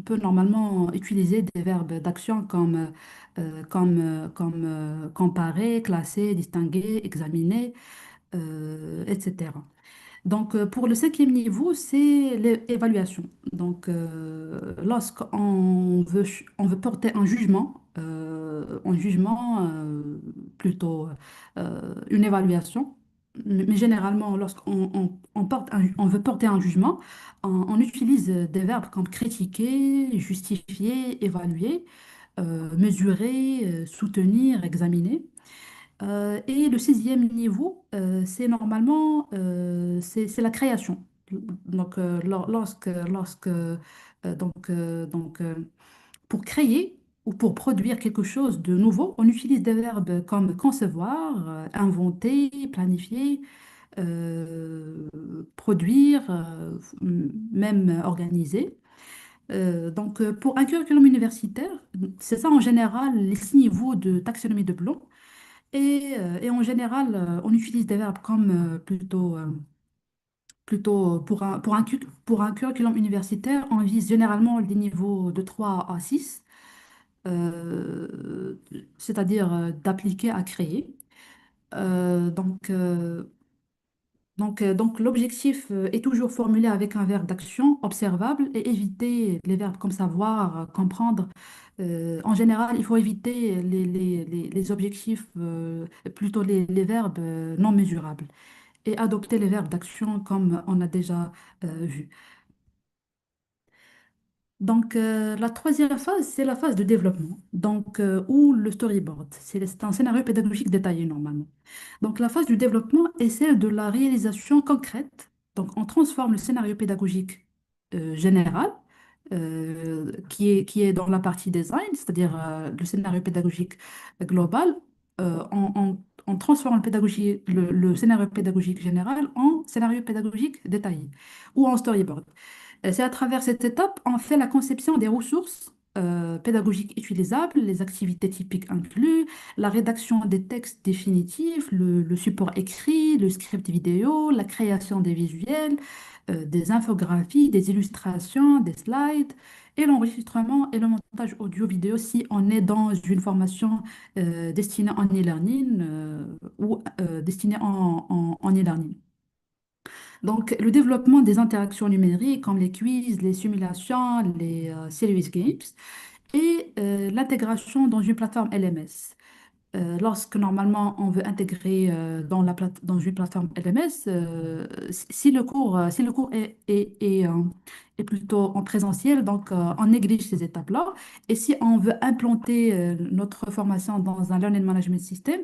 peut normalement utiliser des verbes d'action comme comparer, classer, distinguer, examiner, etc. Pour le cinquième niveau, c'est l'évaluation. On veut porter un jugement plutôt une évaluation, mais généralement, on veut porter un jugement, on utilise des verbes comme critiquer, justifier, évaluer, mesurer, soutenir, examiner. Et le sixième niveau, c'est normalement c'est la création. Pour créer ou pour produire quelque chose de nouveau, on utilise des verbes comme concevoir, inventer, planifier, euh, produire, même organiser. Pour un curriculum universitaire, c'est ça en général les 6 niveaux de taxonomie de Bloom. Et en général, on utilise des verbes comme plutôt pour un curriculum universitaire, on vise généralement des niveaux de 3 à 6, euh, c'est-à-dire d'appliquer à créer. Euh, donc, euh, donc l'objectif est toujours formulé avec un verbe d'action observable et éviter les verbes comme savoir, comprendre. En général, il faut éviter les objectifs, plutôt les verbes non mesurables et adopter les verbes d'action comme on a déjà vu. La troisième phase, c'est la phase de développement, ou le storyboard. C'est un scénario pédagogique détaillé normalement. Donc, la phase du développement est celle de la réalisation concrète. Donc, on transforme le scénario pédagogique général, qui est dans la partie design, c'est-à-dire le scénario pédagogique global. On transforme le scénario pédagogique général en scénario pédagogique détaillé ou en storyboard. C'est à travers cette étape, on fait la conception des ressources pédagogiques utilisables, les activités typiques inclus, la rédaction des textes définitifs, le support écrit, le script vidéo, la création des visuels, des infographies, des illustrations, des slides, et l'enregistrement et le montage audio-vidéo si on est dans une formation destinée en e-learning ou destinée en e-learning. Donc, le développement des interactions numériques comme les quiz, les simulations, les serious games et l'intégration dans une plateforme LMS. Lorsque normalement on veut intégrer dans une plateforme LMS, si le cours est plutôt en présentiel, donc on néglige ces étapes-là. Et si on veut implanter notre formation dans un Learning Management System,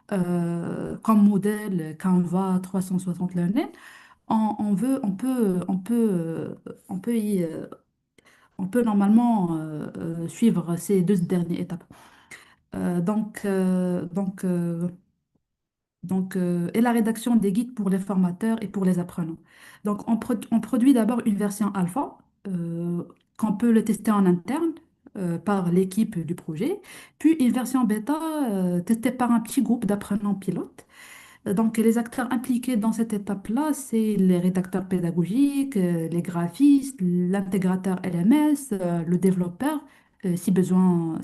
comme modèle Canva 360 Learning, on veut, on peut on peut normalement suivre ces deux dernières étapes. Euh, donc, euh, donc, euh, et la rédaction des guides pour les formateurs et pour les apprenants. Donc, on produit d'abord une version alpha euh, qu'on peut le tester en interne par l'équipe du projet, puis une version bêta testée par un petit groupe d'apprenants pilotes. Donc, les acteurs impliqués dans cette étape-là, c'est les rédacteurs pédagogiques, les graphistes, l'intégrateur LMS, le développeur, si besoin,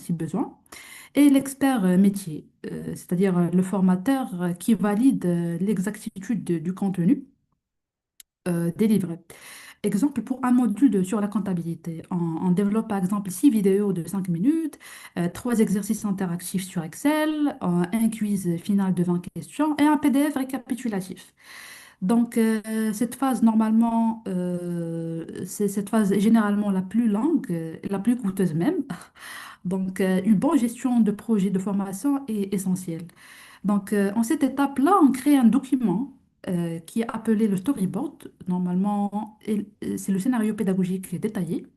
et l'expert métier, c'est-à-dire le formateur qui valide l'exactitude du contenu délivré. Exemple pour un module sur la comptabilité. On développe par exemple 6 vidéos de 5 minutes, 3 exercices interactifs sur Excel, un quiz final de 20 questions et un PDF récapitulatif. Donc, cette phase, normalement, cette phase est généralement la plus longue, la plus coûteuse même. Donc, une bonne gestion de projet de formation est essentielle. Donc, en cette étape-là, on crée un document qui est appelé le storyboard. Normalement, c'est le scénario pédagogique détaillé.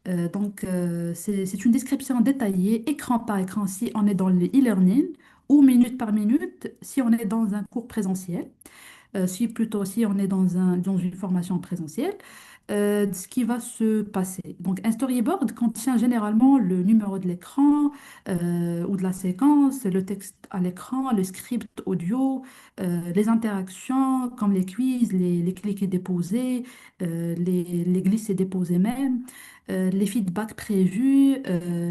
C'est une description détaillée, écran par écran, si on est dans le e-learning, ou minute par minute, si on est dans un cours présentiel, si on est dans une formation présentielle, de ce qui va se passer. Donc, un storyboard contient généralement le numéro de l'écran ou de la séquence, le texte à l'écran, le script audio, les interactions comme les quiz, les clics et déposés, les glisses et déposés même, les feedbacks prévus,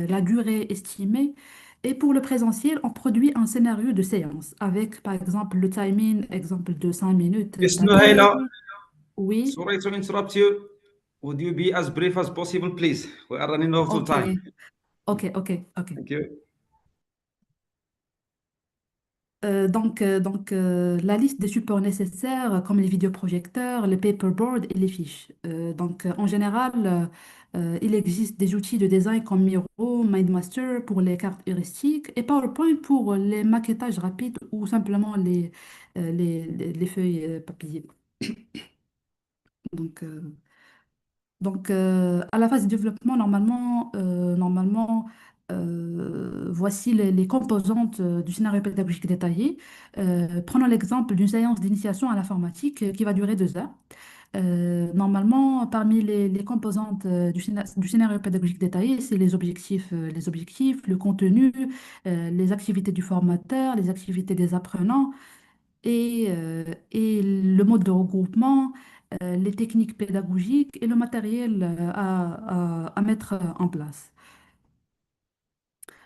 la durée estimée. Et pour le présentiel, on produit un scénario de séance avec, par exemple, le timing, exemple de 5 minutes Yes, d'accueil. Nuhaila, Oui, sorry to interrupt you. Would you be as brief as possible, please? We are running out of ok, time. ok. Thank you. La liste des supports nécessaires, comme les vidéoprojecteurs, les paperboards et les fiches. En général, il existe des outils de design comme Miro, MindMaster pour les cartes heuristiques et PowerPoint pour les maquettages rapides ou simplement les feuilles papier. Donc, euh, à la phase de développement, voici les composantes du scénario pédagogique détaillé. Prenons l'exemple d'une séance d'initiation à l'informatique qui va durer 2 heures. Normalement, parmi les composantes du scénario pédagogique détaillé, c'est les objectifs, le contenu, les activités du formateur, les activités des apprenants et le mode de regroupement, les techniques pédagogiques et le matériel à mettre en place.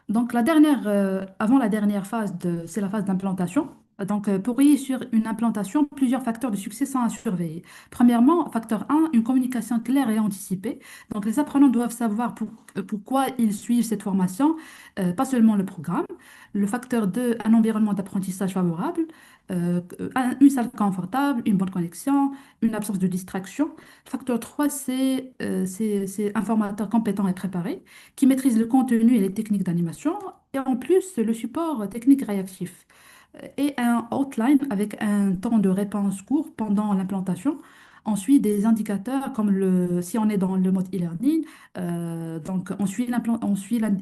Avant la dernière phase, c'est la phase d'implantation. Pour réussir une implantation, plusieurs facteurs de succès sont à surveiller. Premièrement, facteur 1, une communication claire et anticipée. Donc, les apprenants doivent savoir pourquoi ils suivent cette formation, pas seulement le programme. Le facteur 2, un environnement d'apprentissage favorable, une salle confortable, une bonne connexion, une absence de distraction. Facteur 3, c'est un formateur compétent et préparé qui maîtrise le contenu et les techniques d'animation, et en plus le support technique réactif. Et un outline avec un temps de réponse court pendant l'implantation. Ensuite, des indicateurs comme si on est dans le mode e-learning, on suit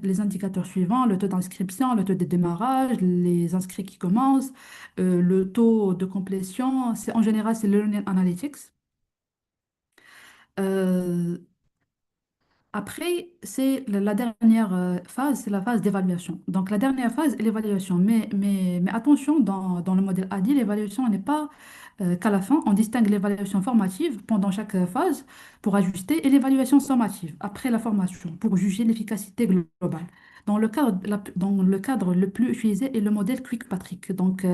les indicateurs suivants, le taux d'inscription, le taux de démarrage, les inscrits qui commencent, le taux de complétion. En général, c'est le Learning Analytics. Euh, Après, c'est la dernière phase, c'est la phase d'évaluation. Donc, la dernière phase est l'évaluation. Mais attention, dans le modèle ADI, l'évaluation n'est pas qu'à la fin. On distingue l'évaluation formative pendant chaque phase pour ajuster et l'évaluation sommative après la formation pour juger l'efficacité globale. Dans le cadre le plus utilisé est le modèle Quick Patrick, donc,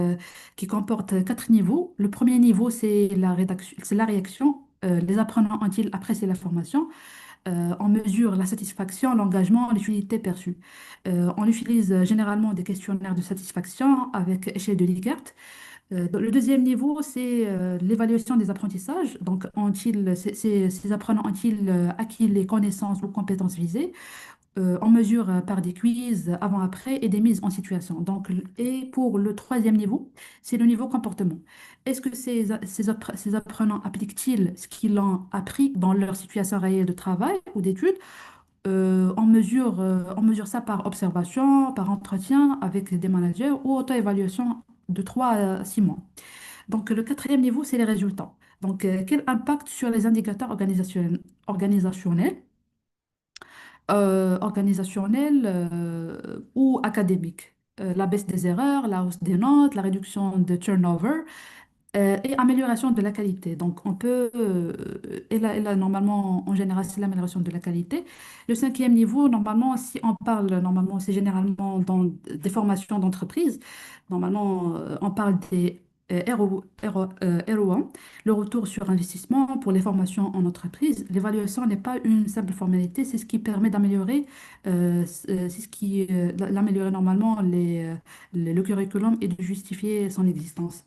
qui comporte quatre niveaux. Le premier niveau, c'est la réaction. Les apprenants ont-ils apprécié la formation? On mesure la satisfaction, l'engagement, l'utilité perçue. On utilise généralement des questionnaires de satisfaction avec échelle de Likert. Le deuxième niveau, c'est l'évaluation des apprentissages. Donc, ces apprenants ont-ils acquis les connaissances ou compétences visées? On mesure par des quiz avant-après et des mises en situation. Donc, et pour le troisième niveau, c'est le niveau comportement. Est-ce que ces apprenants appliquent-ils ce qu'ils ont appris dans leur situation réelle de travail ou d'études? On mesure ça par observation, par entretien avec des managers ou auto-évaluation de 3 à 6 mois. Donc, le quatrième niveau, c'est les résultats. Donc, quel impact sur les indicateurs organisationnels ou académiques? La baisse des erreurs, la hausse des notes, la réduction de turnover et amélioration de la qualité. Donc, on peut, et là, normalement, en général, c'est l'amélioration de la qualité. Le cinquième niveau, normalement, si on parle, normalement, c'est généralement dans des formations d'entreprise. Normalement, on parle des RO1, le retour sur investissement pour les formations en entreprise. L'évaluation n'est pas une simple formalité, c'est ce qui permet d'améliorer, d'améliorer normalement le curriculum et de justifier son existence.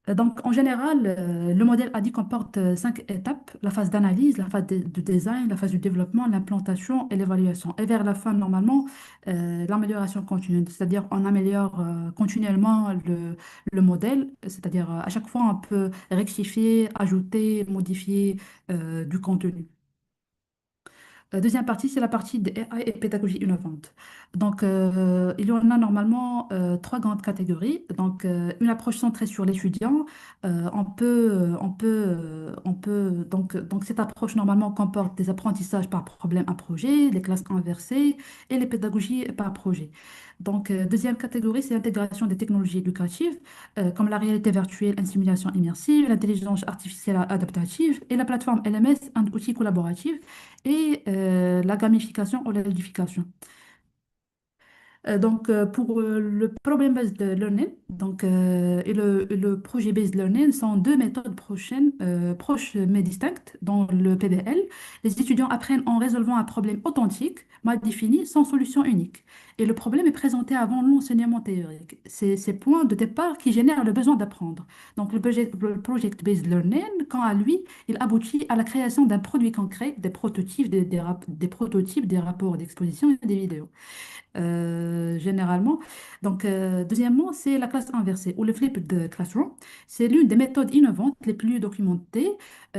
Donc, en général, le modèle ADI comporte 5 étapes: la phase d'analyse, la phase de design, la phase du développement, l'implantation et l'évaluation. Et vers la fin, normalement, l'amélioration continue, c'est-à-dire on améliore continuellement le modèle, c'est-à-dire à chaque fois, on peut rectifier, ajouter, modifier du contenu. La deuxième partie, c'est la partie des AI et pédagogie innovante. Donc, il y en a normalement trois grandes catégories. Donc, une approche centrée sur l'étudiant. Donc, cette approche normalement comporte des apprentissages par problème à projet, les classes inversées et les pédagogies par projet. Donc, deuxième catégorie, c'est l'intégration des technologies éducatives, comme la réalité virtuelle, une simulation immersive, l'intelligence artificielle adaptative et la plateforme LMS, un outil collaboratif, et la gamification ou la ludification. Donc, pour le problem-based learning et le projet-based learning sont deux méthodes proches mais distinctes. Dans le PBL, les étudiants apprennent en résolvant un problème authentique, mal défini, sans solution unique. Et le problème est présenté avant l'enseignement théorique. C'est ces points de départ qui génèrent le besoin d'apprendre. Donc, le project-based learning, quant à lui, il aboutit à la création d'un produit concret, des prototypes, des prototypes, des rapports d'exposition et des vidéos. Généralement. Donc, deuxièmement, c'est la classe inversée ou le flip de classroom. C'est l'une des méthodes innovantes les plus documentées.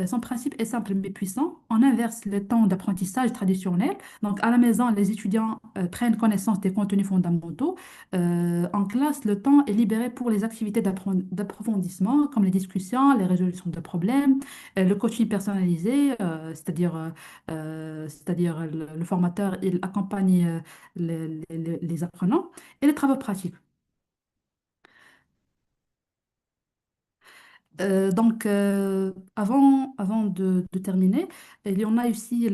Son principe est simple mais puissant. On inverse le temps d'apprentissage traditionnel. Donc, à la maison, les étudiants prennent connaissance des contenus fondamentaux. En classe, le temps est libéré pour les activités d'approfondissement, comme les discussions, les résolutions de problèmes, le coaching personnalisé, c'est-à-dire le formateur, il accompagne les apprenants et les travaux pratiques. Donc, avant de terminer, il y en a aussi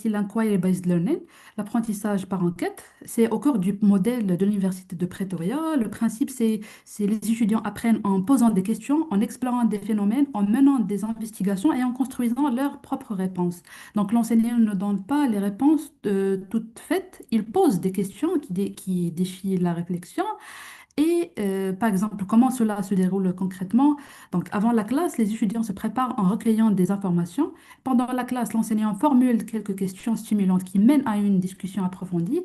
l'inquiry-based learning, l'apprentissage par enquête. C'est au cœur du modèle de l'université de Pretoria. Le principe, c'est les étudiants apprennent en posant des questions, en explorant des phénomènes, en menant des investigations et en construisant leurs propres réponses. Donc, l'enseignant ne donne pas les réponses toutes faites, il pose des questions qui défient la réflexion. Et par exemple, comment cela se déroule concrètement? Donc, avant la classe, les étudiants se préparent en recueillant des informations. Pendant la classe, l'enseignant formule quelques questions stimulantes qui mènent à une discussion approfondie.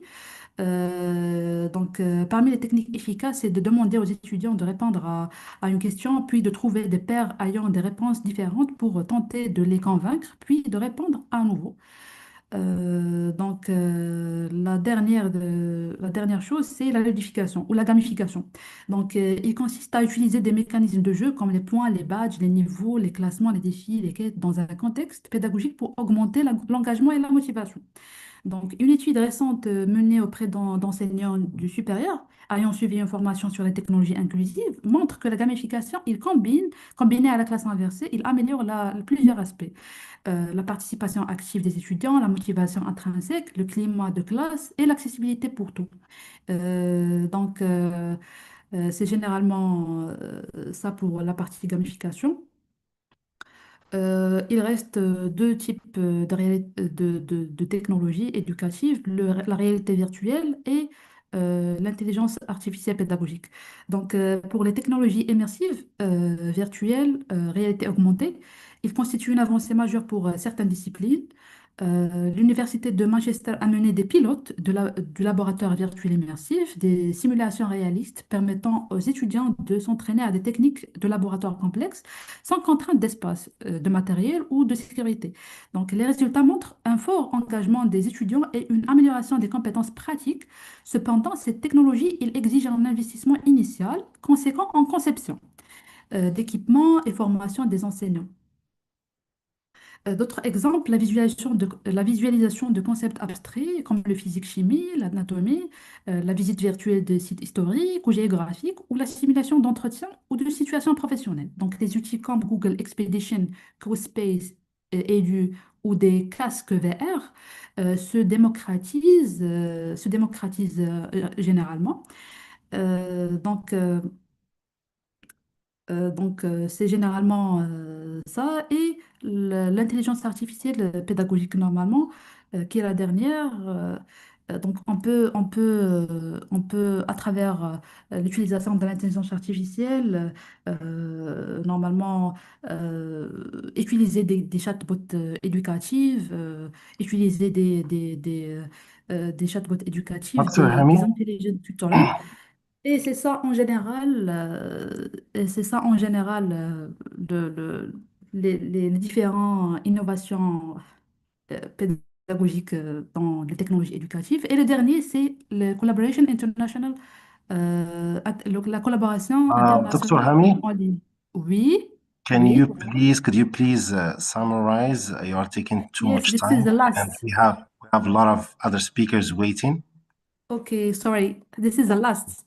Parmi les techniques efficaces, c'est de demander aux étudiants de répondre à une question, puis de trouver des pairs ayant des réponses différentes pour tenter de les convaincre, puis de répondre à nouveau. La dernière chose, c'est la ludification ou la gamification. Il consiste à utiliser des mécanismes de jeu comme les points, les badges, les niveaux, les classements, les défis, les quêtes dans un contexte pédagogique pour augmenter l'engagement et la motivation. Donc, une étude récente menée auprès d'enseignants du supérieur ayant suivi une formation sur les technologies inclusives montre que la gamification, combinée à la classe inversée, il améliore plusieurs aspects. La participation active des étudiants, la motivation intrinsèque, le climat de classe et l'accessibilité pour tous. C'est généralement ça pour la partie gamification. Il reste deux types de technologies éducatives, la réalité virtuelle et l'intelligence artificielle pédagogique. Pour les technologies immersives, virtuelles, réalité augmentée, ils constituent une avancée majeure pour certaines disciplines. L'Université de Manchester a mené des pilotes du laboratoire virtuel immersif, des simulations réalistes permettant aux étudiants de s'entraîner à des techniques de laboratoire complexes sans contrainte d'espace, de matériel ou de sécurité. Donc, les résultats montrent un fort engagement des étudiants et une amélioration des compétences pratiques. Cependant, cette technologie, il exige un investissement initial conséquent en conception, d'équipement et formation des enseignants. D'autres exemples, la visualisation de concepts abstraits comme le physique-chimie, l'anatomie, la visite virtuelle de sites historiques ou géographiques ou la simulation d'entretien ou de situations professionnelles. Donc, des outils comme Google Expedition, CoSpace, Edu ou des casques VR se démocratisent généralement. Euh, donc, euh, c'est généralement ça. Et l'intelligence artificielle pédagogique, normalement, qui est la dernière. À travers l'utilisation de l'intelligence artificielle, normalement, utiliser des chatbots éducatifs, utiliser des chatbots éducatifs, Dr. des Hami, intelligent tutorials. Et c'est ça en général, les différentes innovations pédagogiques dans les technologies éducatives. Et le dernier, c'est le Collaboration International, la collaboration Dr. internationale Hami, en ligne. Oui, can oui. you could you please summarize? You are taking too Yes, much this is time, the and last. we have a lot of other speakers waiting. Okay, sorry. This is the last.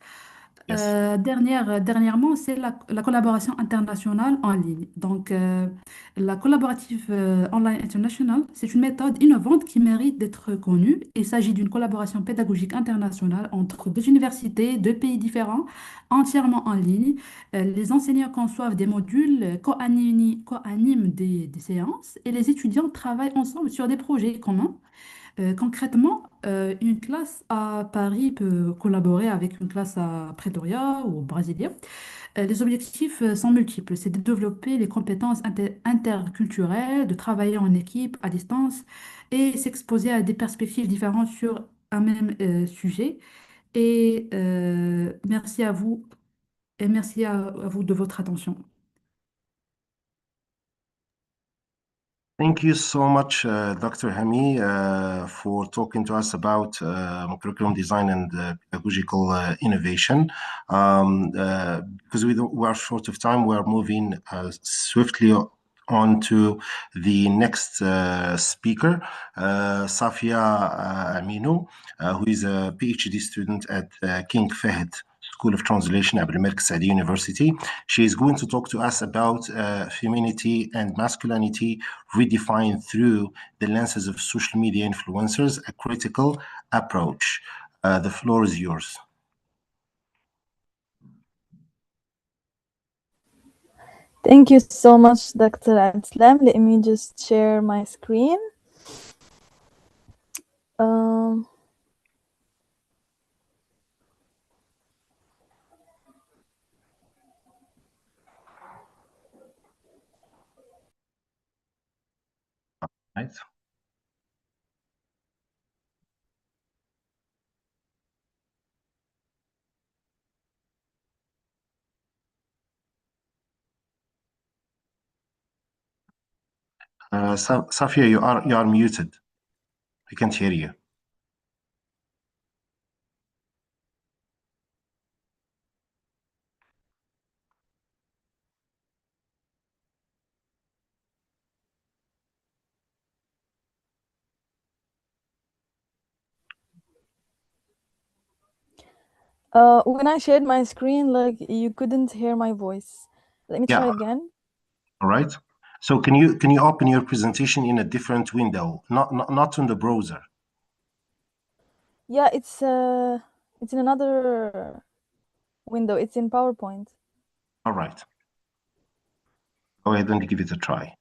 Yes. Dernièrement, c'est la collaboration internationale en ligne. La collaborative online international, c'est une méthode innovante qui mérite d'être connue. Il s'agit d'une collaboration pédagogique internationale entre deux universités, deux pays différents, entièrement en ligne. Les enseignants conçoivent des modules, co-animent des séances et les étudiants travaillent ensemble sur des projets communs. Concrètement, une classe à Paris peut collaborer avec une classe à Pretoria ou au Brasilia. Les objectifs sont multiples. C'est de développer les compétences interculturelles, de travailler en équipe à distance et s'exposer à des perspectives différentes sur un même sujet. Merci à vous et merci à vous de votre attention. Thank you so much, Dr. Hami, for talking to us about curriculum design and pedagogical innovation. Because we are short of time, we are moving swiftly on to the next speaker, Safia Aminu, who is a PhD student at King Fahd School of Translation at Abdelmalek Saadi University. She is going to talk to us about femininity and masculinity redefined through the lenses of social media influencers, a critical approach. The floor is yours. Thank you so much, Dr. Abdeslam. Let me just share my screen. Right. Safia, you are muted. I can't hear you. When I shared my screen, like you couldn't hear my voice. Let me Yeah. try again. All right. So can you open your presentation in a different window, not in the browser? Yeah, it's in another window. It's in PowerPoint. All right. Go ahead and give it a try.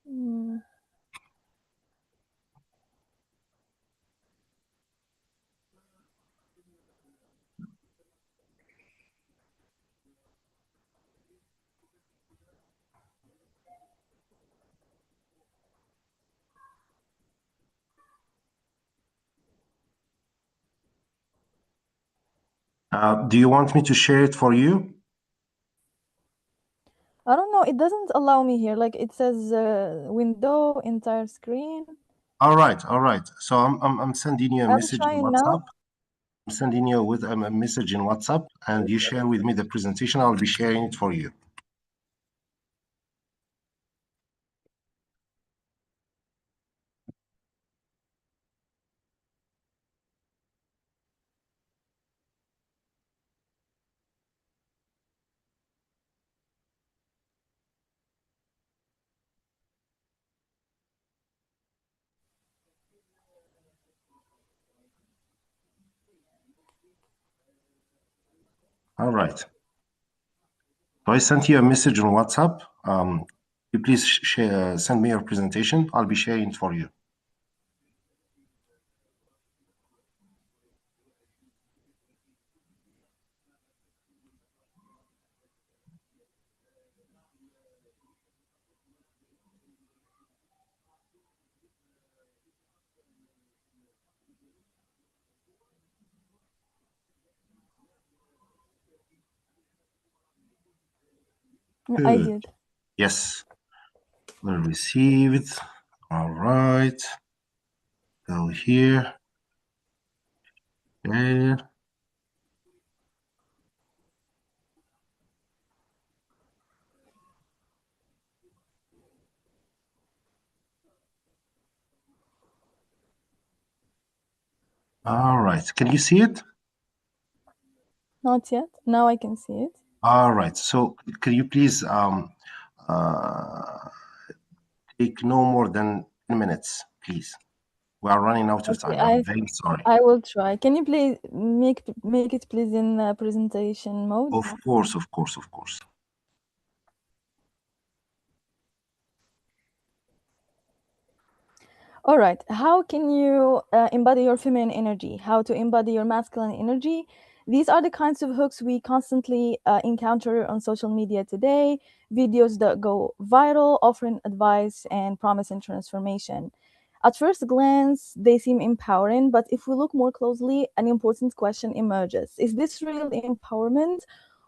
Mm. Do you want me to share it for you? I don't know. It doesn't allow me here. Like it says window, entire screen. All right. All right. So I'm sending you a I'm message in trying WhatsApp. now. I'm sending you with a message in WhatsApp, and you share with me the presentation. I'll be sharing it for you. All right. So I sent you a message on WhatsApp. You please send me your presentation. I'll be sharing it for you. I Good. did. Yes. We'll receive it. All right. Go here. There. All right. Can you see it? Not yet. Now I can see it. All right. So can you please take no more than 10 minutes, please? We are running out of Okay, time. I'm very sorry. I will try. Can you please make it please in presentation mode? Of course, of course, of course. All right. How can you embody your feminine energy? How to embody your masculine energy? These are the kinds of hooks we constantly encounter on social media today. Videos that go viral, offering advice and promising transformation. At first glance, they seem empowering, but if we look more closely, an important question emerges. Is this real empowerment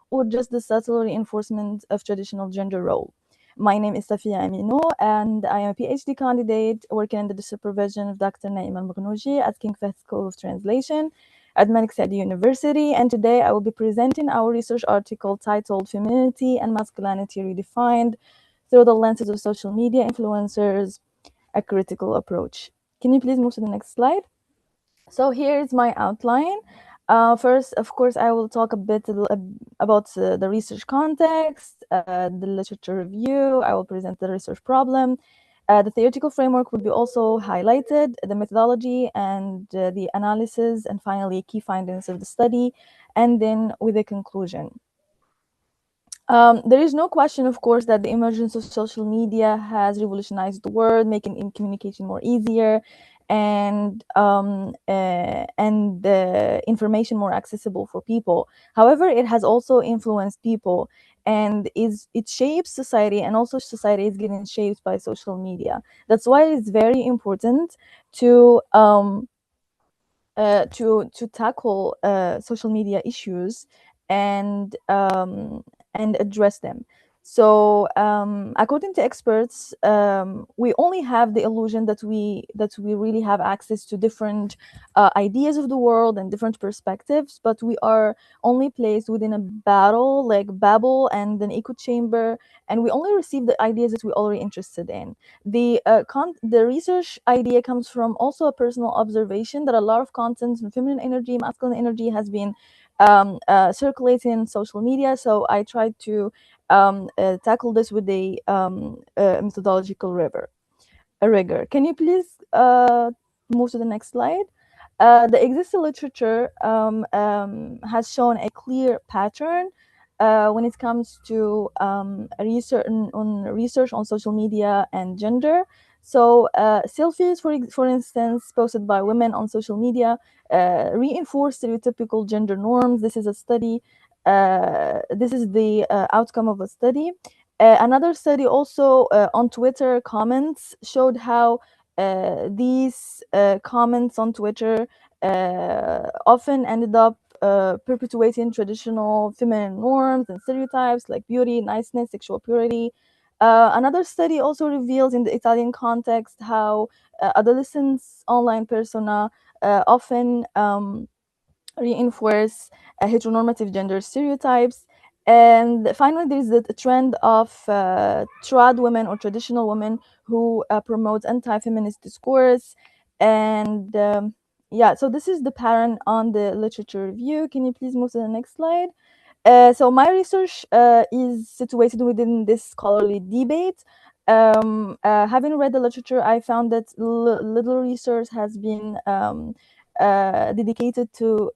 or just the subtle reinforcement of traditional gender role? My name is Safia Amino, and I am a PhD candidate working under the supervision of Dr. Naim Al-Maghnouji at King Fahd School of Translation at Malik Saadi University. And today I will be presenting our research article titled Femininity and Masculinity Redefined Through the Lenses of Social Media Influencers, a Critical Approach. Can you please move to the next slide? So here's my outline. First, of course, I will talk a bit about the research context, the literature review. I will present the research problem. The theoretical framework will be also highlighted, the methodology and the analysis, and finally, key findings of the study, and then with a conclusion. There is no question, of course, that the emergence of social media has revolutionized the world, making communication more easier and information more accessible for people. However, it has also influenced people, and it shapes society, and also society is getting shaped by social media. That's why it's very important to tackle social media issues and address them. So according to experts, we only have the illusion that we really have access to different ideas of the world and different perspectives, but we are only placed within a battle like Babel and an echo chamber, and we only receive the ideas that we're already interested in. The research idea comes from also a personal observation that a lot of content on feminine energy, masculine energy has been circulating in social media. So I tried to tackle this with a methodological rigor. Can you please move to the next slide? The existing literature has shown a clear pattern when it comes to research on social media and gender. So selfies, for instance, posted by women on social media reinforce stereotypical gender norms. This is a study. This is the outcome of a study. Another study also on Twitter comments showed how these comments on Twitter often ended up perpetuating traditional feminine norms and stereotypes like beauty, niceness, sexual purity. Another study also reveals in the Italian context how adolescents' online persona often reinforce heteronormative gender stereotypes. And finally, there is the trend of trad women or traditional women who promote anti-feminist discourse. And yeah, so this is the pattern on the literature review. Can you please move to the next slide? So my research is situated within this scholarly debate. Having read the literature, I found that little research has been dedicated to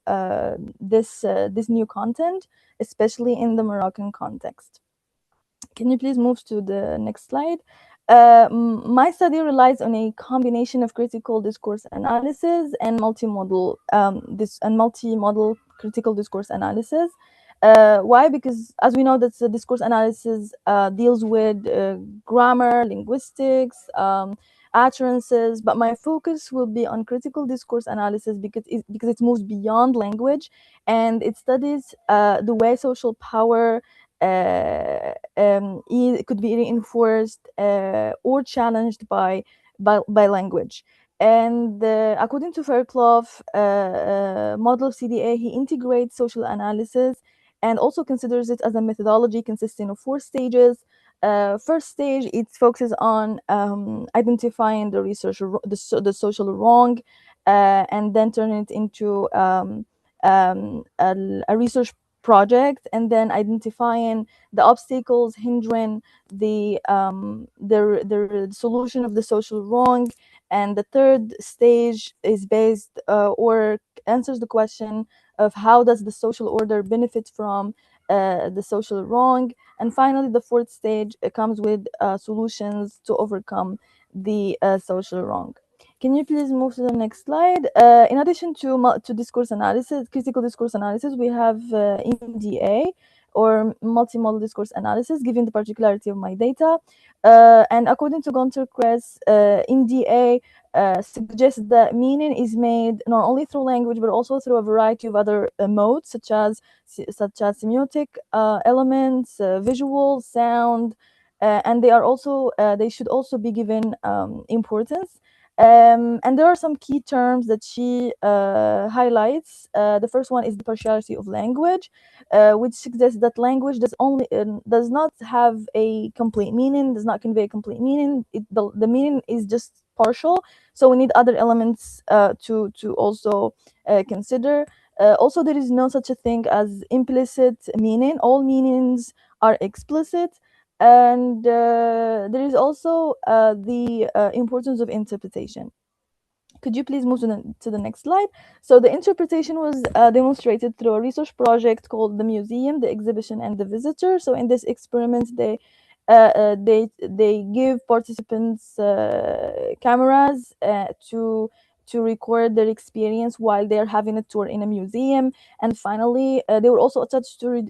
this new content, especially in the Moroccan context. Can you please move to the next slide? My study relies on a combination of critical discourse analysis and multimodal critical discourse analysis. Why? Because as we know that the discourse analysis deals with grammar, linguistics, utterances, but my focus will be on critical discourse analysis because it moves beyond language, and it studies the way social power could be reinforced or challenged by language. And according to Fairclough, model of CDA, he integrates social analysis and also considers it as a methodology consisting of 4 stages. First stage, it focuses on identifying the the social wrong, and then turning it into a research project, and then identifying the obstacles hindering the solution of the social wrong. And the third stage is based or answers the question of how does the social order benefit from the social wrong. And finally, the fourth stage comes with solutions to overcome the social wrong. Can you please move to the next slide? In addition to discourse analysis, critical discourse analysis, we have MDA, or multimodal discourse analysis, given the particularity of my data. And according to Gunter Kress, MDA suggests that meaning is made not only through language, but also through a variety of other modes, such as semiotic elements, visual, sound, and they should also be given importance. And there are some key terms that she highlights. The first one is the partiality of language, which suggests that language does not have a complete meaning, does not convey a complete meaning. The meaning is just partial, so we need other elements to also consider. Also, there is no such a thing as implicit meaning. All meanings are explicit. And there is also the importance of interpretation. Could you please move to the next slide? So the interpretation was demonstrated through a research project called The Museum, the Exhibition, and the Visitor. So in this experiment, they give participants cameras to record their experience while they're having a tour in a museum. And finally, they were also attached to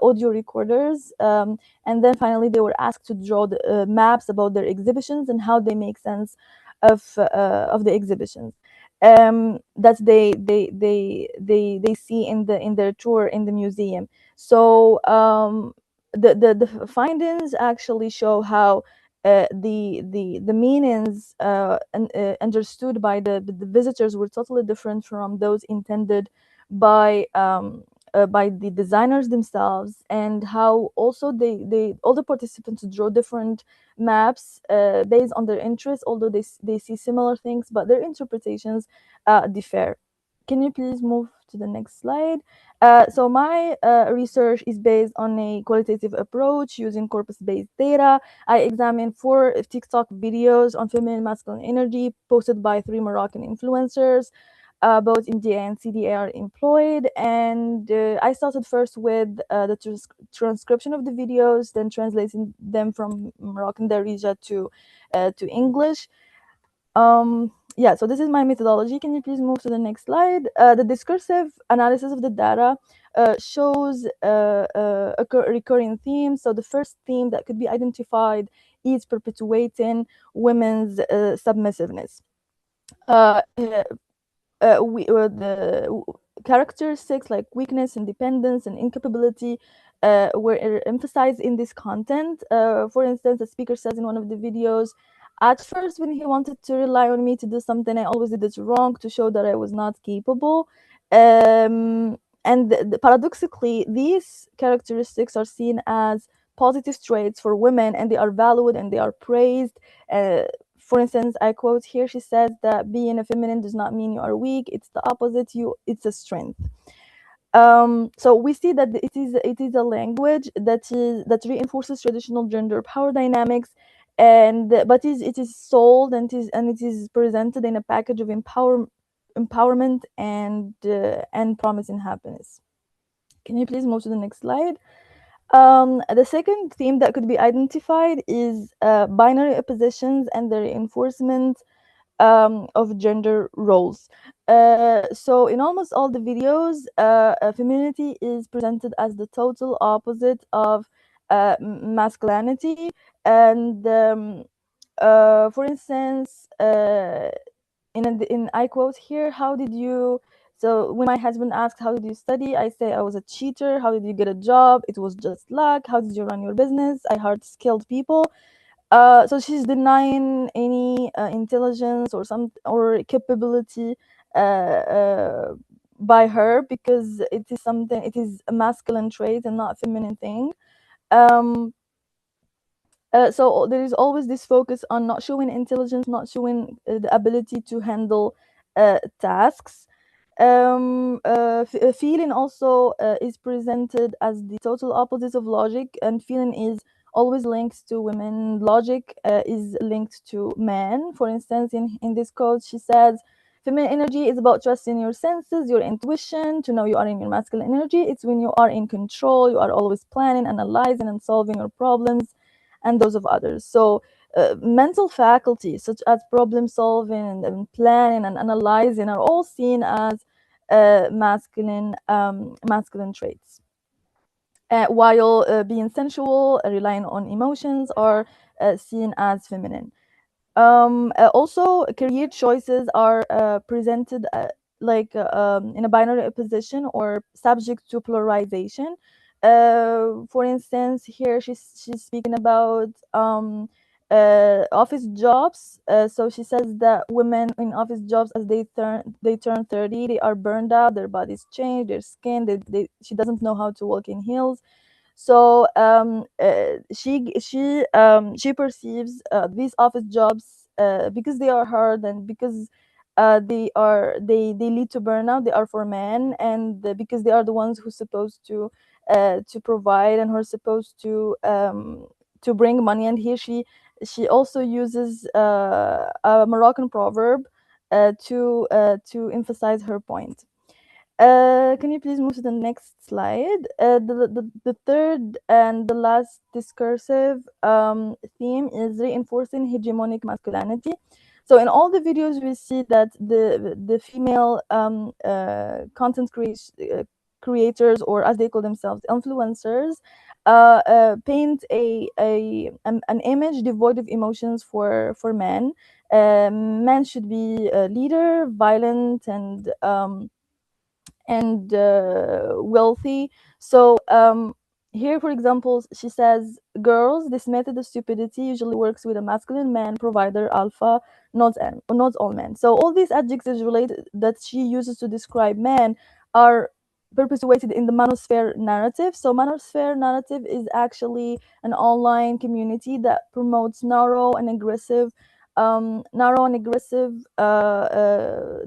audio recorders. And then finally, they were asked to draw the maps about their exhibitions and how they make sense of the exhibitions that they see in their tour in the museum. So the findings actually show how the meanings understood by the visitors were totally different from those intended by the designers themselves, and how also all the participants draw different maps based on their interests, although they see similar things, but their interpretations differ. Can you please move to the next slide? So my research is based on a qualitative approach using corpus-based data. I examined 4 TikTok videos on feminine masculine energy posted by 3 Moroccan influencers. Both India and CDA are employed, and I started first with the transcription of the videos, then translating them from Moroccan Darija to English. Yeah, so this is my methodology. Can you please move to the next slide? The discursive analysis of the data shows a recurring theme. So the first theme that could be identified is perpetuating women's submissiveness. The characteristics like weakness, independence, and incapability were emphasized in this content. For instance, the speaker says in one of the videos, at first, when he wanted to rely on me to do something, I always did it wrong to show that I was not capable. And paradoxically, these characteristics are seen as positive traits for women, and they are valued and they are praised. For instance, I quote here, she says that being a feminine does not mean you are weak. It's the opposite. It's a strength. So we see that it is a language that reinforces traditional gender power dynamics, but it is sold and it is presented in a package of empowerment and promise and happiness. Can you please move to the next slide? The second theme that could be identified is binary oppositions and the reinforcement of gender roles. So in almost all the videos, femininity is presented as the total opposite of masculinity. And for instance, in I quote here, how did you... So when my husband asked, how did you study? I say, I was a cheater. How did you get a job? It was just luck. How did you run your business? I hired skilled people. So she's denying any intelligence or capability by her, because it is a masculine trait and not a feminine thing. So there is always this focus on not showing intelligence, not showing the ability to handle tasks. Feeling also is presented as the total opposite of logic, and feeling is always linked to women. Logic is linked to men. For instance, in this quote, she says, feminine energy is about trusting your senses, your intuition, to know you are in your masculine energy. It's when you are in control, you are always planning, analyzing, and solving your problems and those of others. So mental faculties such as problem solving and planning and analyzing are all seen as masculine traits, while being sensual, relying on emotions, are seen as feminine. Also, career choices are presented in a binary opposition or subject to polarization. For instance, here she's speaking about office jobs. So she says that women in office jobs, as they turn 30, they are burned out, their bodies change, their skin. She doesn't know how to walk in heels. So she perceives these office jobs, because they are hard and because they lead to burnout. They are for men, and because they are the ones who's supposed to provide and who are supposed to bring money. And here she also uses a Moroccan proverb to emphasize her point. Can you please move to the next slide? The third and the last discursive theme is reinforcing hegemonic masculinity. So in all the videos, we see that the female content creators, or as they call themselves, influencers, paint an image devoid of emotions for men. Men should be a leader, violent, and wealthy. So Here, for example, she says, girls, this method of stupidity usually works with a masculine man, provider, alpha, not all men. So all these adjectives related that she uses to describe men are perpetuated in the manosphere narrative. So manosphere narrative is actually an online community that promotes narrow and aggressive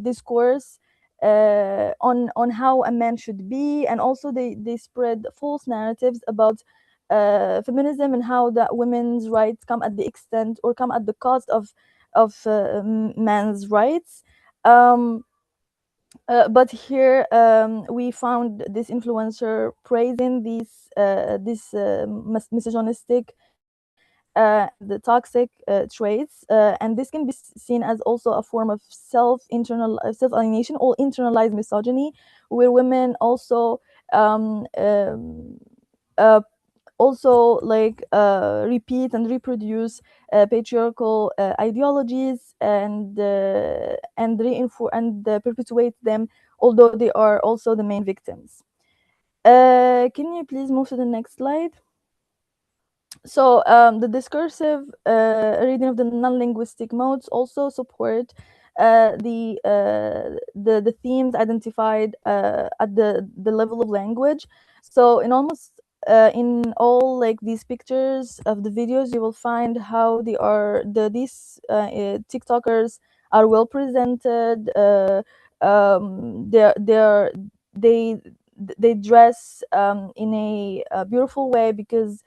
discourse on how a man should be, and also they spread false narratives about feminism and how that women's rights come at the extent or come at the cost of men's rights. But here we found this influencer praising these misogynistic the toxic traits, and this can be seen as also a form of self alienation or internalized misogyny, where women also repeat and reproduce patriarchal ideologies and reinforce and perpetuate them, although they are also the main victims. Can you please move to the next slide? So the discursive reading of the non-linguistic modes also support the themes identified at the level of language. So in all like these pictures of the videos, you will find how these TikTokers are well presented. They dress in a beautiful way because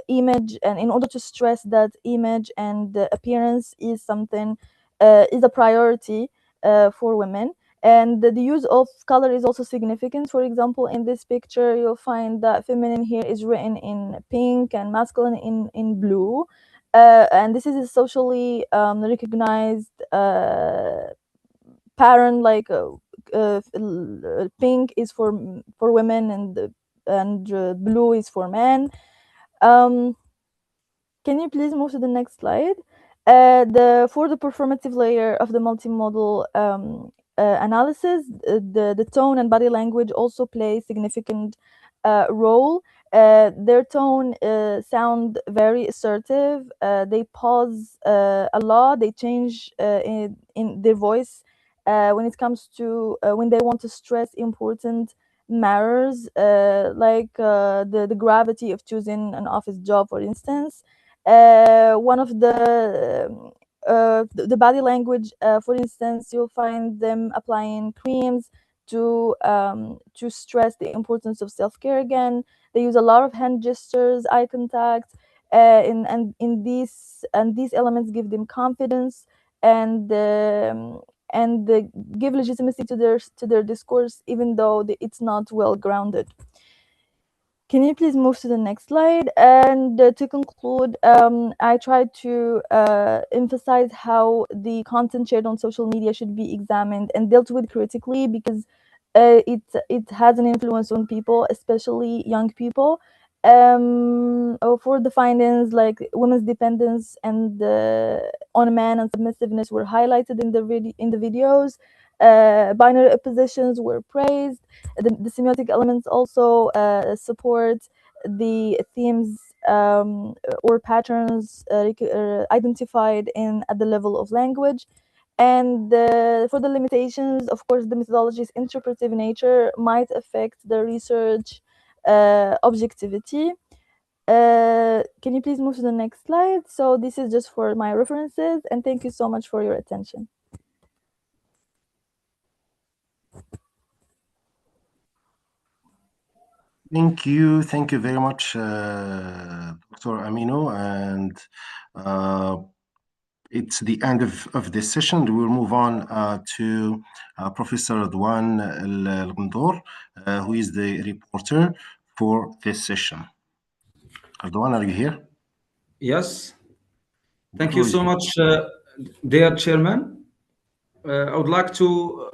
image, and in order to stress that image and the appearance is something is a priority for women. And the use of color is also significant. For example, in this picture you'll find that feminine here is written in pink and masculine in blue, and this is a socially recognized pattern, like pink is for women and blue is for men. Can you please move to the next slide? For the performative layer of the multimodal analysis, the tone and body language also play significant role. Their tone sound very assertive. They pause a lot. They change in their voice when it comes to when they want to stress important matters, like the gravity of choosing an office job, for instance. One of the body language, for instance, you'll find them applying creams to stress the importance of self-care again. They use a lot of hand gestures, eye contact, and these elements give them confidence and give legitimacy to their discourse, even though it's not well grounded. Can you please move to the next slide? And to conclude, I tried to emphasize how the content shared on social media should be examined and dealt with critically, because it has an influence on people, especially young people. For the findings, like women's dependence and on man and submissiveness were highlighted in the videos. Binary oppositions were praised. The semiotic elements also support the themes or patterns identified at the level of language. And for the limitations, of course, the methodology's interpretive nature might affect the research objectivity. Can you please move to the next slide? So this is just for my references, and thank you so much for your attention. Thank you very much, Dr. Amino, and it's the end of this session. We'll move on to Professor Radwan Al-Ghandour, who is the reporter for this session. Radwan, are you here? Yes. Thank you so much, dear Chairman. I would like to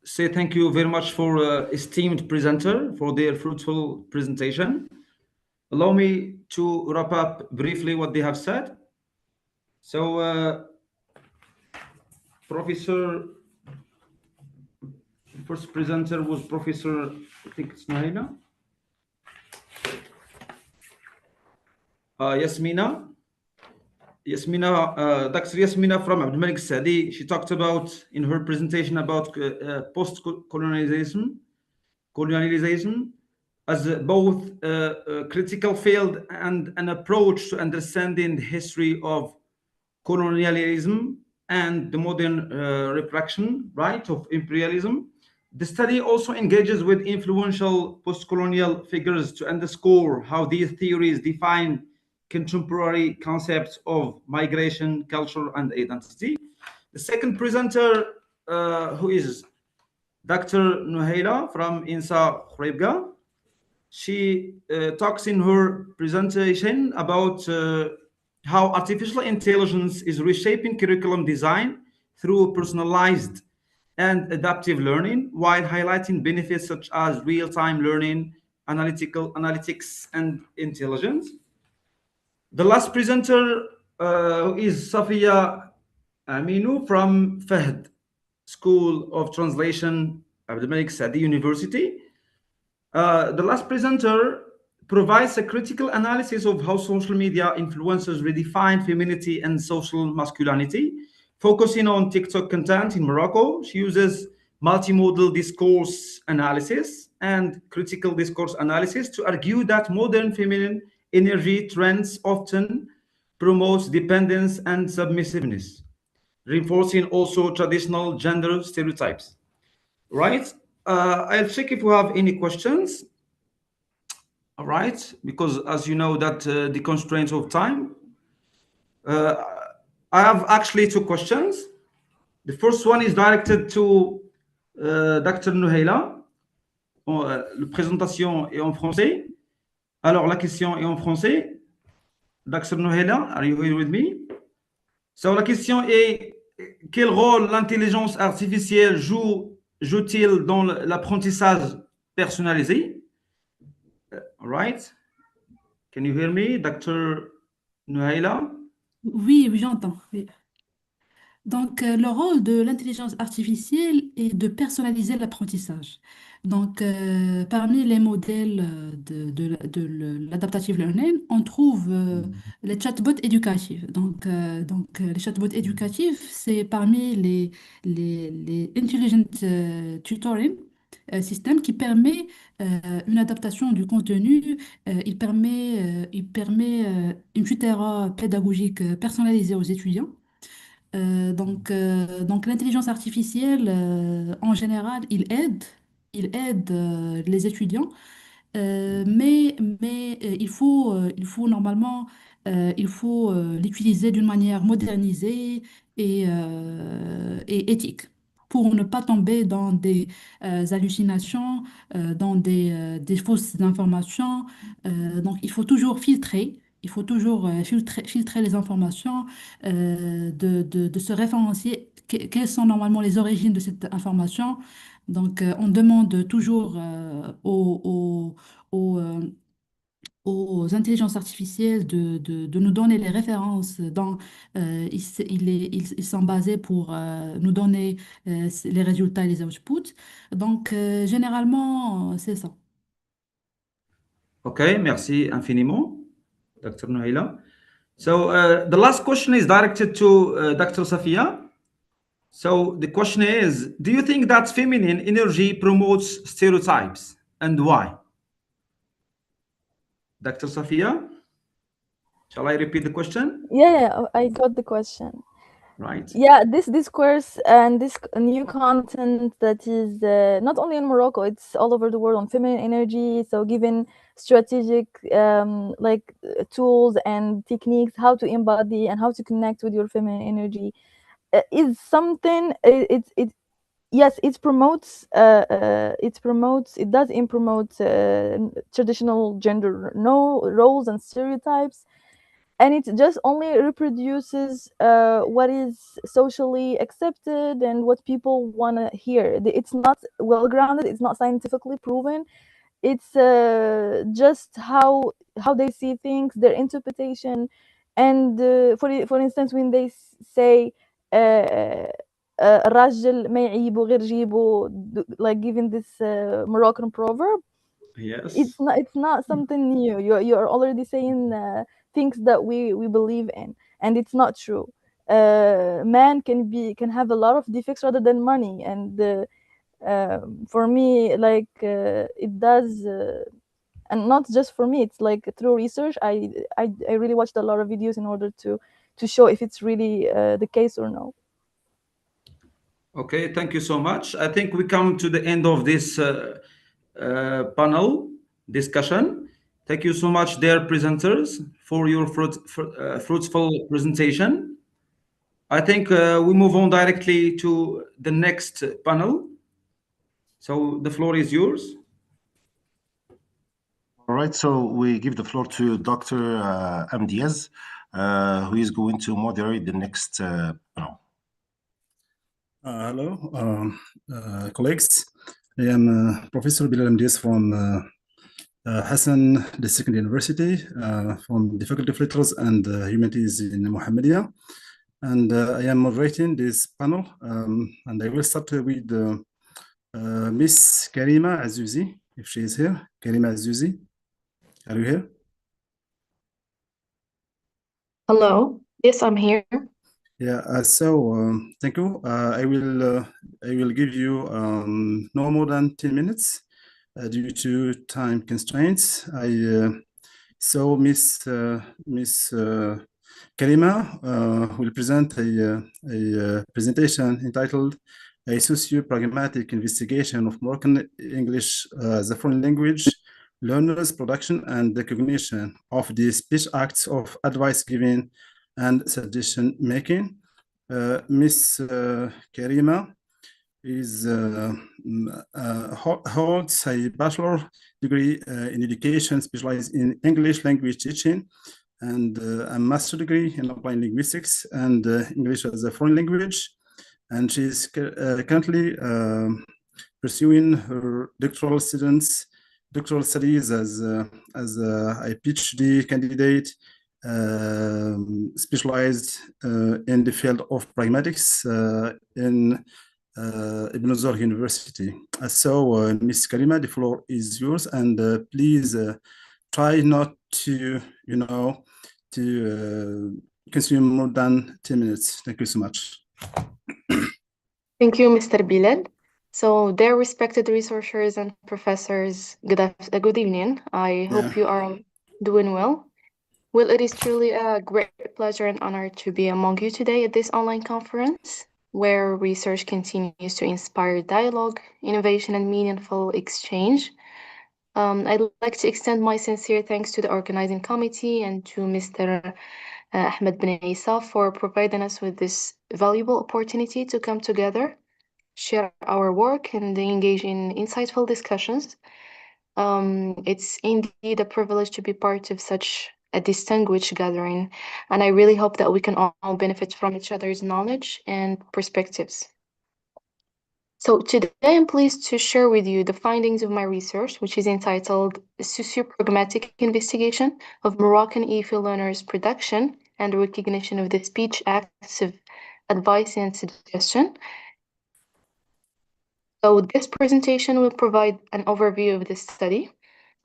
say thank you very much for esteemed presenter for their fruitful presentation. Allow me to wrap up briefly what they have said. So, first presenter was Professor, I think it's Naina. Yasmina. Dr. Yasmina from Abdul Malik Saadi, she talked about in her presentation about colonialization as both a critical field and an approach to understanding the history of colonialism and the modern repression, right, of imperialism. The study also engages with influential post-colonial figures to underscore how these theories define contemporary concepts of migration, culture, and identity. The second presenter, who is Dr. Nuhaila from INSA Khuribga, she talks in her presentation about how artificial intelligence is reshaping curriculum design through personalized and adaptive learning, while highlighting benefits such as real-time learning, analytics, and intelligence. The last presenter is Safia Aminu from Fahd School of Translation, Abdul Malik Saadi University. The last presenter provides a critical analysis of how social media influencers redefine femininity and social masculinity, focusing on TikTok content in Morocco. She uses multimodal discourse analysis and critical discourse analysis to argue that modern feminine energy trends often promotes dependence and submissiveness, reinforcing also traditional gender stereotypes. Right? I'll check if we have any questions. All right, because as you know that the constraints of time, I have actually two questions. The first one is directed to Dr. Nuhaila. La présentation est en français. Alors, la question est en français. Dr. Nuhaila, are you here with me? So, la question est, quel rôle l'intelligence artificielle joue-t-il dans l'apprentissage personnalisé? All right. Can you hear me, Dr. Nuhaila? Oui, oui, j'entends. Oui. Donc, le rôle de l'intelligence artificielle est de personnaliser l'apprentissage. Donc, parmi les modèles de l'adaptative learning, on trouve les chatbots éducatifs. Donc, les chatbots éducatifs, c'est parmi les intelligent tutoring système qui permet une adaptation du contenu. Il permet une tutorat pédagogique personnalisée aux étudiants. Donc l'intelligence artificielle, en général, il aide les étudiants, mais il faut normalement l'utiliser d'une manière modernisée et éthique pour ne pas tomber dans des hallucinations, dans des fausses informations. Donc il faut toujours filtrer. Il faut toujours filtrer les informations, de se référencier quelles sont normalement les origines de cette information. Donc, on demande toujours aux intelligences artificielles de nous donner les références dont ils sont basés pour nous donner les résultats et les outputs. Donc, généralement, c'est ça. OK, merci infiniment, Dr. Nuhaila. So the last question is directed to Dr. Safia. So the question is, do you think that feminine energy promotes stereotypes and why? Dr. Safia, shall I repeat the question? Yeah, I got the question. Right. Yeah, this discourse and this new content that is not only in Morocco, it's all over the world on feminine energy. So given strategic tools and techniques, how to embody and how to connect with your feminine energy is something. Yes, it promotes. It does promote traditional gender roles and stereotypes, and it just only reproduces what is socially accepted and what people want to hear. It's not well grounded. It's not scientifically proven. It's just how they see things, their interpretation, and for instance, when they say الراجل ما يعيبه غير جيبه, like giving this Moroccan proverb, Yes. It's not something new. You're already saying things that we believe in, and it's not true. Man can have a lot of defects rather than money, and for me, like it does. And not just for me, it's like through research. I really watched a lot of videos in order to show if it's really the case or no. Okay, thank you so much. I think we come to the end of this panel discussion. Thank you so much, dear presenters, for your fruitful presentation. I think we move on directly to the next panel. So the floor is yours. All right, so we give the floor to Dr. Amdiaz, who is going to moderate the next panel. Hello, colleagues. I am Professor Bilal Amdiaz from Hassan District University, from the Faculty of Letters and Humanities in Mohammedia. And I am moderating this panel, and I will start with Miss Karima Azouzi, if she is here. Karima Azouzi, are you here? Hello. Yes, I'm here. Yeah. Thank you. I will give you no more than 10 minutes due to time constraints. Miss Karima will present a presentation entitled "A Socio-Pragmatic Investigation of Moroccan English as a Foreign Language, Learners' Production and Recognition of the Speech Acts of Advice Giving and Suggestion Making." Miss Karima holds a bachelor degree in education specialized in English language teaching, and a master degree in applied linguistics and English as a foreign language. And she is currently pursuing her doctoral studies as a PhD candidate specialized in the field of pragmatics in Ibn Zor University. Ms. Karima, the floor is yours, and please try not to, consume more than 10 minutes. Thank you so much. Thank you, Mr. Bilal. So, dear respected researchers and professors, good evening. I hope you are doing well. Well, it is truly a great pleasure and honor to be among you today at this online conference, where research continues to inspire dialogue, innovation, and meaningful exchange. I'd like to extend my sincere thanks to the organizing committee and to Mr. Ahmed bin Isa for providing us with this valuable opportunity to come together, share our work, and engage in insightful discussions. It's indeed a privilege to be part of such a distinguished gathering, and I really hope that we can all benefit from each other's knowledge and perspectives. So today I'm pleased to share with you the findings of my research, which is entitled Socio-Pragmatic Investigation of Moroccan EFL Learners' Production and Recognition of the Speech Acts of Advice and Suggestion. So this presentation will provide an overview of this study.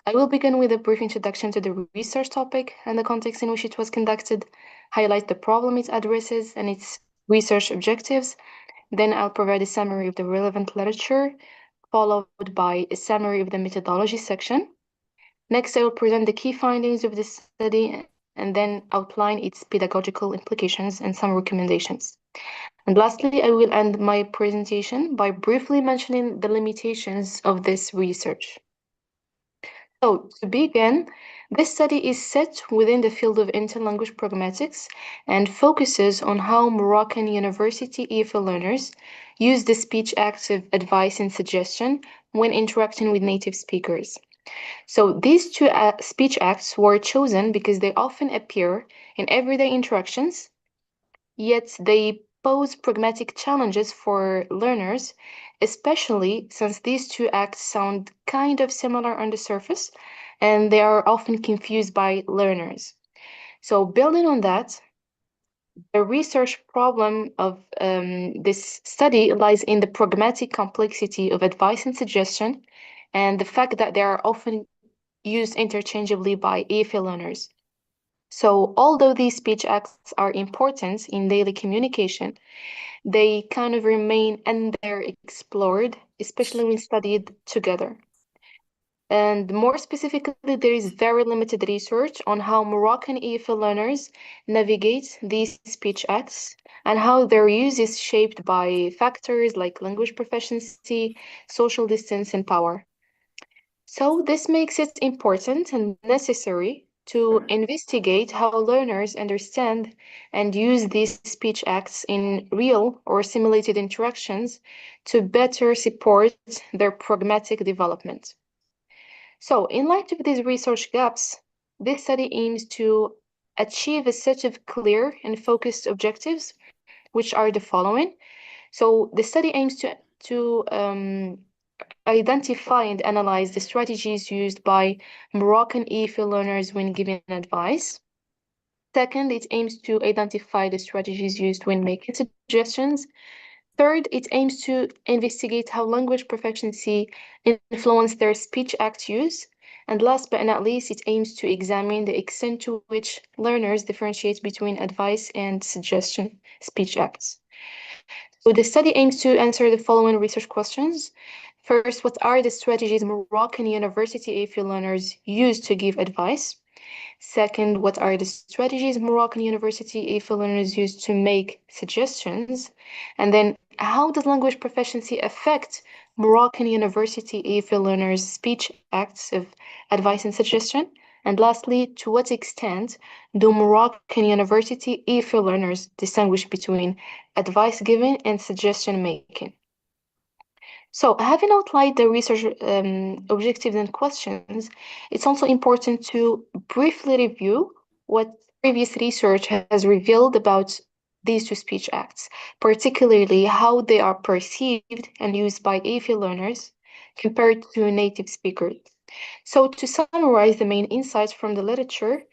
I will begin with a brief introduction to the research topic and the context in which it was conducted, highlight the problem it addresses and its research objectives. Then I'll provide a summary of the relevant literature, followed by a summary of the methodology section. Next, I will present the key findings of this study and then outline its pedagogical implications and some recommendations. And lastly, I will end my presentation by briefly mentioning the limitations of this research. So, to begin, this study is set within the field of interlanguage pragmatics and focuses on how Moroccan university EFL learners use the speech acts of advice and suggestion when interacting with native speakers. So, these two speech acts were chosen because they often appear in everyday interactions, yet they pose pragmatic challenges for learners, especially since these two acts sound kind of similar on the surface and they are often confused by learners. So, building on that, the research problem of this study lies in the pragmatic complexity of advice and suggestion and the fact that they are often used interchangeably by EFL learners. So, although these speech acts are important in daily communication, they kind of remain underexplored, especially when studied together. And more specifically, there is very limited research on how Moroccan EFL learners navigate these speech acts and how their use is shaped by factors like language proficiency, social distance, and power. So, this makes it important and necessary to investigate how learners understand and use these speech acts in real or simulated interactions to better support their pragmatic development. So, in light of these research gaps, this study aims to achieve a set of clear and focused objectives, which are the following. So, the study aims to identify and analyze the strategies used by Moroccan EFL learners when giving advice. Second, it aims to identify the strategies used when making suggestions. Third, it aims to investigate how language proficiency influence their speech act use. And last but not least, it aims to examine the extent to which learners differentiate between advice and suggestion speech acts. So the study aims to answer the following research questions. First, what are the strategies Moroccan university EFL learners use to give advice? Second, what are the strategies Moroccan university EFL learners use to make suggestions? And then, how does language proficiency affect Moroccan university EFL learners' speech acts of advice and suggestion? And lastly, to what extent do Moroccan university EFL learners distinguish between advice giving and suggestion making? So, having outlined the research objectives and questions, it's also important to briefly review what previous research has revealed about these two speech acts, particularly how they are perceived and used by EFL learners compared to native speakers. So, to summarize the main insights from the literature,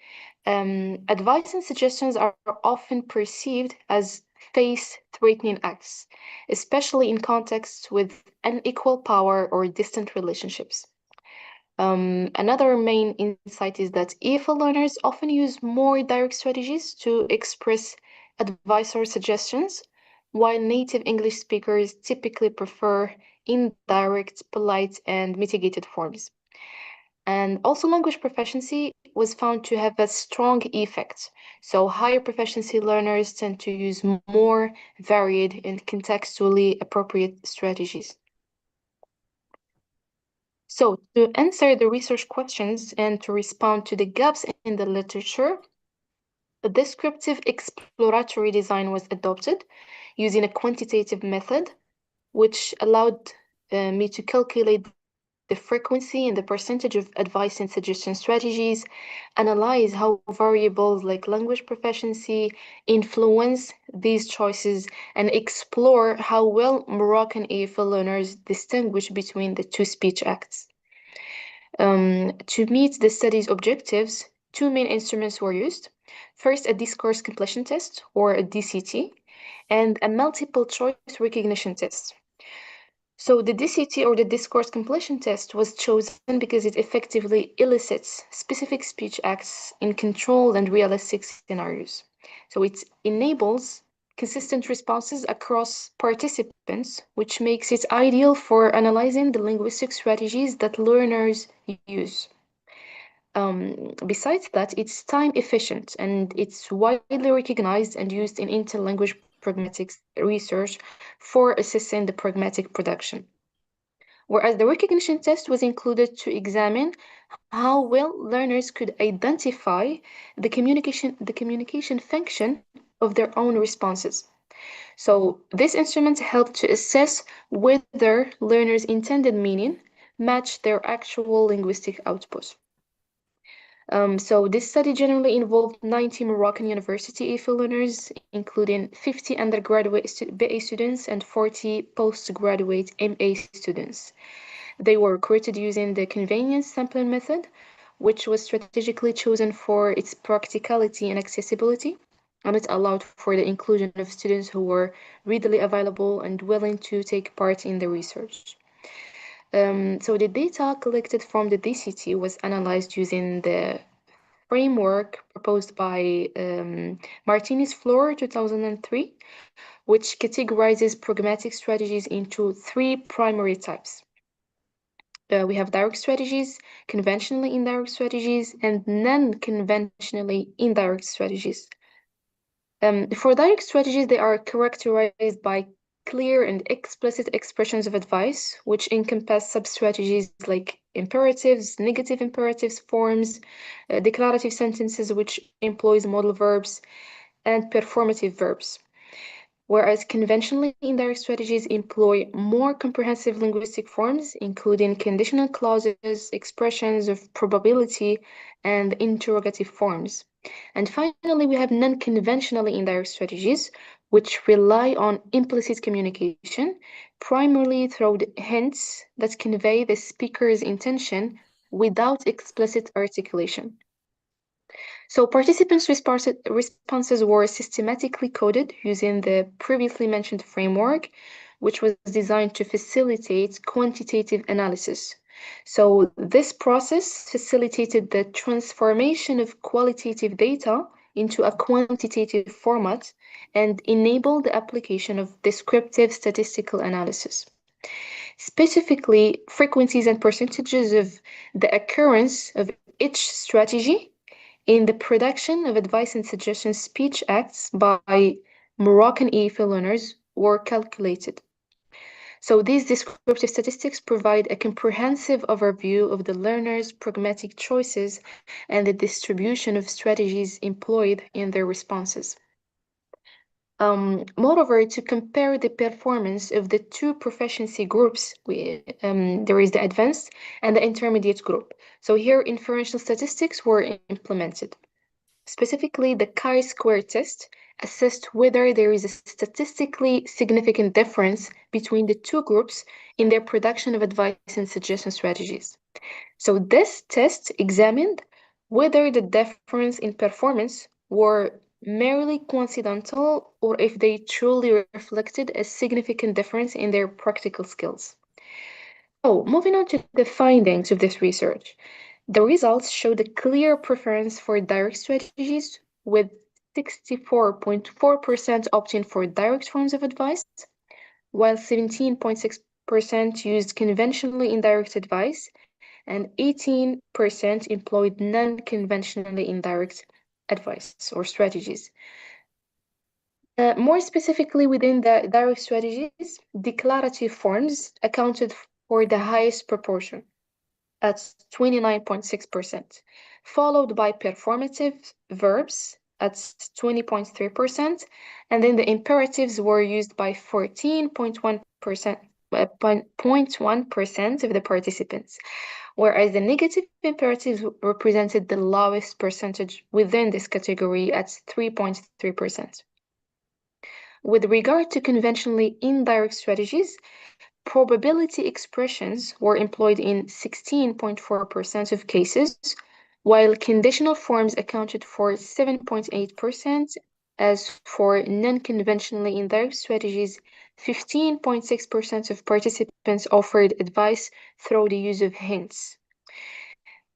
advice and suggestions are often perceived as face-threatening acts, especially in contexts with unequal power or distant relationships. Another main insight is that EFL learners often use more direct strategies to express advice or suggestions, while native English speakers typically prefer indirect, polite, and mitigated forms. And also, language proficiency was found to have a strong effect. So, higher proficiency learners tend to use more varied and contextually appropriate strategies. So, to answer the research questions and to respond to the gaps in the literature, a descriptive exploratory design was adopted using a quantitative method, which allowed me to calculate the frequency and the percentage of advice and suggestion strategies, analyze how variables like language proficiency influence these choices, and explore how well Moroccan EFL learners distinguish between the two speech acts. To meet the study's objectives, two main instruments were used. First, a discourse completion test, or a DCT, and a multiple choice recognition test. So the DCT, or the discourse completion test, was chosen because it effectively elicits specific speech acts in controlled and realistic scenarios. So it enables consistent responses across participants, which makes it ideal for analyzing the linguistic strategies that learners use. Besides that, it's time efficient and it's widely recognized and used in interlanguage pragmatics research for assessing the pragmatic production. Whereas the recognition test was included to examine how well learners could identify the communication function of their own responses. So this instrument helped to assess whether learners' intended meaning matched their actual linguistic output. So this study generally involved 90 Moroccan university EFL learners, including 50 undergraduate BA students and 40 postgraduate MA students. They were recruited using the convenience sampling method, which was strategically chosen for its practicality and accessibility, and it allowed for the inclusion of students who were readily available and willing to take part in the research. So the data collected from the DCT was analyzed using the framework proposed by Martinez Floor 2003, which categorizes pragmatic strategies into three primary types. We have direct strategies, conventionally indirect strategies, and non-conventionally indirect strategies. For direct strategies, they are characterized by clear and explicit expressions of advice, which encompass sub-strategies like imperatives, negative imperatives, forms, declarative sentences, which employs modal verbs, and performative verbs. Whereas conventionally indirect strategies employ more comprehensive linguistic forms, including conditional clauses, expressions of probability, and interrogative forms. And finally, we have non-conventionally indirect strategies, which rely on implicit communication, primarily through hints that convey the speaker's intention without explicit articulation. So participants' responses were systematically coded using the previously mentioned framework, which was designed to facilitate quantitative analysis. So this process facilitated the transformation of qualitative data into a quantitative format and enabled the application of descriptive statistical analysis. Specifically, frequencies and percentages of the occurrence of each strategy in the production of advice and suggestion speech acts by Moroccan EFL learners were calculated. So these descriptive statistics provide a comprehensive overview of the learners' pragmatic choices and the distribution of strategies employed in their responses. Moreover, to compare the performance of the two proficiency groups, there is the advanced and the intermediate group. So here, inferential statistics were implemented. Specifically, the chi-square test assessed whether there is a statistically significant difference between the two groups in their production of advice and suggestion strategies. So this test examined whether the difference in performance were merely coincidental or if they truly reflected a significant difference in their practical skills. So, moving on to the findings of this research. The results showed a clear preference for direct strategies, with 64.4% opting for direct forms of advice, while 17.6% used conventionally indirect advice, and 18% employed non-conventionally indirect advice or strategies. More specifically, within the direct strategies, declarative forms accounted for the highest proportion at 29.6%, followed by performative verbs at 20.3%, and then the imperatives were used by 14.1%, 0.1% of the participants, whereas the negative imperatives represented the lowest percentage within this category at 3.3%. With regard to conventionally indirect strategies, probability expressions were employed in 16.4% of cases, while conditional forms accounted for 7.8%, as for non-conventionally indirect strategies, 15.6% of participants offered advice through the use of hints.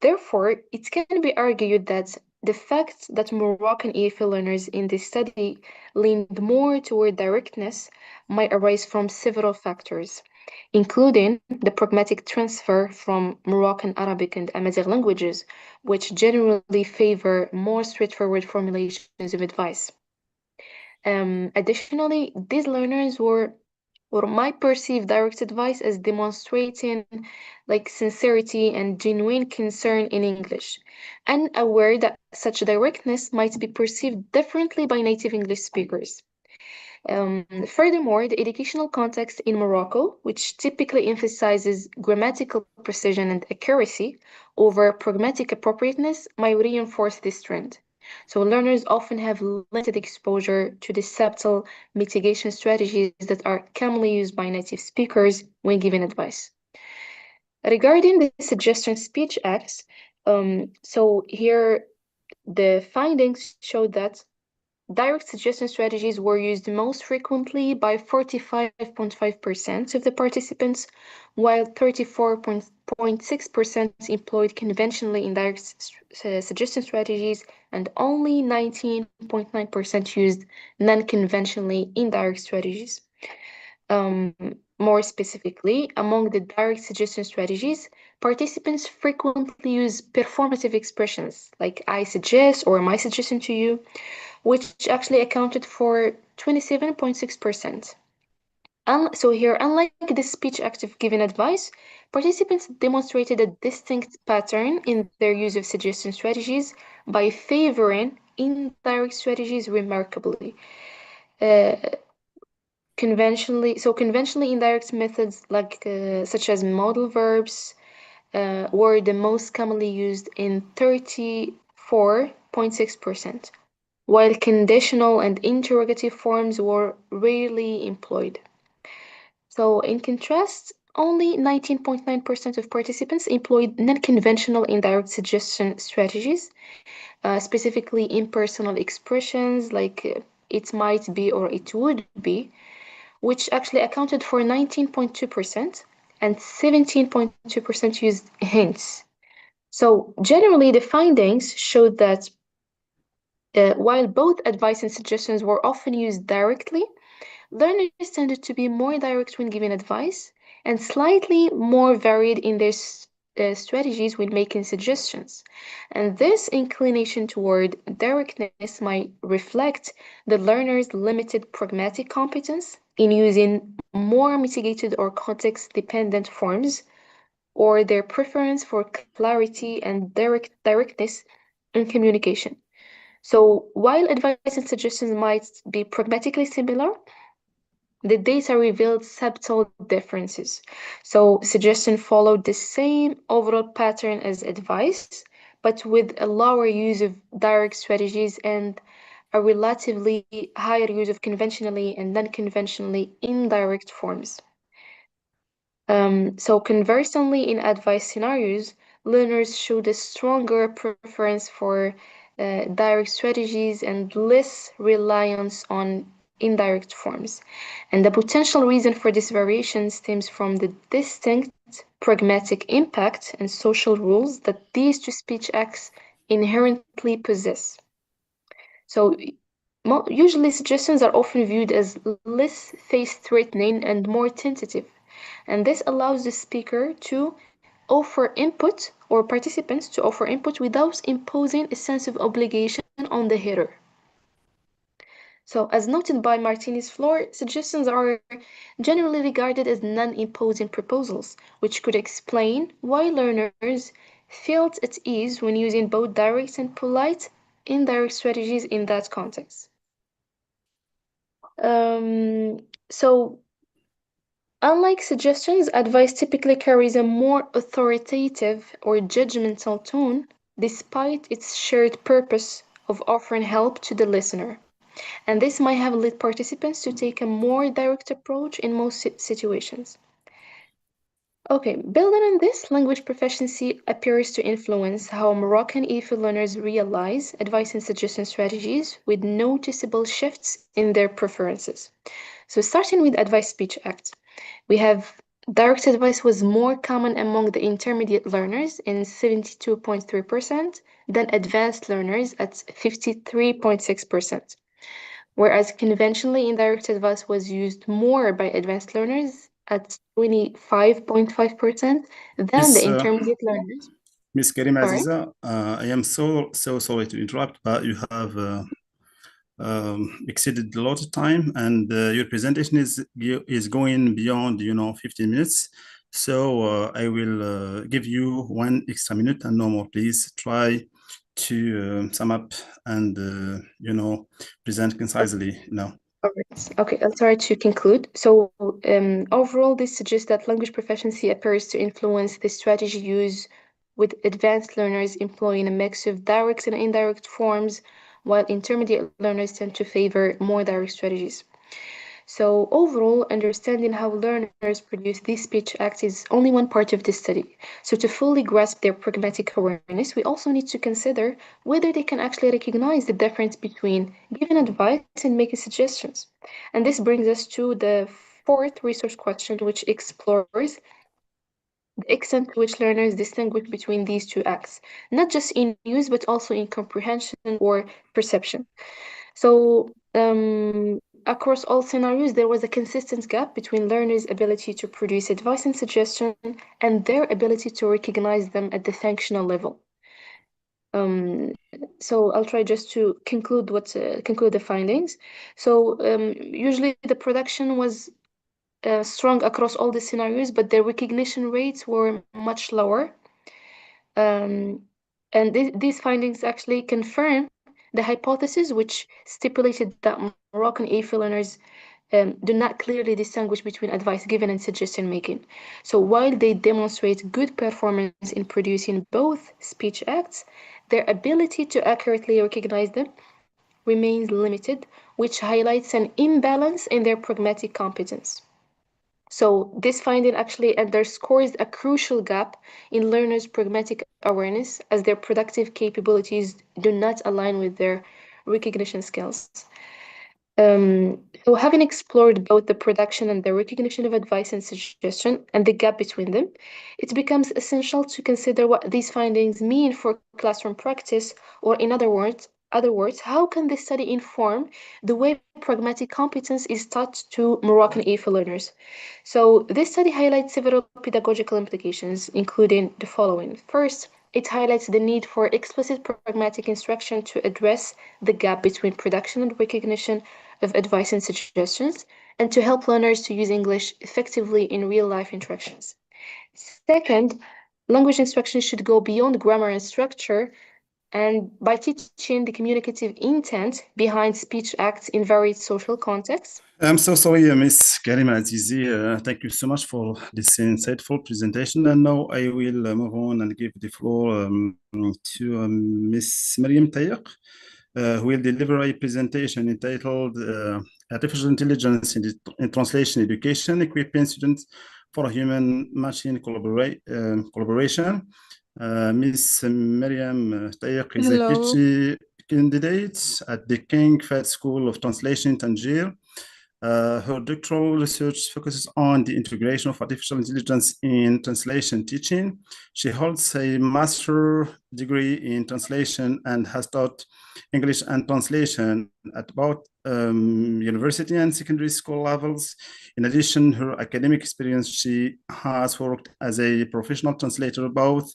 Therefore, it can be argued that the fact that Moroccan EFL learners in this study leaned more toward directness might arise from several factors, including the pragmatic transfer from Moroccan Arabic and Amazigh languages, which generally favor more straightforward formulations of advice. Additionally, these learners might perceive direct advice as demonstrating sincerity and genuine concern in English, unaware that such directness might be perceived differently by native English speakers. Furthermore, the educational context in Morocco, which typically emphasizes grammatical precision and accuracy over pragmatic appropriateness, might reinforce this trend. So learners often have limited exposure to the subtle mitigation strategies that are commonly used by native speakers when giving advice. Regarding the suggestion speech acts, so here the findings show that direct suggestion strategies were used most frequently by 45.5% of the participants, while 34.6% employed conventionally indirect suggestion strategies, and only 19.9% used non-conventionally indirect strategies. More specifically, among the direct suggestion strategies, participants frequently use performative expressions like I suggest or my suggestion to you, which actually accounted for 27.6%. So here, unlike the speech active giving advice, participants demonstrated a distinct pattern in their use of suggestion strategies by favoring indirect strategies remarkably. Conventionally indirect methods like such as modal verbs were the most commonly used in 34.6%, while conditional and interrogative forms were rarely employed. So in contrast, only 19.9% of participants employed non-conventional indirect suggestion strategies, specifically impersonal expressions like it might be or it would be, which actually accounted for 19.2%, and 17.2% used hints. So generally, the findings showed that while both advice and suggestions were often used directly, learners tended to be more direct when giving advice and slightly more varied in their strategies when making suggestions. And this inclination toward directness might reflect the learner's limited pragmatic competence in using more mitigated or context-dependent forms, or their preference for clarity and directness in communication. So while advice and suggestions might be pragmatically similar, the data revealed subtle differences. So suggestion followed the same overall pattern as advice, but with a lower use of direct strategies and a relatively higher use of conventionally and non-conventionally indirect forms. So conversely, in advice scenarios, learners showed a stronger preference for direct strategies and less reliance on indirect forms. And the potential reason for this variation stems from the distinct pragmatic impact and social rules that these two speech acts inherently possess. So usually suggestions are often viewed as less face-threatening and more tentative, and this allows the speaker to offer input or participants to offer input without imposing a sense of obligation on the hearer. So, as noted by Martinez-Floor, suggestions are generally regarded as non-imposing proposals, which could explain why learners felt at ease when using both direct and polite indirect strategies in that context. So, unlike suggestions, advice typically carries a more authoritative or judgmental tone, despite its shared purpose of offering help to the listener. And this might have led participants to take a more direct approach in most situations. Okay, building on this, language proficiency appears to influence how Moroccan EFL learners realize advice and suggestion strategies with noticeable shifts in their preferences. So starting with advice speech act, we have direct advice was more common among the intermediate learners in 72.3% than advanced learners at 53.6%. Whereas conventionally indirect advice was used more by advanced learners at 25.5% than the intermediate learners. Miss Karima Sorry? Aziza, I am so sorry to interrupt, but you have exceeded a lot of time, and your presentation is going beyond 15 minutes. So I will give you 1 extra minute and no more. Please try to sum up and present concisely now. All right. Okay, I'll try to conclude. So overall, this suggests that language proficiency appears to influence the strategy used with advanced learners employing a mix of direct and indirect forms, while intermediate learners tend to favor more direct strategies. So overall, understanding how learners produce these speech acts is only one part of the study. So to fully grasp their pragmatic awareness, we also need to consider whether they can actually recognize the difference between giving advice and making suggestions. And this brings us to the fourth research question, which explores the extent to which learners distinguish between these two acts, not just in use, but also in comprehension or perception. So, across all scenarios, there was a consistent gap between learners' ability to produce advice and suggestion and their ability to recognize them at the functional level. So I'll try just to conclude the findings. So usually the production was strong across all the scenarios, but the recognition rates were much lower. And these findings actually confirm the hypothesis, which stipulated that Moroccan AFL learners do not clearly distinguish between advice given and suggestion making. So while they demonstrate good performance in producing both speech acts, their ability to accurately recognize them remains limited, which highlights an imbalance in their pragmatic competence. So this finding actually underscores a crucial gap in learners' pragmatic awareness as their productive capabilities do not align with their recognition skills. So having explored both the production and the recognition of advice and suggestion and the gap between them, it becomes essential to consider what these findings mean for classroom practice, or in other words, how can this study inform the way pragmatic competence is taught to Moroccan AFL learners? So this study highlights several pedagogical implications, including the following. First, it highlights the need for explicit pragmatic instruction to address the gap between production and recognition of advice and suggestions, and to help learners to use English effectively in real-life interactions. Second, language instruction should go beyond grammar and structure, and by teaching the communicative intent behind speech acts in varied social contexts. I'm so sorry, Miss Karima Azizi. Thank you so much for this insightful presentation. And now I will move on and give the floor to Miss Mariam Tayyaq, who will deliver a presentation entitled Artificial Intelligence in Translation Education, Equipping Students for Human-Machine Collaboration. Miss Mariam Tayyaq is a PhD candidate at the King Fahd School of Translation in Tangier. Her doctoral research focuses on the integration of artificial intelligence in translation teaching. She holds a master's degree in translation and has taught English and translation at both university and secondary school levels. In addition, her academic experience, she has worked as a professional translator both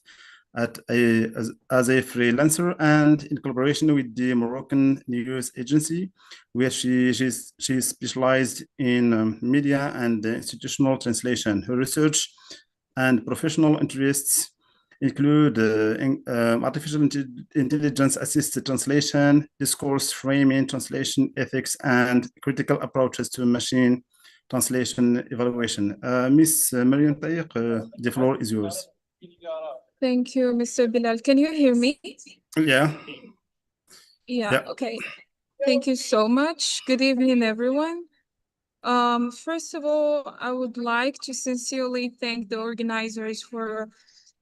as a freelancer and in collaboration with the Moroccan news agency, where she specialized in media and institutional translation. Her research and professional interests include artificial intelligence assisted translation, discourse framing, translation ethics, and critical approaches to machine translation evaluation. Miss Mariam Tayyaq, the floor is yours. Thank you, Mr. Bilal. Can you hear me? Yeah. Yeah, okay. Thank you so much. Good evening, everyone. First of all, I would like to sincerely thank the organizers for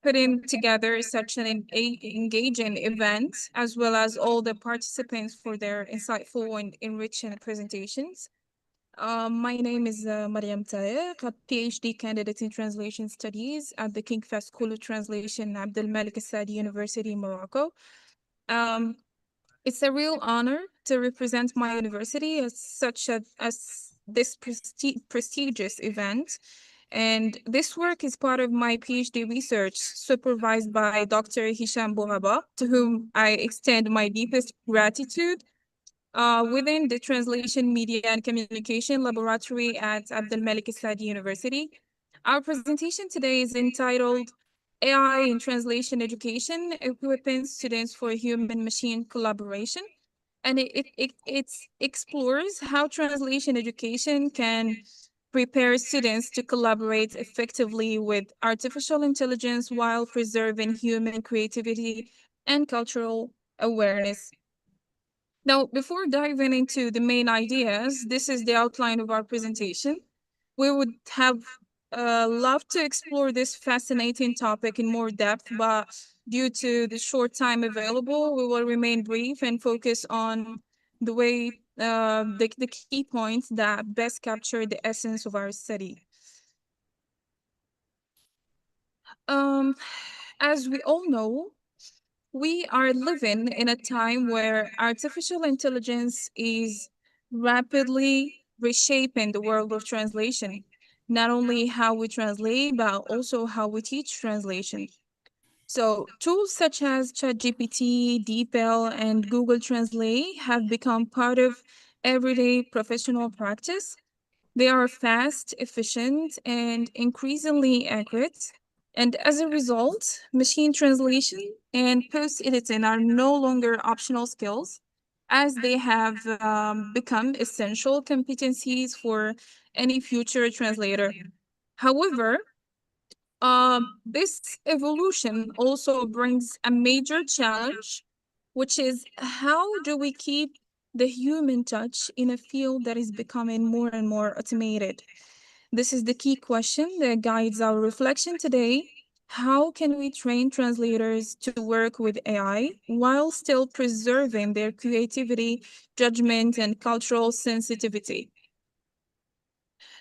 putting together such an engaging event, as well as all the participants for their insightful and enriching presentations. My name is Mariam Tayyaq, a PhD candidate in Translation Studies at the King Fahd School of Translation, Abdel Malik Saadi University, Morocco. It's a real honor to represent my university as this prestigious event. And this work is part of my PhD research supervised by Dr. Hisham Bouraba, to whom I extend my deepest gratitude. Within the Translation, Media and Communication Laboratory at Abdel Malik Saadi University. Our presentation today is entitled AI in Translation Education, Equipping Students for Human-Machine Collaboration. And it explores how translation education can prepare students to collaborate effectively with artificial intelligence while preserving human creativity and cultural awareness. Now, before diving into the main ideas, this is the outline of our presentation. We would have loved to explore this fascinating topic in more depth, but due to the short time available, we will remain brief and focus on the way the key points that best capture the essence of our study. As we all know, we are living in a time where artificial intelligence is rapidly reshaping the world of translation, not only how we translate, but also how we teach translation. So tools such as ChatGPT, DeepL, and Google Translate have become part of everyday professional practice. They are fast, efficient, and increasingly accurate. And as a result, machine translation and post-editing are no longer optional skills, as they have become essential competencies for any future translator. However, this evolution also brings a major challenge, which is how do we keep the human touch in a field that is becoming more and more automated? This is the key question that guides our reflection today. How can we train translators to work with AI while still preserving their creativity, judgment, and cultural sensitivity?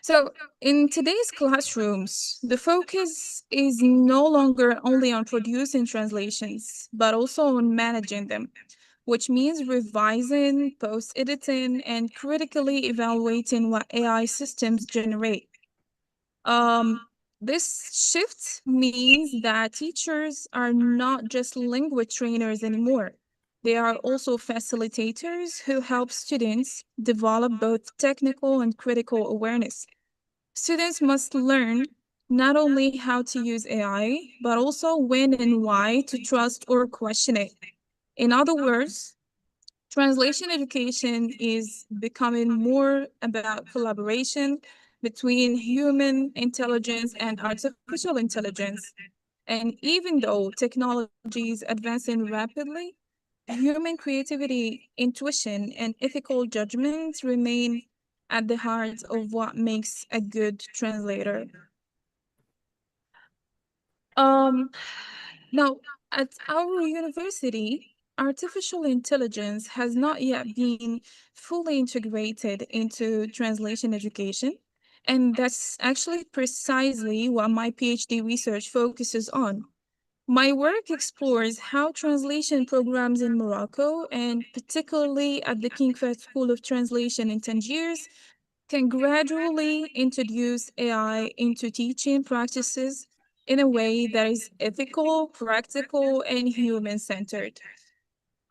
So, in today's classrooms, the focus is no longer only on producing translations, but also on managing them, which means revising, post-editing, and critically evaluating what AI systems generate. This shift means that teachers are not just language trainers anymore. They are also facilitators who help students develop both technical and critical awareness. Students must learn not only how to use AI, but also when and why to trust or question it. In other words, translation education is becoming more about collaboration between human intelligence and artificial intelligence. And even though technology is advancing rapidly, human creativity, intuition, and ethical judgments remain at the heart of what makes a good translator. Now, at our university, artificial intelligence has not yet been fully integrated into translation education. And that's actually precisely what my PhD research focuses on. My work explores how translation programs in Morocco, and particularly at the King Fahd School of Translation in Tangiers, can gradually introduce AI into teaching practices in a way that is ethical, practical, and human-centered.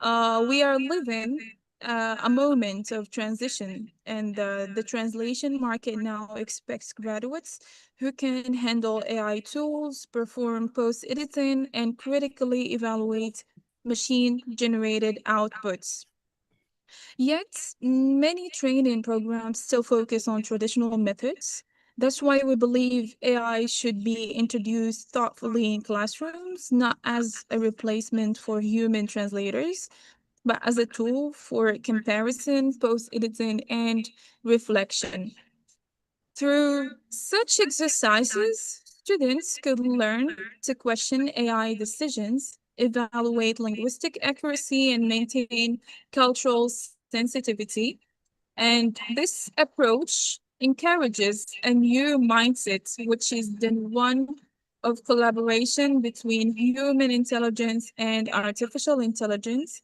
We are living a moment of transition, and the translation market now expects graduates who can handle AI tools, perform post-editing, and critically evaluate machine-generated outputs. Yet, many training programs still focus on traditional methods. That's why we believe AI should be introduced thoughtfully in classrooms, not as a replacement for human translators, but as a tool for comparison, post-editing, and reflection. Through such exercises, students could learn to question AI decisions, evaluate linguistic accuracy, and maintain cultural sensitivity. And this approach encourages a new mindset, which is the one of collaboration between human intelligence and artificial intelligence.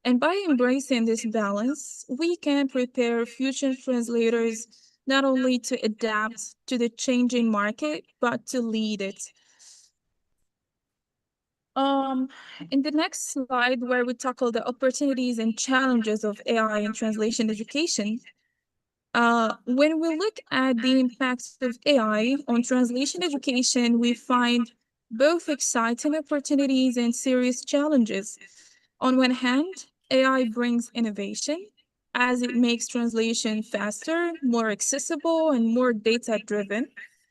And by embracing this balance, we can prepare future translators not only to adapt to the changing market, but to lead it. In the next slide, where we tackle the opportunities and challenges of AI in translation education, when we look at the impacts of AI on translation education, we find both exciting opportunities and serious challenges. On one hand, AI brings innovation as it makes translation faster, more accessible, and more data-driven.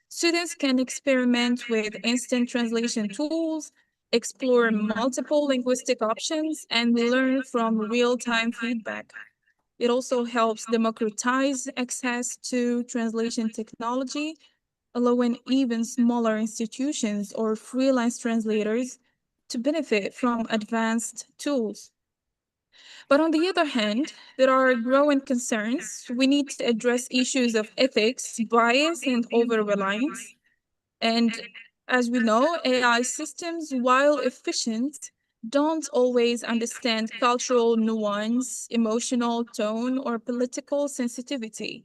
Students can experiment with instant translation tools, explore multiple linguistic options, and learn from real-time feedback. It also helps democratize access to translation technology, allowing even smaller institutions or freelance translators to benefit from advanced tools. But on the other hand, there are growing concerns. We need to address issues of ethics, bias, and over-reliance. And as we know, AI systems, while efficient, don't always understand cultural nuance, emotional tone, or political sensitivity.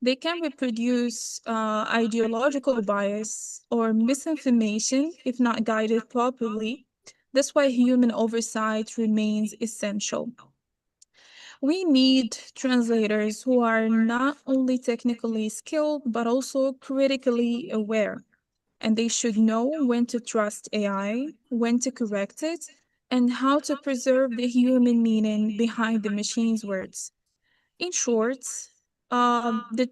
They can reproduce ideological bias or misinformation if not guided properly. That's why human oversight remains essential. We need translators who are not only technically skilled, but also critically aware. And they should know when to trust AI, when to correct it, and how to preserve the human meaning behind the machine's words. In short, the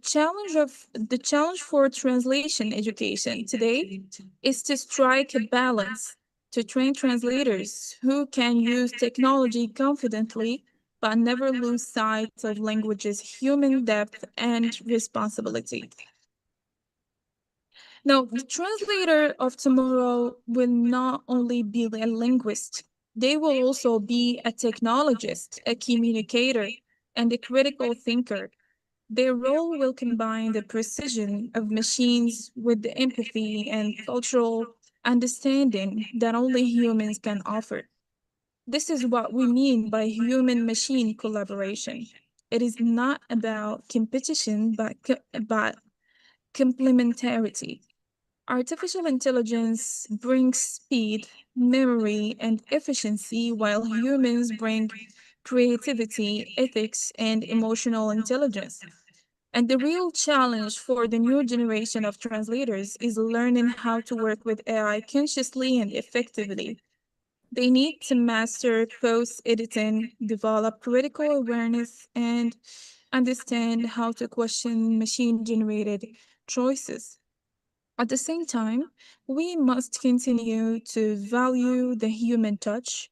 challenge for translation education today is to strike a balance, to train translators who can use technology confidently but never lose sight of language's human depth and responsibility. Now, the translator of tomorrow will not only be a linguist, they will also be a technologist, a communicator, and a critical thinker. Their role will combine the precision of machines with the empathy and cultural understanding that only humans can offer. This is what we mean by human-machine collaboration. It is not about competition, but complementarity. Artificial intelligence brings speed, memory, and efficiency, while humans bring creativity, ethics, and emotional intelligence. And the real challenge for the new generation of translators is learning how to work with AI consciously and effectively. They need to master post-editing, develop critical awareness, and understand how to question machine-generated choices. At the same time, we must continue to value the human touch.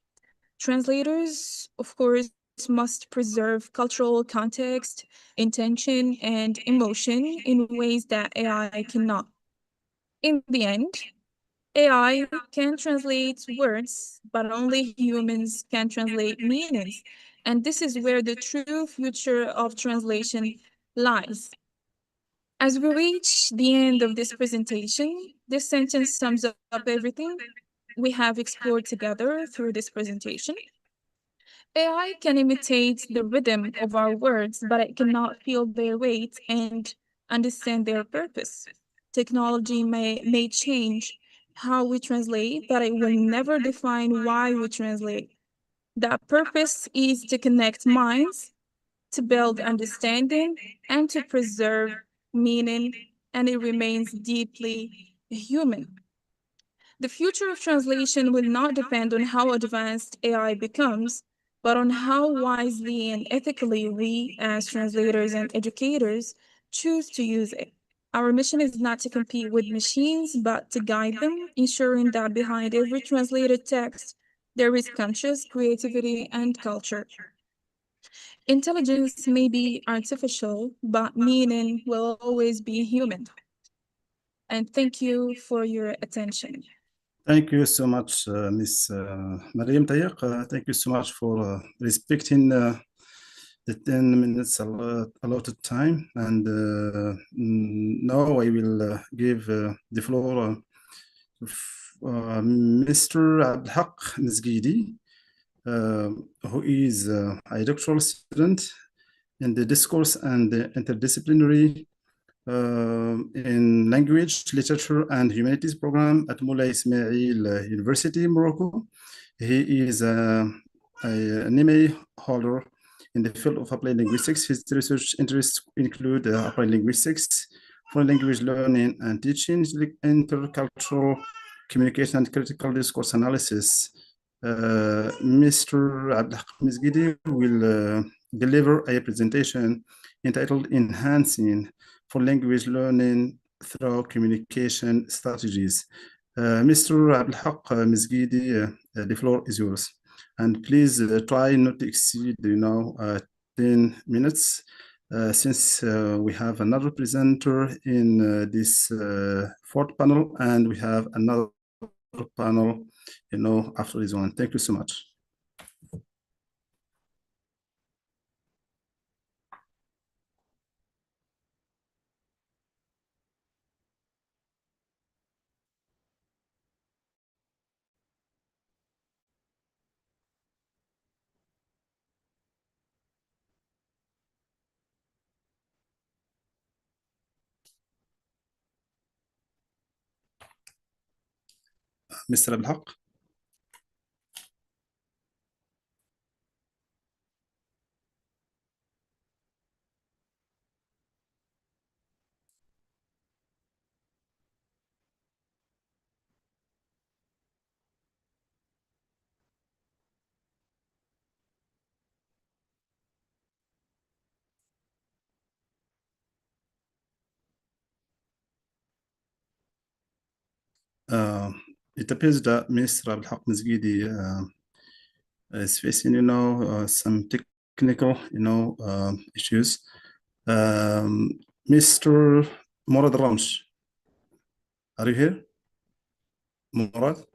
Translators, of course, must preserve cultural context, intention, and emotion in ways that AI cannot. In the end, AI can translate words, but only humans can translate meanings. And this is where the true future of translation lies. As we reach the end of this presentation, this sentence sums up everything we have explored together through this presentation. AI can imitate the rhythm of our words, but it cannot feel their weight and understand their purpose. Technology may change how we translate, but it will never define why we translate. That purpose is to connect minds, to build understanding, and to preserve meaning, and it remains deeply human. The future of translation will not depend on how advanced AI becomes, but on how wisely and ethically we, as translators and educators, choose to use it. Our mission is not to compete with machines, but to guide them, ensuring that behind every translated text, there is conscious creativity and culture. Intelligence may be artificial, but meaning will always be human. And thank you for your attention. Thank you so much, Ms. Mariam Tayek. Thank you so much for respecting the 10 minutes allotted time. And now I will give the floor to Mr. Abdelhaq Mizgidi, who is a doctoral student in the discourse and the interdisciplinary in language, literature, and humanities program at Moulay Ismail University, Morocco. He is an MA holder in the field of applied linguistics. His research interests include applied linguistics, foreign language learning and teaching, intercultural communication, and critical discourse analysis. Mr. Abdelhaq Mizgidi will deliver a presentation entitled Enhancing for Language Learning Through Communication Strategies. Mr. Abdelhaq Mizgidi, the floor is yours. And please try not to exceed, 10 minutes, since we have another presenter in this fourth panel, and we have another panel, after this one. Thank you so much. Mr. Abdelhaq. It appears that Mr. Abdelhaq Mizgidi is facing, some technical, issues. Mr. Murad Ramsh, are you here? Murad?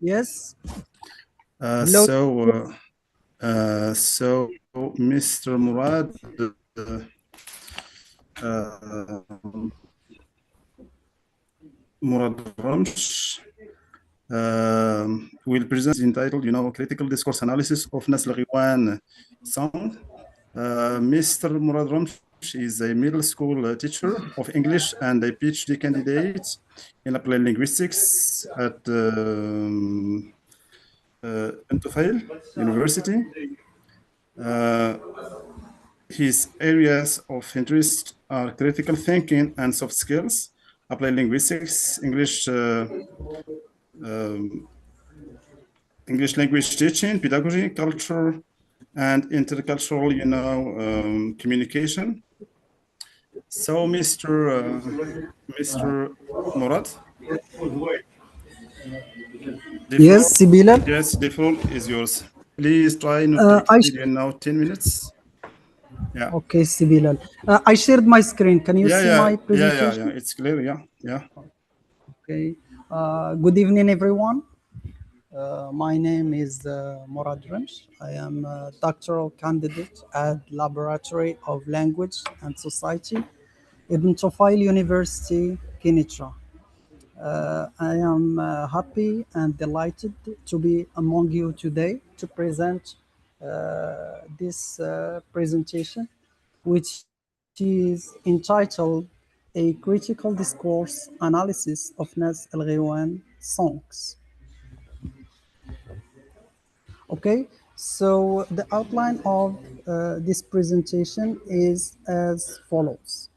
Yes. So, Mr. Murad, Murad Ramsh will present entitled, Critical Discourse Analysis of Nas Al-Ghiwan Song. Mr. Murad Ramsh is a middle school teacher of English and a PhD candidate in applied linguistics at Untitled University. His areas of interest are critical thinking and soft skills, applied linguistics, English language teaching, pedagogy, culture, and intercultural, communication. So, Mr. Murad? Yes, Sibila. Yes, the floor is yours. Please try not to exceed, 10 minutes. Yeah. Okay, Sibila. I shared my screen. Can you see my presentation? Yeah. It's clear. Yeah. Okay. Good evening, everyone. My name is Murad Ramsh. I am a doctoral candidate at Laboratory of Language and Society, Ibn Tufayl University, Kenitra. I am happy and delighted to be among you today to present this presentation, which is entitled A Critical Discourse Analysis of Nas Al-Ghiwan Songs. Okay, so the outline of this presentation is as follows.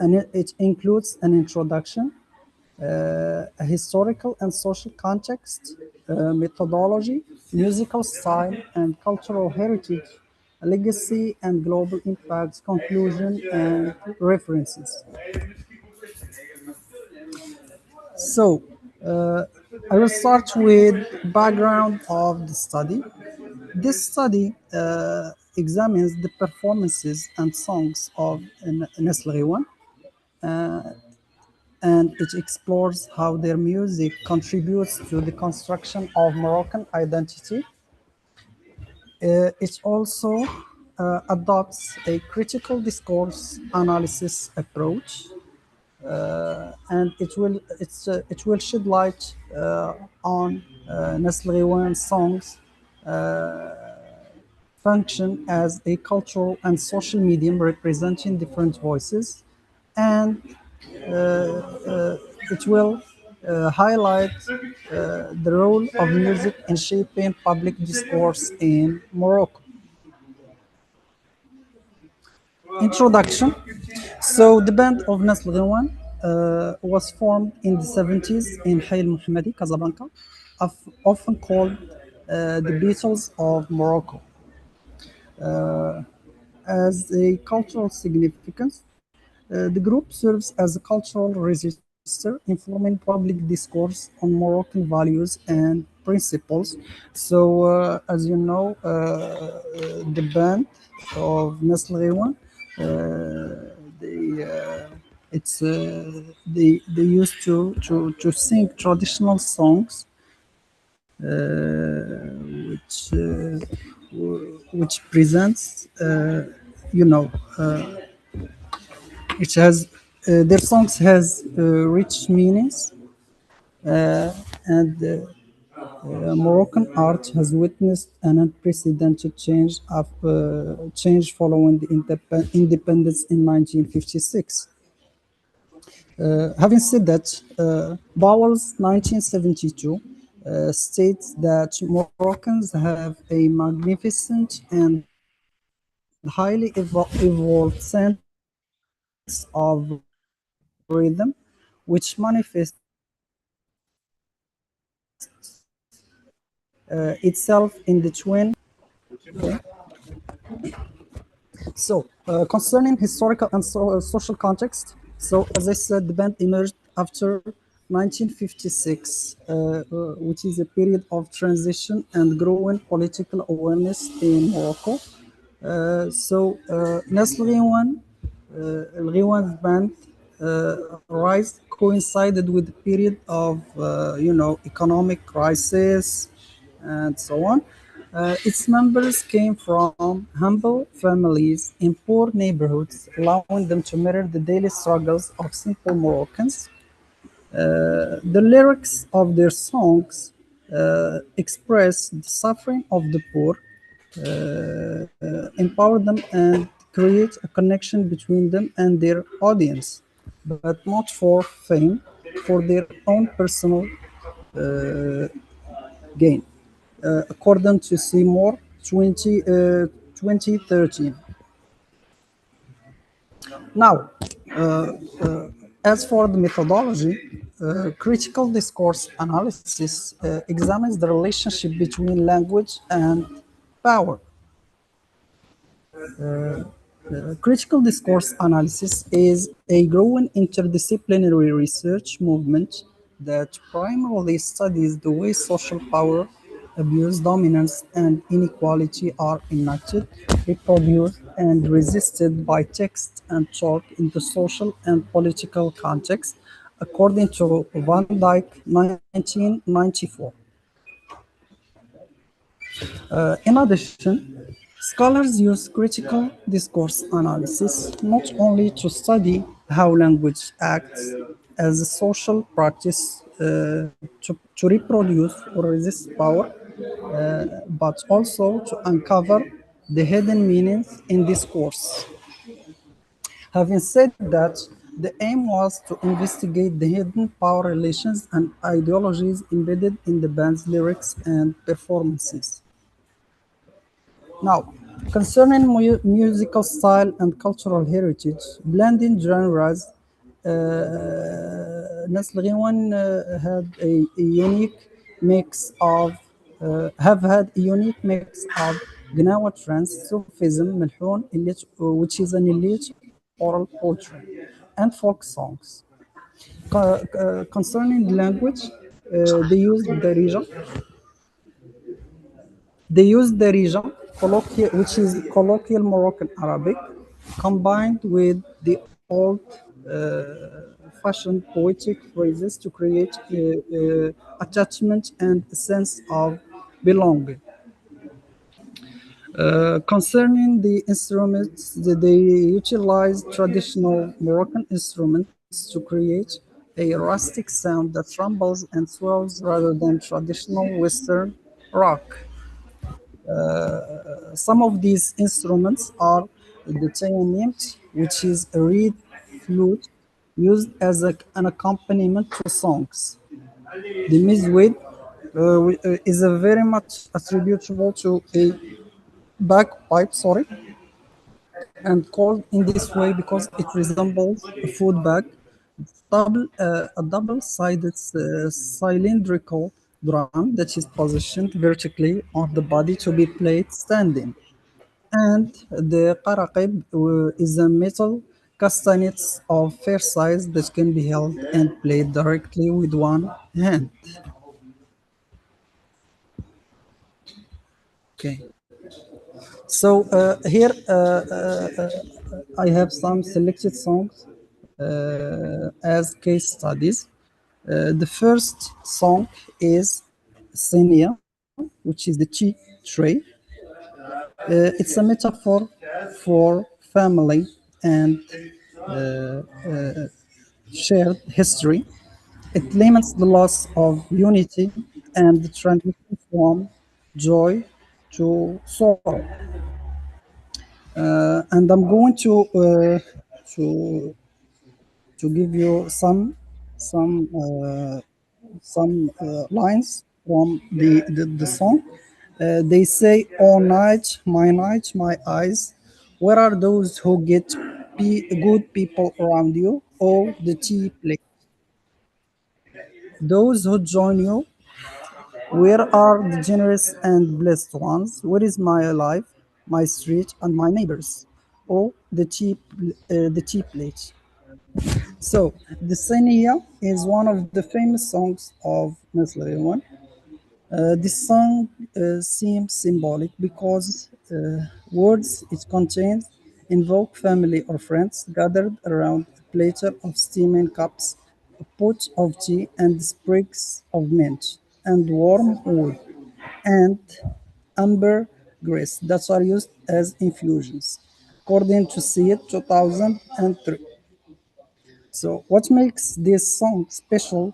And it includes an introduction, a historical and social context, methodology, musical style and cultural heritage, legacy and global impacts, conclusion and references. So I will start with background of the study. This study examines the performances and songs of Nas Al-Ghiwan, and it explores how their music contributes to the construction of Moroccan identity. It also adopts a critical discourse analysis approach, and it will shed light on Nas Al-Ghiwan songs function as a cultural and social medium representing different voices, and it will highlight the role of music in shaping public discourse in Morocco. Introduction. So the band of Nas Al-Ghiwan was formed in the 70s in Hay al-Mohammadi, Casablanca, often called the Beatles of Morocco. As a cultural significance, the group serves as a cultural register informing public discourse on Moroccan values and principles. So, as you know, the band of Nasl Ghiwan, they it's they used to sing traditional songs, which which presents you know it has their songs has rich meanings, and Moroccan art has witnessed an unprecedented change following the independence in 1956. Having said that, Bowell's 1972 states that Moroccans have a magnificent and highly evolved sense of rhythm, which manifests itself in the twin. Okay. So, concerning historical and social context, so as I said, the band emerged after 1956, which is a period of transition and growing political awareness in Morocco. Nasl Ghiwan, Ghiwan's band rise coincided with a period of, economic crisis and so on. Its members came from humble families in poor neighborhoods, allowing them to mirror the daily struggles of simple Moroccans. The lyrics of their songs express the suffering of the poor, empower them, and create a connection between them and their audience, but not for fame, for their own personal gain, according to Seymour 2013. Now, as for the methodology, critical discourse analysis examines the relationship between language and power. Critical discourse analysis is a growing interdisciplinary research movement that primarily studies the way social power, abuse, dominance, and inequality are enacted, reproduced, and resisted by text and thought in the social and political context, according to Van Dyke, 1994. In addition, scholars use critical discourse analysis not only to study how language acts as a social practice to reproduce or resist power, but also to uncover the hidden meanings in discourse. Having said that, the aim was to investigate the hidden power relations and ideologies embedded in the band's lyrics and performances. Now, concerning musical style and cultural heritage, blending genres, Nasl Ghiwan had a unique mix of have had a unique mix of Gnawa trance, Sufism, Melhoun, which is an elite oral poetry, and folk songs. Concerning the language, they used Darija. They use Darija, which is colloquial Moroccan Arabic, combined with the old fashioned poetic phrases to create attachment and a sense of belonging. Concerning the instruments, they utilize traditional Moroccan instruments to create a rustic sound that rumbles and swells rather than traditional Western rock. Some of these instruments are the tayanim, which is a reed flute used as an accompaniment to songs. The mizwid is a very much attributable to a bagpipe, and called in this way because it resembles a food bag. A double-sided cylindrical drum that is positioned vertically on the body to be played standing. And the qaraqib is a metal castanets of fair size that can be held and played directly with one hand. Okay. So here I have some selected songs as case studies. The first song is Senia, which is the tea tray. It's a metaphor for family and shared history. It laments the loss of unity and the transition from joy to sorrow. And I'm going to to give you some lines from the song. They say, "All night, my eyes. Where are those who get good people around you? Oh, the tea plate. Those who join you. Where are the generous and blessed ones? Where is my life, my street, and my neighbors? Oh, the tea plate." So, the Sania is one of the famous songs of Nasr One. This song seems symbolic because words it contains invoke family or friends gathered around a platter of steaming cups, a pot of tea, and sprigs of mint, and warm wood, and ambergris that are used as infusions, according to SEED 2003. So, what makes this song special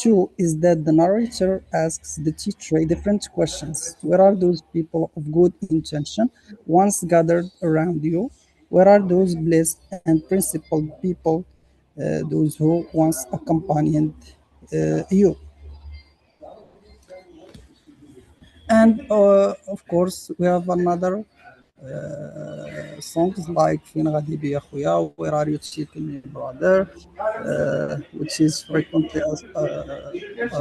too is that the narrator asks the teacher different questions. Where are those people of good intention once gathered around you? Where are those blessed and principled people, those who once accompanied you? And of course, we have another songs like "فين غادي بيا خويا," "Where are you taking me brother," which is frequently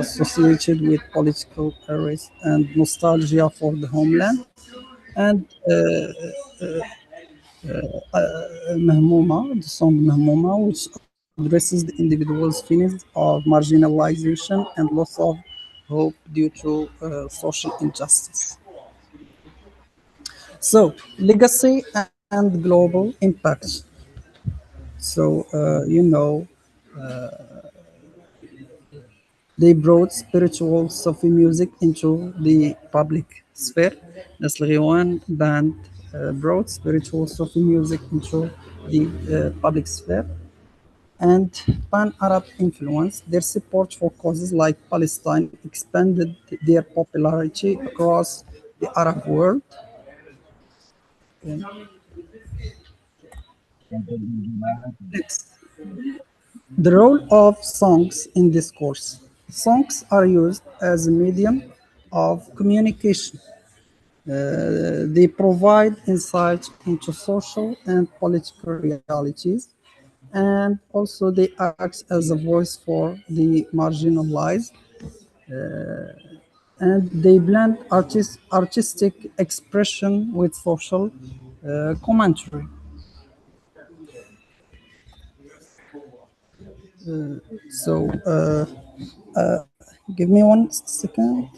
associated with political arrest and nostalgia for the homeland. And "مهمومة," the song "مهمومة," which addresses the individual's feelings of marginalization and loss of hope due to social injustice. So, legacy and global impact. So, they brought spiritual Sufi music into the public sphere. Nasl band brought spiritual Sufi music into the public sphere. And pan-Arab influence, their support for causes like Palestine expanded their popularity across the Arab world. Next, the role of songs in discourse. Songs are used as a medium of communication. They provide insight into social and political realities, and also they act as a voice for the marginalized, and they blend artistic expression with social commentary. So, give me 1 second.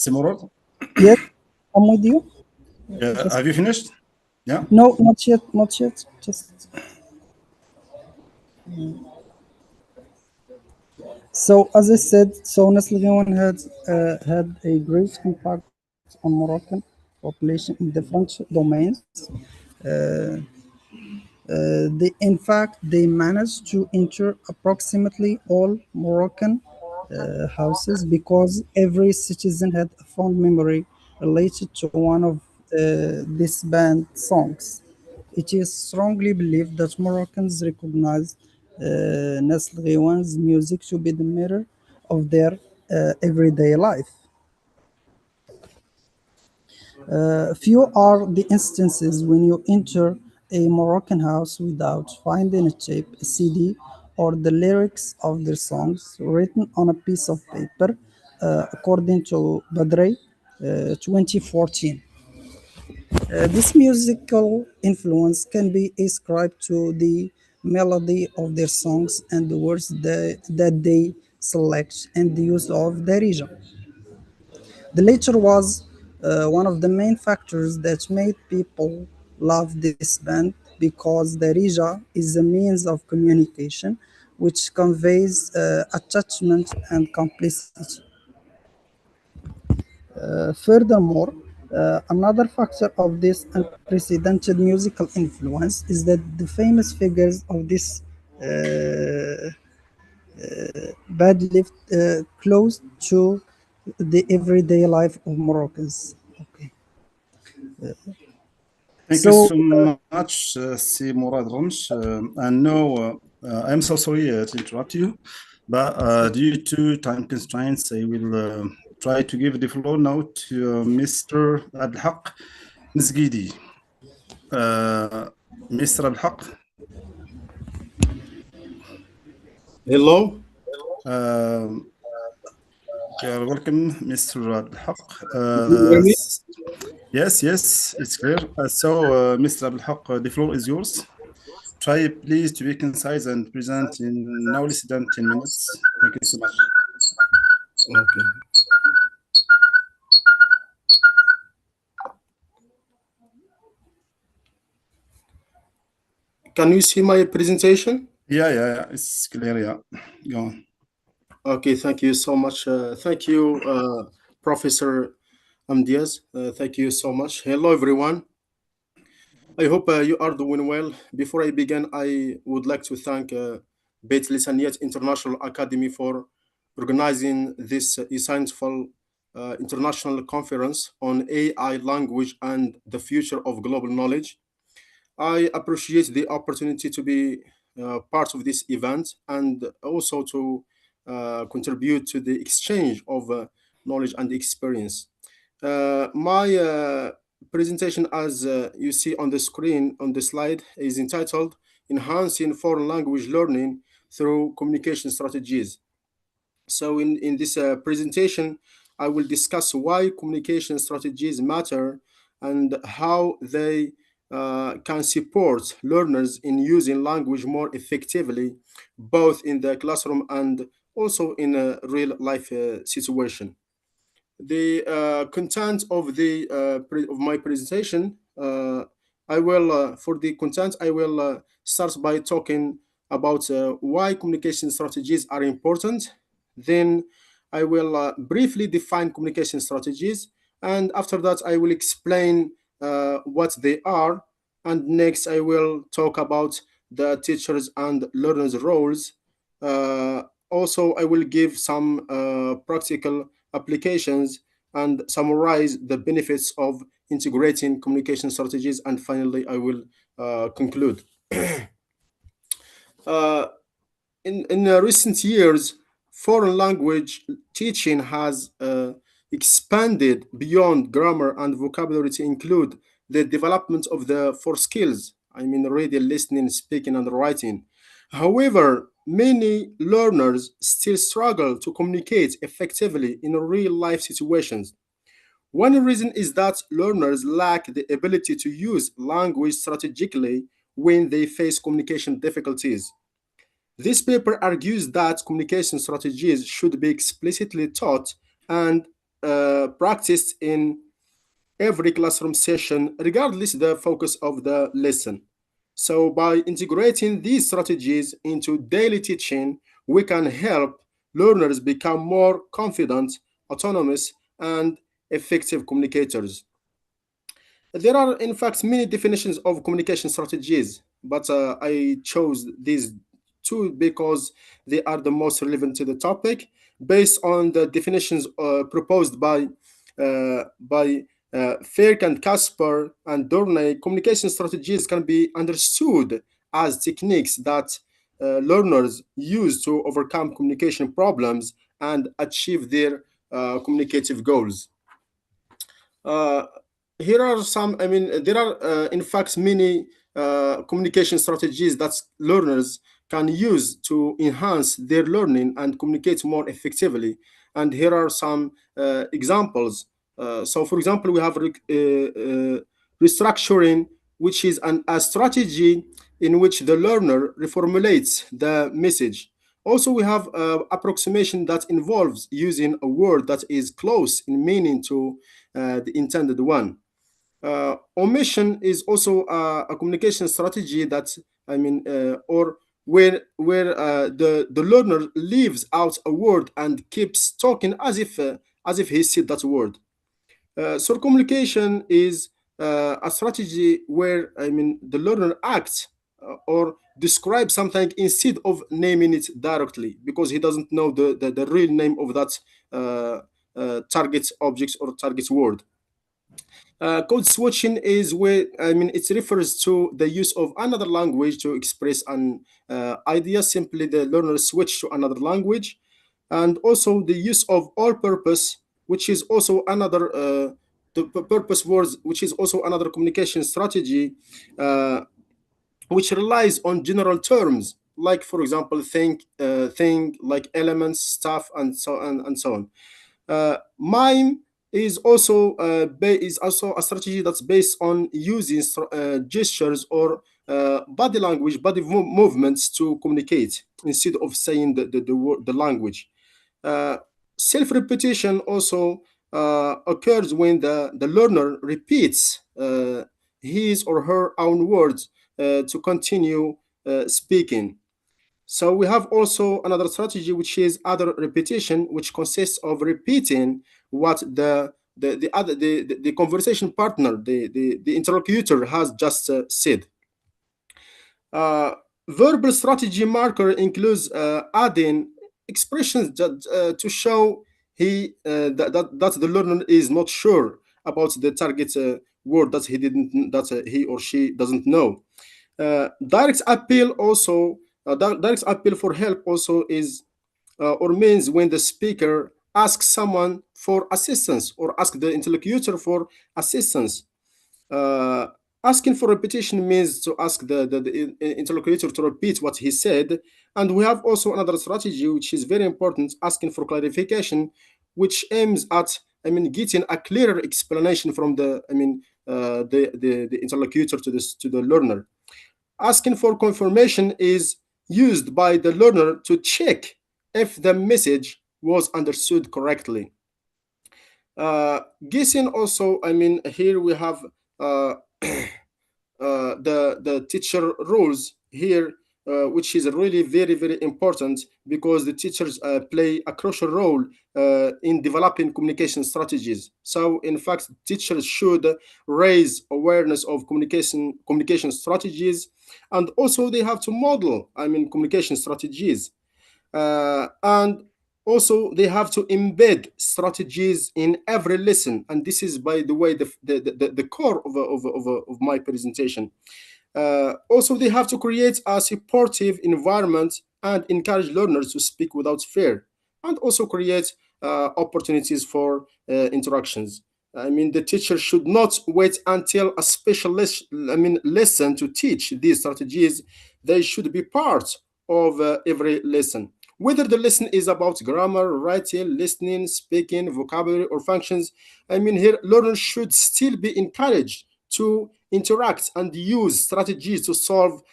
Simorod? Yes, I'm with you. Have you finished? Yeah. No, not yet, not yet. Just so, as I said, so Nasl had a great impact on Moroccan population in different domains. In fact, they managed to enter approximately all Moroccan houses because every citizen had a fond memory related to one of this band songs. It is strongly believed that Moroccans recognize Nasl music to be the mirror of their everyday life. Few are the instances when you enter a Moroccan house without finding a tape, a CD, or the lyrics of their songs written on a piece of paper, according to Badri, 2014. This musical influence can be ascribed to the melody of their songs and the words that they select and the use of the region. The latter was one of the main factors that made people love this band because the Rija is a means of communication which conveys attachment and complicity. Furthermore, another factor of this unprecedented musical influence is that the famous figures of this band lived close to the everyday life of Moroccans. Okay. Thank you so much, Si Murad Ramsh. And no, I'm so sorry to interrupt you, but due to time constraints, I will try to give the floor now to Mr. Abdelhak Nzgidi. Mr. Abdelhak. Hello. You're welcome, Mr. Abdelhak. Can you hear me? Yes, it's clear. Mr. Abdelhak, the floor is yours. Try please to be concise and present in no less than 10 minutes. Thank you so much. Okay. Can you see my presentation? Yeah, it's clear, yeah. Go on. Okay, thank you so much. Thank you, Professor Amdiaz. Thank you so much. Hello, everyone. I hope you are doing well. Before I begin, I would like to thank Bitlisaniyat International Academy for organizing this essential international conference on AI language and the future of global knowledge. I appreciate the opportunity to be part of this event and also to contribute to the exchange of knowledge and experience. My presentation, as you see on the screen on the slide, is entitled Enhancing Foreign Language Learning Through Communication Strategies. So in this presentation, I will discuss why communication strategies matter and how they can support learners in using language more effectively, both in the classroom and also in a real life situation. The content of the of my presentation, I will for the content I will start by talking about why communication strategies are important. Then I will briefly define communication strategies, and after that I will explain what they are. And next I will talk about the teachers and learners roles. Also, I will give some practical applications and summarize the benefits of integrating communication strategies. And finally, I will conclude. In recent years, foreign language teaching has expanded beyond grammar and vocabulary to include the development of the four skills. I mean, reading, listening, speaking, and writing. However, many learners still struggle to communicate effectively in real life situations. One reason is that learners lack the ability to use language strategically when they face communication difficulties. This paper argues that communication strategies should be explicitly taught and practiced in every classroom session, regardless the focus of the lesson. So by integrating these strategies into daily teaching, we can help learners become more confident, autonomous, and effective communicators. There are, in fact, many definitions of communication strategies, but I chose these two because they are the most relevant to the topic. Based on the definitions proposed by Ferk and Kasper and Dornay, communication strategies can be understood as techniques that learners use to overcome communication problems and achieve their communicative goals. here are some, there are in fact many communication strategies that learners can use to enhance their learning and communicate more effectively. And here are some examples. So for example, we have restructuring, which is a strategy in which the learner reformulates the message. Also, we have approximation that involves using a word that is close in meaning to the intended one. Omission is also a communication strategy that, or where the learner leaves out a word and keeps talking as if he said that word. Circumlocution is a strategy where the learner acts or describes something instead of naming it directly because he doesn't know the real name of that target object or target word. Code switching is where it refers to the use of another language to express an idea. Simply, the learner switch to another language, and also the use of all-purpose, which is also another purpose words, which is also another communication strategy, which relies on general terms, like for example, thing, like elements, stuff, and so on and so on. Mime is also a strategy that's based on using gestures or body language, body movements to communicate instead of saying the language. Self-repetition also occurs when the learner repeats his or her own words to continue speaking. So we have also another strategy, which is other repetition, which consists of repeating what the conversation partner, the interlocutor has just said. Verbal strategy marker includes adding expressions to show that the learner is not sure about the target word that he or she doesn't know. Direct appeal also, direct appeal for help also is or means when the speaker asks someone for assistance or asks the interlocutor for assistance. Asking for repetition means to ask the interlocutor to repeat what he said. And we have also another strategy, which is very important, asking for clarification, which aims at, getting a clearer explanation from the interlocutor to the learner. Asking for confirmation is used by the learner to check if the message was understood correctly. Guessing also, here we have the teacher rules here, which is really very, very important because the teachers play a crucial role in developing communication strategies. So in fact, teachers should raise awareness of communication strategies, and also they have to model, communication strategies. And also they have to embed strategies in every lesson, and this is, by the way, the core of my presentation. Also, they have to create a supportive environment and encourage learners to speak without fear, and also create opportunities for interactions. The teacher should not wait until a special lesson to teach these strategies. They should be part of every lesson. Whether the lesson is about grammar, writing, listening, speaking, vocabulary, or functions, here learners should still be encouraged to interact and use strategies to solve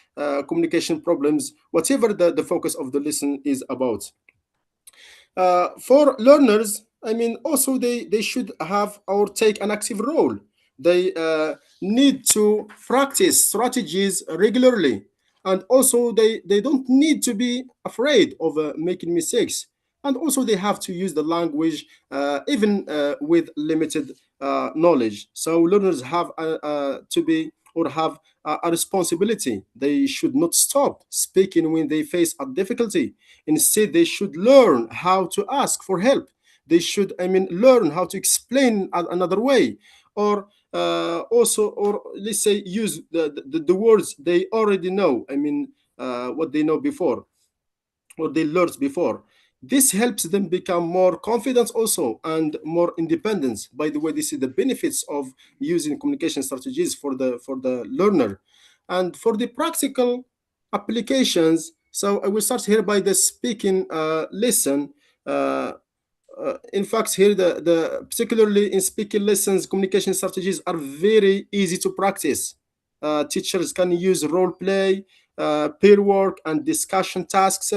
communication problems, whatever the focus of the lesson is about. For learners, also they should have or take an active role. They need to practice strategies regularly, and also they don't need to be afraid of making mistakes. And also they have to use the language even with limited knowledge. So learners have to be or have a responsibility. They should not stop speaking when they face a difficulty. Instead, they should learn how to ask for help. They should, learn how to explain another way, or also, or let's say, use the words they already know. What they know before, or they learned before. This helps them become more confident also and more independent. By the way, this is the benefits of using communication strategies for the learner. And for the practical applications, so I will start here by the speaking lesson. In fact, here particularly in speaking lessons, communication strategies are very easy to practice. Teachers can use role play, peer work, and discussion tasks.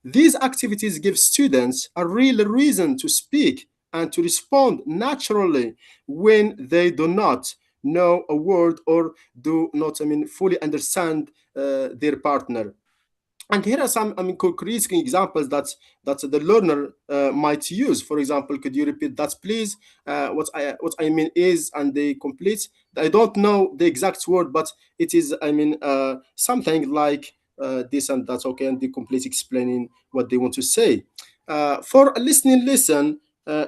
These activities give students a real reason to speak and to respond naturally when they do not know a word or do not, fully understand their partner. And here are some, concrete examples that the learner might use. For example, could you repeat that, please? What I mean is, and they complete. I don't know the exact word, but it is, something like this and that. Okay, and they complete explaining what they want to say. For a listening lesson,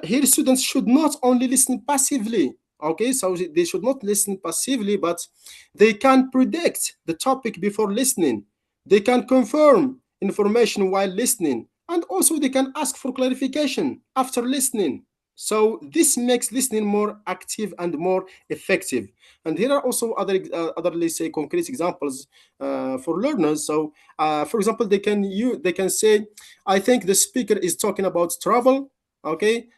here students should not only listen passively. Okay, so they should not listen passively, but they can predict the topic before listening. They can confirm information while listening, and also they can ask for clarification after listening. So this makes listening more active and more effective. And here are also other, let's say, concrete examples for learners. So, for example, they can say, "I think the speaker is talking about travel." Okay,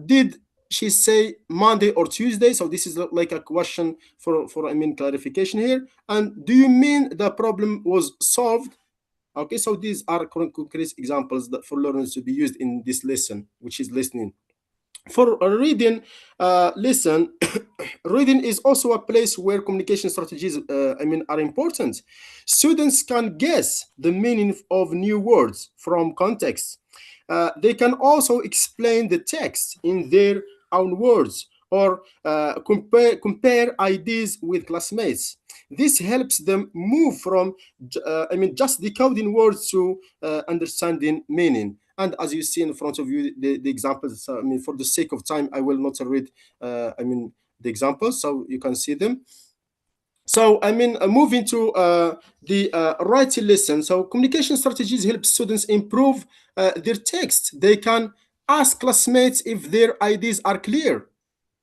did she say Monday or Tuesday? So this is like a question for clarification here. And do you mean the problem was solved? Okay, so these are concrete examples that for learners to be used in this lesson, which is listening. For a reading lesson, reading is also a place where communication strategies are important. Students can guess the meaning of new words from context. They can also explain the text in their own words or compare ideas with classmates. This helps them move from just decoding words to understanding meaning. And as you see in front of you, the examples, for the sake of time, I will not read, the examples, so you can see them. So, moving to the writing lesson. So, communication strategies help students improve their text. They can ask classmates if their ideas are clear.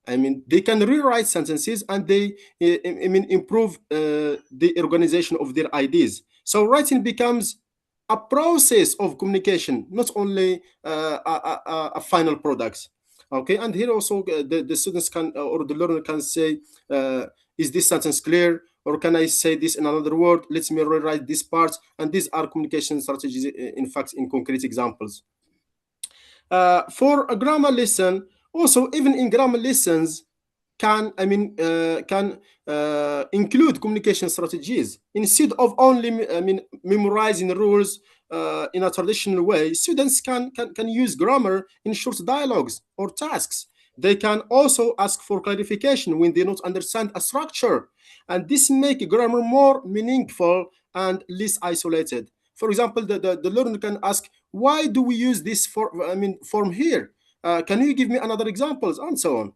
They can rewrite sentences and they, improve the organization of their ideas. So, writing becomes a process of communication, not only a final product. Okay, and here also the students can or the learner can say, is this sentence clear? Or can I say this in another word? Let me rewrite this part. And these are communication strategies, in fact, in concrete examples. For a grammar lesson, also even in grammar lessons, can include communication strategies instead of only memorizing rules in a traditional way. Students can use grammar in short dialogues or tasks. They can also ask for clarification when they don't understand a structure, and this make grammar more meaningful and less isolated. For example, the learner can ask, why do we use this form here? Can you give me another examples, and so on.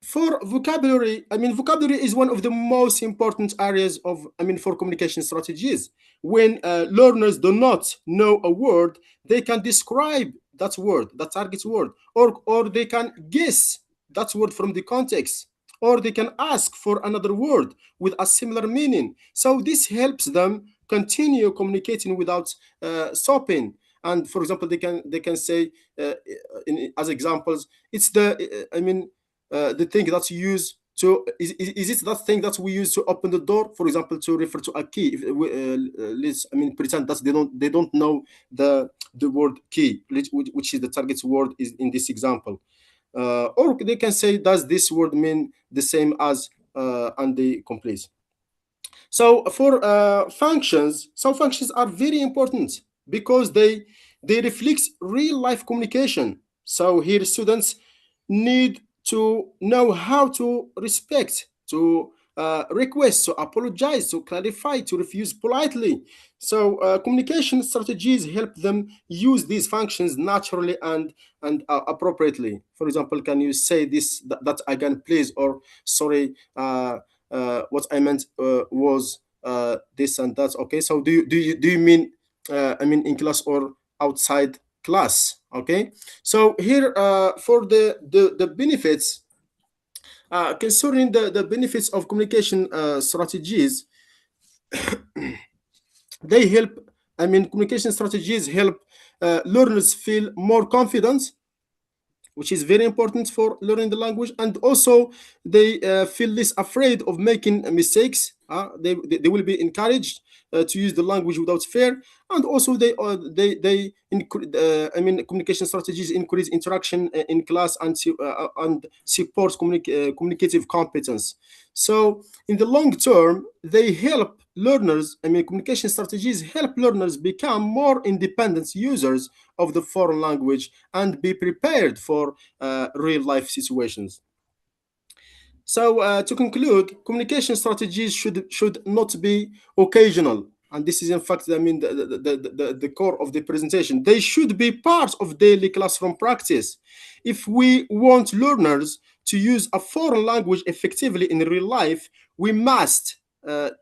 For vocabulary, vocabulary is one of the most important areas of, for communication strategies. When learners do not know a word, they can describe that word, that target word, or they can guess that word from the context, or they can ask for another word with a similar meaning. So this helps them continue communicating without stopping. And for example, they can say, as examples, it's the the thing that you use to is it that thing that we use to open the door? For example, to refer to a key. If let's pretend that they don't know the word key, which is the target word is in this example. Or they can say, does this word mean the same as and they complete. So for functions, some functions are very important because they reflect real life communication. So here students need to know how to respect, to request, to apologize, to clarify, to refuse politely. So communication strategies help them use these functions naturally and appropriately. For example, can you say this that again, please? Or sorry, what I meant was this and that. Okay, so do you mean in class, or outside class. Okay, so here for the benefits concerning the benefits of communication strategies, they help. I mean, communication strategies help learners feel more confident, which is very important for learning the language, and also they feel less afraid of making mistakes. They will be encouraged to use the language without fear, and also I mean, communication strategies increase interaction in class and support communicative competence. So in the long term, they help learners. I mean, communication strategies help learners become more independent users of the foreign language and be prepared for real life situations. So to conclude, communication strategies should not be occasional, and this is in fact, I mean, the core of the presentation. They should be part of daily classroom practice. If we want learners to use a foreign language effectively in real life, we must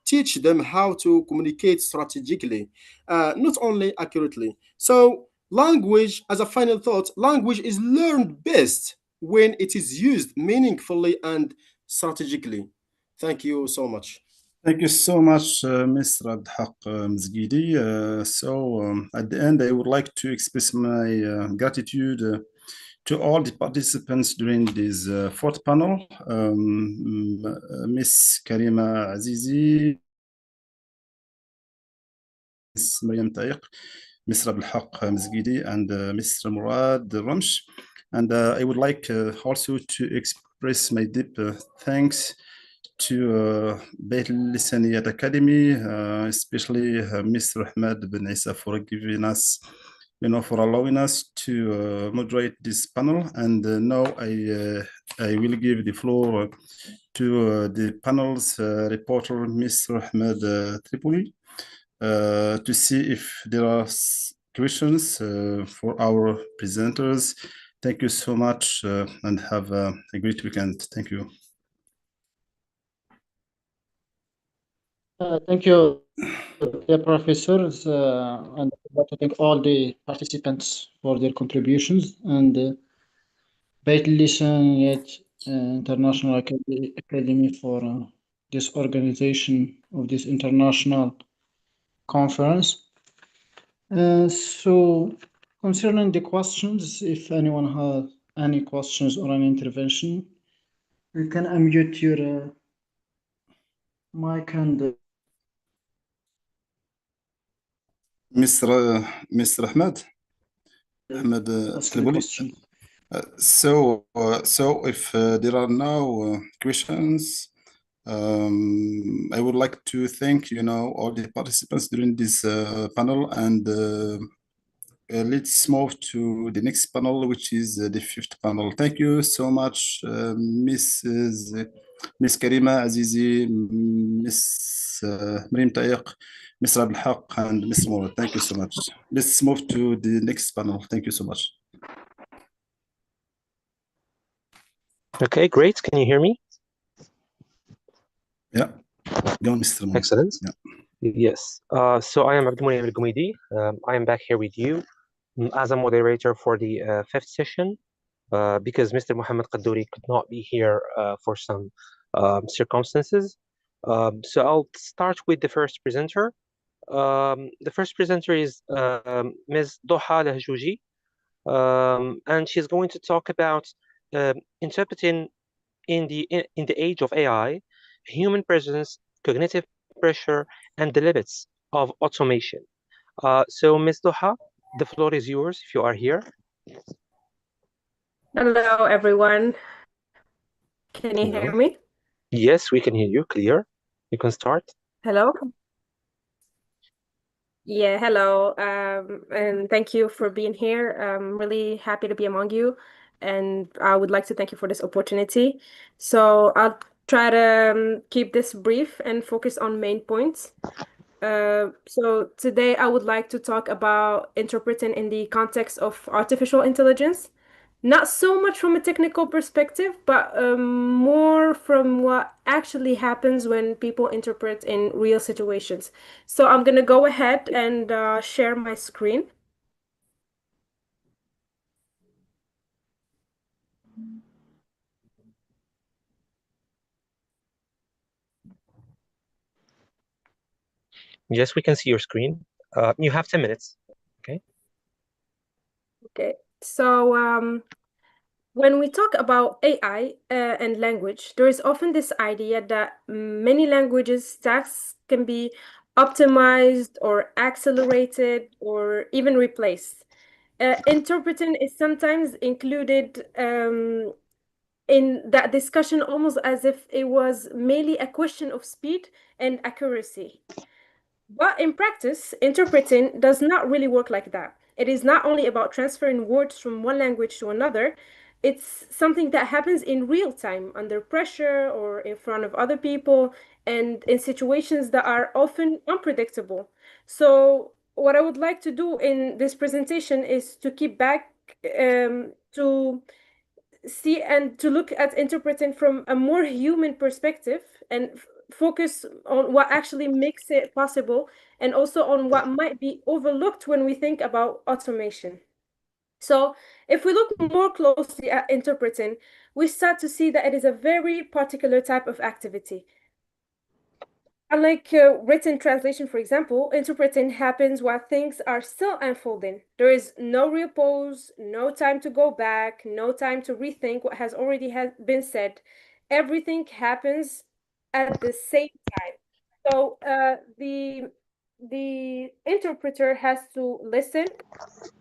teach them how to communicate strategically, not only accurately. So language, as a final thought, language is learned best when it is used meaningfully and strategically. Thank you so much. Thank you so much, Mr. Abdelhak Mzgidi. At the end, I would like to express my gratitude to all the participants during this fourth panel. Miss Karima Azizi, Miss Mariam Taiq, Mr. Abdelhak Mzgidi, and Mr. Murad Ramsh. And I would like also to express my deep thanks to Bitlisaniyat Academy, especially Mr. Ahmed bin Isa for giving us, for allowing us to moderate this panel. And now I will give the floor to the panel's reporter, Mr. Ahmed Tripoli, to see if there are questions for our presenters. Thank you so much and have a great weekend. Thank you. Thank you, dear professors, and I'd like to thank all the participants for their contributions, and Bitlisaniyat International Academy for this organization of this international conference. So concerning the questions, if anyone has any questions or any intervention, you can unmute your mic and Mr. Ahmed Tripoli. So if there are no questions, I would like to thank all the participants during this panel, and let's move to the next panel, which is the fifth panel. Thank you so much, Miss Karima Azizi, Miss Mariam Taiq, Mr. Abdelhak, and Mr. Mourad. Thank you so much. Let's move to the next panel. Thank you so much. Okay, great. Can you hear me? Yeah. Go on, Mr. Mourad. Excellent. Yeah. Yes. So I am Abdelmuniem El-Gomidi. I am back here with you as a moderator for the fifth session because Mr. Mohammed Qaddouri could not be here for some circumstances. So I'll start with the first presenter. The first presenter is Ms. Doha Lahjouji, and she's going to talk about interpreting in the age of AI, human presence, cognitive pressure, and the limits of automation. So Ms. Doha, the floor is yours if you are here. Hello, everyone. Can you hear me? Yes, we can hear you clear. You can start. Hello. Yeah, hello. And thank you for being here. I'm really happy to be among you. And I would like to thank you for this opportunity. So I'll try to keep this brief and focus on main points. So today I would like to talk about interpreting in the context of artificial intelligence. Not so much from a technical perspective, but more from what actually happens when people interpret in real situations. So I'm going to go ahead and share my screen. Yes, we can see your screen. You have 10 minutes. Okay. Okay. So when we talk about AI and language, there is often this idea that many languages tasks can be optimized or accelerated or even replaced. Interpreting is sometimes included in that discussion almost as if it was merely a question of speed and accuracy. But in practice, interpreting does not really work like that. It is not only about transferring words from one language to another, it's something that happens in real time, under pressure or in front of other people, and in situations that are often unpredictable. So, what I would like to do in this presentation is to keep back to see and to look at interpreting from a more human perspective and focus on what actually makes it possible and also on what might be overlooked when we think about automation. So if we look more closely at interpreting, we start to see that it is a very particular type of activity. Unlike written translation, for example, interpreting happens while things are still unfolding. There is no real pause, no time to go back, no time to rethink what has already been said. Everything happens at the same time. So the interpreter has to listen,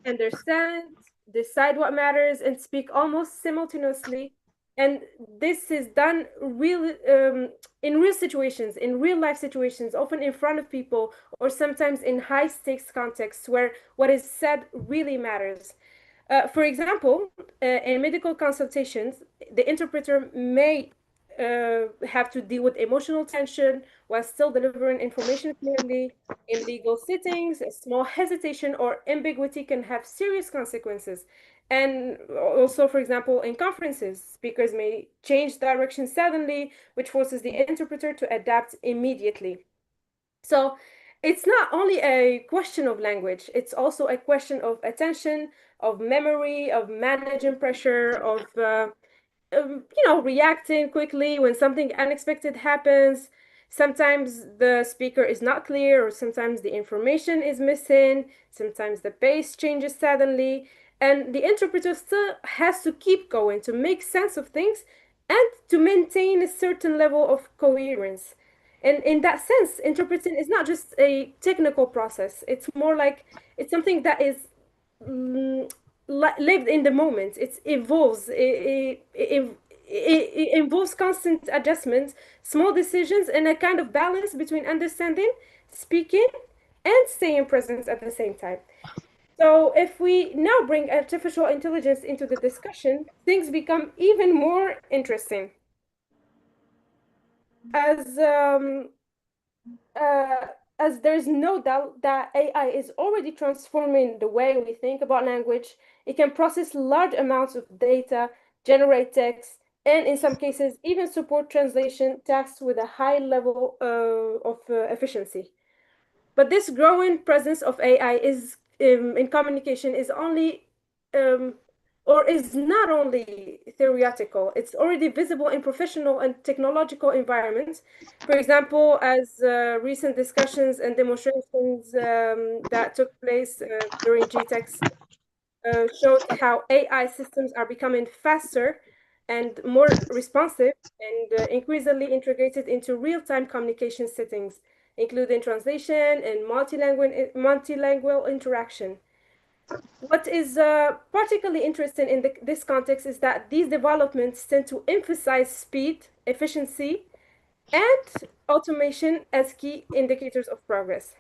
understand, decide what matters, and speak almost simultaneously. And this is done in real situations, in real life situations, often in front of people, or sometimes in high stakes contexts where what is said really matters. For example, in medical consultations, the interpreter may have to deal with emotional tension while still delivering information clearly. In legal sittings, a small hesitation or ambiguity can have serious consequences. And also, for example, in conferences, speakers may change direction suddenly, which forces the interpreter to adapt immediately. So it's not only a question of language, it's also a question of attention, of memory, of managing pressure, of reacting quickly when something unexpected happens. Sometimes the speaker is not clear, or sometimes the information is missing, sometimes the pace changes suddenly, and the interpreter still has to keep going to make sense of things and to maintain a certain level of coherence. And in that sense, interpreting is not just a technical process, it's more like it's something that is lived in the moment. It evolves. It involves constant adjustment, small decisions, and a kind of balance between understanding, speaking, and staying present at the same time. So if we now bring artificial intelligence into the discussion, things become even more interesting. As there's no doubt that AI is already transforming the way we think about language. It can process large amounts of data, generate text, and in some cases, even support translation tasks with a high level of efficiency. But this growing presence of AI is in communication is only or is not only theoretical, it's already visible in professional and technological environments. For example, as recent discussions and demonstrations that took place during GTEx showed how AI systems are becoming faster and more responsive and increasingly integrated into real-time communication settings, including translation and multilingual interaction. What is particularly interesting in this context is that these developments tend to emphasize speed, efficiency, and automation as key indicators of progress.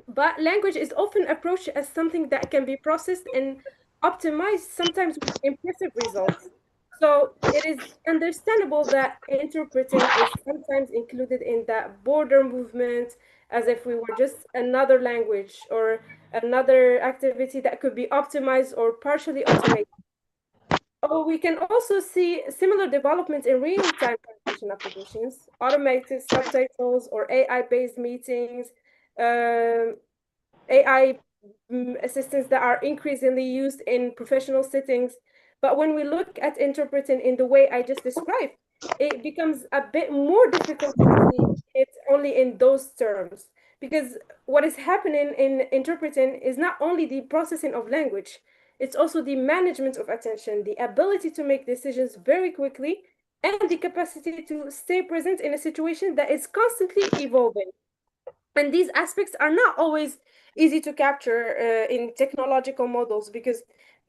But language is often approached as something that can be processed and optimized, sometimes with impressive results. So it is understandable that interpreting is sometimes included in that border movement, as if we were just another language or another activity that could be optimized or partially automated. Oh, we can also see similar developments in real-time translation applications, automated subtitles, or AI-based meetings, AI assistants that are increasingly used in professional settings. But when we look at interpreting in the way I just described, it becomes a bit more difficult to see it only in those terms, because what is happening in interpreting is not only the processing of language, it's also the management of attention, the ability to make decisions very quickly, and the capacity to stay present in a situation that is constantly evolving. And these aspects are not always easy to capture in technological models because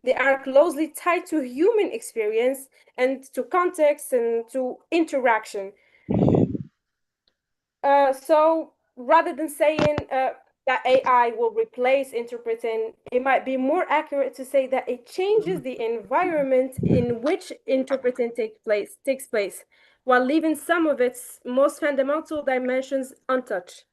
they are closely tied to human experience and to context and to interaction. So rather than saying that AI will replace interpreting, it might be more accurate to say that it changes the environment in which interpreting takes place, while leaving some of its most fundamental dimensions untouched.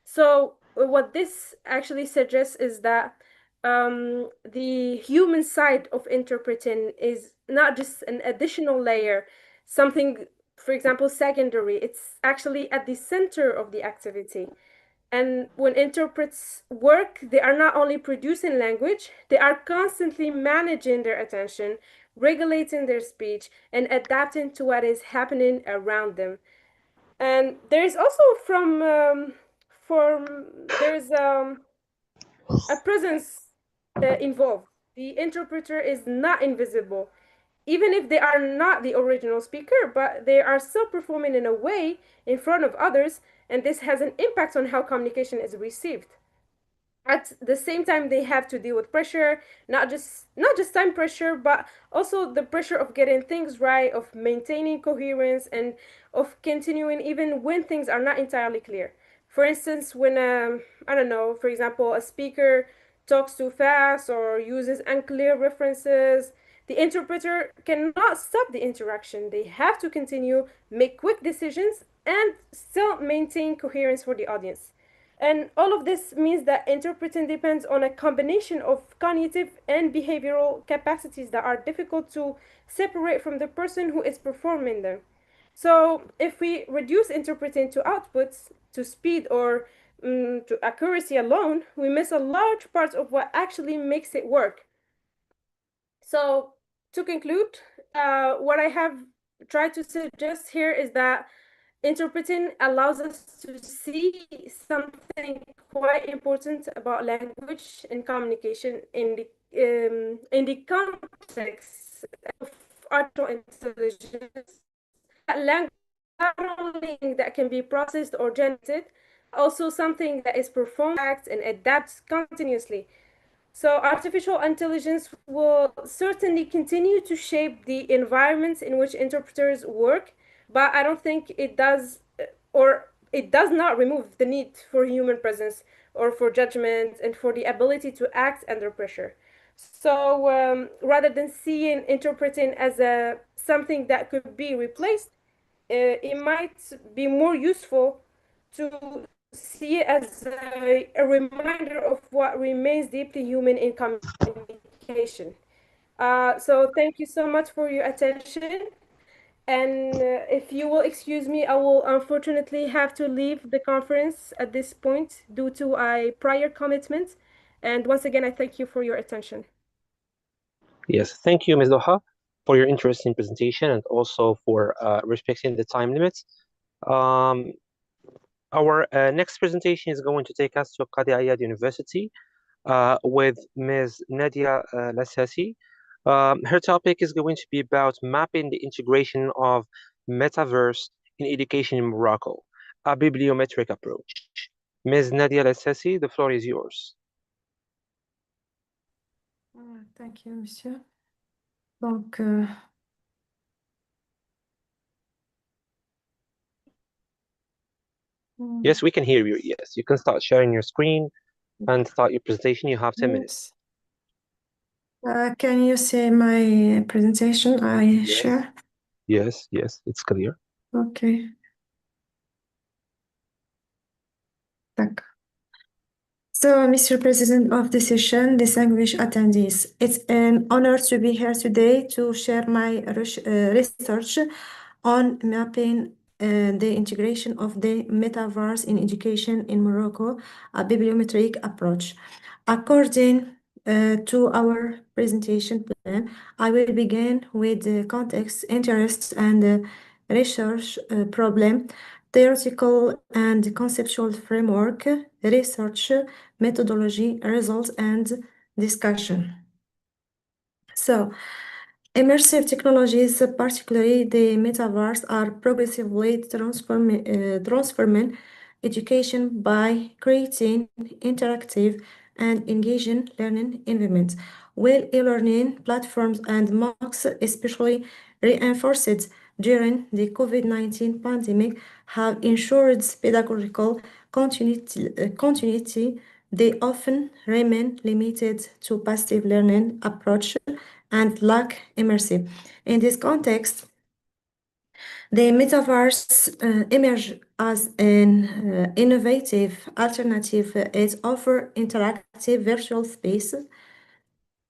So what this actually suggests is that the human side of interpreting is not just an additional layer, something, for example, secondary. It's actually at the center of the activity. And when interprets work, they are not only producing language, they are constantly managing their attention, regulating their speech, and adapting to what is happening around them. And there's also there's a presence involved. The interpreter is not invisible, even if they are not the original speaker, but they are still performing in a way in front of others, and this has an impact on how communication is received. At the same time, they have to deal with pressure, not just time pressure, but also the pressure of getting things right, of maintaining coherence, and of continuing even when things are not entirely clear. For instance, when I don't know, for example, a speaker talks too fast or uses unclear references, the interpreter cannot stop the interaction. They have to continue, make quick decisions, and still maintain coherence for the audience. And all of this means that interpreting depends on a combination of cognitive and behavioral capacities that are difficult to separate from the person who is performing them. So if we reduce interpreting to outputs, to speed, or to accuracy alone, we miss a large part of what actually makes it work. So to conclude, what I have tried to suggest here is that interpreting allows us to see something quite important about language and communication in the context of artificial intelligence. That language not only that can be processed or generated, also something that is performed, acts, and adapts continuously. So artificial intelligence will certainly continue to shape the environments in which interpreters work, but I don't think it does, or it does not remove the need for human presence or for judgment and for the ability to act under pressure. So rather than seeing interpreting as something that could be replaced, it might be more useful to see it as a reminder of what remains deeply human in communication. So thank you so much for your attention. And if you will excuse me, I will unfortunately have to leave the conference at this point due to a prior commitment. And once again, I thank you for your attention. Yes, thank you, Ms. Doha, for your interesting presentation and also for respecting the time limits. Our next presentation is going to take us to Qadi Ayad University with Ms. Nadia Lassasi. Her topic is going to be about mapping the integration of metaverse in education in Morocco, a bibliometric approach. Ms. Nadia Lassasi, the floor is yours. Thank you, monsieur. Donc, Yes, we can hear you. Yes, you can start sharing your screen and start your presentation. You have 10 minutes. Can you see my presentation I share? Yes, it's clear. Okay. D'accord. So, Mr. President of the session, distinguished attendees, it's an honor to be here today to share my research on mapping the integration of the metaverse in education in Morocco, a bibliometric approach. According to our presentation plan, I will begin with the context, interests, and research problem theoretical and conceptual framework, research, methodology, results, and discussion. So, immersive technologies, particularly the metaverse, are progressively transforming education by creating interactive and engaging learning environments, while e-learning platforms and MOOCs, especially reinforced during the COVID-19 pandemic, have ensured pedagogical continuity. They often remain limited to passive learning approach and lack immersive. In this context, the metaverse emerged as an innovative alternative. It offers interactive virtual spaces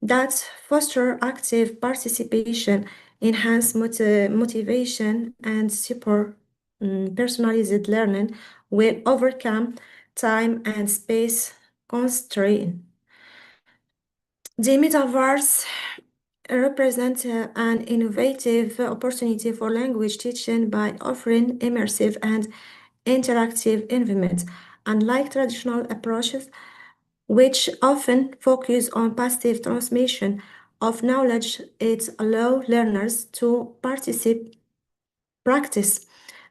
that foster active participation, enhance motivation, and support personalized learning will overcome time and space constraints. The metaverse represents an innovative opportunity for language teaching by offering immersive and interactive environments. Unlike traditional approaches, which often focus on passive transmission of knowledge, it allows learners to practice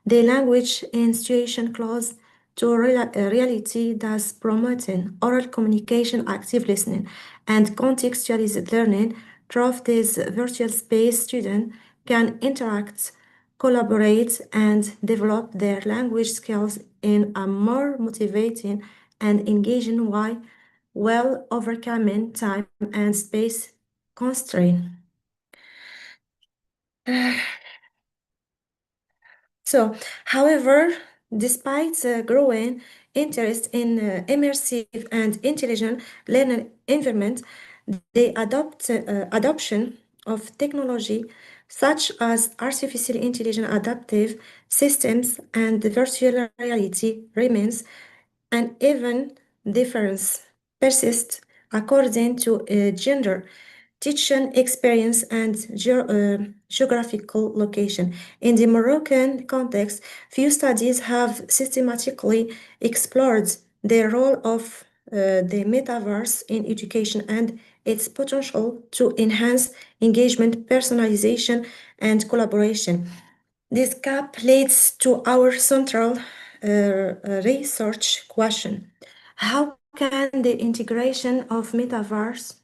the language in situation close to reality, thus promoting oral communication, active listening, and contextualized learning. Through this virtual space, students can interact, collaborate, and develop their language skills in a more motivating and engaging way while overcoming time and space constraints. So, however, despite growing interest in immersive and intelligent learning environment, the adoption of technology such as artificial intelligence, adaptive systems, and virtual reality remains uneven. Difference persists according to gender, teaching experience, and geographical location. In the Moroccan context, few studies have systematically explored the role of the metaverse in education and its potential to enhance engagement, personalization, and collaboration. This gap leads to our central research question. How can the integration of metaverse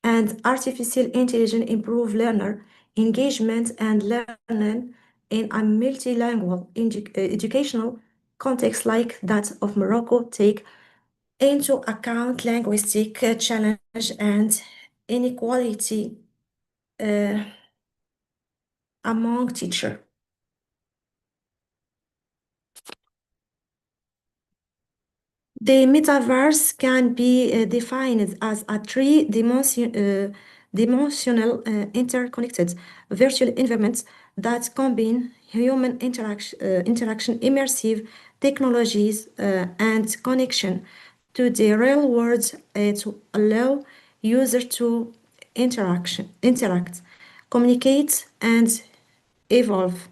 and artificial intelligence improve learner engagement and learning in a multilingual educational context like that of Morocco, take into account linguistic challenge and inequality among teachers? The metaverse can be defined as a three-dimensional interconnected virtual environment that combine human interaction, immersive technologies, and connection to the real world to allow users to interact, communicate, and evolve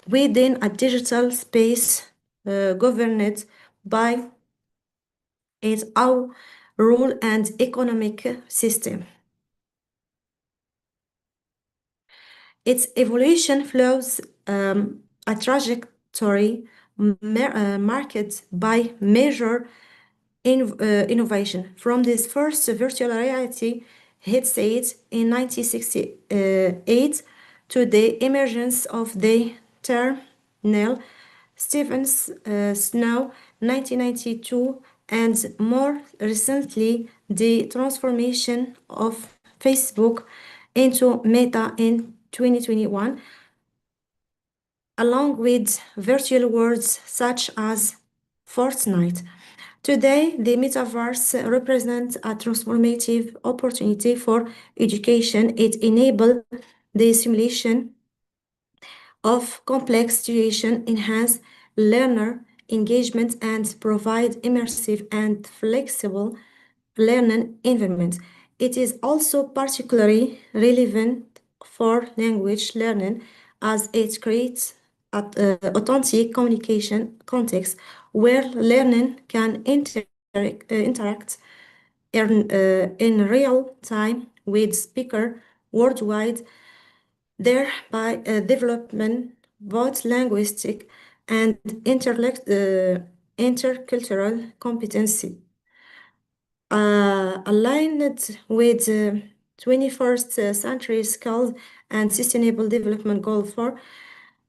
within a digital space governed by its own rule and economic system. Its evolution follows a trajectory marked by major innovation. From this first virtual reality headset in 1968 to the emergence of the term Neil Stevens Snow 1992, and more recently the transformation of Facebook into Meta in 2021, along with virtual worlds such as Fortnite. Today, the metaverse represents a transformative opportunity for education. It enables the simulation of complex situations, enhance learner engagement, and provide immersive and flexible learning environments. It is also particularly relevant for language learning as it creates authentic communication context where learning can interact in real time with speaker worldwide, thereby development both linguistic and intercultural competency. Aligned with 21st century skills and sustainable development goal for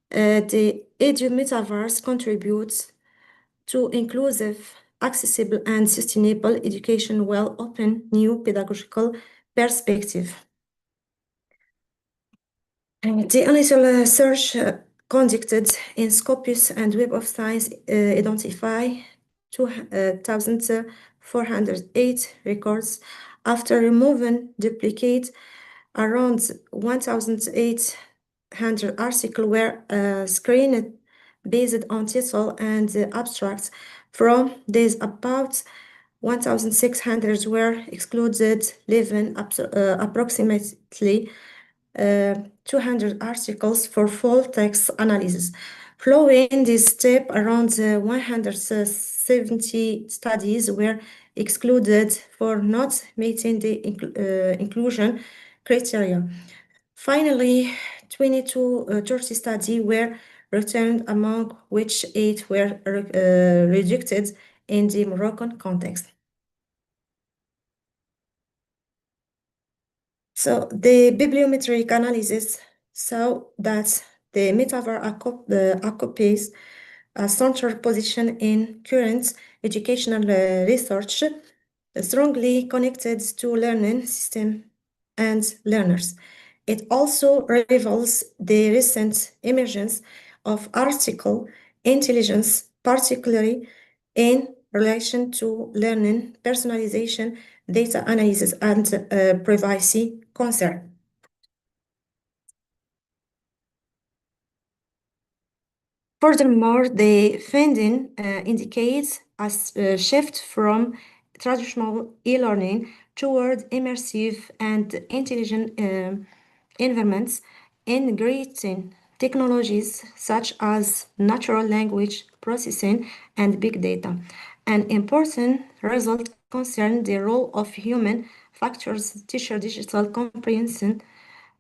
the Edu Metaverse contributes to inclusive, accessible, and sustainable education while open new pedagogical perspective. The initial search conducted in Scopus and Web of Science identify 2,408 records. After removing duplicate, around 1,800 articles were screened based on title and abstracts. From these, about 1,600 were excluded, leaving approximately 200 articles for full text analysis. Following this step, around 170 studies were excluded for not meeting the inclusion criteria. Finally, 30 studies were returned, among which 8 were rejected in the Moroccan context. So the bibliometric analysis saw that the metaverse occupies a central position in current educational research, strongly connected to learning system and learners. It also reveals the recent emergence of artificial intelligence, particularly in relation to learning, personalization, data analysis, and privacy concern. Furthermore, the finding indicates a shift from traditional e-learning toward immersive and intelligent environments, integrating technologies such as natural language processing and big data. An important result concerns the role of human factors, teacher digital comprehension,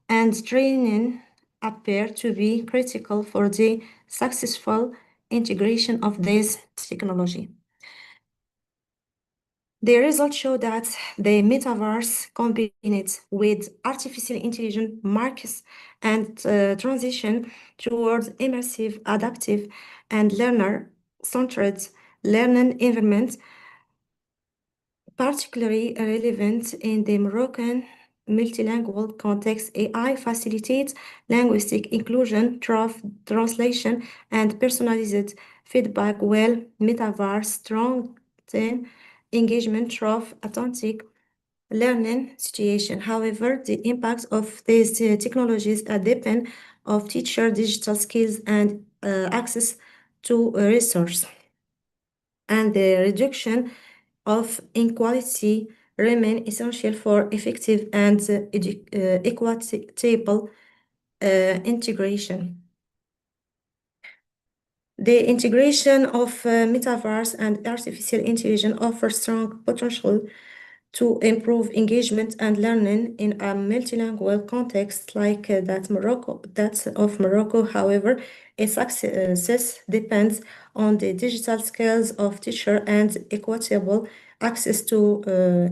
and training appear to be critical for the successful integration of this technology. The results show that the metaverse combined with artificial intelligence marks and transition towards immersive, adaptive, and learner-centered learning environments, particularly relevant in the Moroccan multilingual context. AI facilitates linguistic inclusion, translation, and personalized feedback, while metaverse strengthens engagement through authentic learning situation. However, the impact of these technologies depend on teacher digital skills and access to resources. And the reduction of inequality remain essential for effective and equitable integration. The integration of metaverse and artificial intelligence offers strong potential to improve engagement and learning in a multilingual context like that of Morocco. However, its success depends on the digital skills of teacher and equitable access to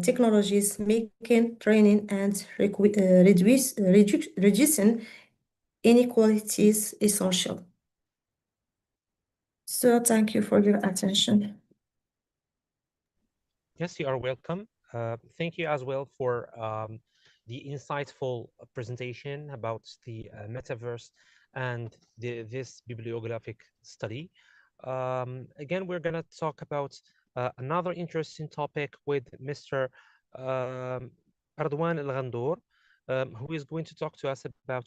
technologies, making training and reducing inequalities essential. So thank you for your attention. Yes, you are welcome. Thank you as well for the insightful presentation about the metaverse and this bibliographic study. Again, we're going to talk about another interesting topic with Mr. Ardwan El-Ghandour, who is going to talk to us about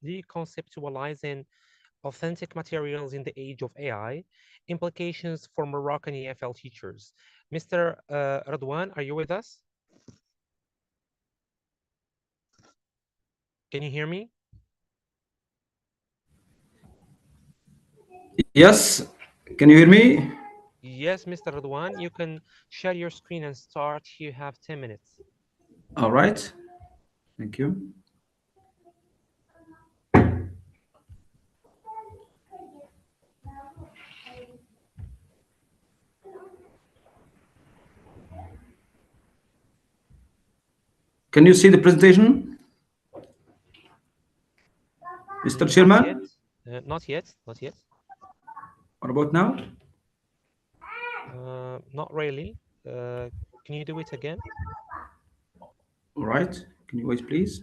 reconceptualizing authentic materials in the age of AI, implications for Moroccan EFL teachers. Mr. Radwan, are you with us? Can you hear me? Yes, can you hear me? Yes, Mr. Radwan, you can share your screen and start. You have 10 minutes. All right. Thank you. Can you see the presentation? Mr. Chairman? Not yet. Not yet. What about now? Not really. Can you do it again? All right. Can you wait, please?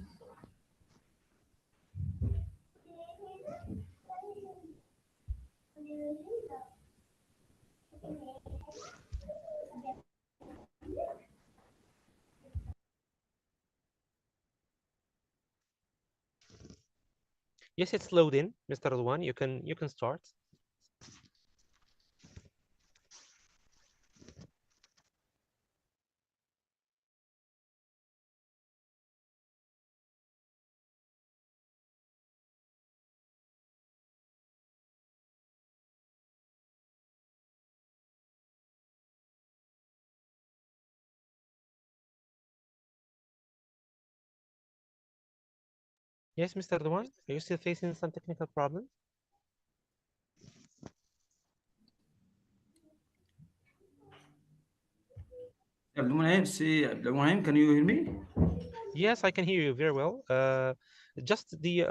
Yes, it's loading, Mr. Radwan. You can start. Yes, Mr. Radwan, are you still facing some technical problems? Can you hear me? Yes, I can hear you very well. Just the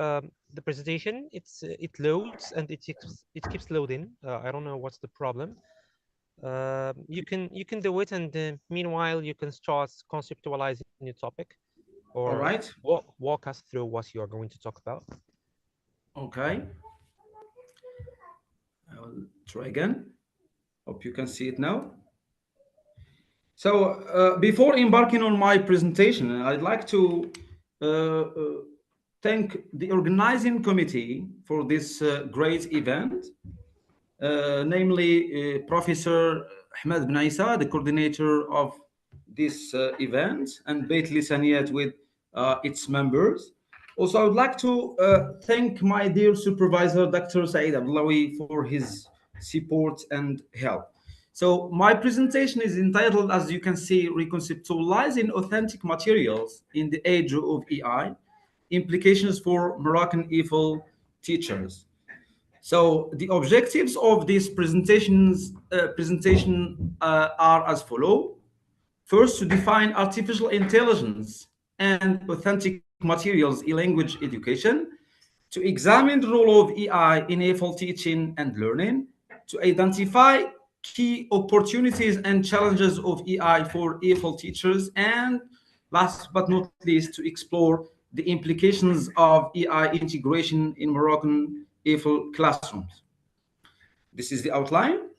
presentation, it loads and it keeps loading. I don't know what's the problem. You can do it, and meanwhile you can start conceptualizing your topic, or All right. walk us through what you are going to talk about. Okay. I will try again. Hope you can see it now. So before embarking on my presentation, I'd like to thank the organizing committee for this great event, namely Professor Ahmed Ben Isa, the coordinator of this event, and Bitlisaniyat with its members. Also, I would like to thank my dear supervisor, Dr. Saeed Abdullawi, for his support and help. So my presentation is entitled, as you can see, Reconceptualizing Authentic Materials in the Age of AI, Implications for Moroccan EFL Teachers. So the objectives of this presentation are as follow. First, to define artificial intelligence and authentic materials in language education, to examine the role of AI in EFL teaching and learning, to identify key opportunities and challenges of AI for EFL teachers, and last but not least, to explore the implications of AI integration in Moroccan EFL classrooms. This is the outline.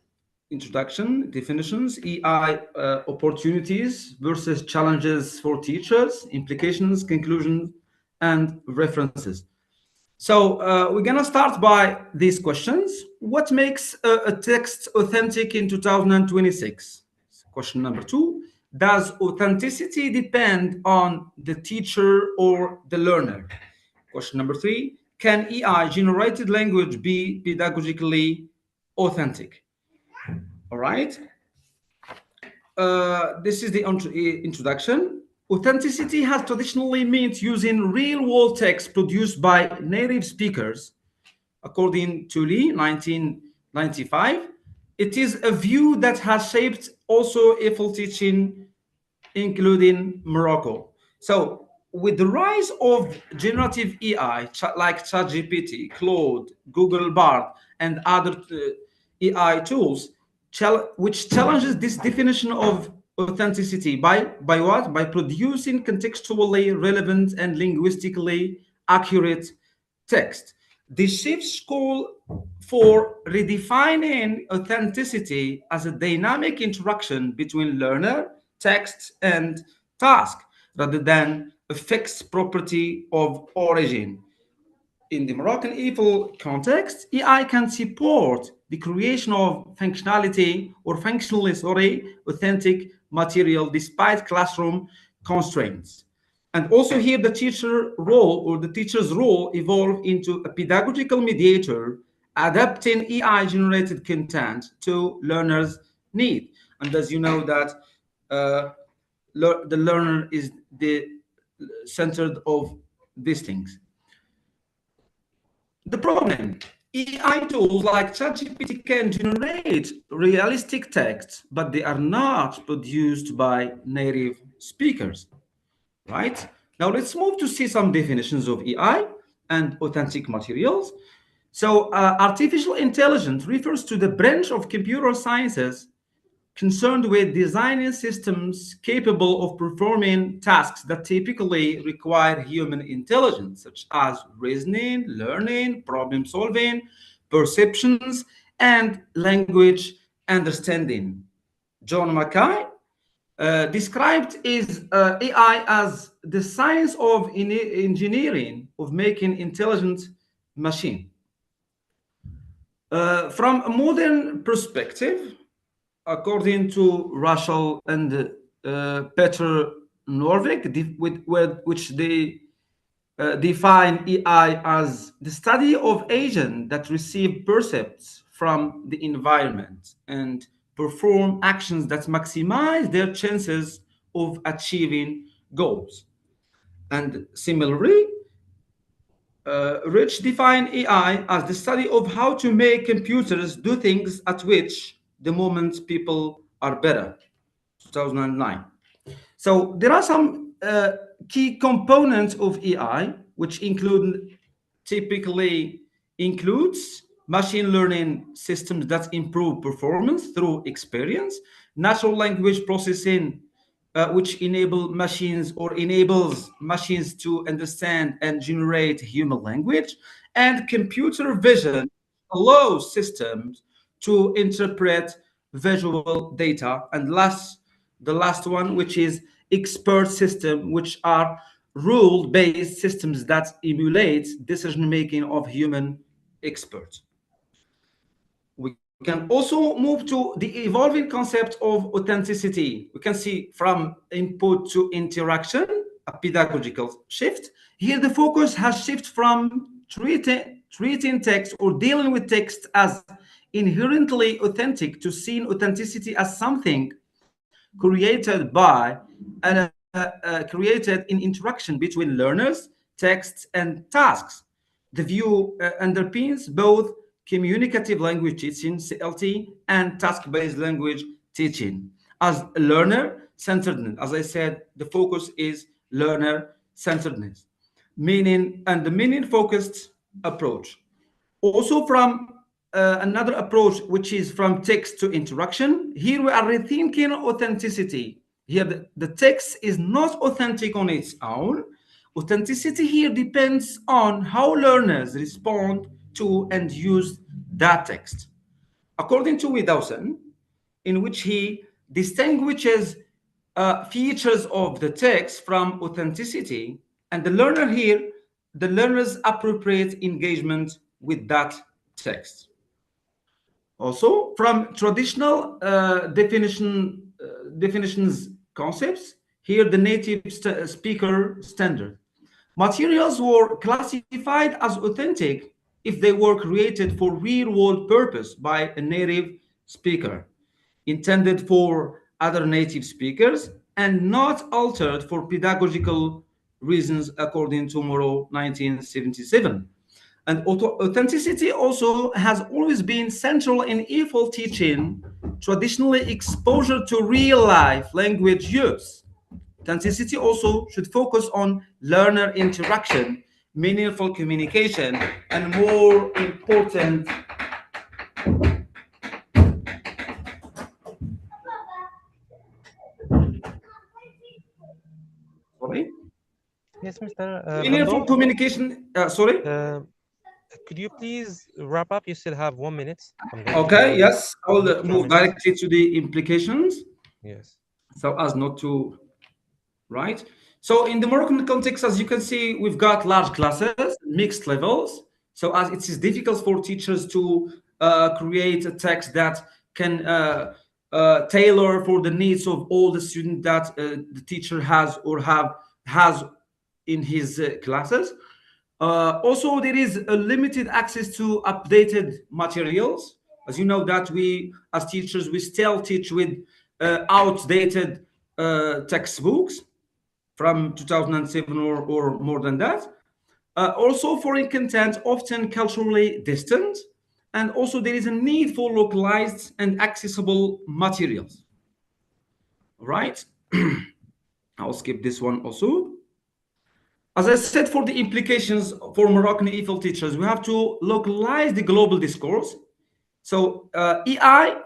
Introduction, definitions, EI opportunities versus challenges for teachers, implications, conclusions, and references. So we're going to start by these questions. What makes a text authentic in 2026? Question number 2. Does authenticity depend on the teacher or the learner? Question number 3. Can AI-generated language be pedagogically authentic? All right. This is the introduction. Authenticity has traditionally meant using real-world text produced by native speakers. According to Lee, 1995, it is a view that has shaped also EFL teaching, including Morocco. So with the rise of generative AI, like ChatGPT, Claude, Google Bard, and other AI tools, which challenges this definition of authenticity by what? By producing contextually relevant and linguistically accurate text. This shifts call for redefining authenticity as a dynamic interaction between learner, text, and task, rather than a fixed property of origin. In the Moroccan EFL context, AI can support the creation of functionally authentic material despite classroom constraints. And also here the teacher's role evolved into a pedagogical mediator adapting AI-generated content to learners' need. And as you know that the learner is the center of these things. The problem, AI tools like ChatGPT can generate realistic texts, but they are not produced by native speakers, right? Now let's move to see some definitions of AI and authentic materials. So artificial intelligence refers to the branch of computer sciences concerned with designing systems capable of performing tasks that typically require human intelligence, such as reasoning, learning, problem solving, perceptions, and language understanding. John Mackay described AI as the science of engineering of making intelligent machine. From a modern perspective, according to Russell and Peter Norvig, which they define AI as the study of agents that receive percepts from the environment and perform actions that maximize their chances of achieving goals. And similarly, Rich defined AI as the study of how to make computers do things at which the moment people are better, 2009. So there are some key components of AI, which typically includes machine learning systems that improve performance through experience, natural language processing, which enables machines to understand and generate human language, and computer vision allows systems to interpret visual data. And the last one, which is expert system, which are rule-based systems that emulate decision-making of human experts. We can also move to the evolving concept of authenticity. We can see from input to interaction, a pedagogical shift. Here, the focus has shifted from treating text or dealing with text as inherently authentic to seeing authenticity as something created by and created in interaction between learners, texts, and tasks. The view underpins both communicative language teaching, CLT, and task-based language teaching. As learner-centeredness, as I said, the focus is learner-centeredness, the meaning-focused approach. Also from another approach, which is from text to interaction. Here we are rethinking authenticity. Here the text is not authentic on its own. Authenticity here depends on how learners respond to and use that text. According to Widowson, in which he distinguishes features of the text from authenticity, and the learner's appropriate engagement with that text. Also, from traditional definitions concepts, here the native speaker standard. Materials were classified as authentic if they were created for real-world purpose by a native speaker, intended for other native speakers, and not altered for pedagogical reasons, according to Morrow, 1977. And authenticity also has always been central in EFL teaching, traditionally exposure to real-life language use. Authenticity also should focus on learner interaction, meaningful communication, and more important, sorry? Yes, Mr. Meaningful communication, sorry? Could you please wrap up? You still have 1 minute. Okay, yes. I will move directly to the implications. Yes. So as not to, right? So in the Moroccan context, as you can see, we've got large classes, mixed levels. So as it is difficult for teachers to create a text that can tailor for the needs of all the students that the teacher has or has in his classes. Also, there is a limited access to updated materials. As you know that we, as teachers, we still teach with outdated textbooks from 2007 or more than that. Also, foreign content often culturally distant. And also there is a need for localized and accessible materials. Right? I'll skip this one also. As I said, for the implications for Moroccan EFL teachers, we have to localize the global discourse. So EI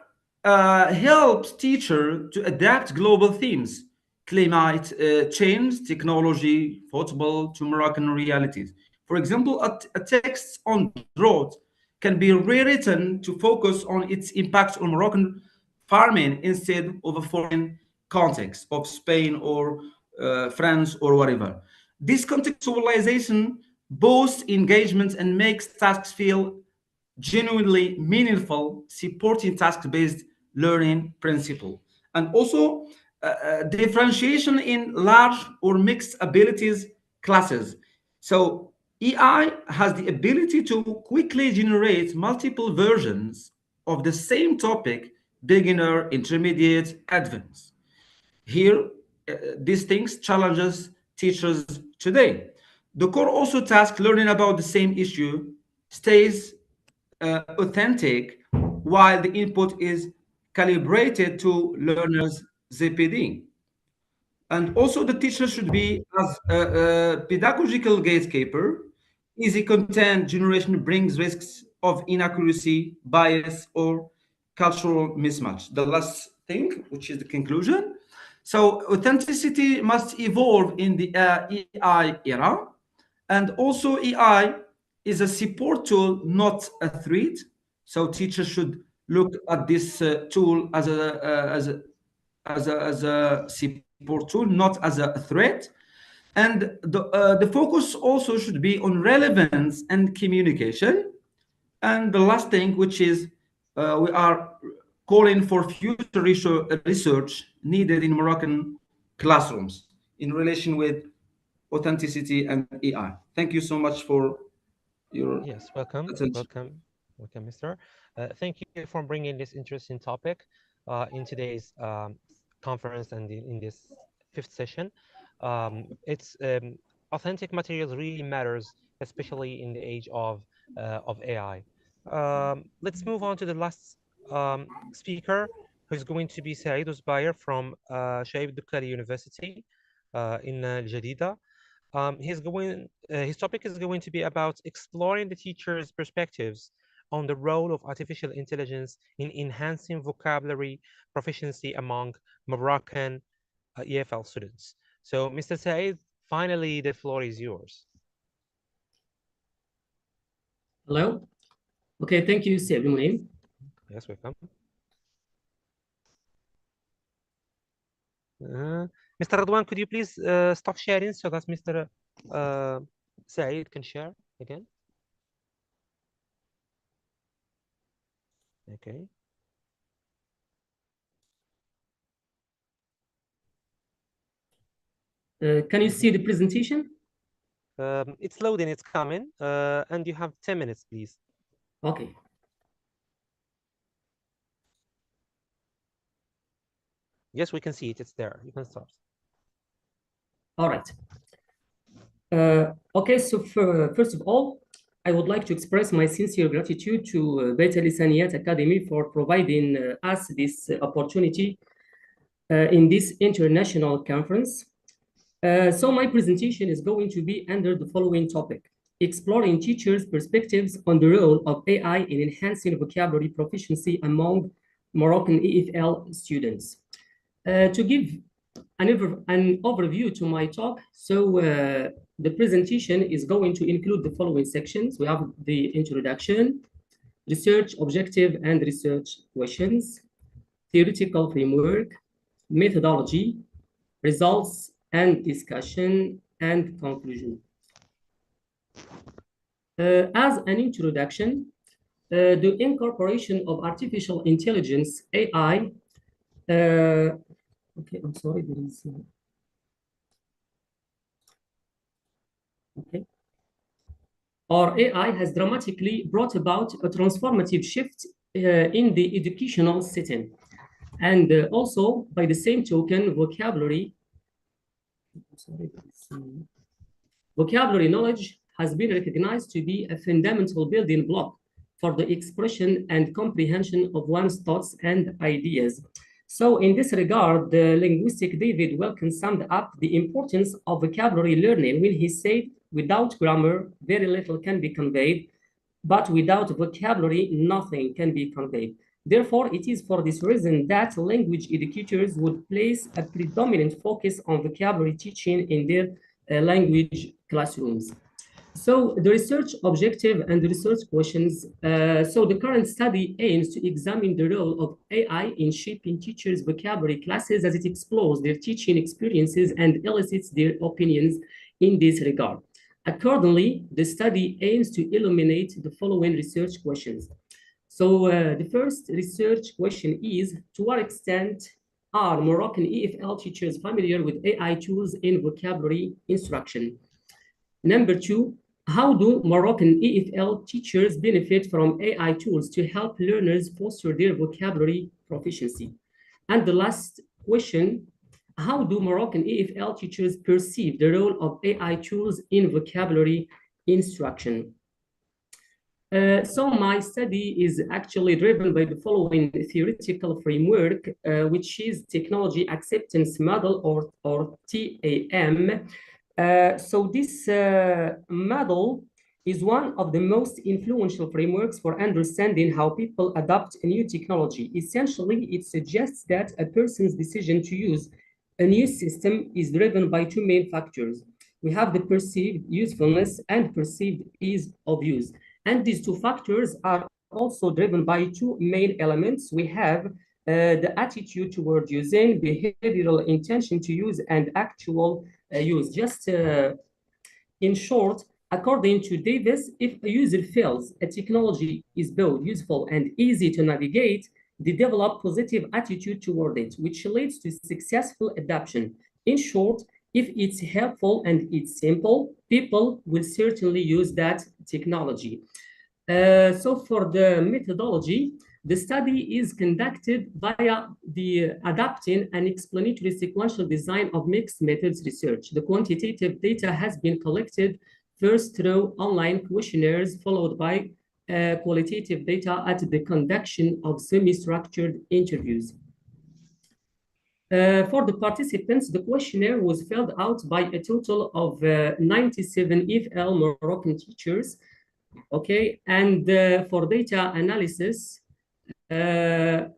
helps teachers to adapt global themes, climate change, technology, football to Moroccan realities. For example, a text on drought can be rewritten to focus on its impact on Moroccan farming instead of a foreign context of Spain or France or whatever. This contextualization boosts engagement and makes tasks feel genuinely meaningful, supporting task-based learning principle. And also differentiation in large or mixed abilities classes. So EI has the ability to quickly generate multiple versions of the same topic, beginner, intermediate, advanced. Here, these things challenges teachers today. The core also task learning about the same issue stays authentic while the input is calibrated to learners' ZPD. And also the teacher should be as a pedagogical gatekeeper. Easy content generation brings risks of inaccuracy, bias, or cultural mismatch. The last thing, which is the conclusion. So authenticity must evolve in the EI era. And also EI is a support tool, not a threat. So teachers should look at this tool as a support tool, not as a threat. And the focus also should be on relevance and communication. And the last thing, which is we are calling for future research needed in Moroccan classrooms in relation with authenticity and AI. Thank you so much for your welcome, attention. welcome, Mr. Thank you for bringing this interesting topic in today's conference and in this fifth session. It's authentic materials really matters, especially in the age of AI. Let's move on to the last speaker, who's going to be Saeed Uzbayer from Shaib Dukkali University in Al-Jadida. His topic is going to be about exploring the teacher's perspectives on the role of artificial intelligence in enhancing vocabulary proficiency among Moroccan EFL students. So, Mr. Saeed, finally, the floor is yours. Hello. Okay, thank you, Sir Abdelmonem. Yes, welcome. Mr. Radwan, could you please stop sharing so that Mr. Saeed can share again? Okay. Can you see the presentation? It's loading, it's coming, and you have 10 minutes, please. Okay. Yes, we can see it. It's there. You can start. All right. Okay, so first of all, I would like to express my sincere gratitude to Bitlisaniyat Academy for providing us this opportunity in this international conference. So my presentation is going to be under the following topic: exploring teachers' perspectives on the role of AI in enhancing vocabulary proficiency among Moroccan EFL students. To give an overview to my talk, so the presentation is going to include the following sections. We have the introduction, research objective and research questions, theoretical framework, methodology, results and discussion, and conclusion. As an introduction, the incorporation of artificial intelligence, AI, okay, I'm sorry, there is, okay. or AI has dramatically brought about a transformative shift in the educational setting. And also, by the same token, vocabulary knowledge has been recognized to be a fundamental building block for the expression and comprehension of one's thoughts and ideas. So in this regard, the linguistic David Wilkins summed up the importance of vocabulary learning when he said, without grammar, very little can be conveyed, but without vocabulary, nothing can be conveyed. Therefore, it is for this reason that language educators would place a predominant focus on vocabulary teaching in their language classrooms. So the research objective and the research questions. So the current study aims to examine the role of AI in shaping teachers' vocabulary classes as it explores their teaching experiences and elicits their opinions in this regard. Accordingly, the study aims to illuminate the following research questions. So the first research question is, to what extent are Moroccan EFL teachers familiar with AI tools in vocabulary instruction? Number two, how do Moroccan EFL teachers benefit from AI tools to help learners foster their vocabulary proficiency? And the last question, how do Moroccan EFL teachers perceive the role of AI tools in vocabulary instruction? So my study is actually driven by the following theoretical framework, which is Technology Acceptance Model, or TAM. So this model is one of the most influential frameworks for understanding how people adopt a new technology. Essentially, it suggests that a person's decision to use a new system is driven by two main factors. We have the perceived usefulness and perceived ease of use. And these two factors are also driven by two main elements. We have the attitude toward using, behavioral intention to use, and actual use. Just in short, according to Davis, if a user feels a technology is both useful and easy to navigate, they develop positive attitude toward it, which leads to successful adoption. In short, if it's helpful and it's simple, people will certainly use that technology. So for the methodology, the study is conducted via the adapting an explanatory sequential design of mixed methods research. The quantitative data has been collected first through online questionnaires, followed by qualitative data at the conduction of semi-structured interviews. For the participants, the questionnaire was filled out by a total of 97 EFL Moroccan teachers. Okay, and for data analysis, the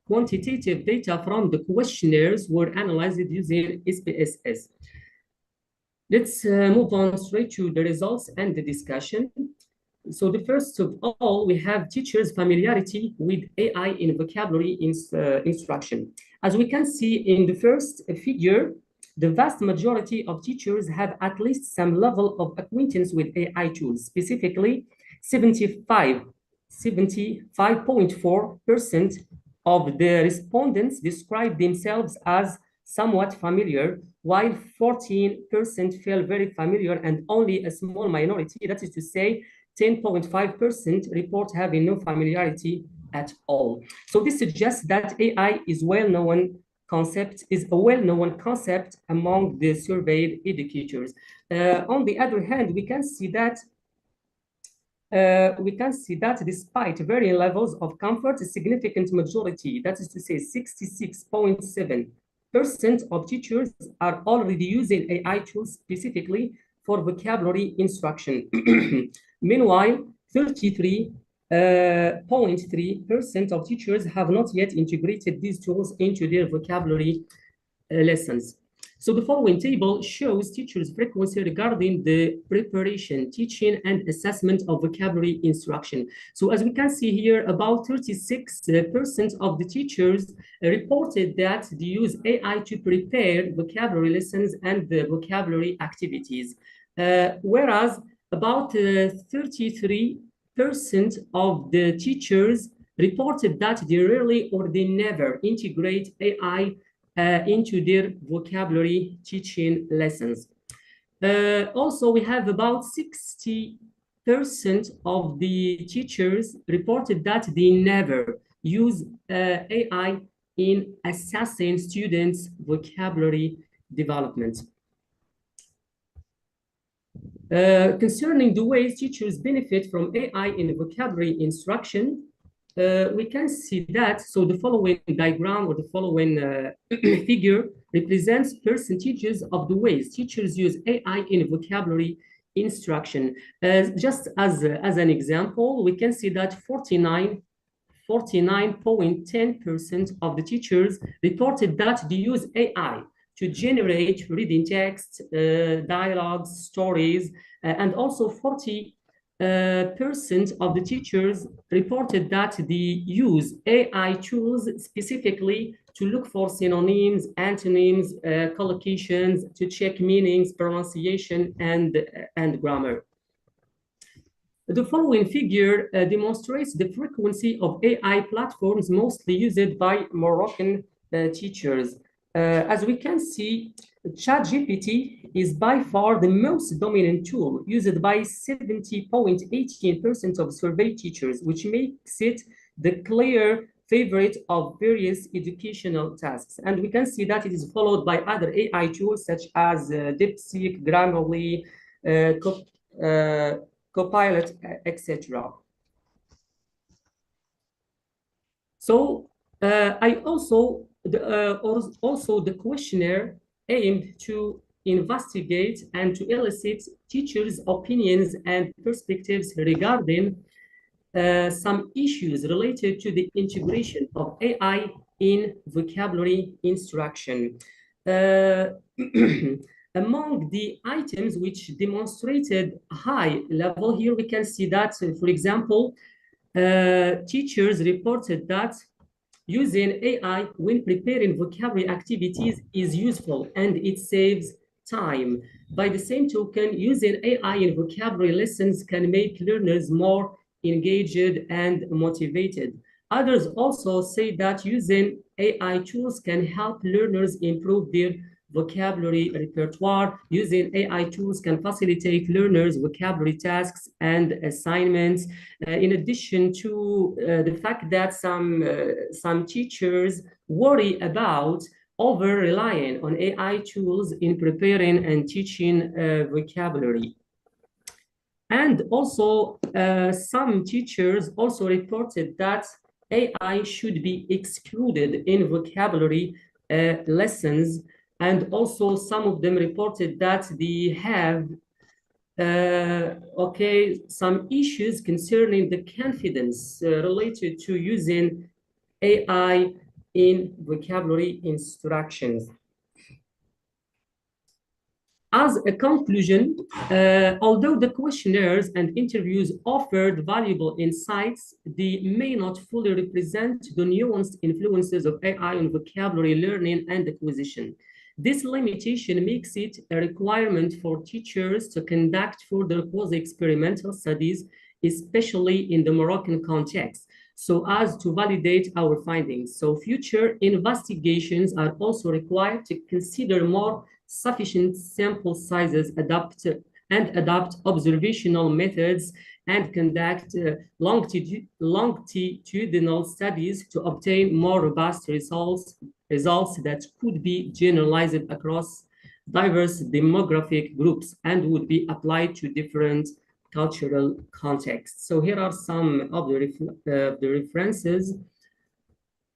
quantitative data from the questionnaires were analyzed using SPSS. Let's move on straight to the results and the discussion. So the first of all, we have teachers' familiarity with AI in vocabulary instruction. As we can see in the first figure, the vast majority of teachers have at least some level of acquaintance with AI tools. Specifically, 75.4% of the respondents describe themselves as somewhat familiar, while 14% feel very familiar, and only a small minority, that is to say, 10.5% report having no familiarity at all. So this suggests that AI is a well-known concept among the surveyed educators. On the other hand, we can see that despite varying levels of comfort, a significant majority, that is to say 66.7% of teachers are already using AI tools specifically for vocabulary instruction. Meanwhile, 33.3% of teachers have not yet integrated these tools into their vocabulary lessons. So the following table shows teachers' frequency regarding the preparation, teaching, and assessment of vocabulary instruction. So as we can see here, about 36% of the teachers reported that they use AI to prepare vocabulary lessons and the vocabulary activities, whereas about 33% of the teachers reported that they rarely or they never integrate AI into their vocabulary teaching lessons. Also, we have about 60% of the teachers reported that they never use AI in assessing students' vocabulary development. Concerning the ways teachers benefit from AI in vocabulary instruction, we can see that, so the following diagram or the following figure represents percentages of the ways teachers use AI in vocabulary instruction. Just as an example, we can see that 49.10% of the teachers reported that they use AI to generate reading text, dialogues, stories, and also 40% of the teachers reported that they use AI tools specifically to look for synonyms, antonyms, collocations, to check meanings, pronunciation, and grammar. The following figure demonstrates the frequency of AI platforms mostly used by Moroccan teachers. As we can see, ChatGPT is by far the most dominant tool used by 70.18% of surveyed teachers, which makes it the clear favorite of various educational tasks. And we can see that it is followed by other AI tools such as DeepSeek, Grammarly, Copilot, etc. So I also the questionnaire aimed to investigate and to elicit teachers' opinions and perspectives regarding some issues related to the integration of AI in vocabulary instruction. Among the items which demonstrated high level here, we can see that, for example, teachers reported that using AI when preparing vocabulary activities is useful and it saves time. By the same token, using AI in vocabulary lessons can make learners more engaged and motivated. Others also say that using AI tools can help learners improve their vocabulary repertoire. Using AI tools can facilitate learners' vocabulary tasks and assignments. In addition to the fact that some teachers worry about over-relying on AI tools in preparing and teaching vocabulary. And also, some teachers also reported that AI should be excluded in vocabulary lessons. And also some of them reported that they have some issues concerning the confidence related to using AI in vocabulary instructions. As a conclusion, although the questionnaires and interviews offered valuable insights, they may not fully represent the nuanced influences of AI on vocabulary learning and acquisition. This limitation makes it a requirement for teachers to conduct further quasi-experimental studies, especially in the Moroccan context, so as to validate our findings. So future investigations are also required to consider more sufficient sample sizes, adopt observational methods, and conduct longitudinal studies to obtain more robust results that could be generalized across diverse demographic groups and would be applied to different cultural contexts. So here are some of the references,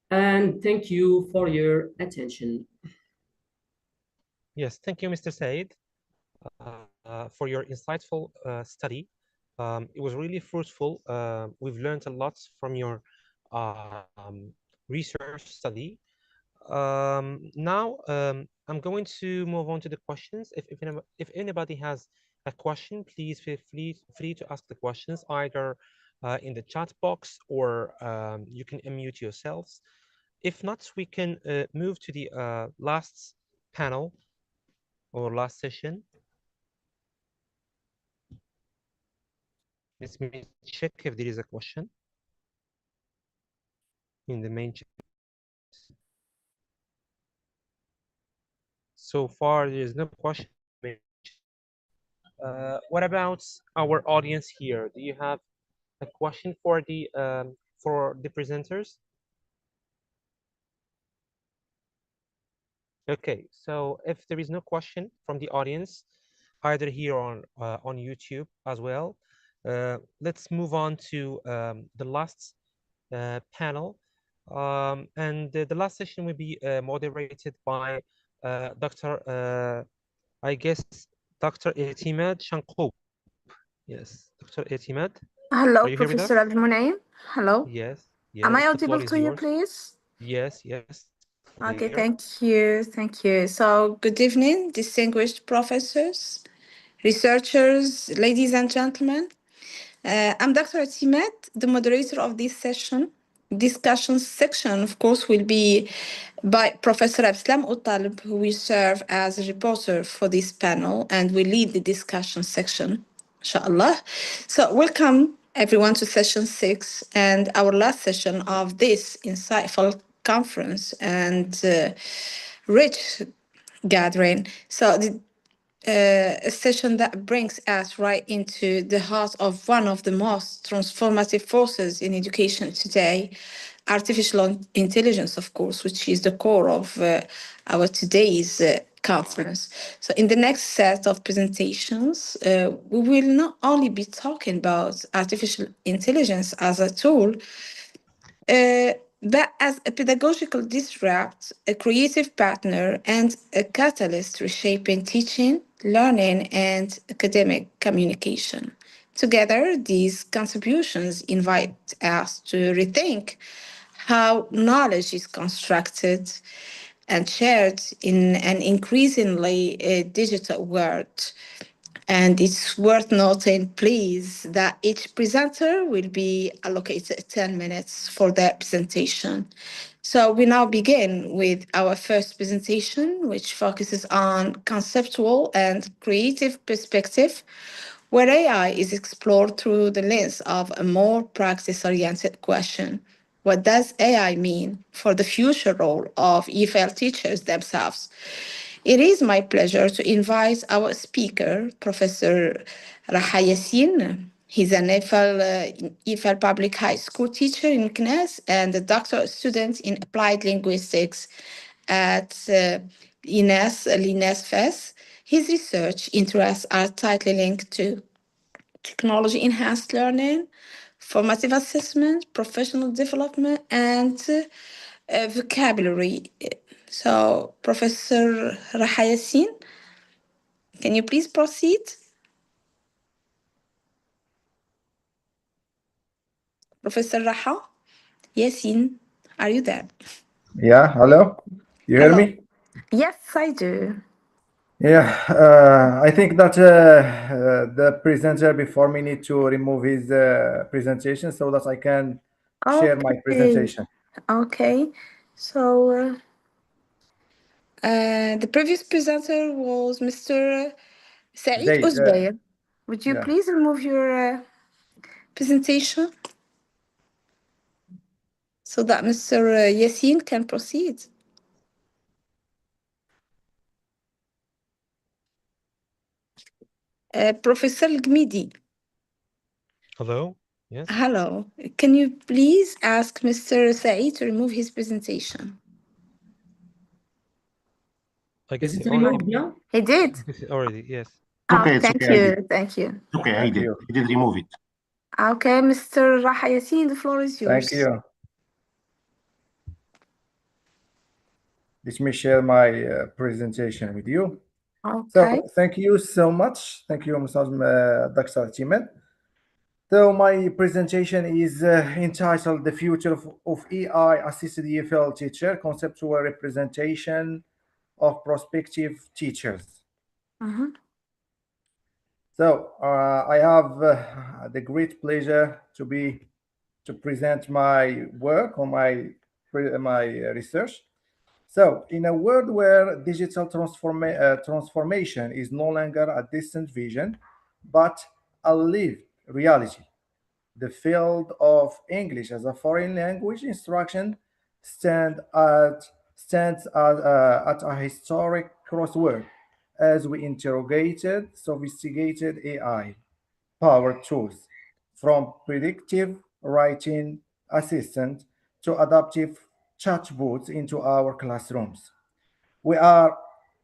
and thank you for your attention. Yes, thank you, Mr. Said, for your insightful study. It was really fruitful. We've learned a lot from your research study. Now, I'm going to move on to the questions. If anybody has a question, please feel free to ask the questions either in the chat box or you can unmute yourselves. If not, we can move to the last panel or last session. Let me check if there is a question in the main chat. So far, there is no question. What about our audience here? Do you have a question for the presenters? Okay, so if there is no question from the audience, either here on YouTube as well, let's move on to the last panel. And the last session will be moderated by Dr. I guess Dr. Etimad Shanqoub. Yes, Dr. Etimad. Hello, Are you here with Professor us? Abdelmonaim. Hello. Yes, Am I yes, the floor audible is to you, yours. please? Yes, yes. Okay, Clear. thank you. Thank you. So, good evening, distinguished professors, researchers, ladies and gentlemen. I'm Dr. Atimat, the moderator of this session. Discussion section, of course, will be by Professor Abdeslam Outaleb, who will serve as a reporter for this panel and will lead the discussion section, inshallah. So, welcome everyone to session 6 and our last session of this insightful conference and rich gathering. So, a session that brings us right into the heart of one of the most transformative forces in education today, artificial intelligence, of course, which is the core of our today's conference. So in the next set of presentations, we will not only be talking about artificial intelligence as a tool, but as a pedagogical disrupt, a creative partner, and a catalyst reshaping teaching, learning, and academic communication. Together, these contributions invite us to rethink how knowledge is constructed and shared in an increasingly digital world. And it's worth noting, please, that each presenter will be allocated 10 minutes for their presentation. So we now begin with our first presentation, which focuses on conceptual and creative perspective, where AI is explored through the lens of a more practice-oriented question. What does AI mean for the future role of EFL teachers themselves? It is my pleasure to invite our speaker, Professor Raha Yassin. He's an EFL Public High School teacher in CNES and a doctoral student in Applied Linguistics at L'INES FES. His research interests are tightly linked to technology-enhanced learning, formative assessment, professional development, and vocabulary. So, Professor Raha Yassin, can you please proceed? Professor Raha Yassin, are you there? Yeah, hello? You hear Hello. me? Yes, I do. Yeah, I think that the presenter before me need to remove his presentation so that I can share my Okay. presentation. Okay. So, the previous presenter was Mr. Saeed Zaid, Ouzbeir. Would you yeah. please remove your presentation so that Mr. Yassin can proceed? Professor Gmidi. Hello. Yes. Hello. Can you please ask Mr. Saeed to remove his presentation? I guess Is it he already. removed now? He did. Already, yes. Okay, it's Thank okay. I did. you. Thank you. It's okay, I Thank did. you. I did remove it. Okay, Mr. Raha Yassin, the floor is yours. Thank you. Let me share my presentation with you. Okay. So thank you so much. Thank you, Mr. Dr. Timet. So my presentation is entitled "The Future of AI-Assisted EFL Teacher: Conceptual Representation of Prospective Teachers." So I have the great pleasure to present my work on my research. So in a world where digital transformation is no longer a distant vision, but a lived reality, the field of English as a foreign language instruction stands at a historic crossroad. as we interrogated sophisticated AI powered tools, from predictive writing assistant to adaptive chatbots into our classrooms. We are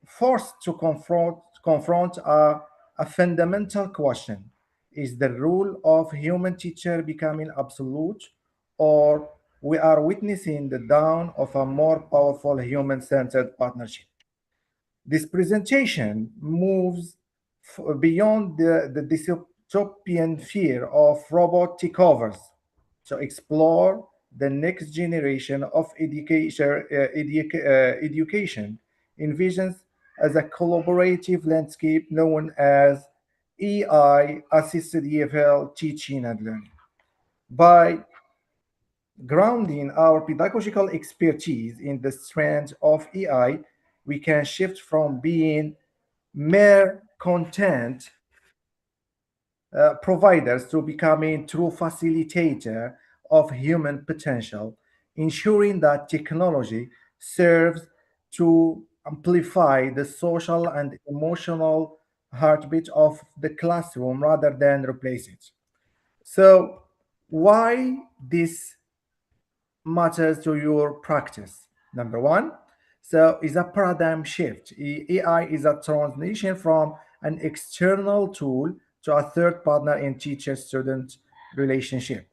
forced to confront a fundamental question. Is the role of human teacher becoming absolute, or we are witnessing the dawn of a more powerful human-centered partnership? This presentation moves beyond the dystopian fear of robot takeovers to explore the next generation of education envisions as a collaborative landscape known as AI assisted EFL teaching and learning. By grounding our pedagogical expertise in the strength of AI, we can shift from being mere content providers to becoming true facilitator of human potential, ensuring that technology serves to amplify the social and emotional heartbeat of the classroom rather than replace it. So, why this matters to your practice? Number one, so is a paradigm shift. AI is a transition from an external tool to a third partner in teacher-student relationship.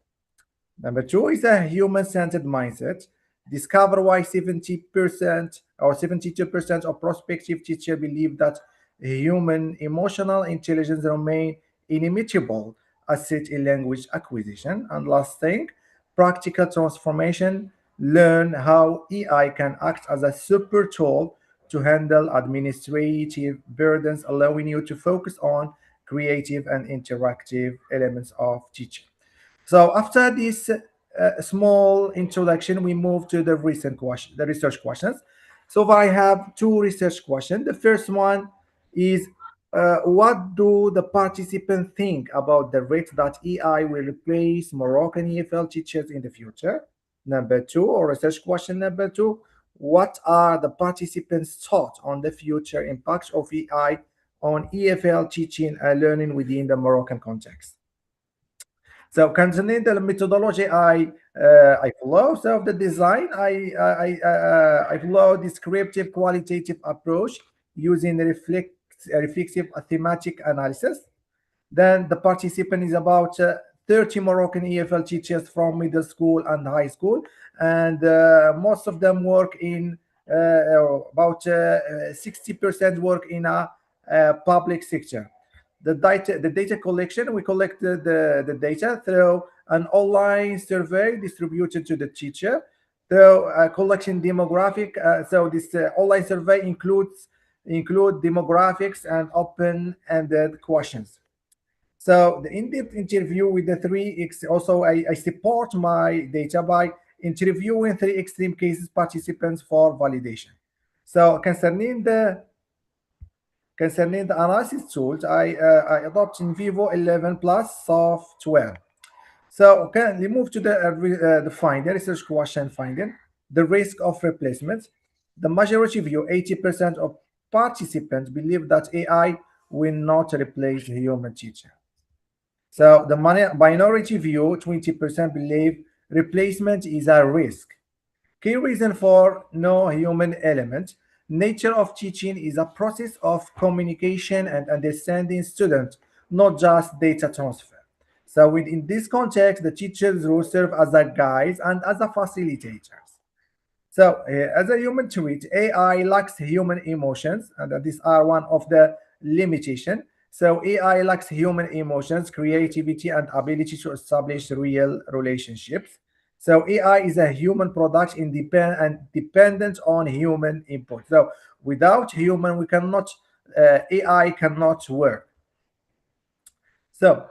Number two is a human-centered mindset. Discover why 70% or 72% of prospective teachers believe that human emotional intelligence remain inimitable asset in language acquisition. And last thing, practical transformation. Learn how AI can act as a super tool to handle administrative burdens, allowing you to focus on creative and interactive elements of teaching. So after this small introduction, we move to the the research questions. So I have two research questions. The first one is, what do the participants think about the rate that AI will replace Moroccan EFL teachers in the future? Number two, or research question number two, what are the participants' thoughts on the future impacts of AI on EFL teaching and learning within the Moroccan context? So concerning the methodology I follow, so the design I follow descriptive qualitative approach using reflexive thematic analysis. Then the participant is about 30 Moroccan EFL teachers from middle school and high school, and most of them work in about 60% work in a public sector. The data collection, we collect the data through an online survey distributed to the teacher. So collection demographic. So this online survey include demographics and open-ended questions. So the in-depth interview with the also I support my data by interviewing 3 extreme cases participants for validation. So concerning the analysis tools, I adopt in Vivo 11 Plus software. So can we move to the finding, research question finding, the risk of replacement. The majority view, 80% of participants believe that AI will not replace the human teacher. So the minority view, 20% believe replacement is a risk. Key reason for no human element. Nature of teaching is a process of communication and understanding students, not just data transfer. So within this context, the teachers will serve as a guide and as a facilitators. So as a human trait, AI lacks human emotions, and these are one of the limitation. So AI lacks human emotions, creativity, and ability to establish real relationships. So AI is a human product and dependent on human input. So without human, we cannot, AI cannot work. So,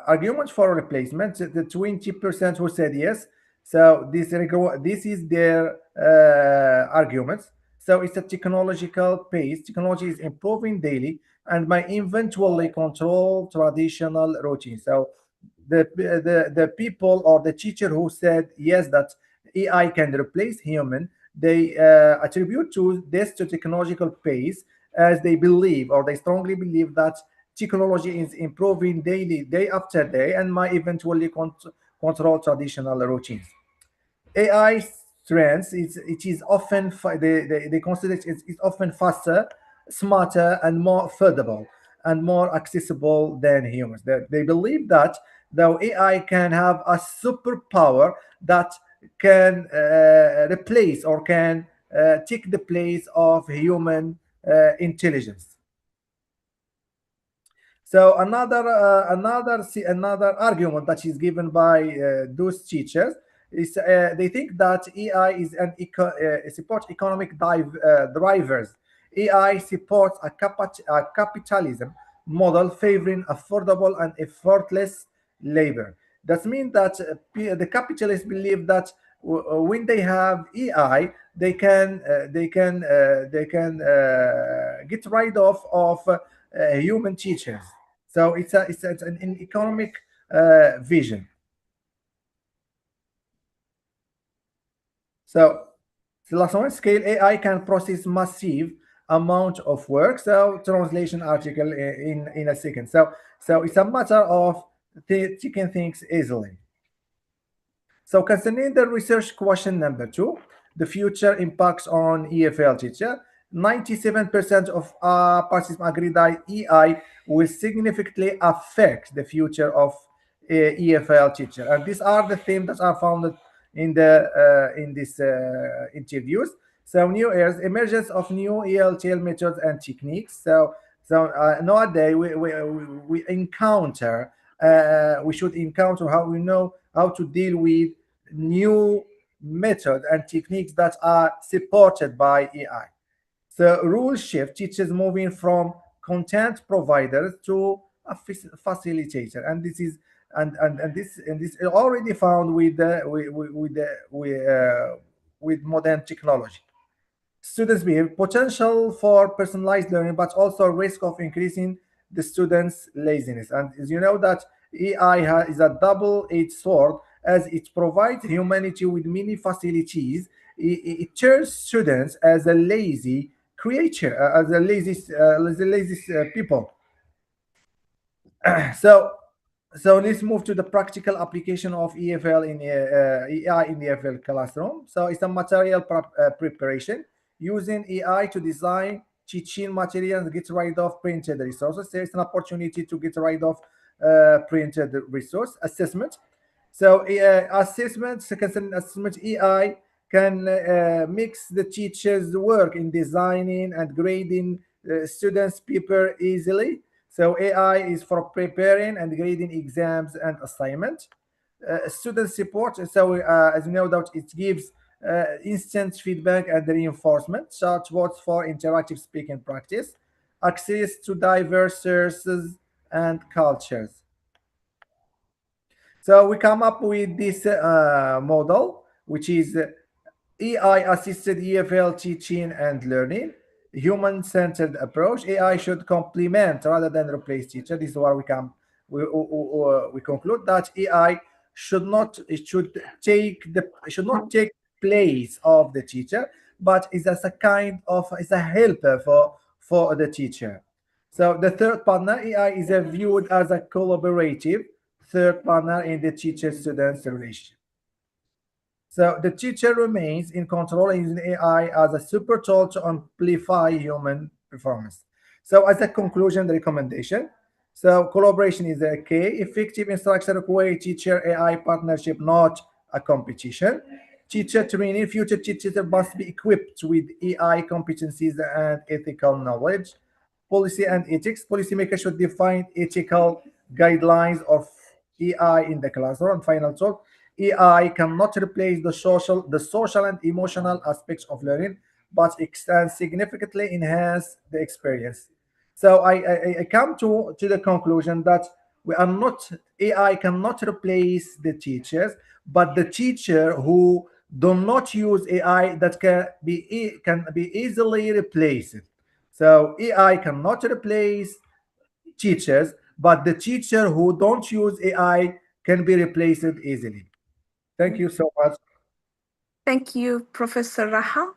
argument for replacement, the 20% who said yes. So this is their arguments. So it's a technological pace. Technology is improving daily and may eventually control traditional routines. So the people or the teacher who said yes that AI can replace human, they attribute to this to technological pace as they believe, or they strongly believe, that technology is improving daily, day after day, and might eventually control traditional routines. AI trends it is often they consider it's often faster, smarter, and more affordable and more accessible than humans. They believe that though AI can have a superpower that can replace or can take the place of human intelligence. So another argument that is given by those teachers is they think that AI is supports economic drivers. AI supports a capitalism model favoring affordable and effortless labor. That means that the capitalists believe that when they have AI, they can get rid of human teachers. So it's an economic vision. So the last one, scale AI can process massive amount of work. So translation article in a second. So it's a matter of taking things easily. So concerning the research question number 2, the future impacts on EFL teacher. 97% of participants agree that AI will significantly affect the future of EFL teacher, and these are the themes that are found in these interviews. So new areas, emergence of new ELTL methods and techniques. So nowadays we encounter we should encounter how we know how to deal with new methods and techniques that are supported by AI. So rule shift, teachers moving from content providers to a facilitator, and this is and this is already found with modern technology. Students behave potential for personalized learning, but also risk of increasing the students' laziness. And as you know that AI is a double-edged sword, as it provides humanity with many facilities. It turns students as a lazy creature, as a lazy people. so so let's move to the practical application of EFL in AI in the EFL classroom. So it's a material preparation using AI to design teaching materials, get rid of printed resources. There's an opportunity to get rid of printed resource assessment. So concerning assessment, AI can mix the teacher's work in designing and grading students' paper easily. So AI is for preparing and grading exams and assignments. Student support. So as you know that it gives instant feedback and reinforcement. Chatbots for interactive speaking practice. Access to diverse sources and cultures. So we come up with this model, which is AI-assisted EFL teaching and learning, human-centered approach. AI should complement rather than replace teacher. This is where we conclude that AI should not take place of the teacher, but is as a kind of is a helper for the teacher. So the third partner, AI is viewed as a collaborative third partner in the teacher-student relationship. So the teacher remains in control using AI as a super tool to amplify human performance. So as a conclusion, the recommendation. So collaboration is a key. Effective instruction requires teacher AI partnership, not a competition. Teacher training, future teachers must be equipped with AI competencies and ethical knowledge. Policy and ethics. Policymakers should define ethical guidelines of AI in the classroom. And final thought, AI cannot replace the social and emotional aspects of learning, but it can significantly enhance the experience. So I come to the conclusion that we are not AI cannot replace the teachers, but the teacher who do not use AI that can be easily replaced. So AI cannot replace teachers, but the teacher who don't use AI can be replaced easily. Thank you so much. Thank you, Professor Raha.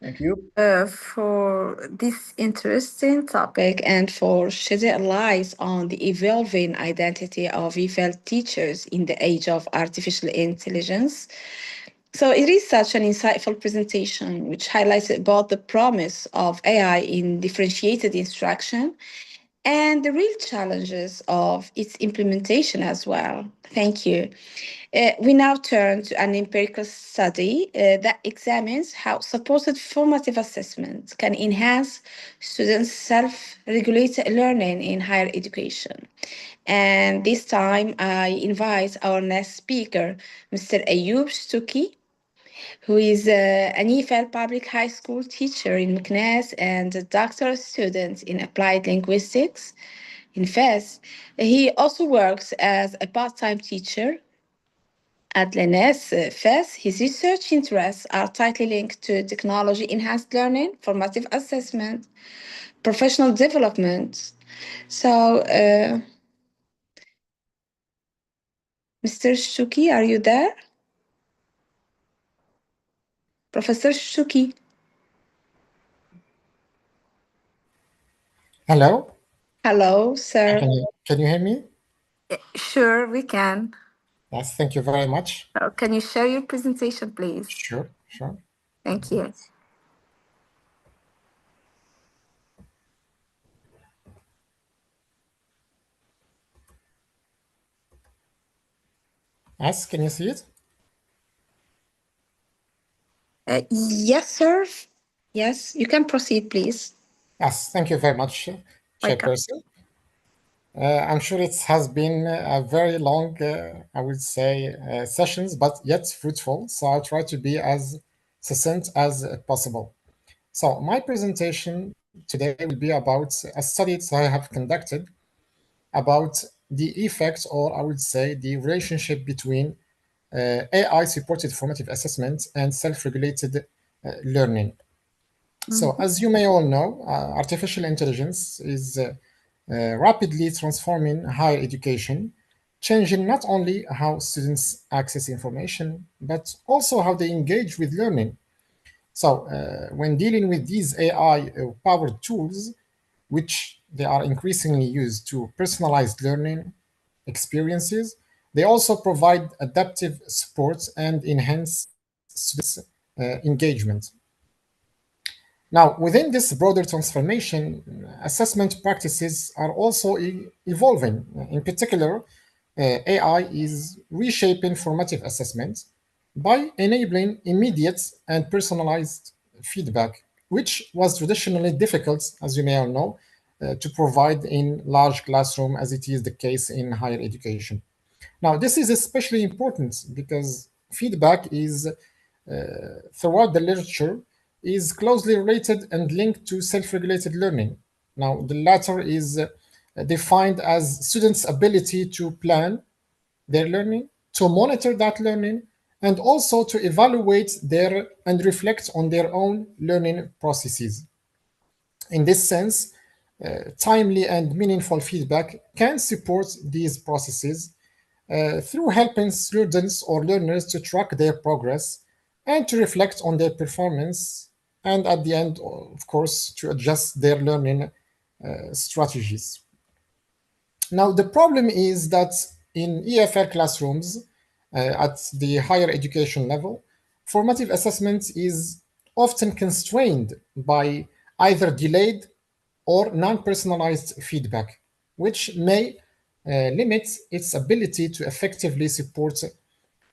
Thank you. For this interesting topic and for shedding light on the evolving identity of EFL teachers in the age of artificial intelligence. So it is such an insightful presentation, which highlighted both the promise of AI in differentiated instruction and the real challenges of its implementation as well. Thank you. We now turn to an empirical study that examines how supported formative assessment can enhance students' self-regulated learning in higher education. And this time, I invite our next speaker, Mr. Ayoub Stuki, who is an EFL public high school teacher in Meknes and a doctoral student in applied linguistics in Fez. He also works as a part-time teacher at l'ENS Fez. His research interests are tightly linked to technology-enhanced learning, formative assessment, professional development. So, Mr. Shuki, are you there? Professor Shuki. Hello? Hello, sir. Can you hear me? Sure, we can. Yes, thank you very much. Can you share your presentation, please? Sure. Thank you. Yes, can you see it? Yes, sir. Yes, you can proceed, please. Yes, thank you very much, Chairperson. I'm sure it has been a very long, I would say, sessions, but yet fruitful. So I'll try to be as succinct as possible. So my presentation today will be about a study that I have conducted about the effect, or I would say the relationship between AI-supported formative assessment and self-regulated learning. So as you may all know, artificial intelligence is rapidly transforming higher education, changing not only how students access information, but also how they engage with learning. So when dealing with these AI-powered tools, which they are increasingly used to personalize learning experiences, they also provide adaptive support and enhance students' engagement. Now, within this broader transformation, assessment practices are also evolving. In particular, AI is reshaping formative assessment by enabling immediate and personalized feedback, which was traditionally difficult, as you may all know, to provide in large classroom as it is the case in higher education. Now, this is especially important because feedback is, throughout the literature, is closely related and linked to self-regulated learning. Now, the latter is defined as students' ability to plan their learning, to monitor that learning, and also to evaluate their and reflect on their own learning processes. In this sense, timely and meaningful feedback can support these processes through helping students or learners to track their progress and to reflect on their performance, and at the end, of course, to adjust their learning strategies. Now, the problem is that in EFL classrooms at the higher education level, formative assessment is often constrained by either delayed or non-personalized feedback, which may limit its ability to effectively support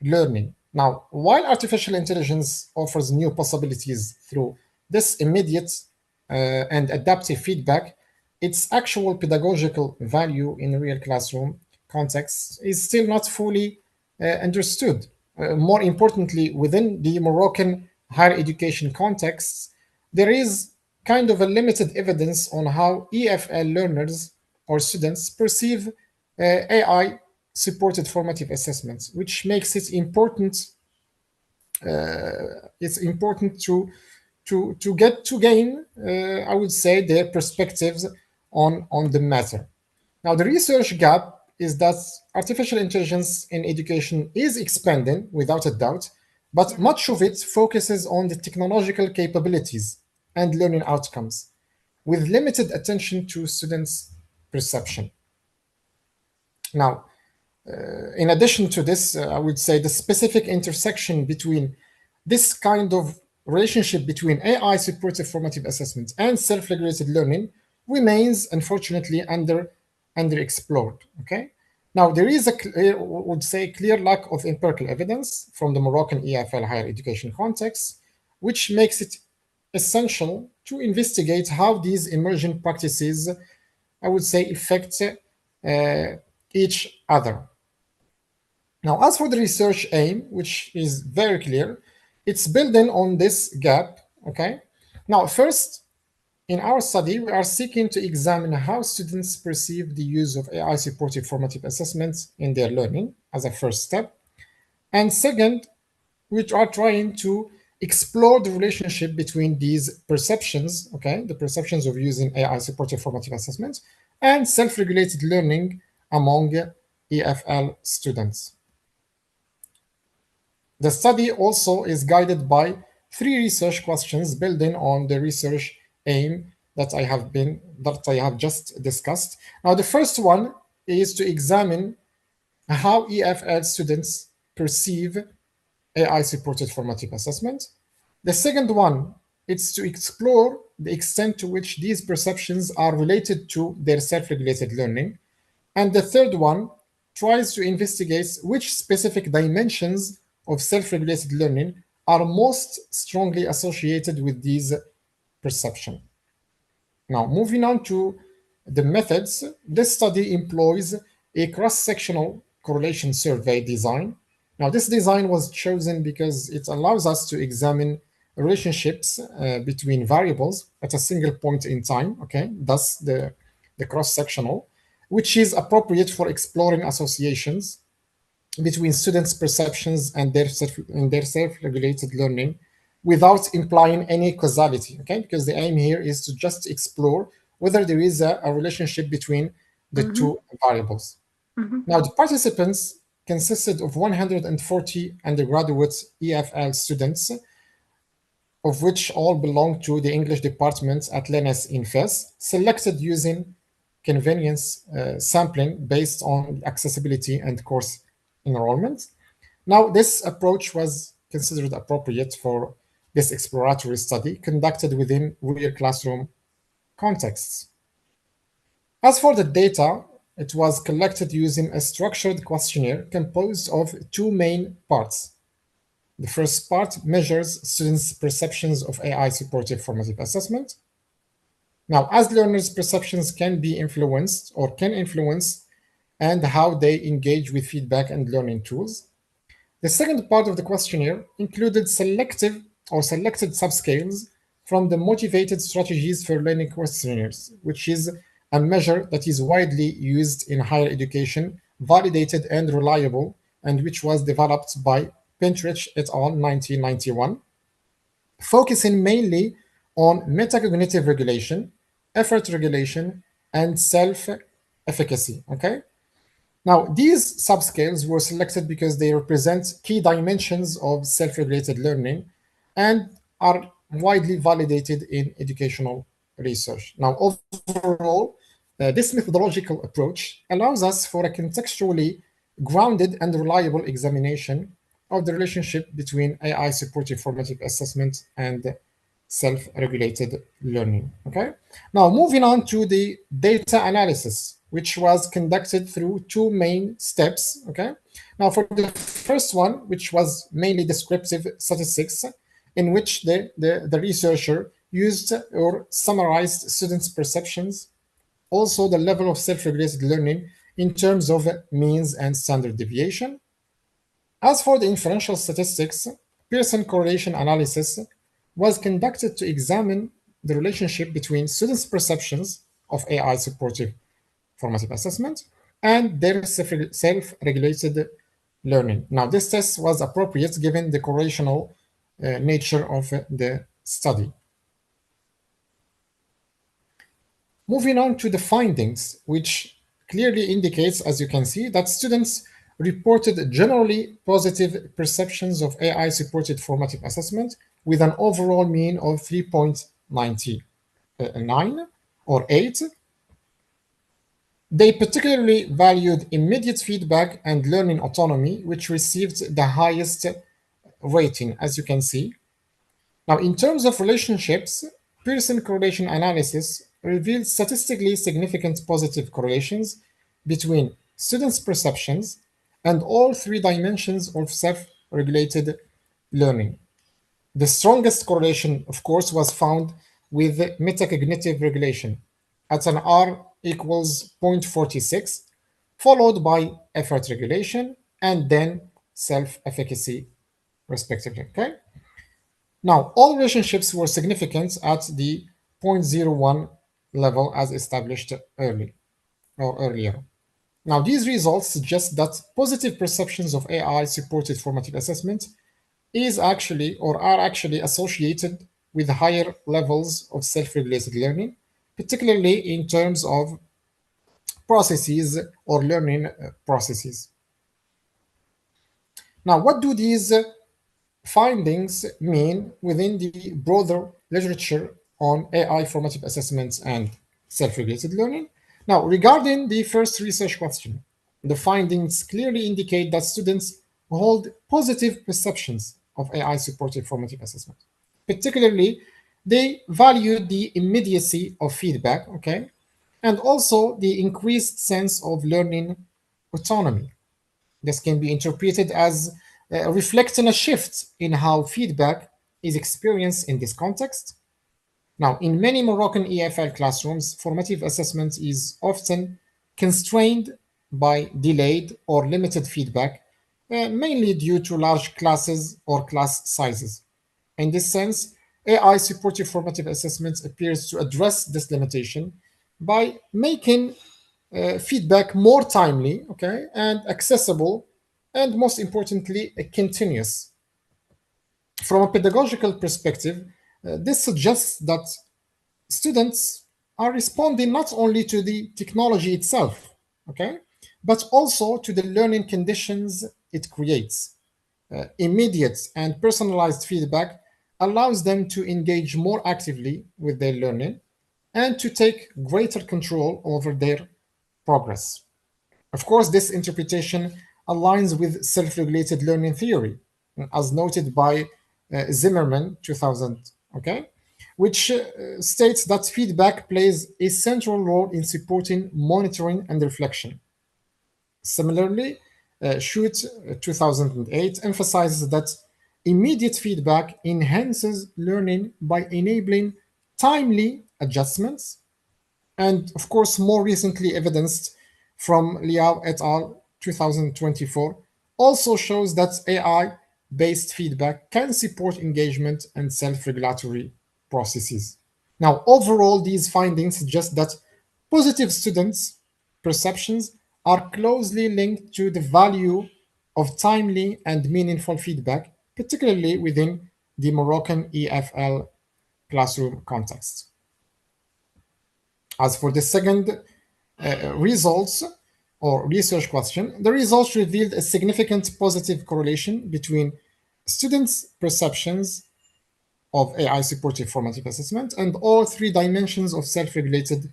learning. Now, while artificial intelligence offers new possibilities through this immediate and adaptive feedback, its actual pedagogical value in real classroom contexts is still not fully understood. More importantly, within the Moroccan higher education context, there is kind of a limited evidence on how EFL learners or students perceive AI supported formative assessments, which makes it important. It's important to gain, I would say, their perspectives on the matter. Now, the research gap is that artificial intelligence in education is expanding without a doubt, but much of it focuses on the technological capabilities and learning outcomes, with limited attention to students' perception. Now, in addition to this, I would say the specific intersection between this kind of relationship between AI-supported formative assessment and self-regulated learning remains, unfortunately, underexplored. Okay. Now, there is clear lack of empirical evidence from the Moroccan EFL higher education context, which makes it essential to investigate how these emergent practices, I would say, affect each other. Now, as for the research aim, which is very clear, it's building on this gap, okay? Now, first, in our study, we are seeking to examine how students perceive the use of AI-supported formative assessments in their learning as a first step. And second, we are trying to explore the relationship between these perceptions, okay, the perceptions of using AI-supported formative assessments and self-regulated learning among EFL students. The study also is guided by 3 research questions building on the research aim that I have just discussed. Now, the first one is to examine how EFL students perceive AI-supported formative assessment. The second one is to explore the extent to which these perceptions are related to their self-regulated learning. And the third one tries to investigate which specific dimensions of self-regulated learning are most strongly associated with these perceptions. Now, moving on to the methods, this study employs a cross-sectional correlation survey design. Now, this design was chosen because it allows us to examine relationships between variables at a single point in time, okay, thus the cross-sectional, which is appropriate for exploring associations between students' perceptions and their self-regulated learning without implying any causality, okay? Because the aim here is to just explore whether there is a relationship between the two variables. Now, the participants consisted of 140 undergraduate EFL students, of which all belong to the English department at LENES in Fez, selected using convenience sampling based on accessibility and course enrollment. Now, this approach was considered appropriate for this exploratory study conducted within real classroom contexts. As for the data, it was collected using a structured questionnaire composed of 2 main parts. The first part measures students' perceptions of AI-supported formative assessment. Now, as learners' perceptions can be influenced or can influence and how they engage with feedback and learning tools. The second part of the questionnaire included selected subscales from the motivated strategies for learning questionnaires, which is a measure that is widely used in higher education, validated and reliable, and which was developed by Pinterich et al. 1991, focusing mainly on metacognitive regulation, effort regulation, and self-efficacy, okay? Now, these subscales were selected because they represent key dimensions of self-regulated learning and are widely validated in educational research. Now, overall, this methodological approach allows us for a contextually grounded and reliable examination of the relationship between AI-supported formative assessment and self-regulated learning, okay? Now, moving on to the data analysis, which was conducted through 2 main steps, okay? Now, for the first one, which was mainly descriptive statistics, in which the researcher used or summarized students' perceptions, also the level of self-regulated learning in terms of means and standard deviation. As for the inferential statistics, Pearson correlation analysis was conducted to examine the relationship between students' perceptions of AI-supportive formative assessment and their self-regulated learning. Now, this test was appropriate given the correlational nature of the study. Moving on to the findings, which clearly indicates, as you can see, that students reported generally positive perceptions of AI-supported formative assessment with an overall mean of 3.99 or 8. They particularly valued immediate feedback and learning autonomy, which received the highest rating, as you can see. Now, in terms of relationships, Pearson correlation analysis revealed statistically significant positive correlations between students' perceptions and all three dimensions of self-regulated learning. The strongest correlation, of course, was found with metacognitive regulation at an R equals 0.46, followed by effort regulation, and then self-efficacy, respectively. Okay. Now, all relationships were significant at the 0.01 level as established earlier. Now, these results suggest that positive perceptions of AI-supported formative assessment is actually or are actually associated with higher levels of self-regulated learning, particularly in terms of processes or learning processes. Now, what do these findings mean within the broader literature on AI formative assessments and self-regulated learning? Now, regarding the first research question, the findings clearly indicate that students hold positive perceptions of AI-supported formative assessment. Particularly, they value the immediacy of feedback, okay, and also the increased sense of learning autonomy. This can be interpreted as reflecting a shift in how feedback is experienced in this context. Now, in many Moroccan EFL classrooms, formative assessment is often constrained by delayed or limited feedback, mainly due to large classes or class sizes. In this sense, AI-supported formative assessment appears to address this limitation by making feedback more timely, okay, and accessible, and most importantly, continuous. From a pedagogical perspective, this suggests that students are responding not only to the technology itself, okay, but also to the learning conditions it creates. Immediate and personalized feedback allows them to engage more actively with their learning and to take greater control over their progress. Of course, this interpretation aligns with self-regulated learning theory, as noted by Zimmerman 2000, okay, which states that feedback plays a central role in supporting monitoring and reflection. Similarly, Schut 2008 emphasizes that immediate feedback enhances learning by enabling timely adjustments, and of course, more recently evidenced from Liao et al. 2024 also shows that AI-based feedback can support engagement and self-regulatory processes. Now, overall, these findings suggest that positive students' perceptions are closely linked to the value of timely and meaningful feedback, particularly within the Moroccan EFL classroom context. As for the second results or research question, the results revealed a significant positive correlation between students' perceptions of AI-supported formative assessment and all three dimensions of self-regulated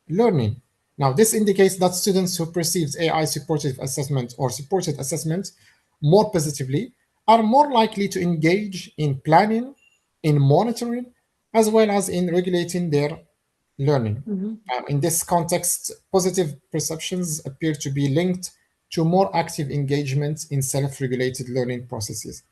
learning. Now, this indicates that students who perceived AI-supported assessment or supported assessment more positively are more likely to engage in planning, in monitoring, as well as in regulating their learning. In this context, positive perceptions appear to be linked to more active engagement in self-regulated learning processes.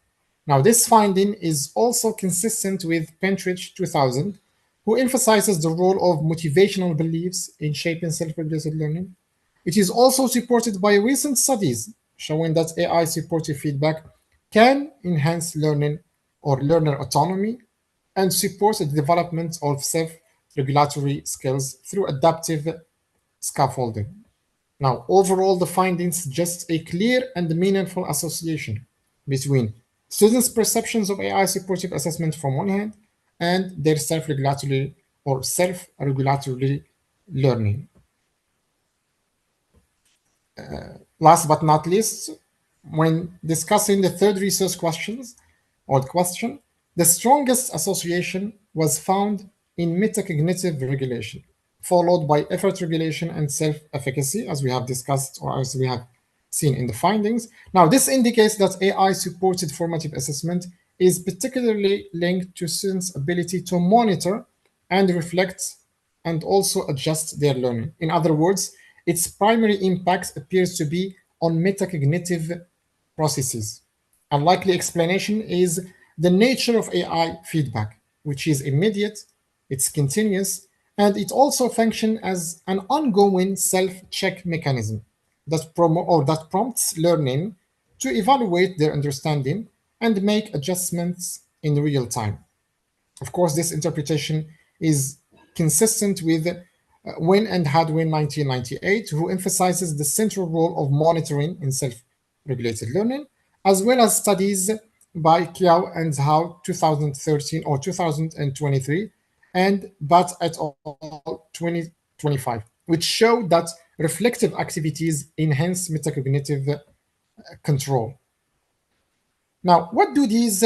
Now, this finding is also consistent with Pentridge 2000, who emphasizes the role of motivational beliefs in shaping self-regulated learning. It is also supported by recent studies showing that AI-supported feedback can enhance learning or learner autonomy and support the development of self-regulatory skills through adaptive scaffolding. Now, overall, the findings suggest a clear and meaningful association between students' perceptions of AI-supportive assessment from one hand and their self-regulatory or self-regulatory learning. last but not least, when discussing the third research question, the strongest association was found in metacognitive regulation, followed by effort regulation and self-efficacy, as we have discussed or as we have seen in the findings. Now, this indicates that AI-supported formative assessment is particularly linked to students' ability to monitor and reflect and also adjust their learning. In other words, its primary impact appears to be on metacognitive processes. A likely explanation is the nature of AI feedback, which is immediate, it's continuous, and it also functions as an ongoing self-check mechanism that prompts learning to evaluate their understanding and make adjustments in real time. Of course, this interpretation is consistent with Wynne and Hadwin 1998, who emphasizes the central role of monitoring in self-regulated learning, as well as studies by Kiao and Zhao 2013 or 2023, and Bat et al. 2025, which show that reflective activities enhance metacognitive control. Now, what do these,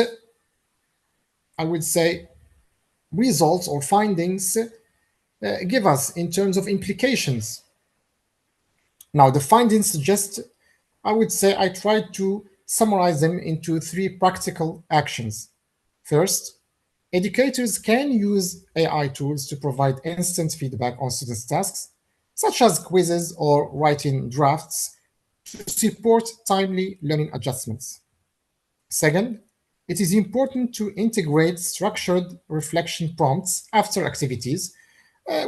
I would say, results or findings give us in terms of implications? Now, the findings suggest, I would say, I tried to summarize them into 3 practical actions. First, educators can use AI tools to provide instant feedback on students' tasks, such as quizzes or writing drafts, to support timely learning adjustments. Second, it is important to integrate structured reflection prompts after activities,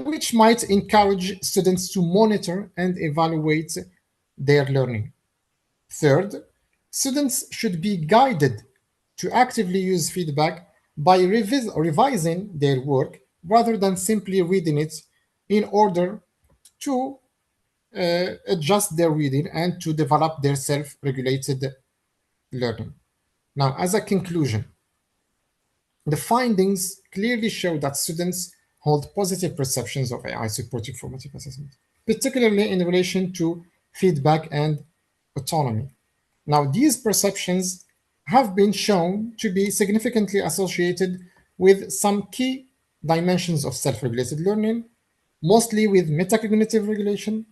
which might encourage students to monitor and evaluate their learning. Third, students should be guided to actively use feedback by revising their work rather than simply reading it in order to adjust their reading and to develop their self-regulated learning. Now, as a conclusion, the findings clearly show that students hold positive perceptions of AI-supported formative assessment, particularly in relation to feedback and autonomy. Now, these perceptions have been shown to be significantly associated with some key dimensions of self-regulated learning, mostly with metacognitive regulation,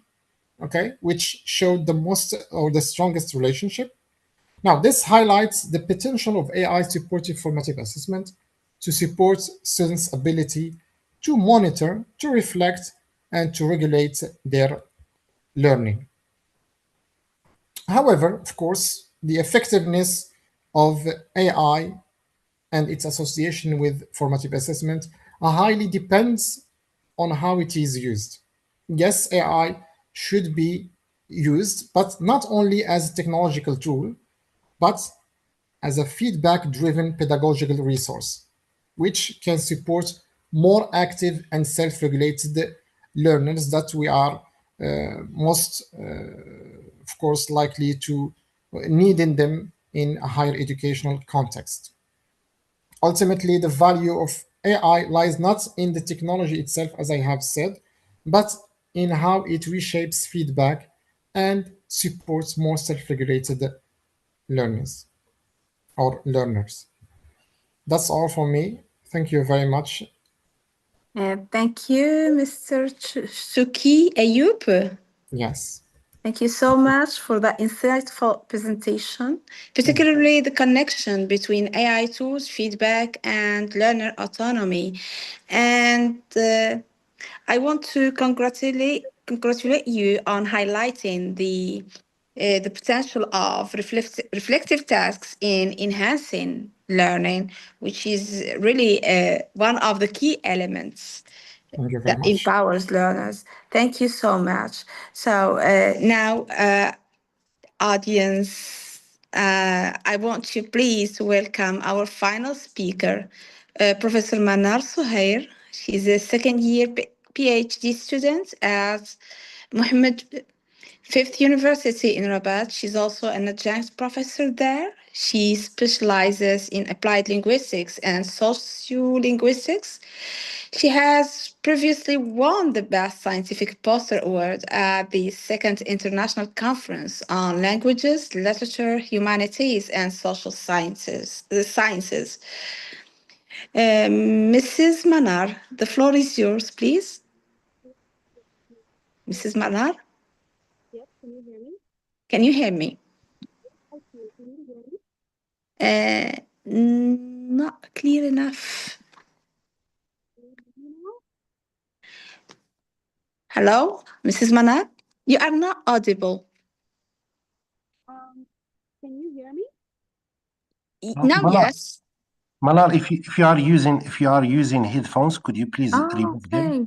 okay, which showed the most or the strongest relationship. Now, this highlights the potential of AI-supported formative assessment to support students' ability to monitor, to reflect, and to regulate their learning. However, of course, the effectiveness of AI and its association with formative assessment highly depends on how it is used. Yes, AI should be used, but not only as a technological tool, but as a feedback-driven pedagogical resource, which can support more active and self-regulated learners that we are most, of course, likely to needing them in a higher educational context. Ultimately, the value of AI lies not in the technology itself, as I have said, but in how it reshapes feedback and supports more self-regulated learners. That's all for me. Thank you very much. Thank you, Mr. Suki Ayub. Yes. Thank you so much for that insightful presentation, particularly the connection between AI tools, feedback, and learner autonomy. And I want to congratulate you on highlighting the potential of reflective tasks in enhancing learning, which is really one of the key elements that empowers learners. Thank you so much. So now, audience, I want to please welcome our final speaker, Professor Manar Suhair. She's a second-year PhD student at Mohammed Fifth University in Rabat. She's also an adjunct professor there. She specializes in applied linguistics and sociolinguistics. She has previously won the Best Scientific Poster Award at the Second International Conference on Languages, Literature, Humanities, and Social Sciences. Mrs. Manar, the floor is yours, please. Mrs. Manar? Yes, can you hear me? Can you hear me? I can you hear me? Not clear enough. Hello, Mrs. Manar? You are not audible. Can you hear me? Now, Manar, yes. Manar, if you are using headphones, could you please remove them? Okay.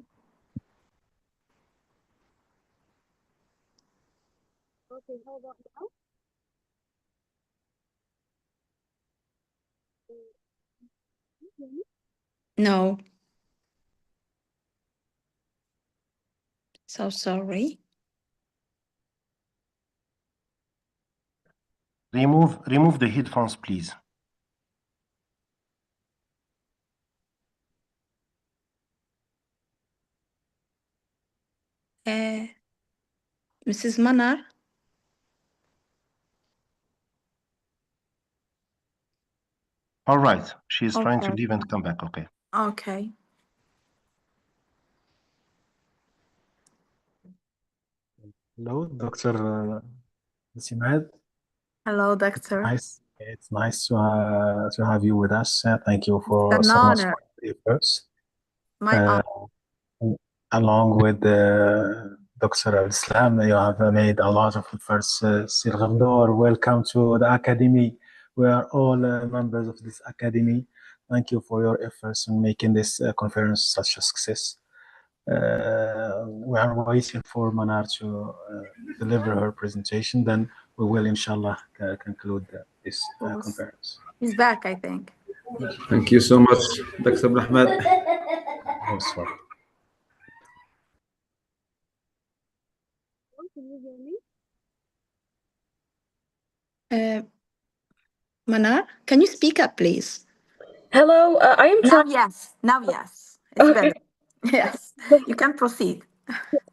Okay, how about now? Can you hear me? No. So sorry. Remove the headphones, please. Mrs. Manar? All right, she's trying to Okay. leave and come back. Okay. Okay. Hello, Dr. Simad. Hello, doctor. It's nice to have you with us. Thank you for An so much honor. for the efforts. My honor. Along with Dr. Al-Islam, you have made a lot of efforts. Sir Ghamdor, welcome to the Academy. We are all members of this Academy. Thank you for your efforts in making this conference such a success. We are waiting for Manar to deliver her presentation. Then we will, inshallah, conclude this conference. He's back, I think. Thank you so much, Dr. Ahmed. Most welcome. Can you hear me? Manar, can you speak up, please? Hello, I am Now, yes. Now, yes. It's better. Yes. You can proceed.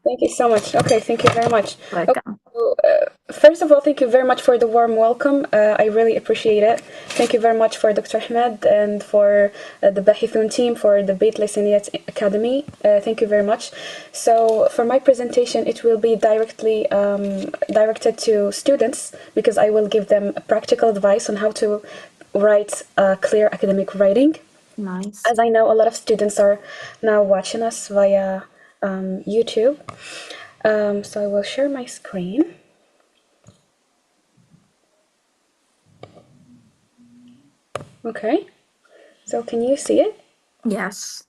Thank you so much. Okay, thank you very much. Welcome. So, first of all, thank you very much for the warm welcome. I really appreciate it. Thank you very much for Dr. Ahmed and for the BAHITON team for the Bitlisaniyat Academy. Thank you very much. So for my presentation, it will be directed to students because I will give them practical advice on how to write clear academic writing. Nice. As I know, a lot of students are now watching us via YouTube. So I will share my screen. Okay, so can you see it? Yes.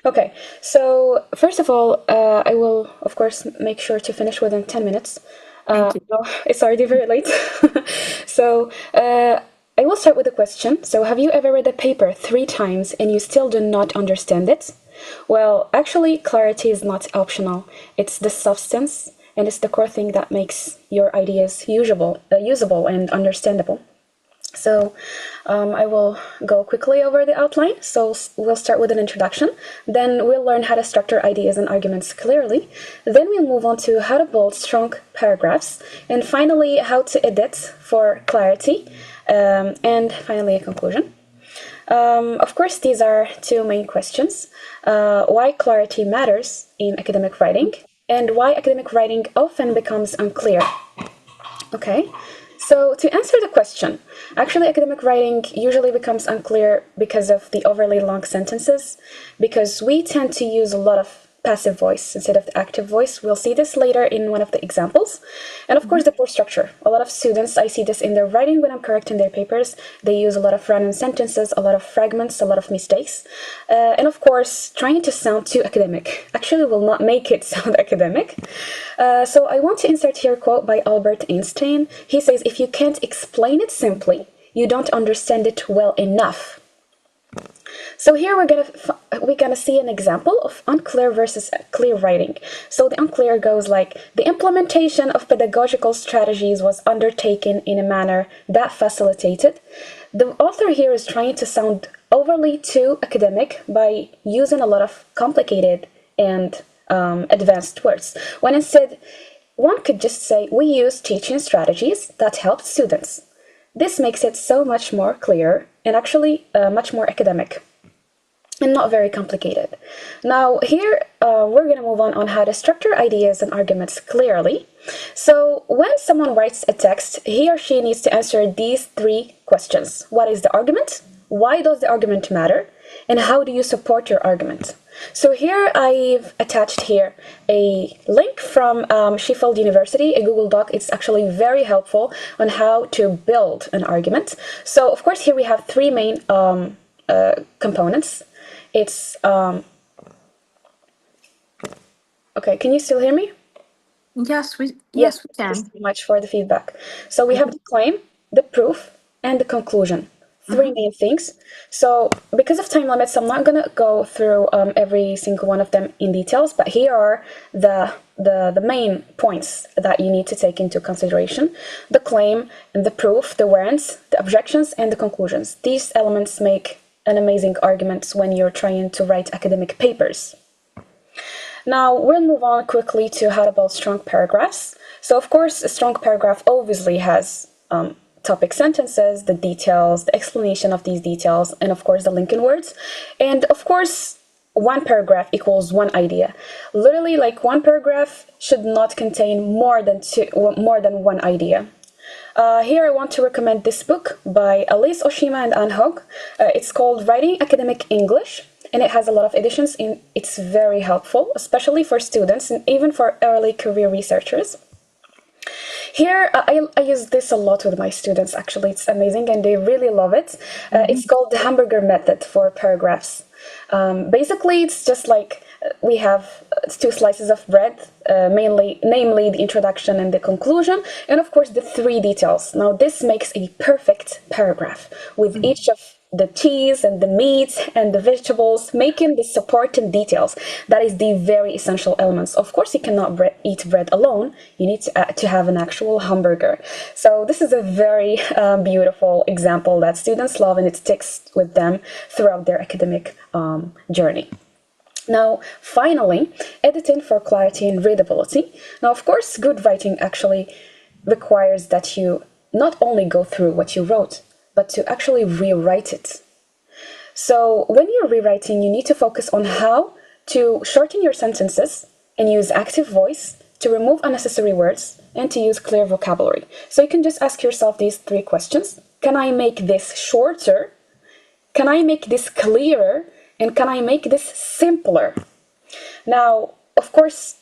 Okay, so first of all, I will, of course, make sure to finish within 10 minutes. Thank you. It's already very late. So I will start with a question. So have you ever read a paper 3 times and you still do not understand it? Well, actually, clarity is not optional. It's the substance and it's the core thing that makes your ideas usable and understandable. So I will go quickly over the outline. So we'll start with an introduction. Then we'll learn how to structure ideas and arguments clearly. Then we'll move on to how to build strong paragraphs. And finally, how to edit for clarity. And finally, a conclusion. Of course, these are 2 main questions. Why clarity matters in academic writing and why academic writing often becomes unclear. Okay, so to answer the question, actually academic writing usually becomes unclear because of the overly long sentences, because we tend to use a lot of passive voice instead of the active voice. We'll see this later in one of the examples. And of course, the poor structure. A lot of students, I see this in their writing when I'm correcting their papers. They use a lot of random sentences, a lot of fragments, a lot of mistakes. And of course, trying to sound too academic actually will not make it sound academic. So I want to insert here a quote by Albert Einstein. He says, if you can't explain it simply, you don't understand it well enough. So here we're we're gonna see an example of unclear versus clear writing. So the unclear goes like, the implementation of pedagogical strategies was undertaken in a manner that facilitated. The author here is trying to sound overly too academic by using a lot of complicated and advanced words, when instead one could just say, we use teaching strategies that help students. This makes it so much more clear and actually much more academic and not very complicated. Now here we're going to move on how to structure ideas and arguments clearly. So when someone writes a text, he or she needs to answer these three questions. What is the argument? Why does the argument matter? And how do you support your argument? So here I've attached here a link from Sheffield University, a Google Doc. It's actually very helpful on how to build an argument. So of course here we have three main components. It's okay, can you still hear me? Yes, we Yes, can. thank you so much for the feedback. So we have the claim, the proof, and the conclusion. Three main things. So because of time limits, I'm not gonna go through every single one of them in details, but here are the main points that you need to take into consideration: the claim and the proof, the warrants, the objections, and the conclusions. These elements make an amazing argument when you're trying to write academic papers. Now we'll move on quickly to how to build strong paragraphs. So of course, a strong paragraph obviously has topic sentences, the details, the explanation of these details, and of course the linking words. And of course, one paragraph equals one idea. Literally, like one paragraph should not contain more than one idea. Here I want to recommend this book by Elise Oshima and Anne Hogg. It's called Writing Academic English, and it has a lot of editions. It's very helpful, especially for students and even for early career researchers. Here, I use this a lot with my students, actually. It's amazing, and they really love it. It's called the hamburger method for paragraphs. Basically, it's just like we have two slices of bread, namely the introduction and the conclusion, and of course the three details. Now, this makes a perfect paragraph with each of the cheese and the meat and the vegetables, making the supporting details. That is the very essential elements. Of course, you cannot eat bread alone. You need to have an actual hamburger. So this is a very beautiful example that students love, and it sticks with them throughout their academic journey. Now, finally, editing for clarity and readability. Now, of course, good writing actually requires that you not only go through what you wrote, but to actually rewrite it. So when you're rewriting, you need to focus on how to shorten your sentences and use active voice to remove unnecessary words and to use clear vocabulary. So you can just ask yourself these three questions. Can I make this shorter? Can I make this clearer? And can I make this simpler? Now, of course,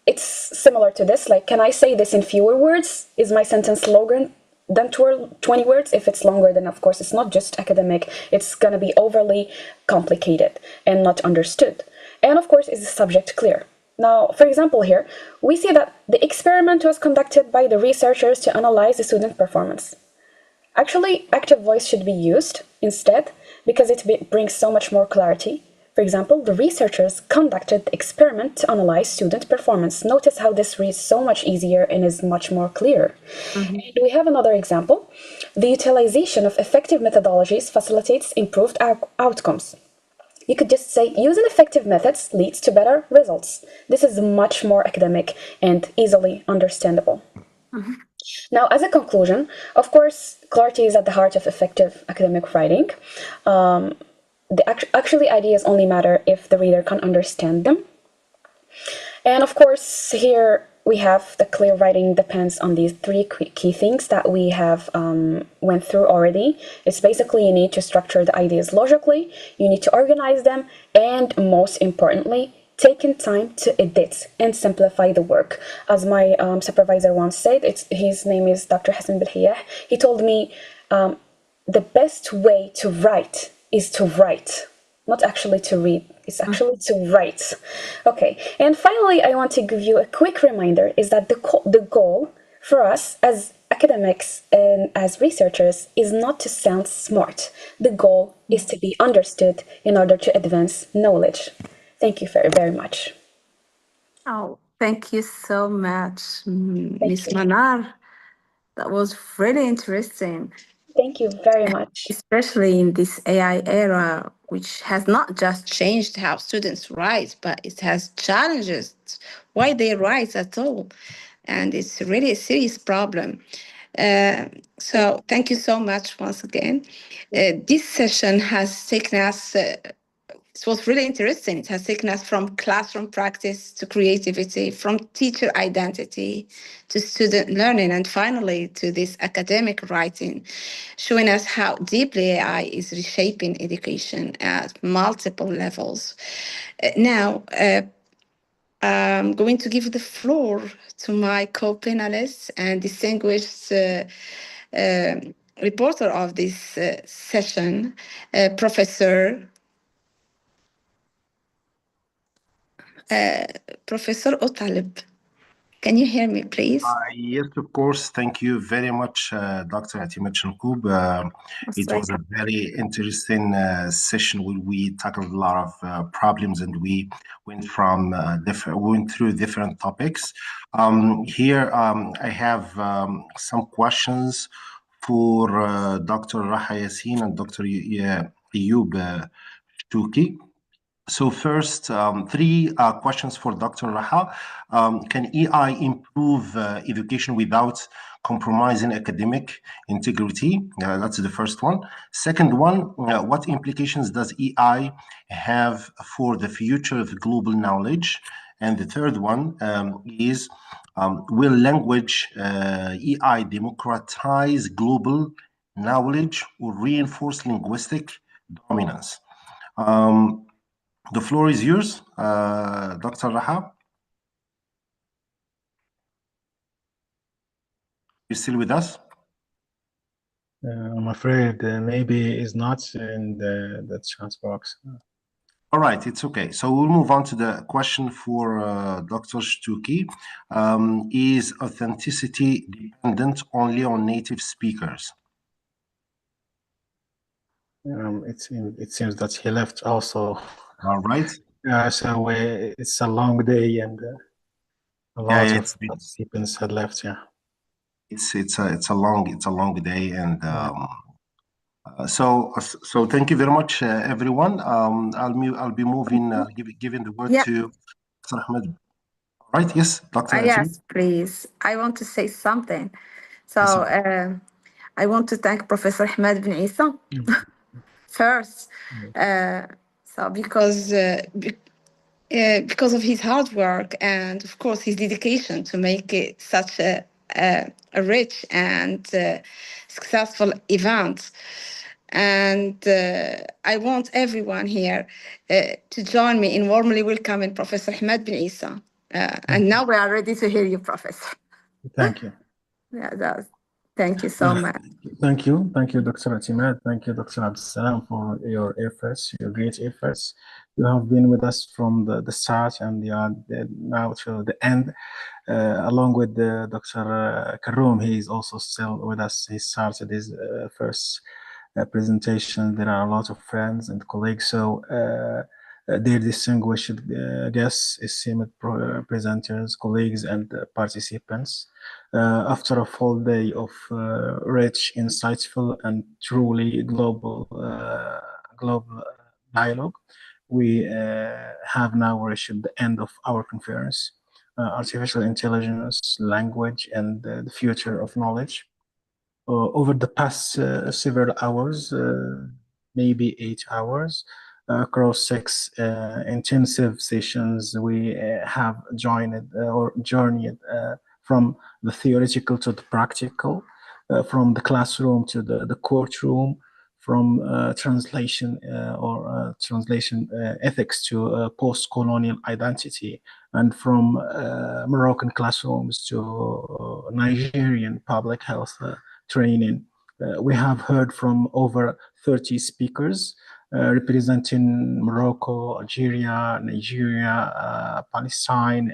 it's similar to this. Like, can I say this in fewer words? Is my sentence longer than 20 words? If it's longer, then of course it's not just academic. It's going to be overly complicated and not understood. And of course, is the subject clear? Now, for example, here, we see that the experiment was conducted by the researchers to analyze the student performance. Actually, active voice should be used instead because it brings so much more clarity. For example, the researchers conducted the experiment to analyze student performance. Notice how this reads so much easier and is much more clear. And we have another example. The utilization of effective methodologies facilitates improved outcomes. You could just say, using effective methods leads to better results. This is much more academic and easily understandable. Now, as a conclusion, of course, clarity is at the heart of effective academic writing. Actually, ideas only matter if the reader can understand them. And of course, here we have the clear writing depends on these three key things that we have went through already. It's basically you need to structure the ideas logically, you need to organize them, and most importantly, taking time to edit and simplify the work. As my supervisor once said, his name is Dr. Hassan Bilhiyah. He told me the best way to write is to write, not actually to read. It's actually to write. Okay, and finally, I want to give you a quick reminder is that the goal for us as academics and as researchers is not to sound smart. The goal is to be understood in order to advance knowledge. Thank you very, very much. Oh, thank you so much, Miss Manar. That was really interesting. Thank you very much. Especially in this AI era, which has not just changed how students write, but it has challenged why they write at all. And it's really a serious problem. So thank you so much once again. This session has taken us it was really interesting. It has taken us from classroom practice to creativity, from teacher identity to student learning, and finally to this academic writing, showing us how deeply AI is reshaping education at multiple levels. Now, I'm going to give the floor to my co-panelists and distinguished reporter of this session, Professor Professor Otalib. Can you hear me, please? Yes, of course. Thank you very much, Dr. Atimat Shankoub. It was a very interesting session where we tackled a lot of problems and we went from went through different topics. Here, I have some questions for Dr. Raha Yassin and Dr. Ayoub Shtuki. So first, three questions for Dr. Raha. Can AI improve education without compromising academic integrity? That's the first one. Second one, what implications does AI have for the future of global knowledge? And the third one is, will language AI democratize global knowledge or reinforce linguistic dominance? The floor is yours, Dr. Raha. You still with us? I'm afraid maybe it's not in the chat box. All right, it's okay. So we'll move on to the question for Dr. Shtuki. Is authenticity dependent only on native speakers? It seems that he left also. All right. So it's a long day and a lot of participants had left. Yeah. It's a long day and. So thank you very much, everyone. I'll be moving, giving the word to Dr. Ahmed. All right, yes, Dr. Yes, please. I want to say something. So I want to thank Professor Ahmed bin Isa first. So because of his hard work and of course his dedication to make it such a rich and successful event. And I want everyone here to join me in warmly welcoming Professor Ahmed bin Isa. And now we are ready to hear you, Professor. Thank you. Yeah, thank you so much. Thank you, Dr. Atimat. Thank you, Dr. Abdeslam, for your efforts, your great efforts. You have been with us from the start and you are now to the end. Along with Dr. Karoum, he is also still with us. He started his first presentation. There are a lot of friends and colleagues. So dear distinguished guests, esteemed presenters, colleagues, and participants. After a full day of rich, insightful, and truly global dialogue, we have now reached the end of our conference, Artificial Intelligence, Language, and the Future of Knowledge. Over the past several hours, maybe 8 hours, across 6 intensive sessions, we have journeyed from the theoretical to the practical, from the classroom to the courtroom, from translation ethics to post-colonial identity, and from Moroccan classrooms to Nigerian public health training. We have heard from over 30 speakers representing Morocco, Algeria, Nigeria, Palestine,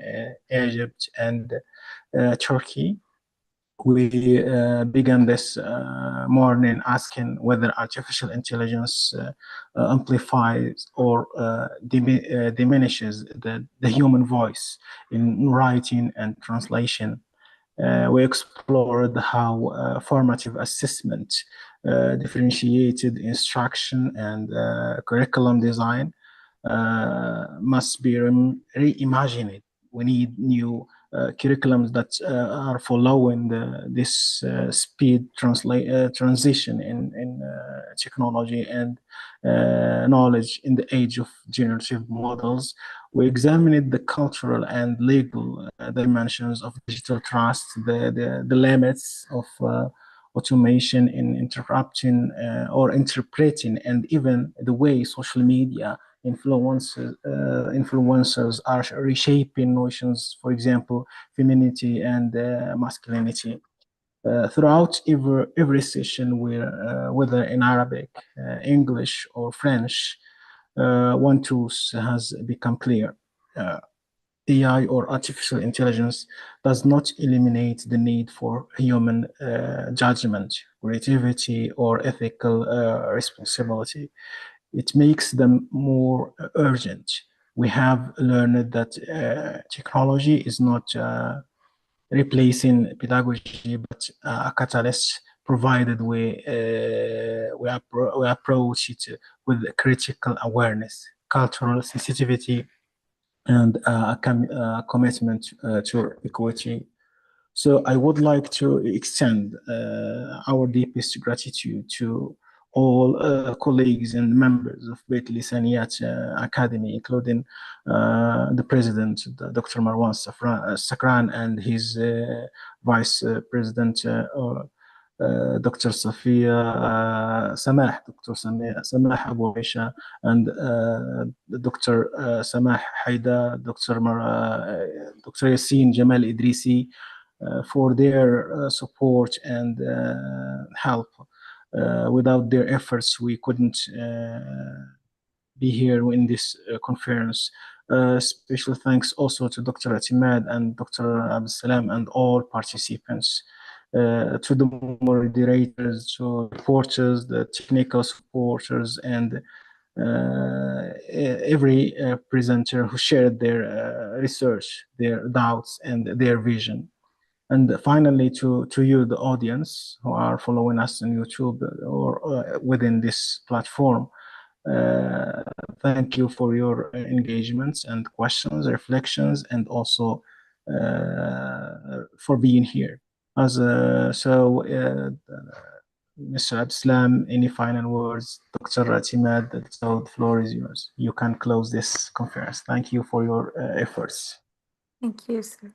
Egypt, and Turkey. we began this morning asking whether artificial intelligence amplifies or diminishes the human voice in writing and translation. We explored how formative assessment, differentiated instruction, and curriculum design must be reimagined. We need new curriculums that are following this speed transition in technology and knowledge in the age of generative models. We examined the cultural and legal dimensions of digital trust, the limits of automation in interrupting or interpreting, and even the way social media influencers are reshaping notions, for example, femininity and masculinity. Throughout every session, whether in Arabic, English, or French, one truth has become clear. AI or artificial intelligence does not eliminate the need for human judgment, creativity, or ethical responsibility. It makes them more urgent. We have learned that technology is not replacing pedagogy, but a catalyst, provided we approach it with critical awareness, cultural sensitivity, and a commitment to equity. So I would like to extend our deepest gratitude to all colleagues and members of Bitlisaniyat Academy, including the president, Dr. Marwan Sakran, and his vice president, Dr. Safia Samah, Dr. Samah Abu Aisha, and Dr. Samah Haida, Dr. Yassine Jamal Idrisi, for their support and help. Without their efforts, we couldn't be here in this conference. Special thanks also to Dr. Atimad and Dr. Abdul Salam and all participants. To the moderators, to reporters, the technical supporters, and every presenter who shared their research, their doubts, and their vision. And finally, to you, the audience who are following us on YouTube or within this platform, thank you for your engagements and questions, reflections, and also for being here. Mr. Abdeslam, any final words? Dr. Atimad, so the floor is yours. You can close this conference. Thank you for your efforts. Thank you, sir.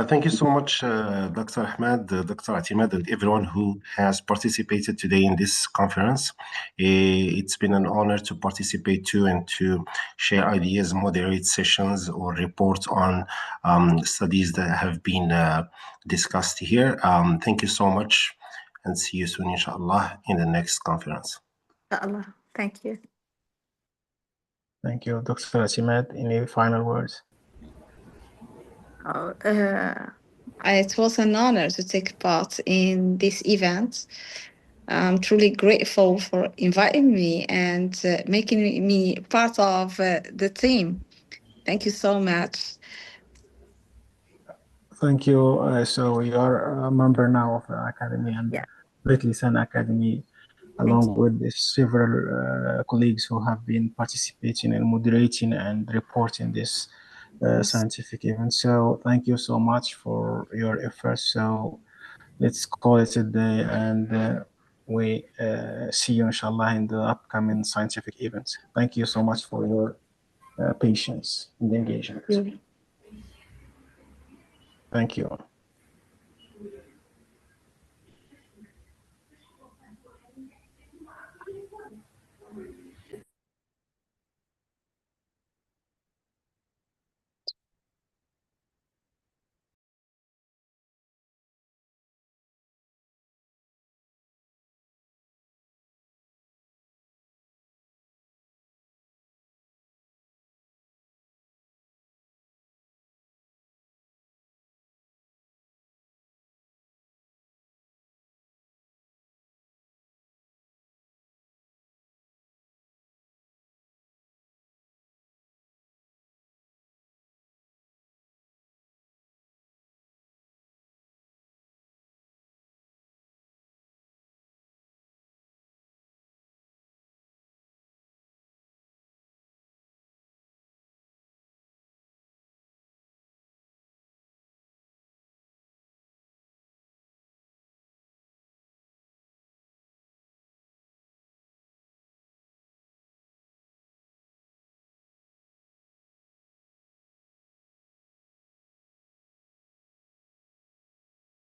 Thank you so much, Dr. Ahmed, Dr. Atimad, and everyone who has participated today in this conference. It's been an honor to participate too and to share ideas, moderate sessions, or report on studies that have been discussed here. Thank you so much, and see you soon, inshallah, in the next conference. Inshallah. Thank you. Thank you, Dr. Atimad. Any final words? It was an honor to take part in this event. I'm truly grateful for inviting me and making me part of the team. Thank you so much. Thank you. So you are a member now of the Academy and Bitlisan Academy, along with the several colleagues who have been participating and moderating and reporting this scientific event. So thank you so much for your efforts. So let's call it a day, and we see you inshallah in the upcoming scientific events. Thank you so much for your patience and engagement. Thank you.